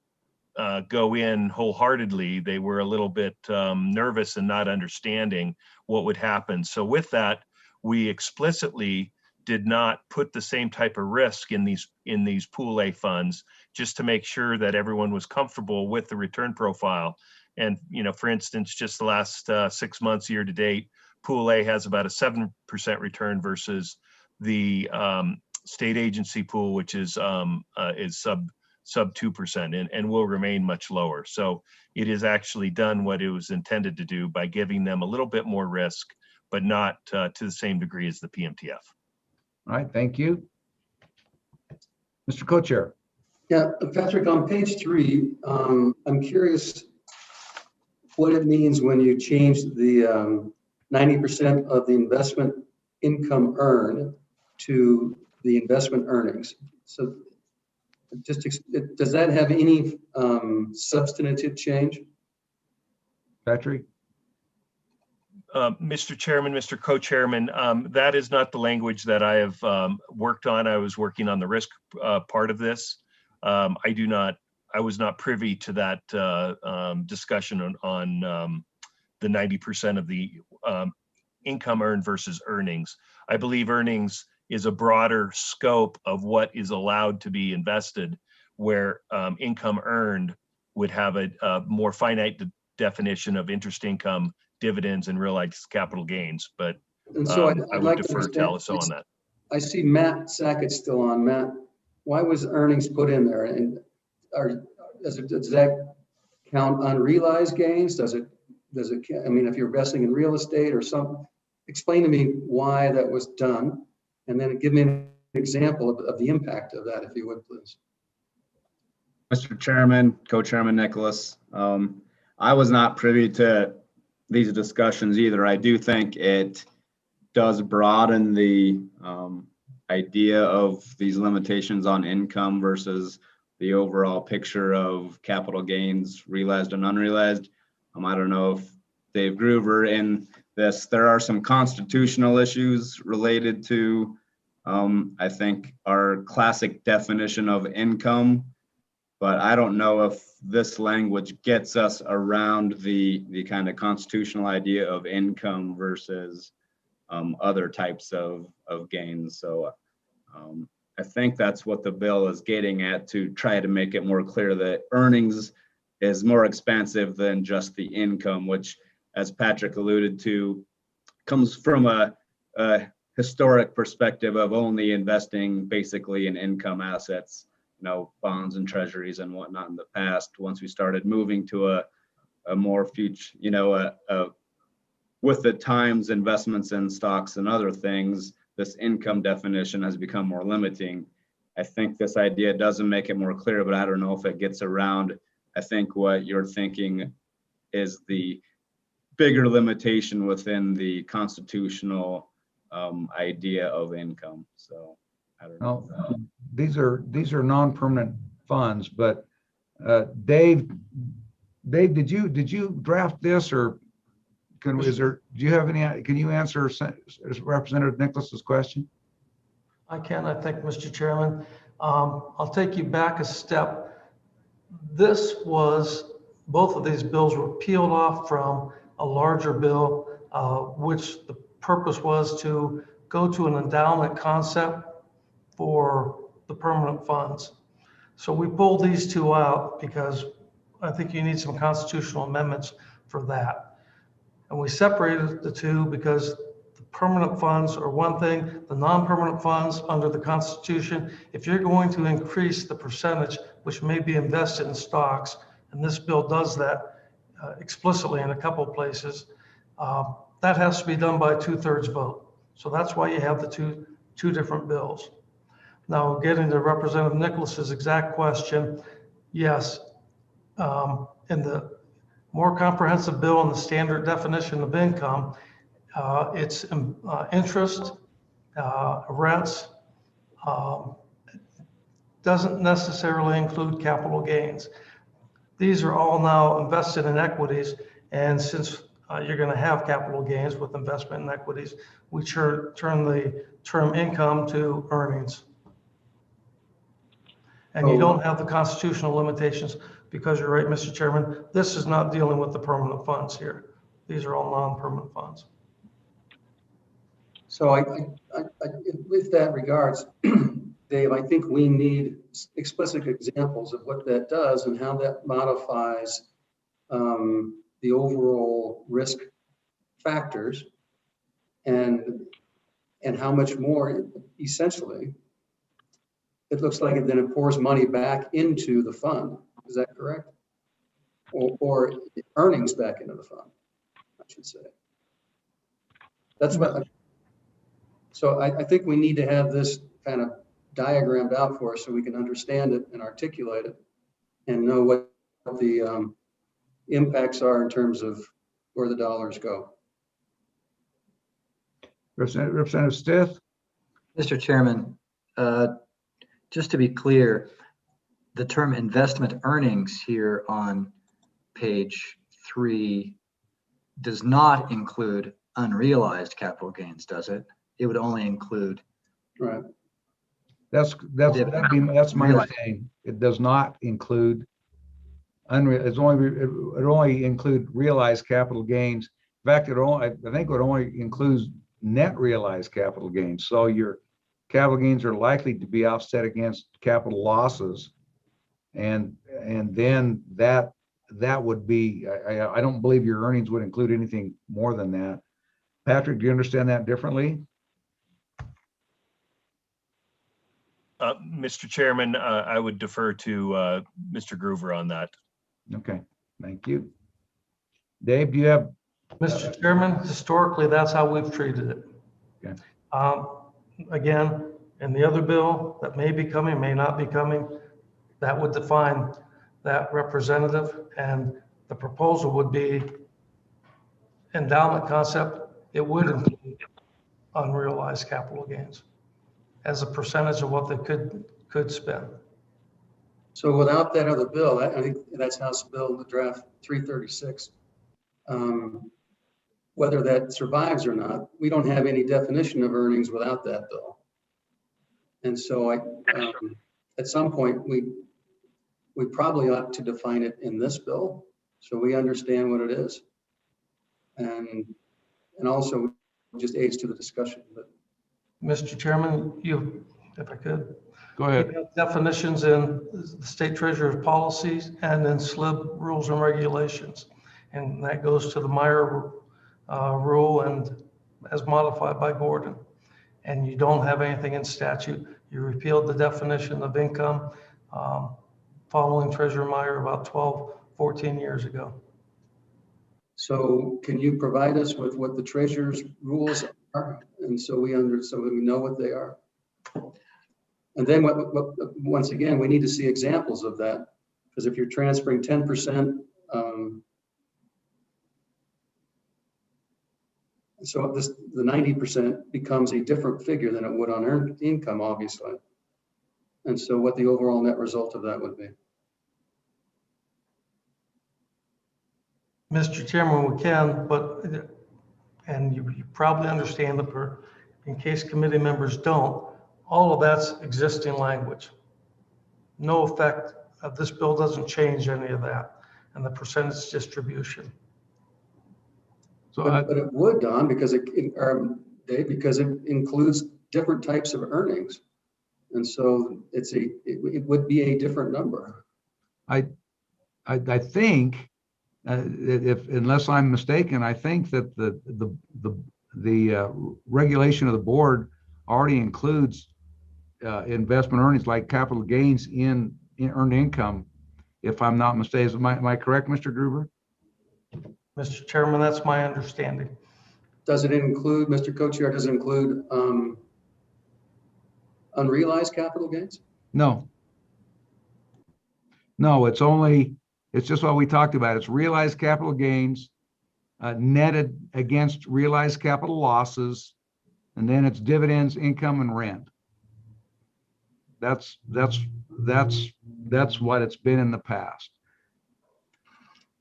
Speaker 21: go in wholeheartedly. They were a little bit nervous and not understanding what would happen. So with that, we explicitly did not put the same type of risk in these Pool A funds, just to make sure that everyone was comfortable with the return profile. And, for instance, just the last 6 months year to date, Pool A has about a 7% return versus the state agency pool, which is sub 2% and will remain much lower. So it is actually done what it was intended to do by giving them a little bit more risk, but not to the same degree as the PMTF.
Speaker 1: All right, thank you. Mr. Co-Chair.
Speaker 6: Yeah, Patrick, on page 3, I'm curious what it means when you change the 90% of the investment income earned to the investment earnings. So does that have any substantive change?
Speaker 1: Patrick?
Speaker 21: Mr. Chairman, Mr. Co-Chairman, that is not the language that I have worked on. I was working on the risk part of this. I was not privy to that discussion on the 90% of the income earned versus earnings. I believe earnings is a broader scope of what is allowed to be invested, where income earned would have a more finite definition of interest income, dividends, and realized capital gains. But
Speaker 6: And so
Speaker 21: I
Speaker 6: I'd
Speaker 21: would
Speaker 6: like to
Speaker 21: defer to
Speaker 6: understand,
Speaker 21: Aliso on that.
Speaker 6: I see Matt Sackett's still on. Matt, why was earnings put in there? And does that count unrealized gains? Does it, I mean, if you're investing in real estate or something, explain to me why that was done. And then give me an example of the impact of that, if you would, please.
Speaker 5: Mr. Chairman, Co-Chairman Nicholas, I was not privy to these discussions either. I do think it does broaden the idea of these limitations on income versus the overall picture of capital gains, realized and unrealized. I don't know if Dave Groover in this, there are some constitutional issues related to, I think, our classic definition of income, but I don't know if this language gets us around the kind of constitutional idea of income versus other types of gains. So I think that's what the bill is getting at, to try to make it more clear that earnings is more expansive than just the income, which, as Patrick alluded to, comes from a historic perspective of only investing basically in income assets, bonds and treasuries and whatnot in the past. Once we started moving to a more future, with the times investments in stocks and other things, this income definition has become more limiting. I think this idea doesn't make it more clear, but I don't know if it gets around. I think what you're thinking is the bigger limitation within the constitutional idea of income. So I don't know.
Speaker 1: These are non-permanent funds, but Dave, did you draft this, or can you answer Representative Nicholas's question?
Speaker 3: I can, I think, Mr. Chairman. I'll take you back a step. Both of these bills were peeled off from a larger bill, which the purpose was to go to an endowment concept for the permanent funds. So we pulled these two out because I think you need some constitutional amendments for that. And we separated the two because the permanent funds are one thing, the non-permanent funds under the Constitution, if you're going to increase the percentage which may be invested in stocks, and this bill does that explicitly in a couple of places, that has to be done by a 2/3 vote. So that's why you have the two different bills. Now, getting to Representative Nicholas's exact question, yes, in the more comprehensive bill and the standard definition of income, it's interest, rents, doesn't necessarily include capital gains. These are all now invested in equities, and since you're going to have capital gains with investment in equities, we turn the term income to earnings. And you don't have the constitutional limitations because you're right, Mr. Chairman, this is not dealing with the permanent funds here. These are all non-permanent funds.
Speaker 6: So with that regards, Dave, I think we need explicit examples of what that does and how that modifies the overall risk factors and how much more essentially it looks like it then it pours money back into the fund. Is that correct? Or earnings back into the fund, I should say. That's what. So I think we need to have this kind of diagrammed out for us so we can understand it and articulate it and know what the impacts are in terms of where the dollars go.
Speaker 1: Representative Stith?
Speaker 9: Mr. Chairman, just to be clear, the term investment earnings here on page 3 does not include unrealized capital gains, does it? It would only include.
Speaker 6: Right.
Speaker 1: That's my understanding. It does not include it only include realized capital gains. In fact, I think it only includes net realized capital gains. So your capital gains are likely to be offset against capital losses, And then that would be, I don't believe your earnings would include anything more than that. Patrick, do you understand that differently?
Speaker 21: Mr. Chairman, I would defer to Mr. Groover on that.
Speaker 1: Okay, thank you. Dave, do you have?
Speaker 3: Mr. Chairman, historically, that's how we've treated it.
Speaker 1: Okay.
Speaker 3: Again, in the other bill that may be coming, may not be coming, that would define that representative, and the proposal would be endowment concept. It would include unrealized capital gains as a percentage of what they could spend.
Speaker 6: So without that other bill, I think that's House Bill, the draft 336. Whether that survives or not, we don't have any definition of earnings without that bill. And so at some point, we probably ought to define it in this bill so we understand what it is. And also just aids to the discussion. But
Speaker 3: Mr. Chairman, if I could.
Speaker 1: Go ahead.
Speaker 3: You have definitions in the state treasurer's policies and in SLIB rules and regulations. And that goes to the Meyer rule and as modified by Gordon. And you don't have anything in statute. You repealed the definition of income following Treasurer Meyer about 12, 14 years ago.
Speaker 6: so can you provide us with what the treasurer's rules are? And so we know what they are. And then once again, we need to see examples of that. Because if you're transferring 10%, so the 90% becomes a different figure than it would on earned income, obviously. And so what the overall net result of that would be.
Speaker 3: Mr. Chairman, we can, but, and you probably understand that in case committee members don't, all of that's existing language. No effect of this bill doesn't change any of that and the percentage distribution.
Speaker 1: So,
Speaker 6: but it would, Don, because it includes different types of earnings, and so it would be a different number.
Speaker 1: I think, unless I'm mistaken, I think that the regulation of the board already includes investment earnings like capital gains in earned income. If I'm not mistaken, am I correct, Mr. Gruber?
Speaker 3: Mr. Chairman, that's my understanding.
Speaker 6: Does it include, Mr. Co-Chair, does it include unrealized capital gains?
Speaker 1: No, it's just what we talked about. It's realized capital gains netted against realized capital losses, and then it's dividends, income, and rent. That's what it's been in the past.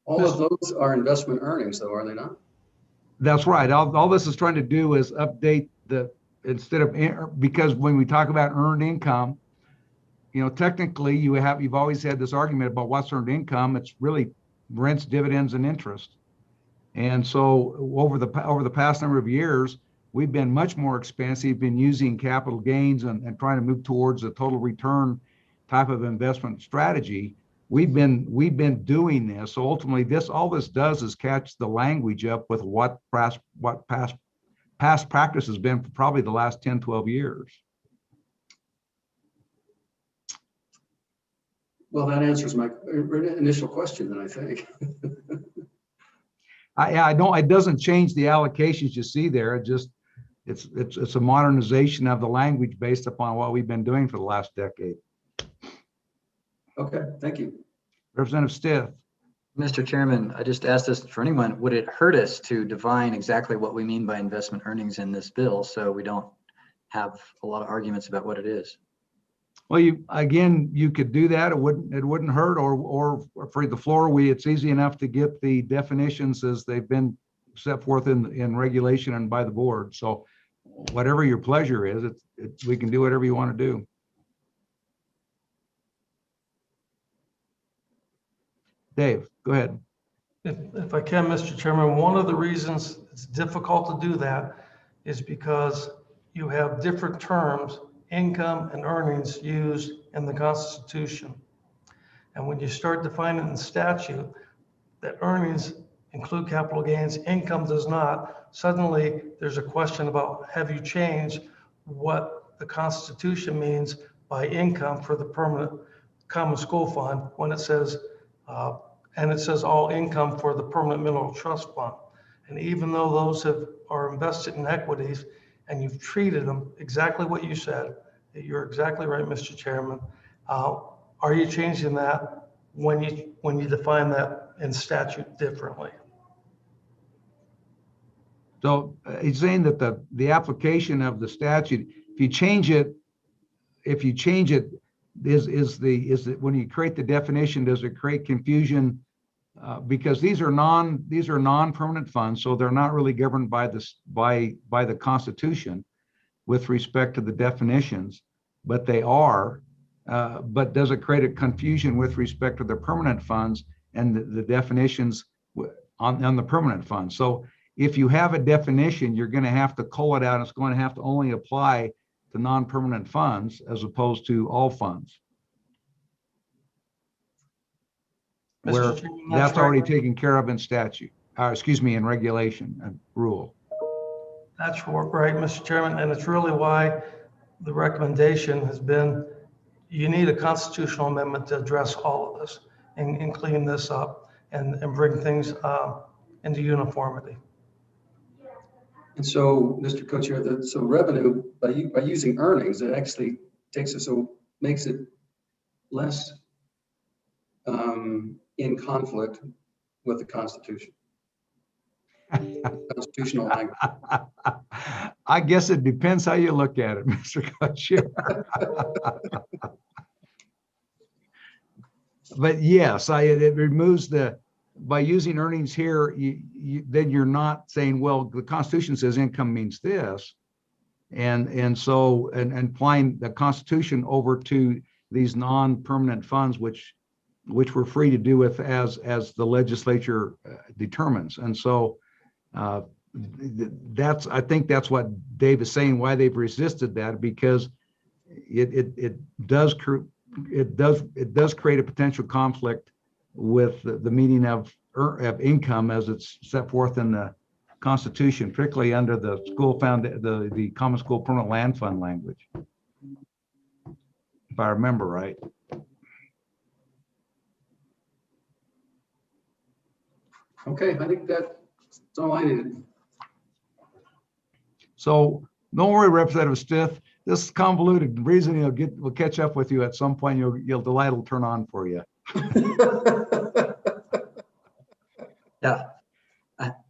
Speaker 6: All of those are investment earnings, though, are they not?
Speaker 1: That's right. All this is trying to do is update because when we talk about earned income, technically you've always had this argument about what's earned income. It's really rents, dividends, and interest. And so over the past number of years, we've been much more expansive in using capital gains and trying to move towards a total return type of investment strategy. We've been doing this. So ultimately, all this does is catch the language up with what past practice has been for probably the last 10, 12 years.
Speaker 6: Well, that answers my initial question, then, I think.
Speaker 1: I don't. It doesn't change the allocations you see there. It's a modernization of the language based upon what we've been doing for the last decade.
Speaker 6: Okay, thank you.
Speaker 1: Representative Stiff.
Speaker 9: Mr. Chairman, I just asked this for anyone, would it hurt us to define exactly what we mean by investment earnings in this bill so we don't have a lot of arguments about what it is?
Speaker 1: Well, you could do that. It wouldn't hurt, or for the floor, it's easy enough to get the definitions as they've been set forth in regulation and by the board. So whatever your pleasure is, we can do whatever you want to do. Dave, go ahead.
Speaker 3: If I can, Mr. Chairman, one of the reasons it's difficult to do that is because you have different terms, income and earnings, used in the Constitution. And when you start defining in statute that earnings include capital gains, income does not, suddenly there's a question about, have you changed what the Constitution means by income for the permanent common school fund when it says, and it says all income for the permanent mineral trust fund. And even though those are invested in equities and you've treated them exactly what you said, you're exactly right, Mr. Chairman. Are you changing that when you define that in statute differently?
Speaker 1: So he's saying that the application of the statute, if you change it, is it when you create the definition, does it create confusion? Because these are non-permanent funds, so they're not really governed by the Constitution with respect to the definitions, but they are. But does it create a confusion with respect to the permanent funds and the definitions on the permanent funds? So if you have a definition, you're going to have to cull it out. It's going to have to only apply to non-permanent funds as opposed to all funds. Where that's already taken care of in statute, in regulation and rule.
Speaker 3: That's right, Mr. Chairman, and it's really why the recommendation has been, you need a constitutional amendment to address all of this and clean this up and bring things into uniformity.
Speaker 6: And so, Mr. Co-Chair, so revenue, by using earnings, it actually takes it, so makes it less in conflict with the Constitution. Constitutional language.
Speaker 1: I guess it depends how you look at it, Mr. Co-Chair. But yes, it removes by using earnings here, then you're not saying, well, the Constitution says income means this. And so applying the Constitution over to these non-permanent funds, which we're free to do with as the legislature determines. And so I think that's what Dave is saying, why they've resisted that, because it does create a potential conflict with the meaning of income as it's set forth in the Constitution, particularly under the the Common School Permanent Land Fund language, if I remember right.
Speaker 6: Okay, I think that's all I needed.
Speaker 1: So don't worry, Representative Stith. This convoluted reasoning will catch up with you at some point. The light will turn on for you.
Speaker 9: Yeah.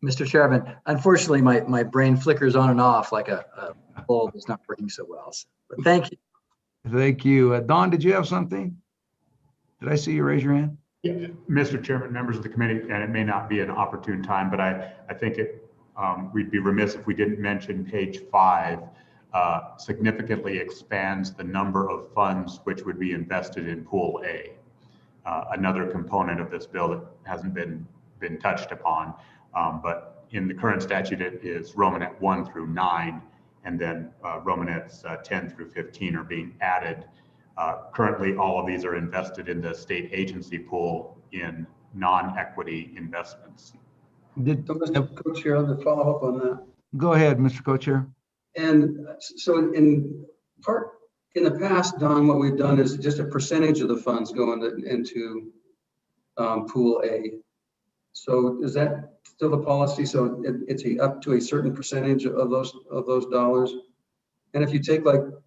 Speaker 9: Mr. Chairman, unfortunately, my brain flickers on and off like a bulb is not working so well. But thank you.
Speaker 1: Thank you. Don, did you have something? Did I see you raise your hand?
Speaker 11: Yeah, Mr. Chairman, members of the committee, and it may not be an opportune time, but I think we'd be remiss if we didn't mention page 5 significantly expands the number of funds which would be invested in Pool A. Another component of this bill that hasn't been touched upon, but in the current statute it is Romanet 1 through 9, and then Romanets 10 through 15 are being added. Currently, all of these are invested in the state agency pool in non-equity investments.
Speaker 6: Mr. Co-Chair, I'll follow up on that.
Speaker 1: Go ahead, Mr. Co-Chair.
Speaker 6: And so in the past, Don, what we've done is just a percentage of the funds go into Pool A. So is that still the policy? So it's up to a certain percentage of those dollars. And if you take
Speaker 11: the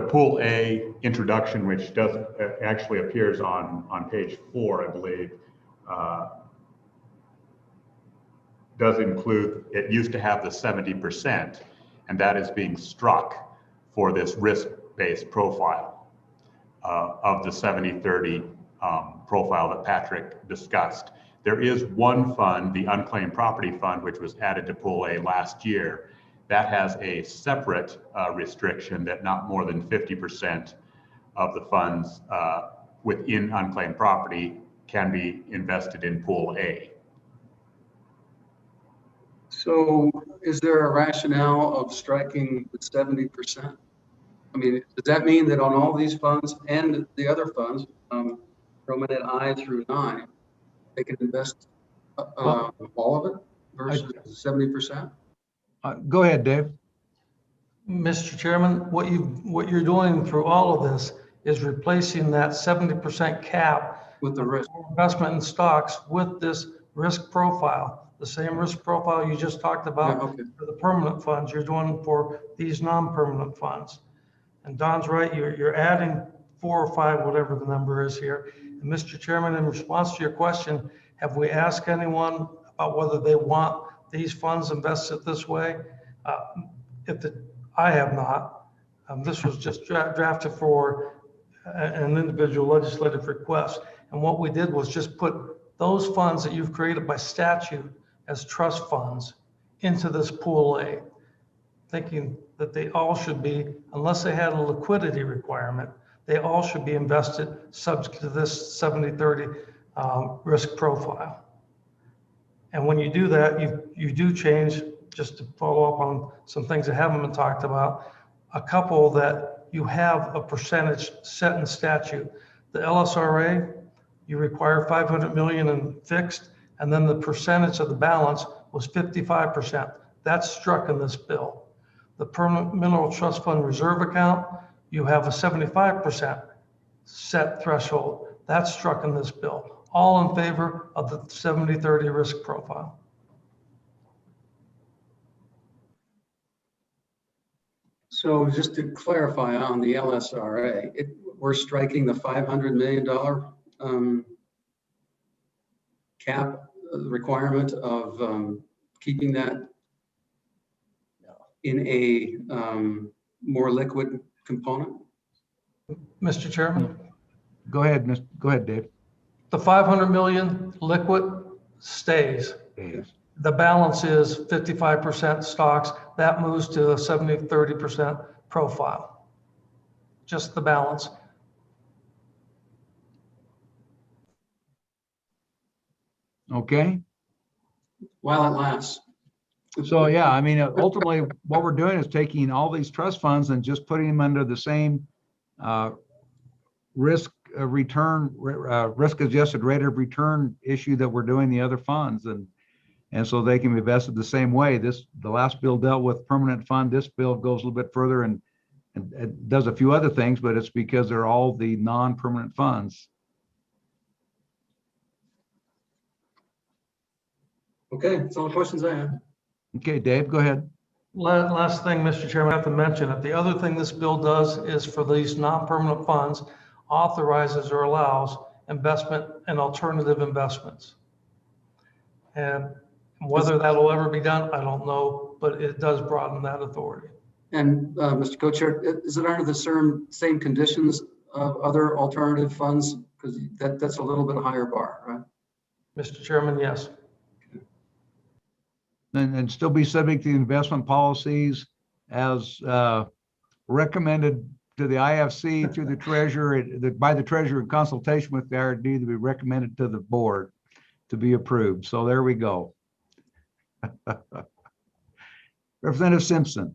Speaker 11: Pool A introduction, which actually appears on page 4, I believe, does include, it used to have the 70%, and that is being struck for this risk-based profile of the 70-30 profile that Patrick discussed. There is one fund, the Unclaimed Property Fund, which was added to Pool A last year, that has a separate restriction that not more than 50% of the funds within unclaimed property can be invested in Pool A.
Speaker 6: So is there a rationale of striking the 70%? I mean, does that mean that on all these funds and the other funds, permanent I through 9, they can invest all of it versus 70%?
Speaker 1: Go ahead, Dave.
Speaker 3: Mr. Chairman, what you're doing through all of this is replacing that 70% cap
Speaker 6: with the risk
Speaker 3: investment in stocks with this risk profile, the same risk profile you just talked about for the permanent funds you're doing for these non-permanent funds. And Don's right, you're adding 4 or 5, whatever the number is here. And Mr. Chairman, in response to your question, have we asked anyone about whether they want these funds invested this way? I have not. This was just drafted for an individual legislative request. And what we did was just put those funds that you've created by statute as trust funds into this pool A, thinking that they all should be, unless they had a liquidity requirement, they all should be invested subject to this 70-30 risk profile. And when you do that, you do change, just to follow up on some things that haven't been talked about, a couple that you have a percentage set in statute. The LSRA, you require 500 million in fixed, and then the percentage of the balance was 55%. That's struck in this bill. The permanent mineral trust fund reserve account, you have a 75% set threshold. That's struck in this bill. All in favor of the 70-30 risk profile.
Speaker 6: So just to clarify on the LSRA, we're striking the $500 million cap requirement of keeping that in a more liquid component.
Speaker 3: Mr. Chairman?
Speaker 1: Go ahead, Dave.
Speaker 3: The 500 million liquid stays. The balance is 55% stocks. That moves to a 70-30% profile. Just the balance.
Speaker 1: Okay.
Speaker 6: While it lasts.
Speaker 1: So yeah, I mean, ultimately, what we're doing is taking all these trust funds and just putting them under the same risk adjusted rate of return issue that we're doing the other funds, and so they can be invested the same way. The last bill dealt with permanent fund. This bill goes a little bit further and does a few other things, but it's because they're all the non-permanent funds.
Speaker 6: Okay, that's all the questions I have.
Speaker 1: Okay, Dave, go ahead.
Speaker 3: Last thing, Mr. Chairman, I have to mention it. The other thing this bill does is for these non-permanent funds, authorizes or allows investment in alternative investments. And whether that'll ever be done, I don't know, but it does broaden that authority.
Speaker 6: And Mr. Co-Chair, is it under the same conditions of other alternative funds? Because that's a little bit higher bar, right?
Speaker 3: Mr. Chairman, yes.
Speaker 1: And still be subject to the investment policies as recommended to the IFC, to the treasurer, by the treasurer in consultation with the IRD, to be recommended to the board to be approved. So there we go. Representative Simpson.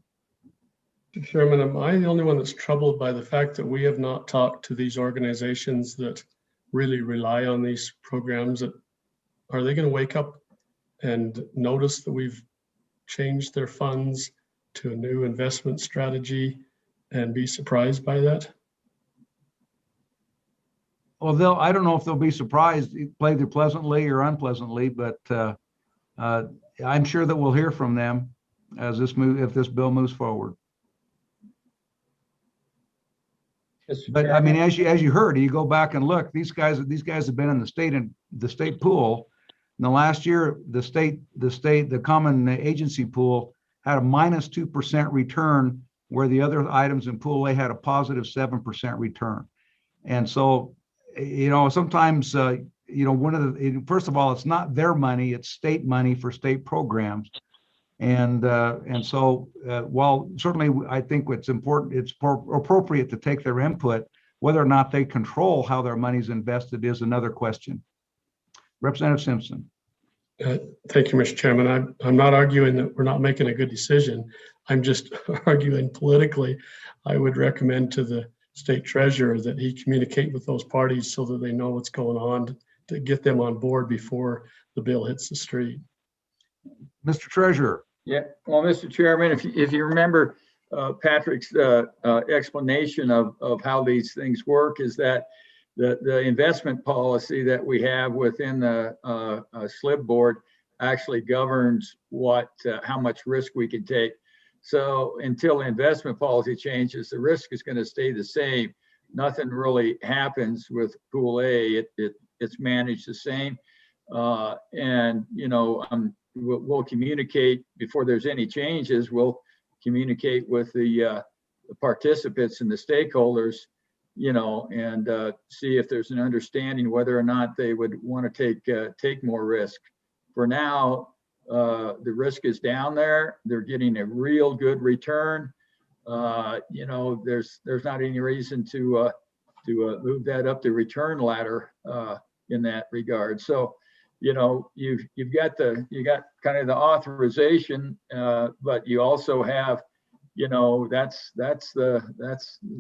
Speaker 10: Mr. Chairman, am I the only one that's troubled by the fact that we have not talked to these organizations that really rely on these programs? Are they going to wake up and notice that we've changed their funds to a new investment strategy and be surprised by that?
Speaker 1: Well, I don't know if they'll be surprised, either pleasantly or unpleasantly, but I'm sure that we'll hear from them as if this bill moves forward. But I mean, as you heard, you go back and look, these guys have been in the state pool. In the last year, the common agency pool had a -2% return, where the other items in pool A had a positive 7% return. And so, sometimes, first of all, it's not their money, it's state money for state programs. And so while certainly I think it's important, it's appropriate to take their input, whether or not they control how their money's invested is another question. Representative Simpson.
Speaker 10: Thank you, Mr. Chairman. I'm not arguing that we're not making a good decision. I'm just arguing politically. I would recommend to the state treasurer that he communicate with those parties so that they know what's going on to get them on board before the bill hits the street.
Speaker 1: Mr. Treasurer.
Speaker 20: Yeah, well, Mr. Chairman, if you remember Patrick's explanation of how these things work, is that the investment policy that we have within the SLIB board actually governs how much risk we can take. So until the investment policy changes, the risk is going to stay the same. Nothing really happens with Pool A. It's managed the same. And, you know, we'll communicate before there's any changes. We'll communicate with the participants and the stakeholders, you know, and see if there's an understanding whether or not they would want to take more risk. For now, the risk is down there. They're getting a real good return. You know, there's not any reason to move that up the return ladder in that regard. So, you know, you got kind of the authorization, but you also have, you know, that's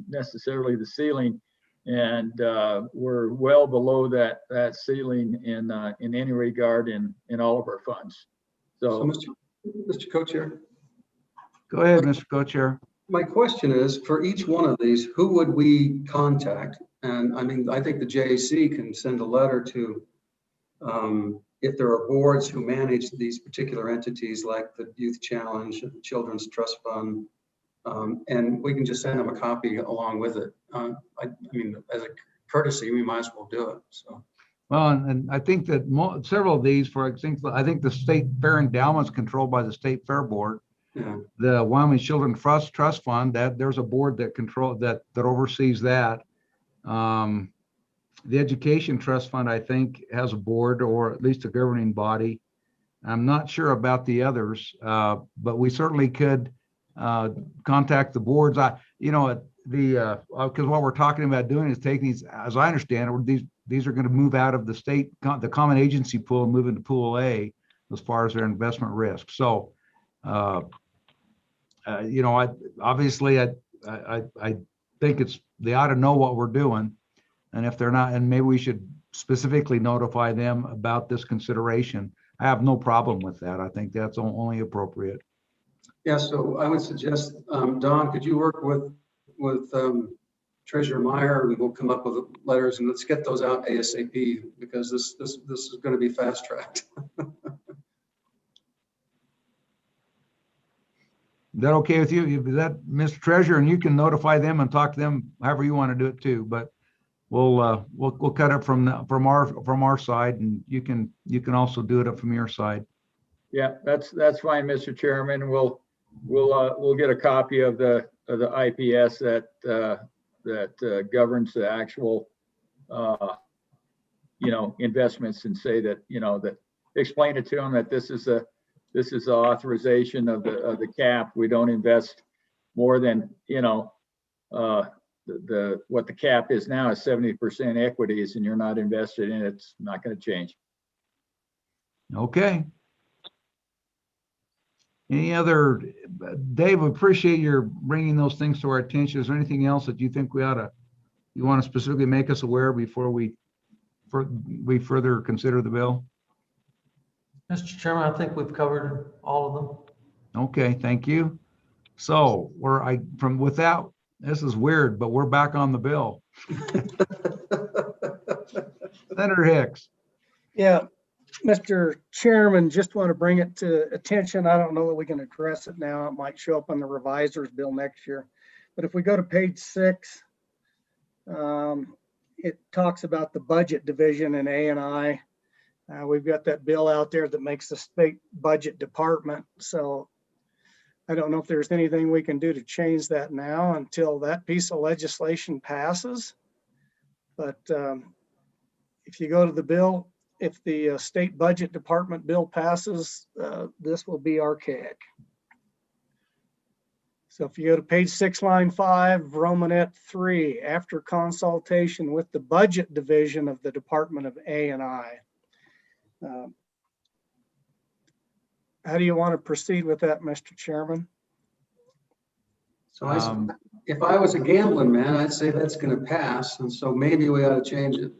Speaker 20: necessarily the ceiling, and we're well below that ceiling in any regard in all of our funds. So
Speaker 6: Mr. Co-Chair.
Speaker 1: Go ahead, Mr. Co-Chair.
Speaker 6: My question is, for each one of these, who would we contact? And I mean, I think the JAC can send a letter to, if there are boards who manage these particular entities, like the Youth Challenge, the Children's Trust Fund, and we can just send them a copy along with it. I mean, as a courtesy, we might as well do it. So.
Speaker 1: Well, and I think that several of these, I think the State Fair Endowment is controlled by the State Fair Board.
Speaker 6: Yeah.
Speaker 1: The Wyoming Children's Trust Fund, that there's a board that oversees that. The Education Trust Fund, I think, has a board, or at least a governing body. I'm not sure about the others, but we certainly could contact the boards. Because what we're talking about doing is taking these, as I understand it, these are going to move out of the state, the common agency pool, and move into Pool A as far as their investment risk. So, you know, obviously I think they ought to know what we're doing, and if they're not, and maybe we should specifically notify them about this consideration. I have no problem with that. I think that's only appropriate.
Speaker 6: Yeah, so I would suggest, Don, could you work with Treasurer Meyer, and we'll come up with letters, and let's get those out ASAP, because this is going to be fast tracked.
Speaker 1: Is that okay with you? Is that, Mr. Treasurer, and you can notify them and talk to them however you want to do it too, but we'll cut it from our side, and you can also do it up from your side.
Speaker 20: Yeah, that's fine, Mr. Chairman. We'll get a copy of the IPS that governs the actual you know, investments, and say that, you know, that explain it to them that this is the authorization of the cap. We don't invest more than, you know, what the cap is now is 70% equities, and you're not invested in it. It's not going to change.
Speaker 1: Okay. Any other, Dave, appreciate your bringing those things to our attention. Is there anything else that you think you want to specifically make us aware before we further consider the bill?
Speaker 3: Mr. Chairman, I think we've covered all of them.
Speaker 1: Okay, thank you. So this is weird, but we're back on the bill. Senator Hicks.
Speaker 12: Yeah, Mr. Chairman, just want to bring it to attention. I don't know that we can address it now. It might show up on the reviser's bill next year. But if we go to page 6, it talks about the budget division in A&I. We've got that bill out there that makes the state budget department. So I don't know if there's anything we can do to change that now until that piece of legislation passes. But if you go to the bill, if the state budget department bill passes, this will be archaic. So if you go to page 6, line 5, Romanet 3, after consultation with the budget division of the Department of A&I. How do you want to proceed with that, Mr. Chairman?
Speaker 6: So if I was a gambling man, I'd say that's going to pass. And so maybe we ought to change it.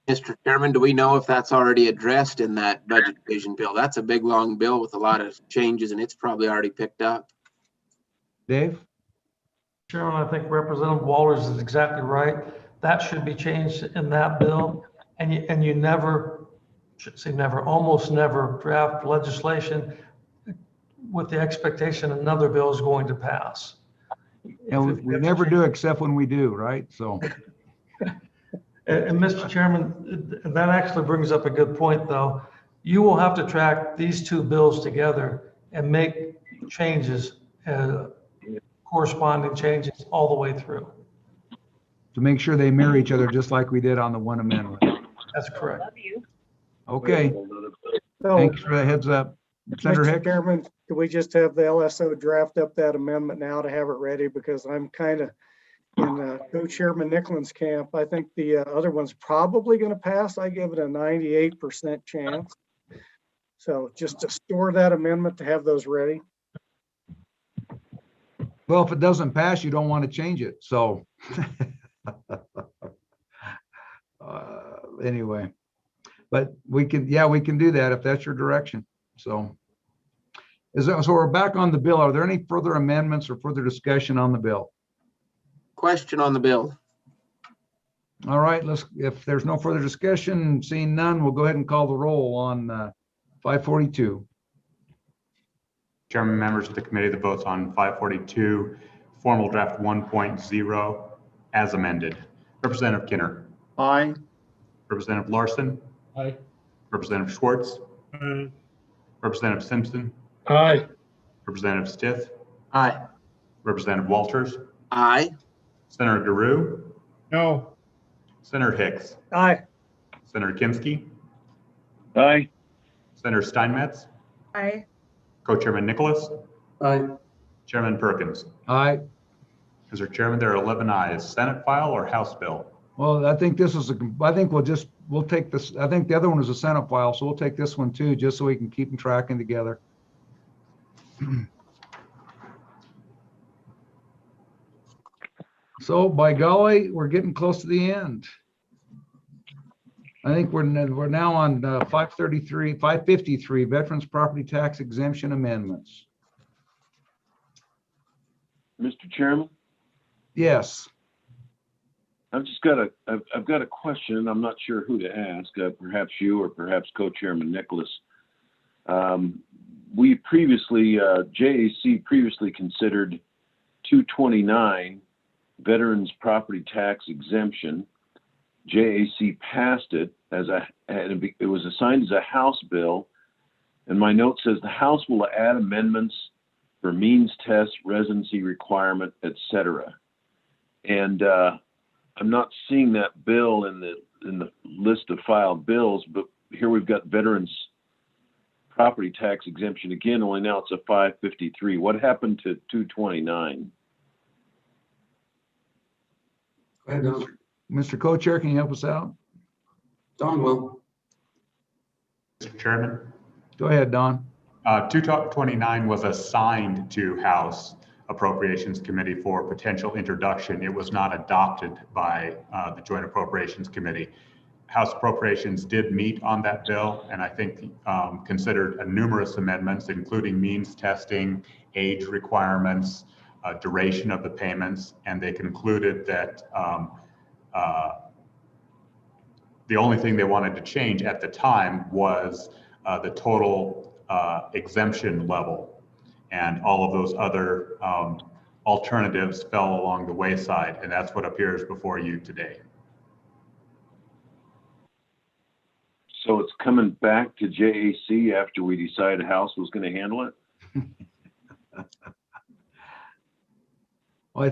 Speaker 4: Mr. Chairman, do we know if that's already addressed in that budget division bill? That's a big, long bill with a lot of changes, and it's probably already picked up.
Speaker 1: Dave?
Speaker 3: Chairman, I think Representative Walters is exactly right. That should be changed in that bill. And you never, should say never, almost never draft legislation with the expectation another bill is going to pass.
Speaker 1: And we never do except when we do, right? So.
Speaker 3: And Mr. Chairman, that actually brings up a good point, though. You will have to track these two bills together and make changes, corresponding changes all the way through.
Speaker 1: To make sure they mirror each other, just like we did on the one amendment.
Speaker 3: That's correct.
Speaker 1: Okay.
Speaker 12: So,
Speaker 1: Thanks for the heads up. Senator
Speaker 12: Mr.
Speaker 1: Hicks?
Speaker 12: Chairman, can we just have the LSO draft up that amendment now to have it ready? Because I'm kind of in Co-Chairman Nicklin's camp. I think the other one's probably going to pass. I give it a 98% chance. So just to store that amendment to have those ready.
Speaker 1: Well, if it doesn't pass, you don't want to change it. So anyway, but we can do that if that's your direction. So so we're back on the bill. Are there any further amendments or further discussion on the bill?
Speaker 4: Question on the bill.
Speaker 1: All right, if there's no further discussion, seeing none, we'll go ahead and call the roll on 542.
Speaker 11: Chairman, members of the committee, the votes on 542, formal draft 1.0 as amended. Representative Kinner.
Speaker 20: Aye.
Speaker 11: Representative Larson.
Speaker 7: Aye.
Speaker 11: Representative Schwartz.
Speaker 8: Aye.
Speaker 11: Representative Simpson.
Speaker 10: Aye.
Speaker 11: Representative Stith.
Speaker 9: Aye.
Speaker 11: Representative Walters.
Speaker 4: Aye.
Speaker 11: Senator Garou.
Speaker 20: No.
Speaker 11: Senator Hicks.
Speaker 12: Aye.
Speaker 11: Senator Kimsky.
Speaker 18: Aye.
Speaker 11: Senator Steinmetz.
Speaker 15: Aye.
Speaker 11: Co-Chairman Nicholas.
Speaker 6: Aye.
Speaker 11: Chairman Perkins.
Speaker 1: Aye.
Speaker 11: Mr. Chairman, there are 11 ayes. Senate file or House bill?
Speaker 1: Well, I think we'll take this. I think the other one was a Senate file, so we'll take this one too, just so we can keep them tracking together. So by golly, we're getting close to the end. I think we're now on 553, Veterans Property Tax Exemption Amendments.
Speaker 18: Mr. Chairman,
Speaker 1: Yes.
Speaker 18: I've got a question. I'm not sure who to ask, perhaps you or perhaps Co-Chairman Nicholas. We previously, JAC previously considered 229 Veterans Property Tax Exemption. JAC passed it it was assigned as a House bill, and my note says the House will add amendments for means test, residency requirement, etc. And I'm not seeing that bill in the list of filed bills, but here we've got Veterans Property Tax Exemption again, only now it's a 553. What happened to 229?
Speaker 6: Go ahead, Don.
Speaker 1: Mr. Co-Chair, can you help us out?
Speaker 6: Don will.
Speaker 11: Mr. Chairman,
Speaker 1: Go ahead, Don.
Speaker 11: 229 was assigned to House Appropriations Committee for potential introduction. It was not adopted by the Joint Appropriations Committee. House Appropriations did meet on that bill, and I think considered numerous amendments, including means testing, age requirements, duration of the payments, and they concluded that the only thing they wanted to change at the time was the total exemption level, and all of those other alternatives fell along the wayside, and that's what appears before you today.
Speaker 18: So it's coming back to JAC after we decided House was going to handle it?
Speaker 6: I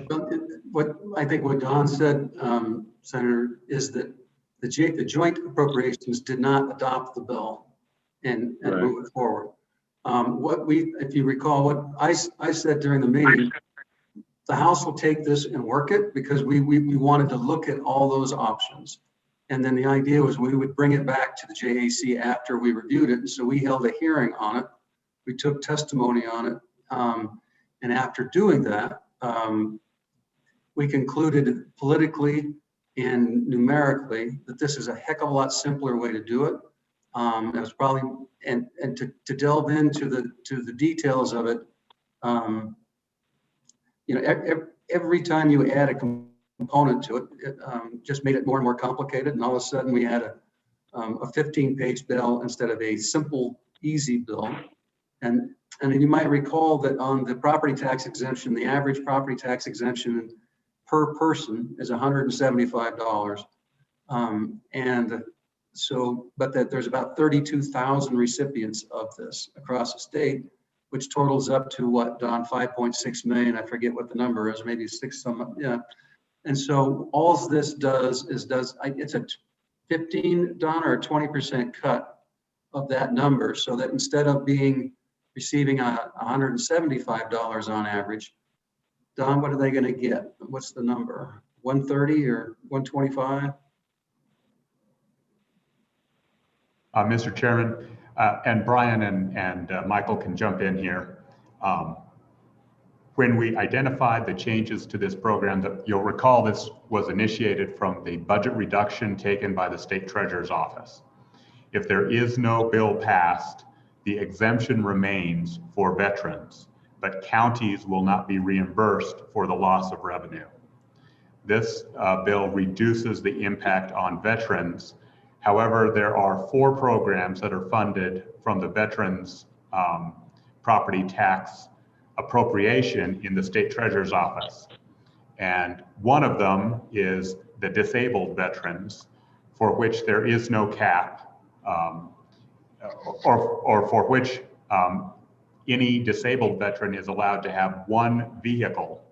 Speaker 6: think what Don said, Senator, is that the Joint Appropriations did not adopt the bill and
Speaker 18: Right.
Speaker 6: move it forward. If you recall, what I said during the meeting, the House will take this and work it because we wanted to look at all those options. And then the idea was we would bring it back to the JAC after we reviewed it. And so we held a hearing on it. We took testimony on it. And after doing that, we concluded politically and numerically that this is a heck of a lot simpler way to do it. It was probably, and to delve into the details of it, every time you add a component to it, it just made it more and more complicated. And all of a sudden we had a 15-page bill instead of a simple, easy bill. And you might recall that on the property tax exemption, the average property tax exemption per person is $175. And so, but that there's about 32,000 recipients of this across the state, which totals up to what, Don, 5.6 million. I forget what the number is, maybe six some, yeah. And so all this does is it's a 15, Don, or a 20% cut of that number, so that instead of receiving $175 on average, Don, what are they going to get? What's the number? 130 or 125?
Speaker 11: Mr. Chairman, and Brian and Michael can jump in here. When we identified the changes to this program, that you'll recall this was initiated from the budget reduction taken by the State Treasurer's Office. If there is no bill passed, the exemption remains for veterans, but counties will not be reimbursed for the loss of revenue. This bill reduces the impact on veterans. However, there are 4 programs that are funded from the Veterans Property Tax Appropriation in the State Treasurer's Office. And one of them is the disabled veterans, for which there is no cap, or for which any disabled veteran is allowed to have 1 vehicle.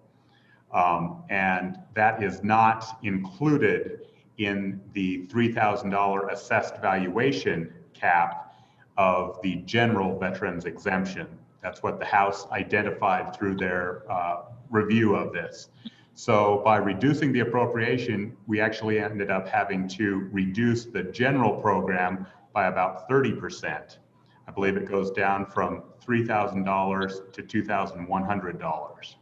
Speaker 11: And that is not included in the $3,000 assessed valuation cap of the general veterans exemption. That's what the House identified through their review of this. So by reducing the appropriation, we actually ended up having to reduce the general program by about 30%. I believe it goes down from $3,000 to $2,100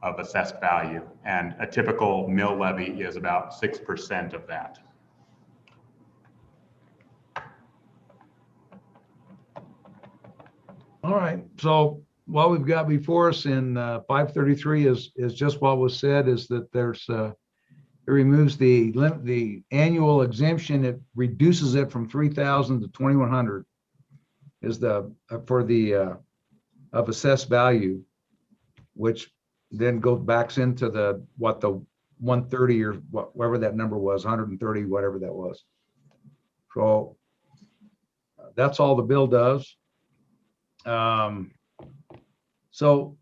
Speaker 11: of assessed value. And a typical mill levy is about 6% of that.
Speaker 1: All right, so what we've got before us in 533 is just what was said, is that there's it removes the annual exemption. It reduces it from 3,000 to 2,100 is the for the of assessed value, which then goes back into the 130 or whatever that number was, 130, whatever that was. So that's all the bill does. So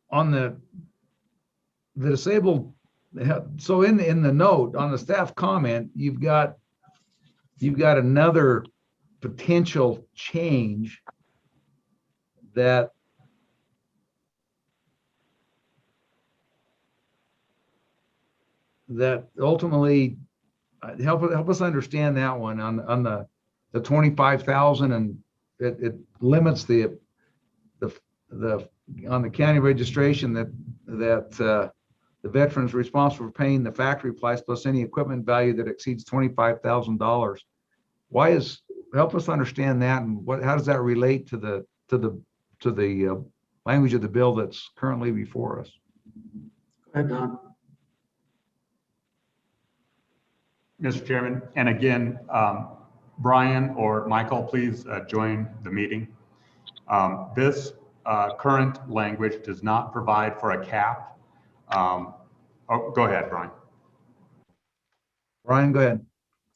Speaker 1: on the disabled, so in the note on the staff comment, you've got another potential change that ultimately help us understand that one on the 25,000, and it limits the on the county registration that the veteran's responsible for paying the factory price plus any equipment value that exceeds $25,000.Hy help us understand that, and how does that relate to the language of the bill that's currently before us?
Speaker 6: Go ahead, Don.
Speaker 11: Mr. Chairman, and again, Brian or Michael, please join the meeting. This current language does not provide for a cap. Go ahead, Brian.
Speaker 1: Brian, go ahead.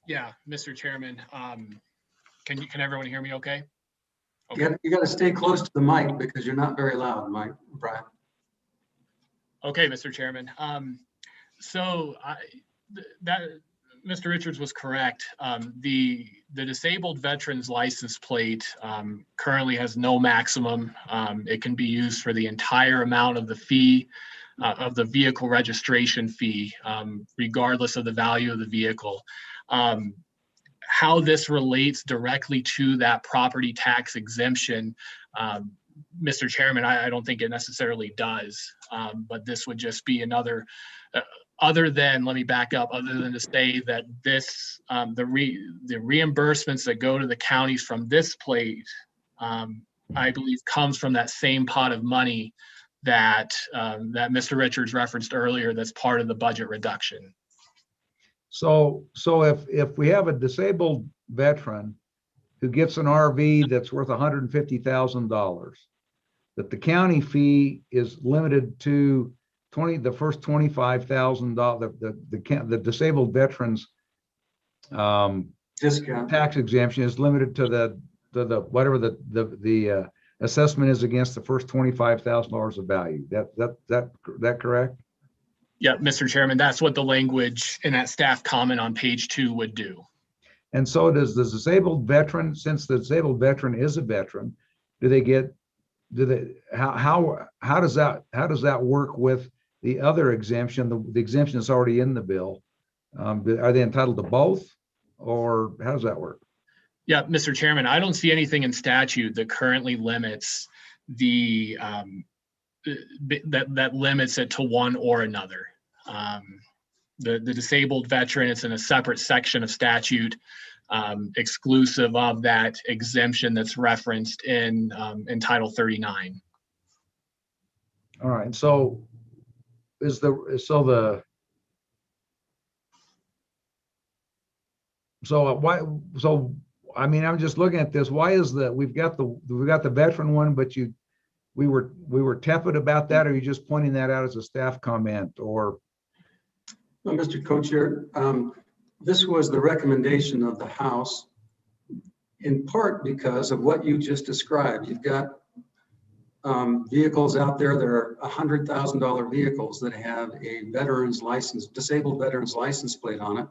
Speaker 13: Yeah, Mr. Chairman, can everyone hear me okay?
Speaker 6: Okay. You got to stay close to the mic because you're not very loud, Brian.
Speaker 13: Okay, Mr. Chairman. Mr. Richards was correct. The disabled veterans license plate currently has no maximum. It can be used for the entire amount of the fee, of the vehicle registration fee, regardless of the value of the vehicle. How this relates directly to that property tax exemption, Mr. Chairman, I don't think it necessarily does. But this would just be another, other than, let me back up, other than to say that this, the reimbursements that go to the counties from this plate, I believe comes from that same pot of money that that Mr. Richards referenced earlier, that's part of the budget reduction.
Speaker 1: So if we have a disabled veteran who gets an RV that's worth $150,000, that the county fee is limited to the first $25,000, the disabled veterans
Speaker 6: discount
Speaker 1: tax exemption is limited to the whatever the assessment is against the first $25,000 of value. That correct?
Speaker 13: Yeah, Mr. Chairman, that's what the language in that staff comment on page 2 would do.
Speaker 1: And so does the disabled veteran, since the disabled veteran is a veteran, how does that work with the other exemption, the exemption that's already in the bill? Are they entitled to both, or how does that work?
Speaker 13: Yeah, Mr. Chairman, I don't see anything in statute that currently limits the that limits it to one or another. The disabled veteran, it's in a separate section of statute, exclusive of that exemption that's referenced in Title 39.
Speaker 1: All right, so I mean, I'm just looking at this. Why is that we've got the veteran one, but we were tepid about that? Or are you just pointing that out as a staff comment? Or
Speaker 6: well, Mr. Co-Chair, this was the recommendation of the House, in part because of what you just described. You've got vehicles out there that are $100,000 vehicles that have a veteran's license, disabled veteran's license plate on it,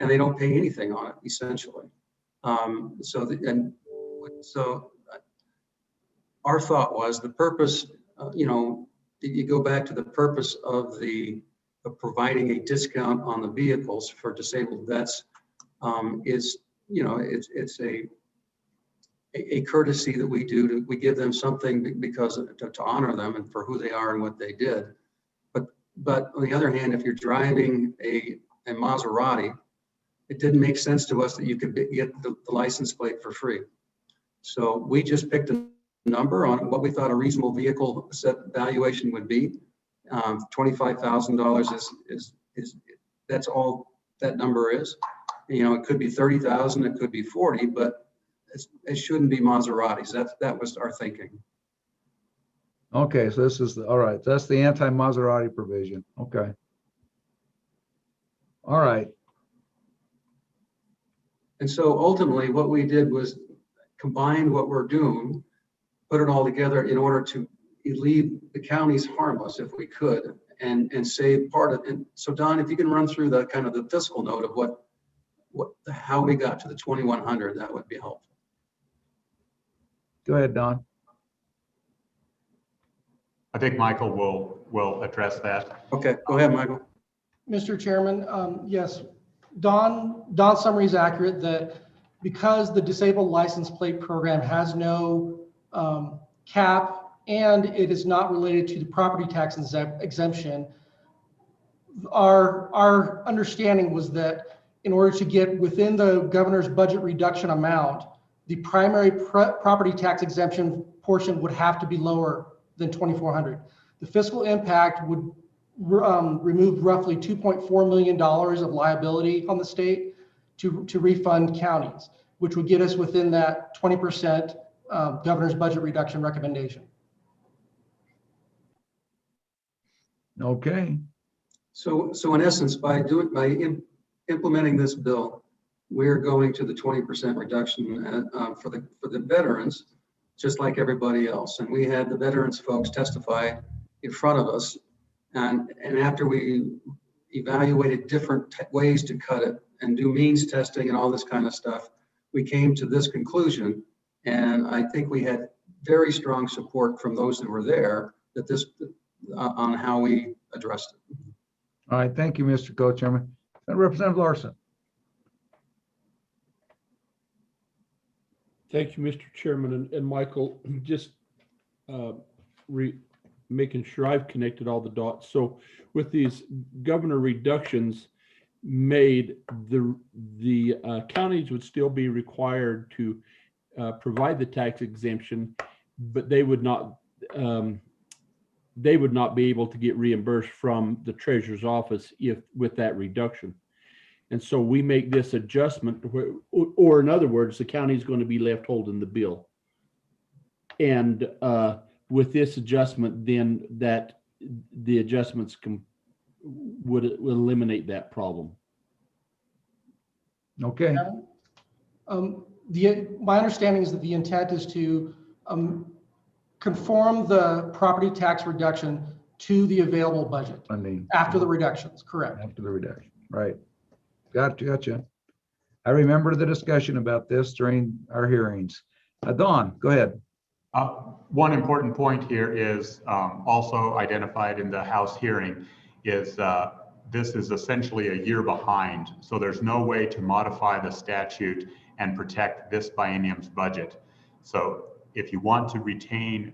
Speaker 6: and they don't pay anything on it, essentially. So our thought was the purpose, you go back to the purpose of providing a discount on the vehicles for disabled vets, is, it's a courtesy that we do. We give them something because to honor them and for who they are and what they did. But on the other hand, if you're driving a Maserati, it didn't make sense to us that you could get the license plate for free. So we just picked a number on what we thought a reasonable vehicle set valuation would be. $25,000 is that's all that number is. It could be 30,000, it could be 40, but it shouldn't be Maseratis. That was our thinking.
Speaker 1: okay, so this is all right. That's the anti-Maserati provision. Okay. All right.
Speaker 6: And so ultimately what we did was combine what we're doing, put it all together in order to leave the counties harmless if we could, and save part of it. And so Don, if you can run through the kind of the fiscal note of how we got to the 2,100, that would be helpful.
Speaker 1: Go ahead, Don.
Speaker 11: I think Michael will address that.
Speaker 6: Okay, go ahead, Michael.
Speaker 14: Mr. Chairman, yes, Don's summary is accurate that because the disabled license plate program has no cap and it is not related to the property tax exemption, our understanding was that in order to get within the governor's budget reduction amount, the primary property tax exemption portion would have to be lower than 2,400. The fiscal impact would remove roughly $2.4 million of liability on the state to refund counties, which would get us within that 20% governor's budget reduction recommendation.
Speaker 1: Okay.
Speaker 6: So in essence, by implementing this bill, we're going to the 20% reduction for the veterans, just like everybody else. And we had the veterans folks testify in front of us. And after we evaluated different ways to cut it and do means testing and all this kind of stuff, we came to this conclusion. And I think we had very strong support from those that were there that on how we addressed it.
Speaker 1: All right, thank you, Mr. Co-Chairman. Representative Larson.
Speaker 7: Thank you, Mr. Chairman and Michael. Just making sure I've connected all the dots. So with these governor reductions made, the counties would still be required to provide the tax exemption, but they would not be able to get reimbursed from the treasurer's office with that reduction. And so we make this adjustment, or in other words, the county is going to be left holding the bill. And with this adjustment, then the adjustments would eliminate that problem.
Speaker 1: Okay.
Speaker 14: My understanding is that the intent is to conform the property tax reduction to the available budget
Speaker 1: Funding.
Speaker 14: after the reductions, correct?
Speaker 1: After the reduction, right. Gotcha. I remember the discussion about this during our hearings. Dawn, go ahead.
Speaker 11: One important point here is also identified in the House hearing is this is essentially a year behind. So there's no way to modify the statute and protect this biennium's budget. So if you want to retain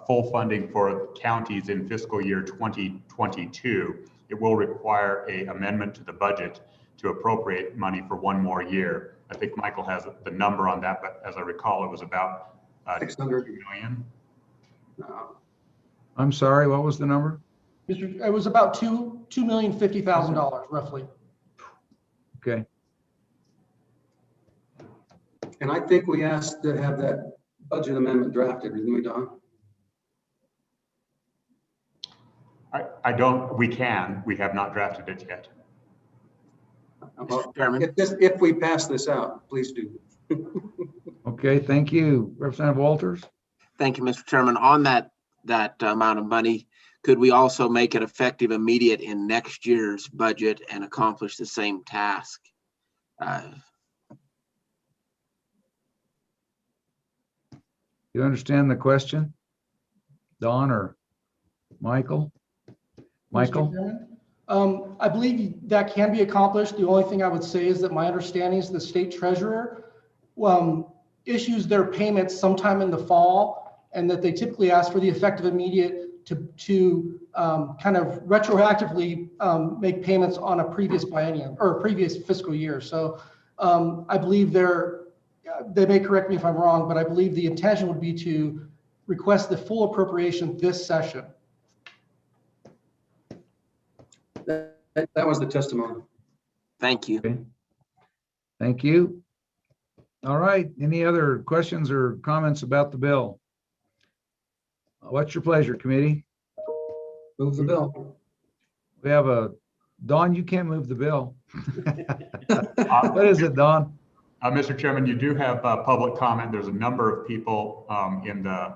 Speaker 11: full funding for counties in fiscal year 2022, it will require an amendment to the budget to appropriate money for one more year. I think Michael has the number on that, but as I recall, it was about
Speaker 6: 600
Speaker 11: million.
Speaker 1: I'm sorry, what was the number?
Speaker 14: It was about $2,050,000 roughly.
Speaker 1: Okay.
Speaker 6: And I think we asked to have that budget amendment drafted, didn't we, Don?
Speaker 11: We have not drafted it yet.
Speaker 6: Well, if we pass this out, please do.
Speaker 1: Okay, thank you. Representative Walters.
Speaker 4: Thank you, Mr. Chairman. On that amount of money, could we also make it effective immediate in next year's budget and accomplish the same task?
Speaker 1: You understand the question? Don or Michael? Michael?
Speaker 14: I believe that can be accomplished. The only thing I would say is that my understanding is the state treasurer issues their payments sometime in the fall, and that they typically ask for the effective immediate to kind of retroactively make payments on a previous biennium or a previous fiscal year. So I believe they may correct me if I'm wrong, but I believe the intention would be to request the full appropriation this session.
Speaker 6: That was the testimony.
Speaker 4: Thank you.
Speaker 1: Okay. Thank you. All right. Any other questions or comments about the bill? What's your pleasure, committee?
Speaker 6: Move the bill.
Speaker 1: We have Don, you can't move the bill. What is it, Don?
Speaker 11: Mr. Chairman, you do have public comment. There's a number of people in the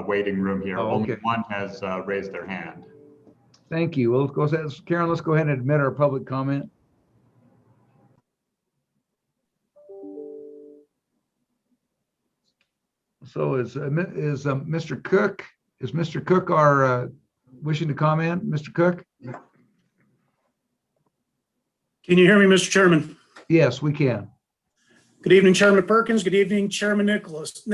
Speaker 11: waiting room here.
Speaker 1: Oh, okay.
Speaker 11: Only one has raised their hand.
Speaker 1: Thank you. Well, Karen, let's go ahead and admit our public comment. So is Mr. Cook, our wishing to comment? Mr. Cook?
Speaker 17: Can you hear me, Mr. Chairman?
Speaker 1: Yes, we can.
Speaker 17: Good evening, Chairman Perkins. Good evening, Chairman Nicholas.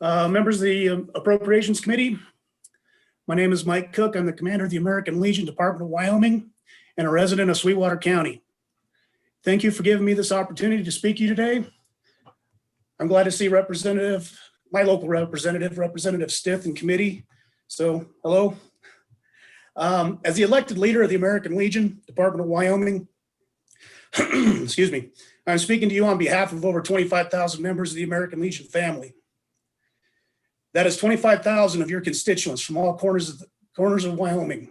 Speaker 17: Members of the Appropriations Committee. My name is Mike Cook. I'm the commander of the American Legion Department of Wyoming and a resident of Sweetwater County. Thank you for giving me this opportunity to speak to you today. I'm glad to see my local Representative Stith in committee. So, hello. As the elected leader of the American Legion Department of Wyoming, excuse me, I'm speaking to you on behalf of over 25,000 members of the American Legion family. That is 25,000 of your constituents from all corners of Wyoming.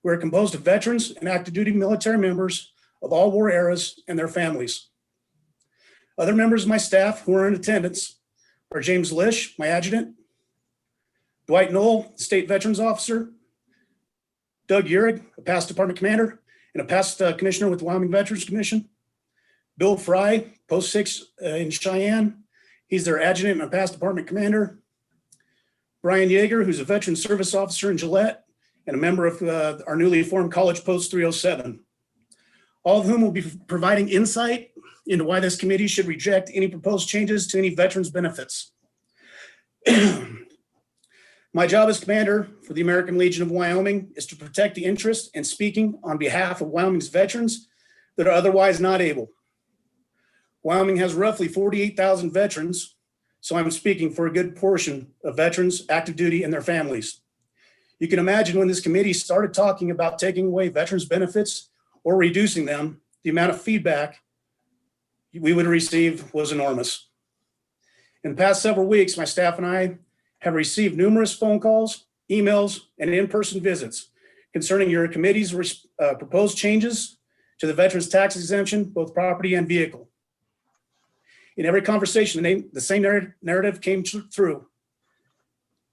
Speaker 17: We're composed of veterans and active duty military members of all war eras and their families. Other members of my staff who are in attendance are James Lish, my adjutant, Dwight Knoll, State Veterans Officer, Doug Uhrig, a past department commander and a past commissioner with the Wyoming Veterans Commission, Bill Fry, Post 6 in Cheyenne. He's their adjutant and a past department commander. Brian Yeager, who's a veteran service officer in Gillette and a member of our newly formed College Post 307. All of whom will be providing insight into why this committee should reject any proposed changes to any veterans benefits. My job as commander for the American Legion of Wyoming is to protect the interests and speaking on behalf of Wyoming's veterans that are otherwise not able. Wyoming has roughly 48,000 veterans, so I'm speaking for a good portion of veterans, active duty, and their families. You can imagine when this committee started talking about taking away veterans' benefits or reducing them, the amount of feedback we would receive was enormous. In the past several weeks, my staff and I have received numerous phone calls, emails, and in-person visits concerning your committee's proposed changes to the veterans tax exemption, both property and vehicle. In every conversation, the same narrative came through.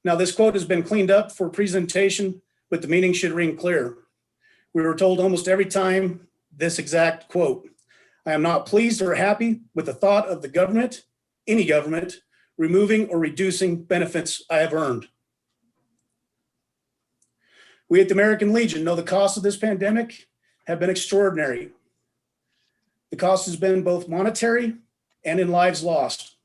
Speaker 17: Now, this quote has been cleaned up for presentation, but the meaning should ring clear. We were told almost every time this exact quote: I am not pleased or happy with the thought of the government, any government, removing or reducing benefits I have earned. We at the American Legion know the costs of this pandemic have been extraordinary. The cost has been both monetary and in lives lost.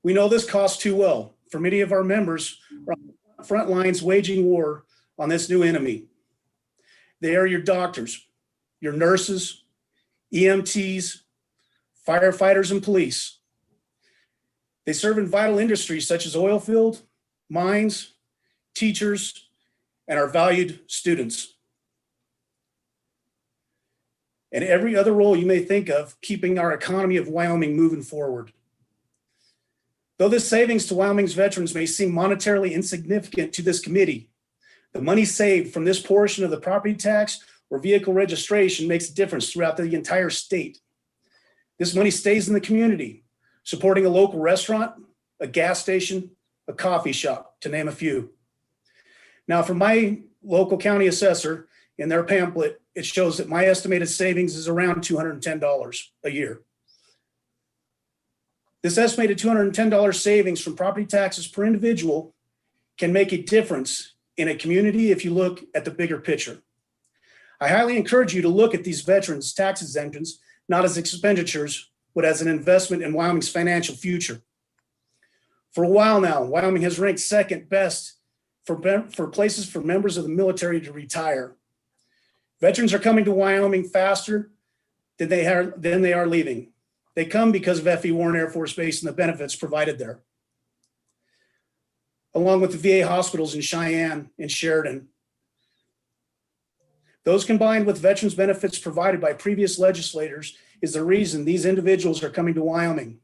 Speaker 17: We know this cost too well, for many of our members are on the front lines waging war on this new enemy. They are your doctors, your nurses, EMTs, firefighters, and police. They serve in vital industries such as oil field, mines, teachers, and our valued students. And every other role you may think of keeping our economy of Wyoming moving forward. Though this savings to Wyoming's veterans may seem monetarily insignificant to this committee, the money saved from this portion of the property tax or vehicle registration makes a difference throughout the entire state. This money stays in the community, supporting a local restaurant, a gas station, a coffee shop, to name a few. Now, from my local county assessor, in their pamphlet, it shows that my estimated savings is around $210 a year. This estimated $210 savings from property taxes per individual can make a difference in a community if you look at the bigger picture. I highly encourage you to look at these veterans' tax exemptions not as expenditures, but as an investment in Wyoming's financial future. For a while now, Wyoming has ranked second best for places for members of the military to retire. Veterans are coming to Wyoming faster than they are leaving. They come because of F.E. Warren Air Force Base and the benefits provided there, along with the VA hospitals in Cheyenne and Sheridan. Those combined with veterans benefits provided by previous legislators is the reason these individuals are coming to Wyoming.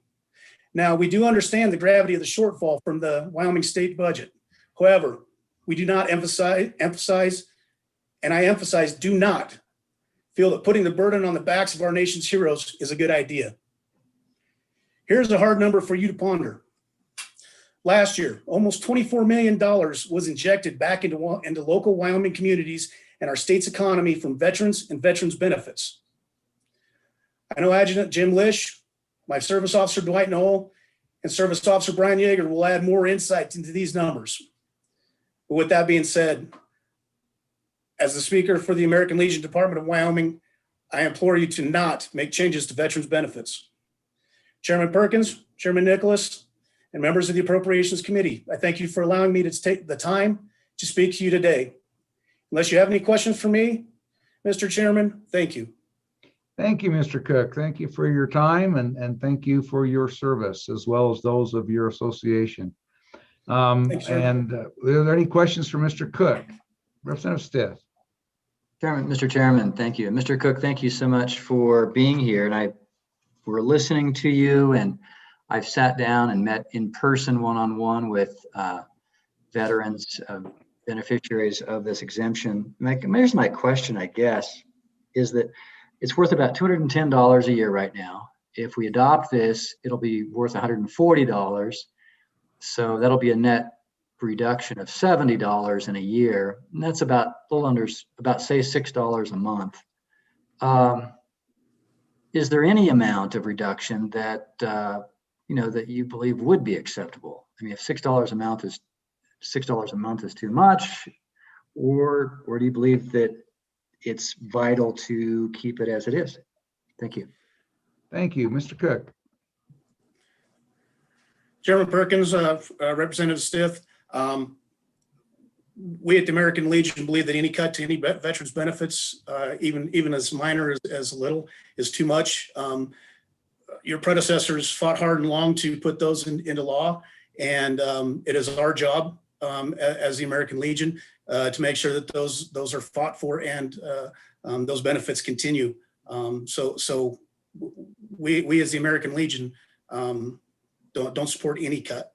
Speaker 17: Now, we do understand the gravity of the shortfall from the Wyoming state budget. However, we do not emphasize, and I emphasize, do not feel that putting the burden on the backs of our nation's heroes is a good idea. Here's a hard number for you to ponder. Last year, almost $24 million was injected back into local Wyoming communities and our state's economy from veterans and veterans benefits. I know Adjutant Jim Lish, my Service Officer Dwight Knoll, and Service Officer Brian Yeager will add more insight into these numbers. But with that being said, as the speaker for the American Legion Department of Wyoming, I implore you to not make changes to veterans benefits. Chairman Perkins, Chairman Nicholas, and members of the Appropriations Committee, I thank you for allowing me to take the time to speak to you today. Unless you have any questions for me, Mr. Chairman, thank you.
Speaker 1: Thank you, Mr. Cook. Thank you for your time and thank you for your service as well as those of your association.
Speaker 17: Thanks, sir.
Speaker 1: And are there any questions for Mr. Cook? Representative Stiff.
Speaker 9: Mr. Chairman, thank you. Mr. Cook, thank you so much for being here. And we're listening to you, and I've sat down and met in person one-on-one with veterans, beneficiaries of this exemption. Here's my question, I guess, is that it's worth about $210 a year right now. If we adopt this, it'll be worth $140. So that'll be a net reduction of $70 in a year. And that's about a little under, about say $6 a month. Is there any amount of reduction that, that you believe would be acceptable? I mean, if $6 a month is too much, or do you believe that it's vital to keep it as it is? Thank you.
Speaker 1: Thank you, Mr. Cook.
Speaker 17: Chairman Perkins, Representative Stith, we at the American Legion believe that any cut to any veterans benefits, even as minor as little, is too much. Your predecessors fought hard and long to put those into law, and it is our job as the American Legion to make sure that those are fought for and those benefits continue. So we as the American Legion don't support any cut.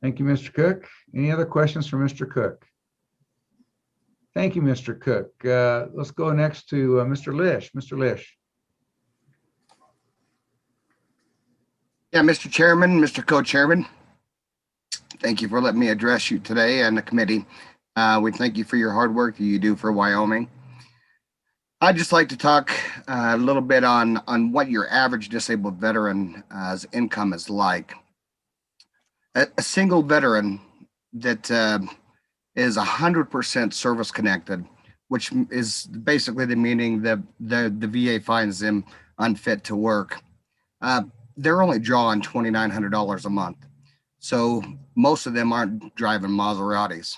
Speaker 1: Thank you, Mr. Cook. Any other questions for Mr. Cook? Thank you, Mr. Cook. Let's go next to Mr. Lish. Mr. Lish.
Speaker 19: Yeah, Mr. Chairman, Mr. Co-Chairman, thank you for letting me address you today and the committee. We thank you for your hard work that you do for Wyoming. I'd just like to talk a little bit on what your average disabled veteran's income is like. A single veteran that is 100% service connected, which is basically the meaning that the VA finds them unfit to work. They're only drawing $2,900 a month. So most of them aren't driving Maseratis.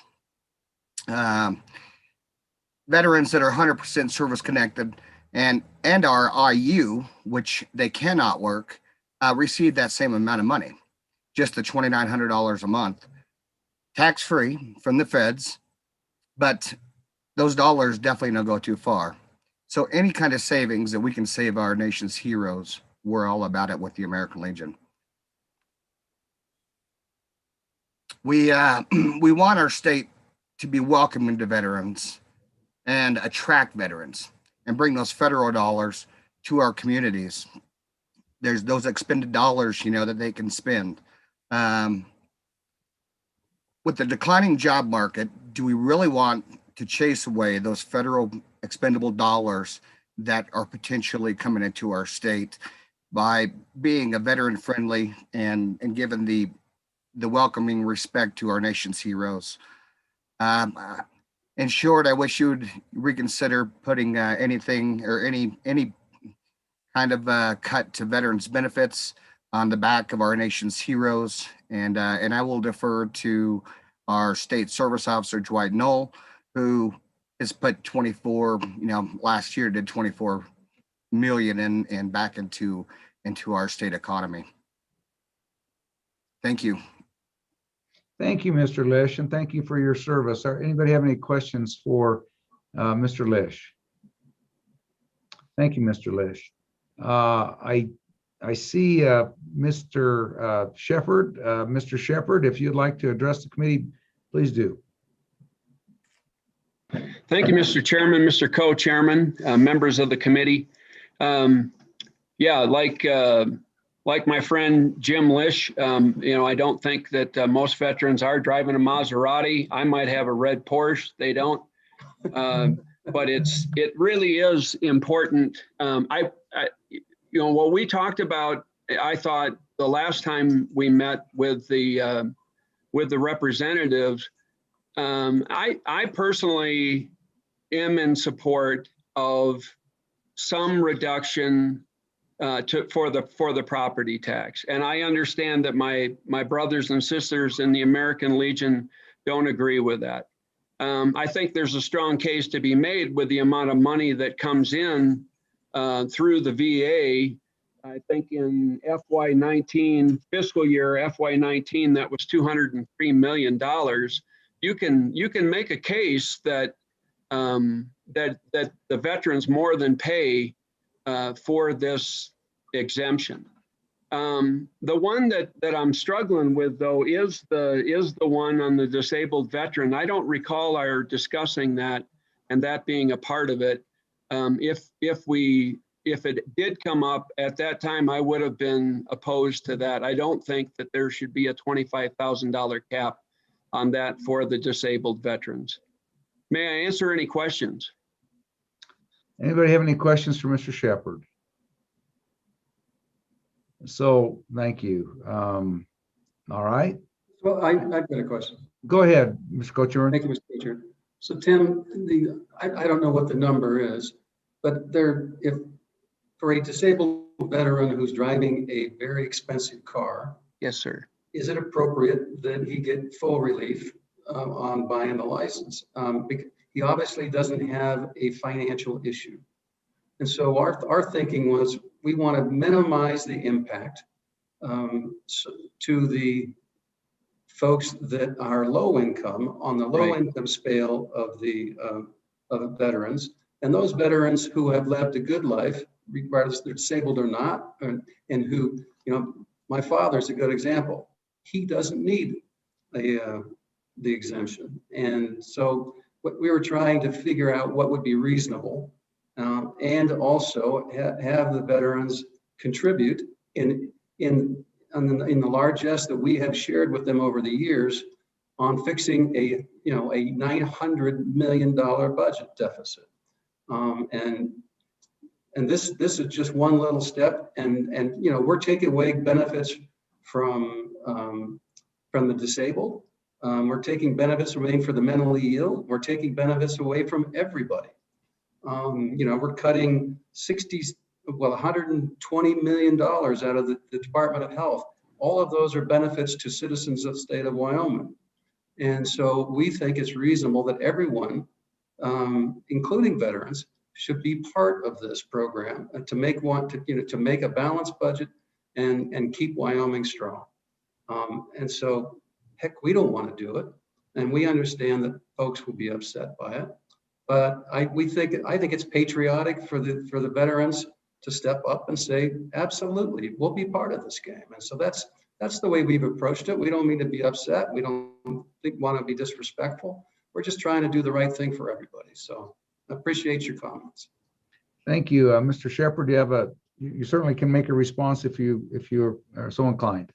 Speaker 19: Veterans that are 100% service connected and are IU, which they cannot work, receive that same amount of money, just the $2,900 a month, tax-free from the feds, but those dollars definitely don't go too far. So any kind of savings that we can save our nation's heroes, we're all about it with the American Legion. We want our state to be welcoming to veterans and attract veterans and bring those federal dollars to our communities. There's those expended dollars, that they can spend. With the declining job market, do we really want to chase away those federal expendable dollars that are potentially coming into our state by being a veteran friendly and giving the welcoming respect to our nation's heroes? In short, I wish you would reconsider putting anything or any kind of cut to veterans benefits on the back of our nation's heroes. And I will defer to our state service officer, Dwight Knoll, who has put 24, last year did 24 million in back into our state economy. Thank you.
Speaker 1: Thank you, Mr. Lish, and thank you for your service. Anybody have any questions for Mr. Lish? Thank you, Mr. Lish. I see Mr. Shepherd. Mr. Shepherd, if you'd like to address the committee, please do.
Speaker 22: Thank you, Mr. Chairman, Mr. Co-Chairman, members of the committee. Like my friend Jim Lish, I don't think that most veterans are driving a Maserati. I might have a red Porsche. They don't. But it really is important. What we talked about, I thought the last time we met with the representatives, I personally am in support of some reduction for the property tax. And I understand that my brothers and sisters in the American Legion don't agree with that. I think there's a strong case to be made with the amount of money that comes in through the VA. I think in FY19, fiscal year FY19, that was $203 million. You can make a case that that the veterans more than pay for this exemption. The one that I'm struggling with, though, is the one on the disabled veteran. I don't recall our discussing that and that being a part of it. If it did come up at that time, I would have been opposed to that. I don't think that there should be a $25,000 cap on that for the disabled veterans. May I answer any questions?
Speaker 1: Anybody have any questions for Mr. Shepherd? So, thank you. All right.
Speaker 6: Well, I've got a question.
Speaker 1: Go ahead, Mr. Co-Chairman.
Speaker 6: Thank you, Mr. Co-Chair. So Tim, I don't know what the number is, but if for a disabled veteran who's driving a very expensive car,
Speaker 22: Yes, sir.
Speaker 6: is it appropriate that he get full relief on buying the license? He obviously doesn't have a financial issue. And so our thinking was we want to minimize the impact to the folks that are low income, on the low income scale of the veterans, and those veterans who have lived a good life, regardless if they're disabled or not, and who, my father's a good example. He doesn't need the exemption. And so what we were trying to figure out what would be reasonable, and also have the veterans contribute in the largesse that we have shared with them over the years on fixing a $900 million budget deficit. And this is just one little step, and we're taking away benefits from the disabled. We're taking benefits away from the mentally ill. We're taking benefits away from everybody. We're cutting $120 million out of the Department of Health. All of those are benefits to citizens of the state of Wyoming. And so we think it's reasonable that everyone, including veterans, should be part of this program to make a balanced budget and keep Wyoming strong. And so, heck, we don't want to do it, and we understand that folks will be upset by it. But I think it's patriotic for the veterans to step up and say, absolutely, we'll be part of this game. And so that's the way we've approached it. We don't mean to be upset. We don't want to be disrespectful. We're just trying to do the right thing for everybody. So I appreciate your comments.
Speaker 1: Thank you. Mr. Shepherd, you certainly can make a response if you are so inclined.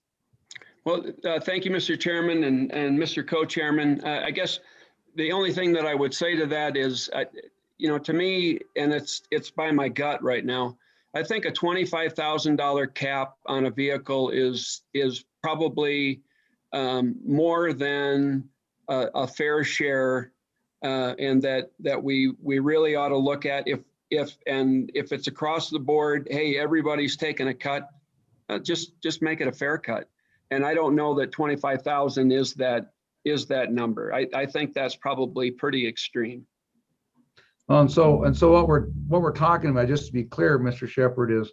Speaker 22: Well, thank you, Mr. Chairman and Mr. Co-Chairman. I guess the only thing that I would say to that is, to me, and it's by my gut right now, I think a $25,000 cap on a vehicle is probably more than a fair share, and that we really ought to look at if it's across the board. Hey, everybody's taking a cut. Just make it a fair cut. And I don't know that 25,000 is that number. I think that's probably pretty extreme.
Speaker 1: And so what we're talking about, just to be clear, Mr. Shepherd, is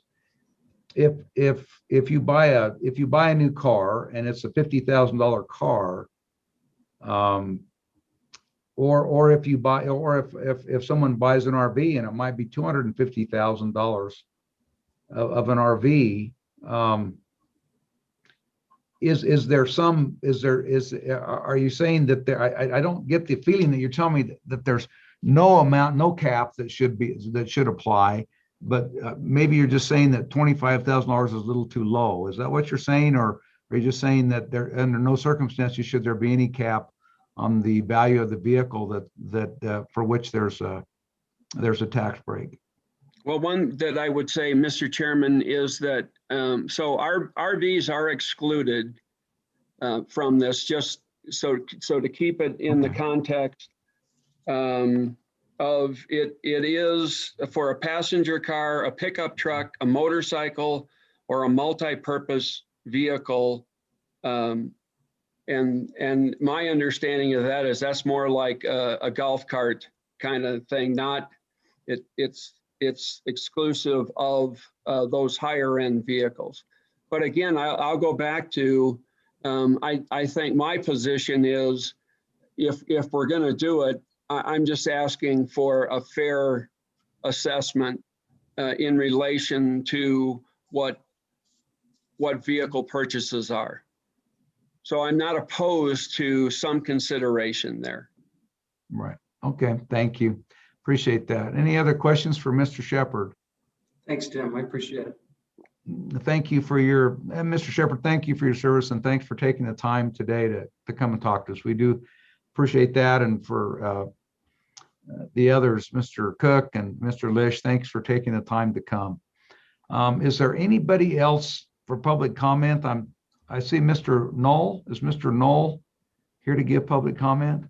Speaker 1: if you buy a new car and it's a $50,000 car, or if someone buys an RV and it might be $250,000 of an RV, are you saying that I don't get the feeling that you're telling me that there's no cap that should apply, but maybe you're just saying that $25,000 is a little too low. Is that what you're saying, or are you just saying that there, under no circumstances should there be any cap on the value of the vehicle that for which there's a tax break?
Speaker 22: Well, one that I would say, Mr. Chairman, is that so our RVs are excluded from this, just so to keep it in the context of it is for a passenger car, a pickup truck, a motorcycle, or a multi-purpose vehicle. And my understanding of that is that's more like a golf cart kind of thing, not it's exclusive of those higher end vehicles. But again, I'll go back to, I think my position is if we're going to do it, I'm just asking for a fair assessment in relation to what vehicle purchases are. So I'm not opposed to some consideration there.
Speaker 1: Right. Okay. Thank you. Appreciate that. Any other questions for Mr. Shepherd?
Speaker 6: Thanks, Tim. I appreciate it.
Speaker 1: Thank you for Mr. Shepherd, thank you for your service, and thanks for taking the time today to come and talk to us. We do appreciate that. And for the others, Mr. Cook and Mr. Lish, thanks for taking the time to come. Is there anybody else for public comment? I see Mr. Knoll. Is Mr. Knoll here to give public comment?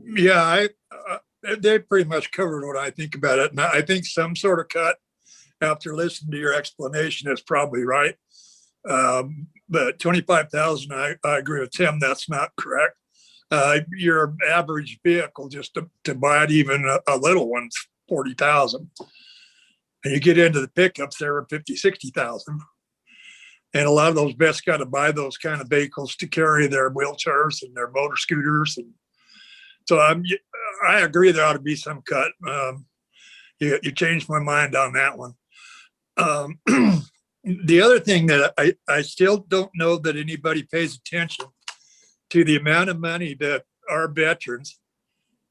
Speaker 2: Yeah, they pretty much covered what I think about it. And I think some sort of cut after listening to your explanation, is probably right. But 25,000, I agree with Tim, that's not correct. Your average vehicle, just to buy it, even a little one's 40,000. And you get into the pickups, they're 50, 60,000. And a lot of those vets got to buy those kind of vehicles to carry their wheelchairs and their motor scooters. And so I agree there ought to be some cut. You changed my mind on that one. The other thing that I still don't know that anybody pays attention to the amount of money that our veterans,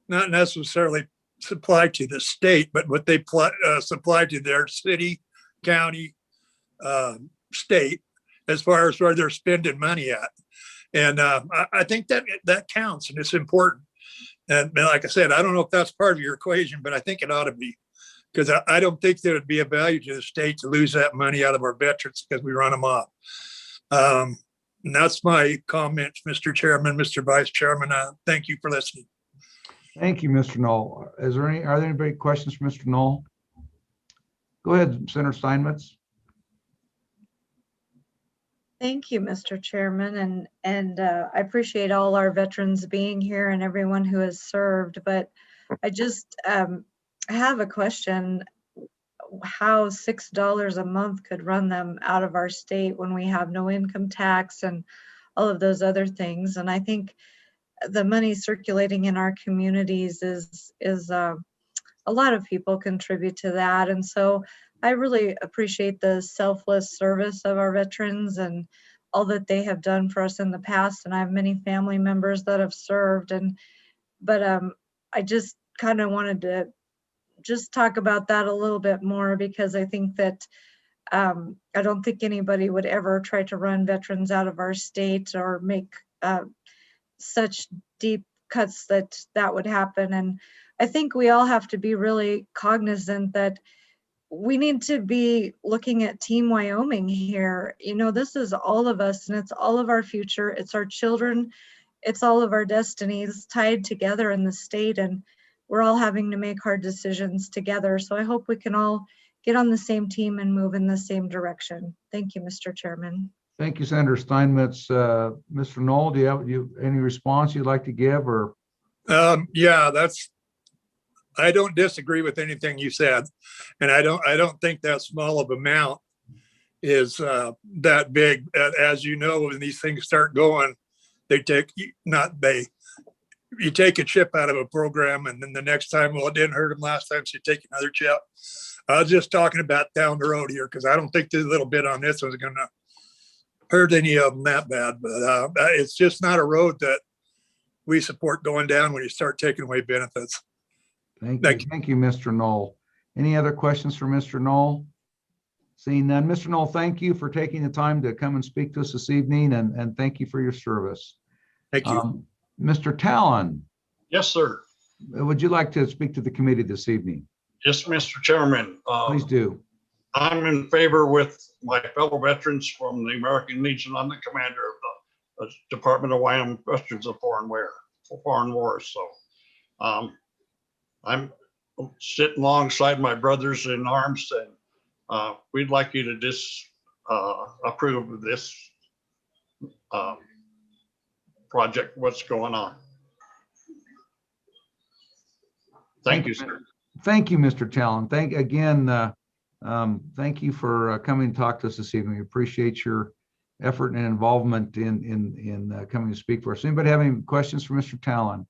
Speaker 2: not necessarily supply to the state, but what they supply to their city, county, state, as far as where they're spending money at. And I think that counts and it's important. And like I said, I don't know if that's part of your equation, but I think it ought to be. Because I don't think there would be a value to the state to lose that money out of our veterans because we run them off. And that's my comments, Mr. Chairman, Mr. Vice Chairman. Thank you for listening.
Speaker 1: Thank you, Mr. Knoll. Are there any questions for Mr. Knoll? Go ahead, Senator Steinmetz.
Speaker 15: Thank you, Mr. Chairman, and I appreciate all our veterans being here and everyone who has served, but I just have a question. How $6 a month could run them out of our state when we have no income tax and all of those other things? And I think the money circulating in our communities is a lot of people contribute to that. And so I really appreciate the selfless service of our veterans and all that they have done for us in the past. And I have many family members that have served. But I just kind of wanted to just talk about that a little bit more, because I think that I don't think anybody would ever try to run veterans out of our state or make such deep cuts that would happen. And I think we all have to be really cognizant that we need to be looking at Team Wyoming here. You know, this is all of us and it's all of our future. It's our children. It's all of our destinies tied together in the state, and we're all having to make hard decisions together. So I hope we can all get on the same team and move in the same direction. Thank you, Mr. Chairman.
Speaker 1: Thank you, Senator Steinmetz. Mr. Knoll, do you have any response you'd like to give? Or
Speaker 2: yeah, I don't disagree with anything you said, and I don't think that small of amount is that big. As you know, when these things start going, you take a chip out of a program, and then the next time, well, it didn't hurt them last time, so you take another chip. I was just talking about down the road here, because I don't think this little bit on this was going to hurt any of them that bad. But it's just not a road that we support going down when you start taking away benefits.
Speaker 1: Thank you, Mr. Knoll. Any other questions for Mr. Knoll? Seeing none, Mr. Knoll, thank you for taking the time to come and speak to us this evening, and thank you for your service.
Speaker 2: Thank you.
Speaker 1: Mr. Talon.
Speaker 16: Yes, sir.
Speaker 1: Would you like to speak to the committee this evening?
Speaker 16: Yes, Mr. Chairman.
Speaker 1: Please do.
Speaker 16: I'm in favor with my fellow veterans from the American Legion. I'm the commander of the Department of Wyoming Veterans of Foreign Wars. So I'm sitting alongside my brothers in arms, and we'd like you to approve of this project, what's going on. Thank you, sir.
Speaker 1: Thank you, Mr. Talon. Thank you for coming to talk to us this evening. We appreciate your effort and involvement in coming to speak for us. Anybody have any questions for Mr. Talon?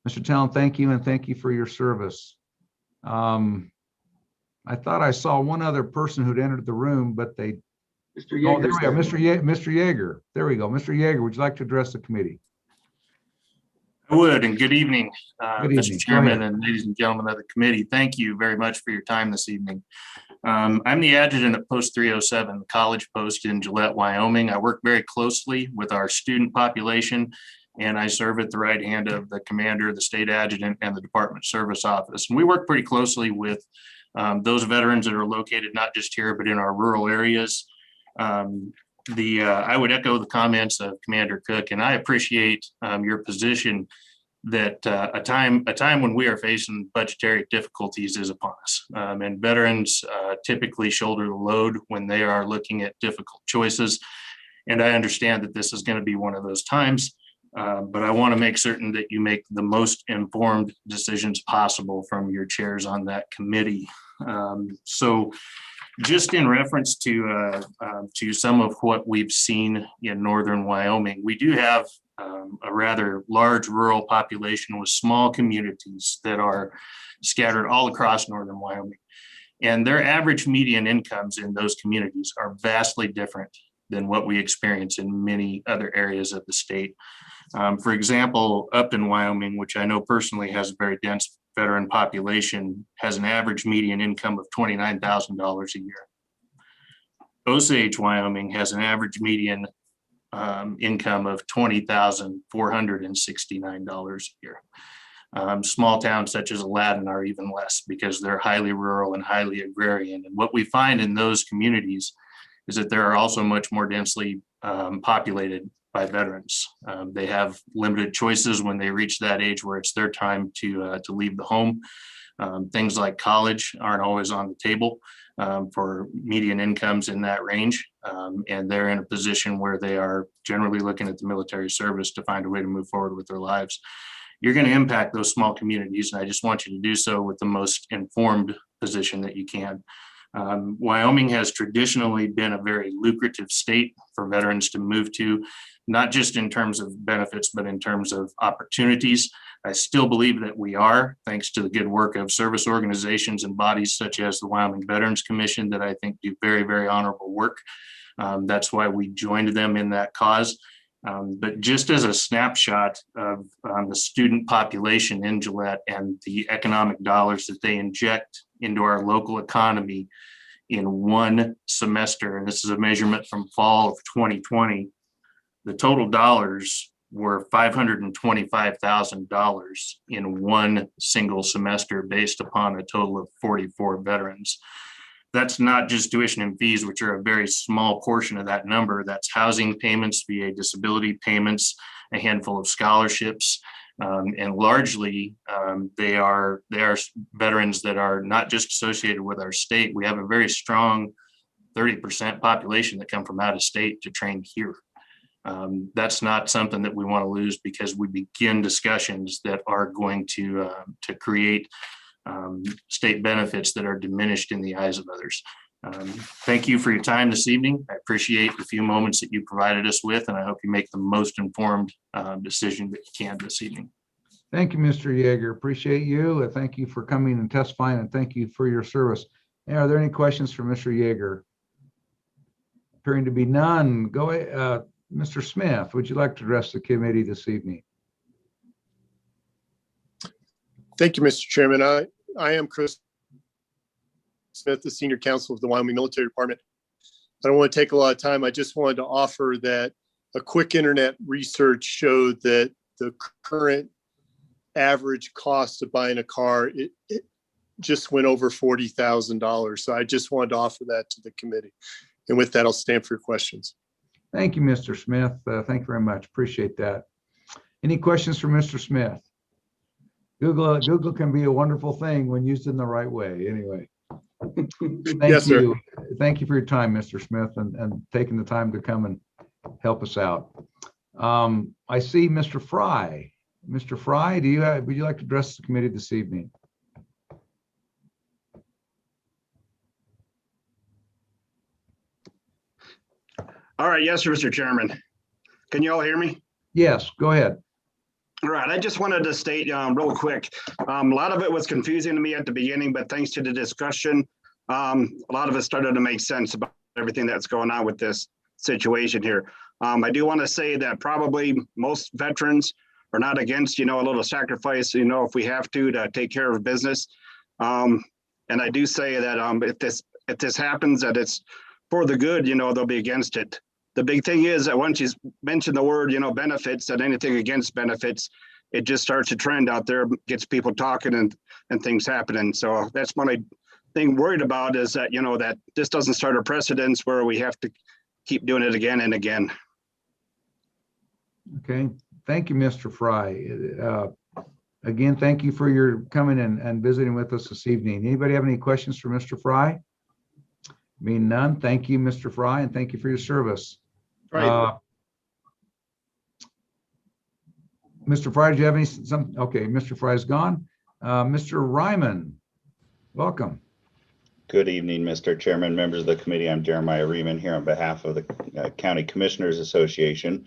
Speaker 1: Mr. Talon, thank you, and thank you for your service. I thought I saw one other person who'd entered the room, but they.
Speaker 6: Mr. Yeager.
Speaker 1: Oh, there we go, Mr. Yeager. There we go. Mr. Yeager, would you like to address the committee?
Speaker 23: I would, and good evening,
Speaker 1: Good evening.
Speaker 23: Mr. Chairman and ladies and gentlemen of the committee. Thank you very much for your time this evening. I'm the adjutant at Post 307, the college post in Gillette, Wyoming. I work very closely with our student population, and I serve at the right hand of the commander, the state adjutant, and the Department Service Office. And we work pretty closely with those veterans that are located not just here, but in our rural areas. I would echo the comments of Commander Cook, and I appreciate your position that a time when we are facing budgetary difficulties is upon us. And veterans typically shoulder the load when they are looking at difficult choices. And I understand that this is going to be one of those times, but I want to make certain that you make the most informed decisions possible from your chairs on that committee. So just in reference to some of what we've seen in northern Wyoming, we do have a rather large rural population with small communities that are scattered all across northern Wyoming. And their average median incomes in those communities are vastly different than what we experience in many other areas of the state. For example, Upton, Wyoming, which I know personally has a very dense veteran population, has an average median income of $29,000 a year. Osage, Wyoming has an average median income of $20,469 a year. Small towns such as Aladdin are even less because they're highly rural and highly agrarian. And what we find in those communities is that there are also much more densely populated by veterans. They have limited choices when they reach that age where it's their time to leave the home. Things like college aren't always on the table for median incomes in that range. And they're in a position where they are generally looking at the military service to find a way to move forward with their lives. You're going to impact those small communities, and I just want you to do so with the most informed position that you can. Wyoming has traditionally been a very lucrative state for veterans to move to, not just in terms of benefits, but in terms of opportunities. I still believe that we are, thanks to the good work of service organizations and bodies such as the Wyoming Veterans Commission that I think do very, very honorable work. That's why we joined them in that cause. But just as a snapshot of the student population in Gillette and the economic dollars that they inject into our local economy in one semester, and this is a measurement from fall of 2020, the total dollars were $525,000 in one single semester based upon a total of 44 veterans. That's not just tuition and fees, which are a very small portion of that number. That's housing payments, VA disability payments, a handful of scholarships, and largely they are veterans that are not just associated with our state. We have a very strong 30% population that come from out of state to train here. That's not something that we want to lose because we begin discussions that are going to create state benefits that are diminished in the eyes of others. Thank you for your time this evening. I appreciate the few moments that you provided us with, and I hope you make the most informed decision that you can this evening.
Speaker 1: Thank you, Mr. Yeager. Appreciate you. Thank you for coming and testifying, and thank you for your service. And are there any questions for Mr. Yeager? Appearing to be none. Go ahead, Mr. Smith, would you like to address the committee this evening?
Speaker 3: Thank you, Mr. Chairman. I am Chris Smith, the Senior Counsel of the Wyoming Military Department. I don't want to take a lot of time. I just wanted to offer that a quick internet research showed that the current average cost of buying a car, it just went over $40,000. So I just wanted to offer that to the committee. And with that, I'll stand for your questions.
Speaker 1: Thank you, Mr. Smith. Thank you very much. Appreciate that. Any questions for Mr. Smith? Google can be a wonderful thing when used in the right way. Anyway,
Speaker 3: Yes, sir.
Speaker 1: Thank you for your time, Mr. Smith, and taking the time to come and help us out. I see Mr. Fry. Mr. Fry, would you like to address the committee this evening?
Speaker 5: All right. Yes, Mr. Chairman. Can you all hear me?
Speaker 1: Yes, go ahead.
Speaker 5: All right. I just wanted to state real quick. A lot of it was confusing to me at the beginning, but thanks to the discussion, a lot of it started to make sense about everything that's going on with this situation here. I do want to say that probably most veterans are not against, a little sacrifice, if we have to take care of business. And I do say that if this happens, that it's for the good, they'll be against it. The big thing is that once you mention the word, benefits, that anything against benefits, it just starts a trend out there, gets people talking and things happening. So that's my thing worried about is that, that this doesn't start a precedence where we have to keep doing it again and again.
Speaker 1: Okay. Thank you, Mr. Fry. again, thank you for your coming and visiting with us this evening. Anybody have any questions for Mr. Fry? Being none, thank you, Mr. Fry, and thank you for your service.
Speaker 17: Right.
Speaker 1: Mr. Fry, do you have any, okay, Mr. Fry's gone. Mr. Ryman, welcome.
Speaker 8: Good evening, Mr. Chairman, members of the committee. I'm Jeremiah Riemann here on behalf of the County Commissioners Association.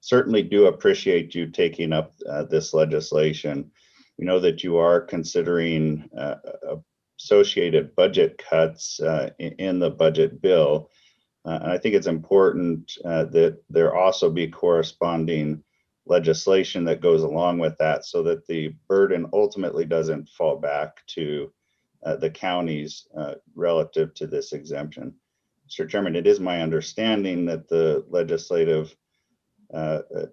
Speaker 8: Certainly do appreciate you taking up this legislation. We know that you are considering associated budget cuts in the budget bill. And I think it's important that there also be corresponding legislation that goes along with that so that the burden ultimately doesn't fall back to the counties relative to this exemption. Mr. Chairman, it is my understanding that the legislative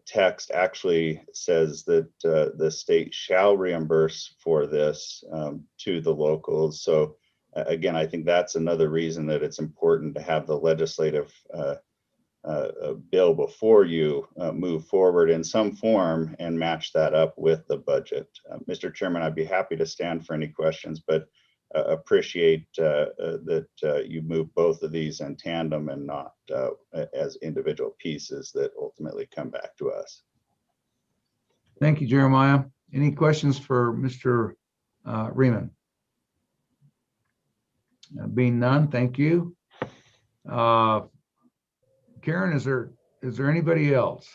Speaker 8: text actually says that the state shall reimburse for this to the locals. So again, I think that's another reason that it's important to have the legislative bill before you move forward in some form and match that up with the budget. Mr. Chairman, I'd be happy to stand for any questions, but appreciate that you move both of these in tandem and not as individual pieces that ultimately come back to us.
Speaker 1: Thank you, Jeremiah. Any questions for Mr. Riemann? Being none, thank you. Karen, is there anybody else?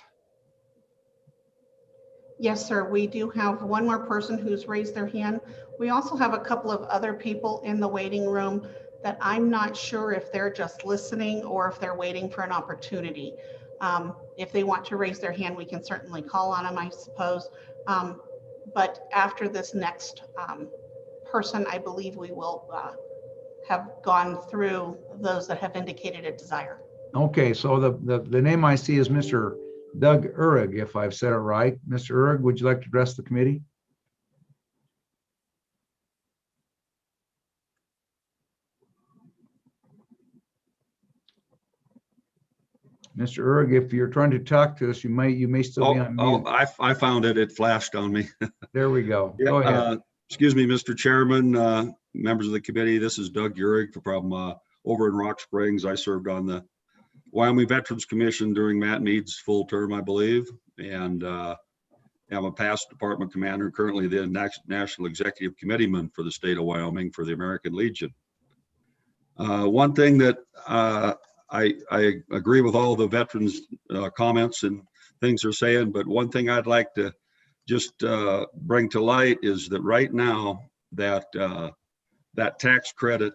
Speaker 10: Yes, sir. We do have one more person who's raised their hand. We also have a couple of other people in the waiting room that I'm not sure if they're just listening or if they're waiting for an opportunity. If they want to raise their hand, we can certainly call on them, I suppose. But after this next person, I believe we will have gone through those that have indicated a desire.
Speaker 1: Okay, so the name I see is Mr. Doug Uhrig, if I've said it right. Mr. Uhrig, would you like to address the committee? Mr. Uhrig, if you're trying to talk to us, you may still be on mute.
Speaker 21: I found it. It flashed on me.
Speaker 1: There we go. Go ahead.
Speaker 21: Excuse me, Mr. Chairman, members of the committee. This is Doug Uhrig from over in Rock Springs. I served on the Wyoming Veterans Commission during Matt Mead's full term, I believe, and I'm a past department commander, currently the National Executive Committeeman for the state of Wyoming for the American Legion. One thing that I agree with all the veterans' comments and things they're saying, but one thing I'd like to just bring to light is that right now that that tax credit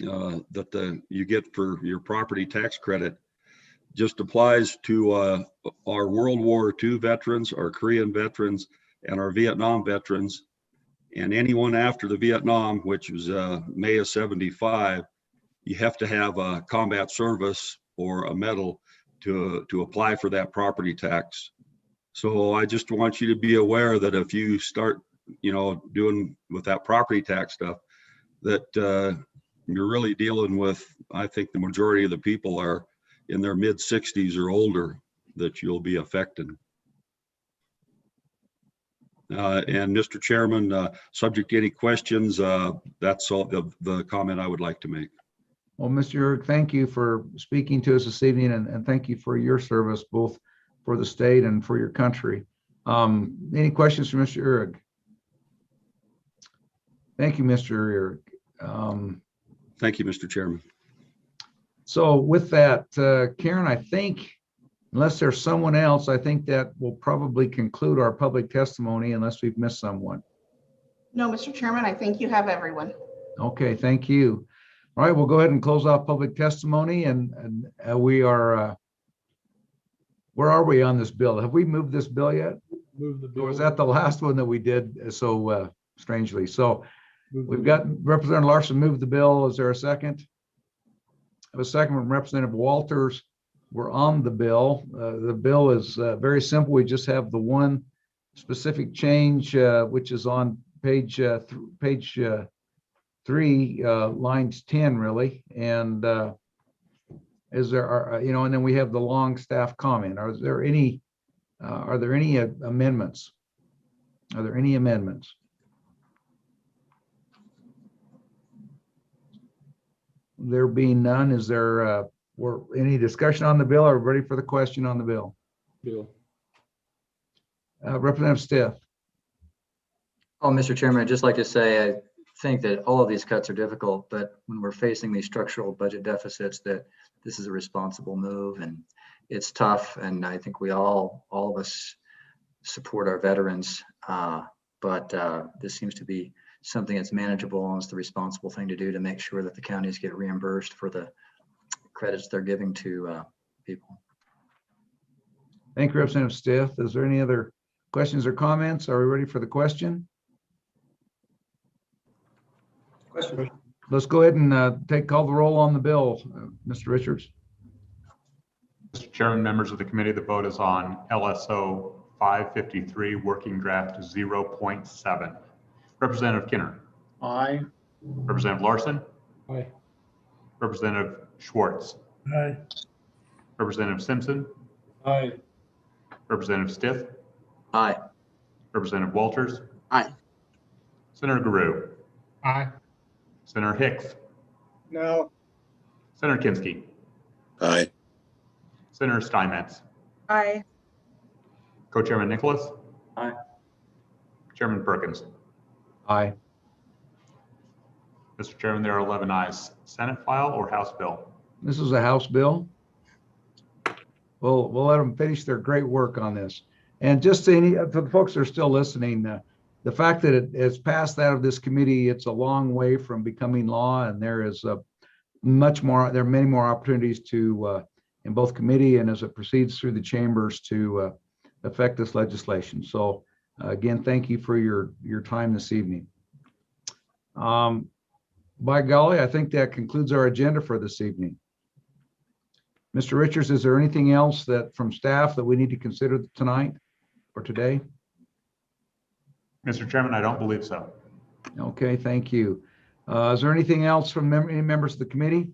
Speaker 21: that you get for your property tax credit just applies to our World War II veterans, our Korean veterans, and our Vietnam veterans, and anyone after the Vietnam, which was May of '75. You have to have a combat service or a medal to apply for that property tax. So I just want you to be aware that if you start, doing with that property tax stuff, that you're really dealing with, I think the majority of the people are in their mid 60s or older that you'll be affected. And Mr. Chairman, subject to any questions, that's all the comment I would like to make.
Speaker 1: Well, Mr. Uhrig, thank you for speaking to us this evening, and thank you for your service, both for the state and for your country. Any questions for Mr. Uhrig? Thank you, Mr. Uhrig.
Speaker 21: Thank you, Mr. Chairman.
Speaker 1: So with that, Karen, I think, unless there's someone else, I think that will probably conclude our public testimony unless we've missed someone.
Speaker 10: No, Mr. Chairman, I think you have everyone.
Speaker 1: Okay, thank you. All right, we'll go ahead and close off public testimony, and we are, where are we on this bill? Have we moved this bill yet?
Speaker 7: Move the bill.
Speaker 1: Or was that the last one that we did so strangely? So we've got Representative Larson moved the bill. Is there a second? I have a second from Representative Walters. We're on the bill. The bill is very simple. We just have the one specific change, which is on page 3, lines 10, really. And is there, and then we have the long staff comment. Are there any amendments? Are there any amendments? There being none, is there any discussion on the bill? Are we ready for the question on the bill?
Speaker 7: Bill.
Speaker 1: Representative Stiff.
Speaker 9: Oh, Mr. Chairman, I'd just like to say, I think that all of these cuts are difficult, but when we're facing these structural budget deficits, that this is a responsible move, and it's tough. And I think we all of us support our veterans, but this seems to be something that's manageable, and it's the responsible thing to do to make sure that the counties get reimbursed for the credits they're giving to people.
Speaker 1: Thank you, Representative Stiff. Is there any other questions or comments? Are we ready for the question?
Speaker 6: Question.
Speaker 1: Let's go ahead and call the roll on the bill. Mr. Richards.
Speaker 11: Mr. Chairman, members of the committee, the vote is on LSO 553, working draft 0.7. Representative Kinner.
Speaker 17: Aye.
Speaker 11: Representative Larson.
Speaker 7: Aye.
Speaker 11: Representative Schwartz.
Speaker 17: Aye.
Speaker 11: Representative Simpson.
Speaker 17: Aye.
Speaker 11: Representative Stiff.
Speaker 9: Aye.
Speaker 11: Representative Walters.
Speaker 4: Aye.
Speaker 11: Senator Guru.
Speaker 17: Aye.
Speaker 11: Senator Hicks.
Speaker 17: No.
Speaker 11: Senator Kinski.
Speaker 3: Aye.
Speaker 11: Senator Steinmetz.
Speaker 15: Aye.
Speaker 11: Co-Chairman Nicholas.
Speaker 17: Aye.
Speaker 11: Chairman Perkins.
Speaker 1: Aye.
Speaker 11: Mr. Chairman, there are 11 ayes. Senate file or House bill?
Speaker 1: This is a House bill. We'll let them finish their great work on this. And just for the folks that are still listening, the fact that it has passed out of this committee, it's a long way from becoming law, and there is much more. There are many more opportunities to in both committee and as it proceeds through the chambers to affect this legislation. So again, thank you for your time this evening. By golly, I think that concludes our agenda for this evening. Mr. Richards, is there anything else that from staff that we need to consider tonight or today?
Speaker 11: Mr. Chairman, I don't believe so.
Speaker 1: Okay, thank you. Is there anything else from any members of the committee?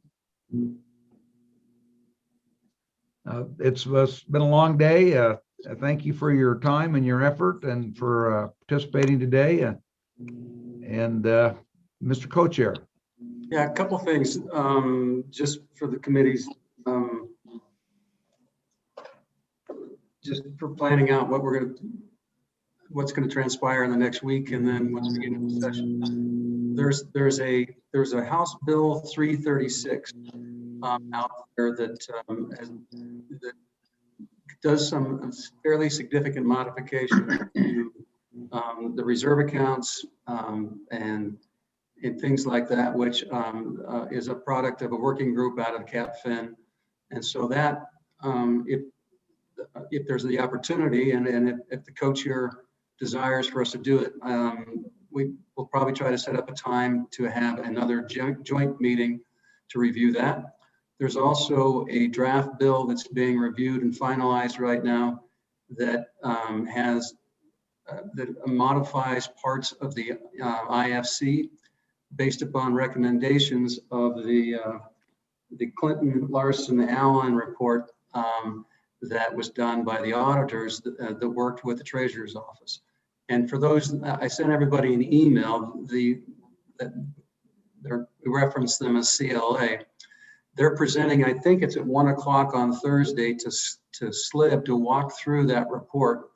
Speaker 1: It's been a long day. Thank you for your time and your effort and for participating today. And Mr. Co-Chair.
Speaker 6: Yeah, a couple things, just for the committees. Just for planning out what's going to transpire in the next week, and then once we get into the session. There's a House Bill 336 out there that does some fairly significant modifications to the reserve accounts and things like that, which is a product of a working group out of CapFin. And so that if there's the opportunity and if the co-chair desires for us to do it, we will probably try to set up a time to have another joint meeting to review that. There's also a draft bill that's being reviewed and finalized right now that that modifies parts of the IFC based upon recommendations of the Clinton, Larson, Allen report that was done by the auditors that worked with the Treasurer's Office. And for those, I sent everybody an email. We reference them as CLA. They're presenting, I think it's at 1 o'clock on Thursday to SLIB to walk through that report.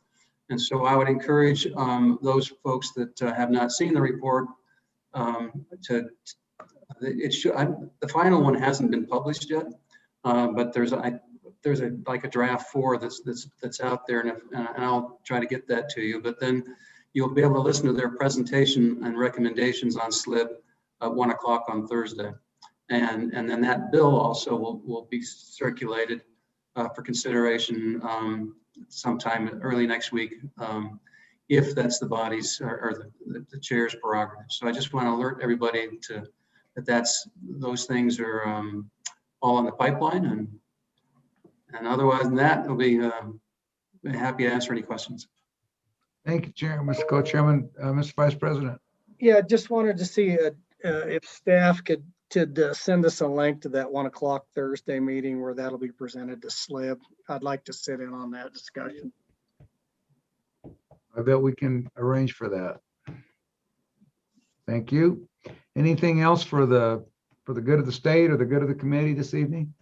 Speaker 6: And so I would encourage those folks that have not seen the report the final one hasn't been published yet, but there's like a draft 4 that's out there, and I'll try to get that to you. But then you'll be able to listen to their presentation and recommendations on SLIB at 1 o'clock on Thursday, and then that bill also will be circulated for consideration sometime early next week, if that's the body's or the chair's prerogative. So I just want to alert everybody to that those things are all in the pipeline, and otherwise than that, we'll be happy to answer any questions.
Speaker 1: Thank you, Chair, Mr. Co-Chairman, Mr. Vice President.
Speaker 12: Yeah, just wanted to see if staff could send us a link to that 1 o'clock Thursday meeting where that'll be presented to SLIB. I'd like to sit in on that discussion.
Speaker 1: I bet we can arrange for that. Thank you. Anything else for the good of the state or the good of the committee this evening?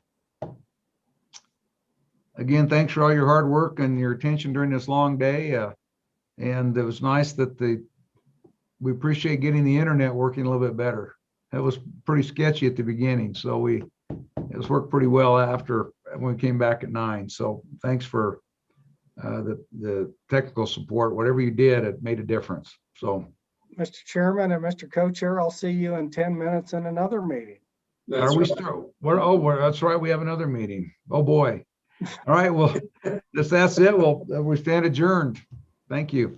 Speaker 1: Again, thanks for all your hard work and your attention during this long day. And it was nice that we appreciate getting the internet working a little bit better. That was pretty sketchy at the beginning, so it was worked pretty well after when we came back at 9. So thanks for the technical support. Whatever you did, it made a difference. So,
Speaker 12: Mr. Chairman and Mr. Co-Chair, I'll see you in 10 minutes in another meeting.
Speaker 1: are we still? That's right. We have another meeting. Oh boy. All right. Well, that's it. We stand adjourned. Thank you.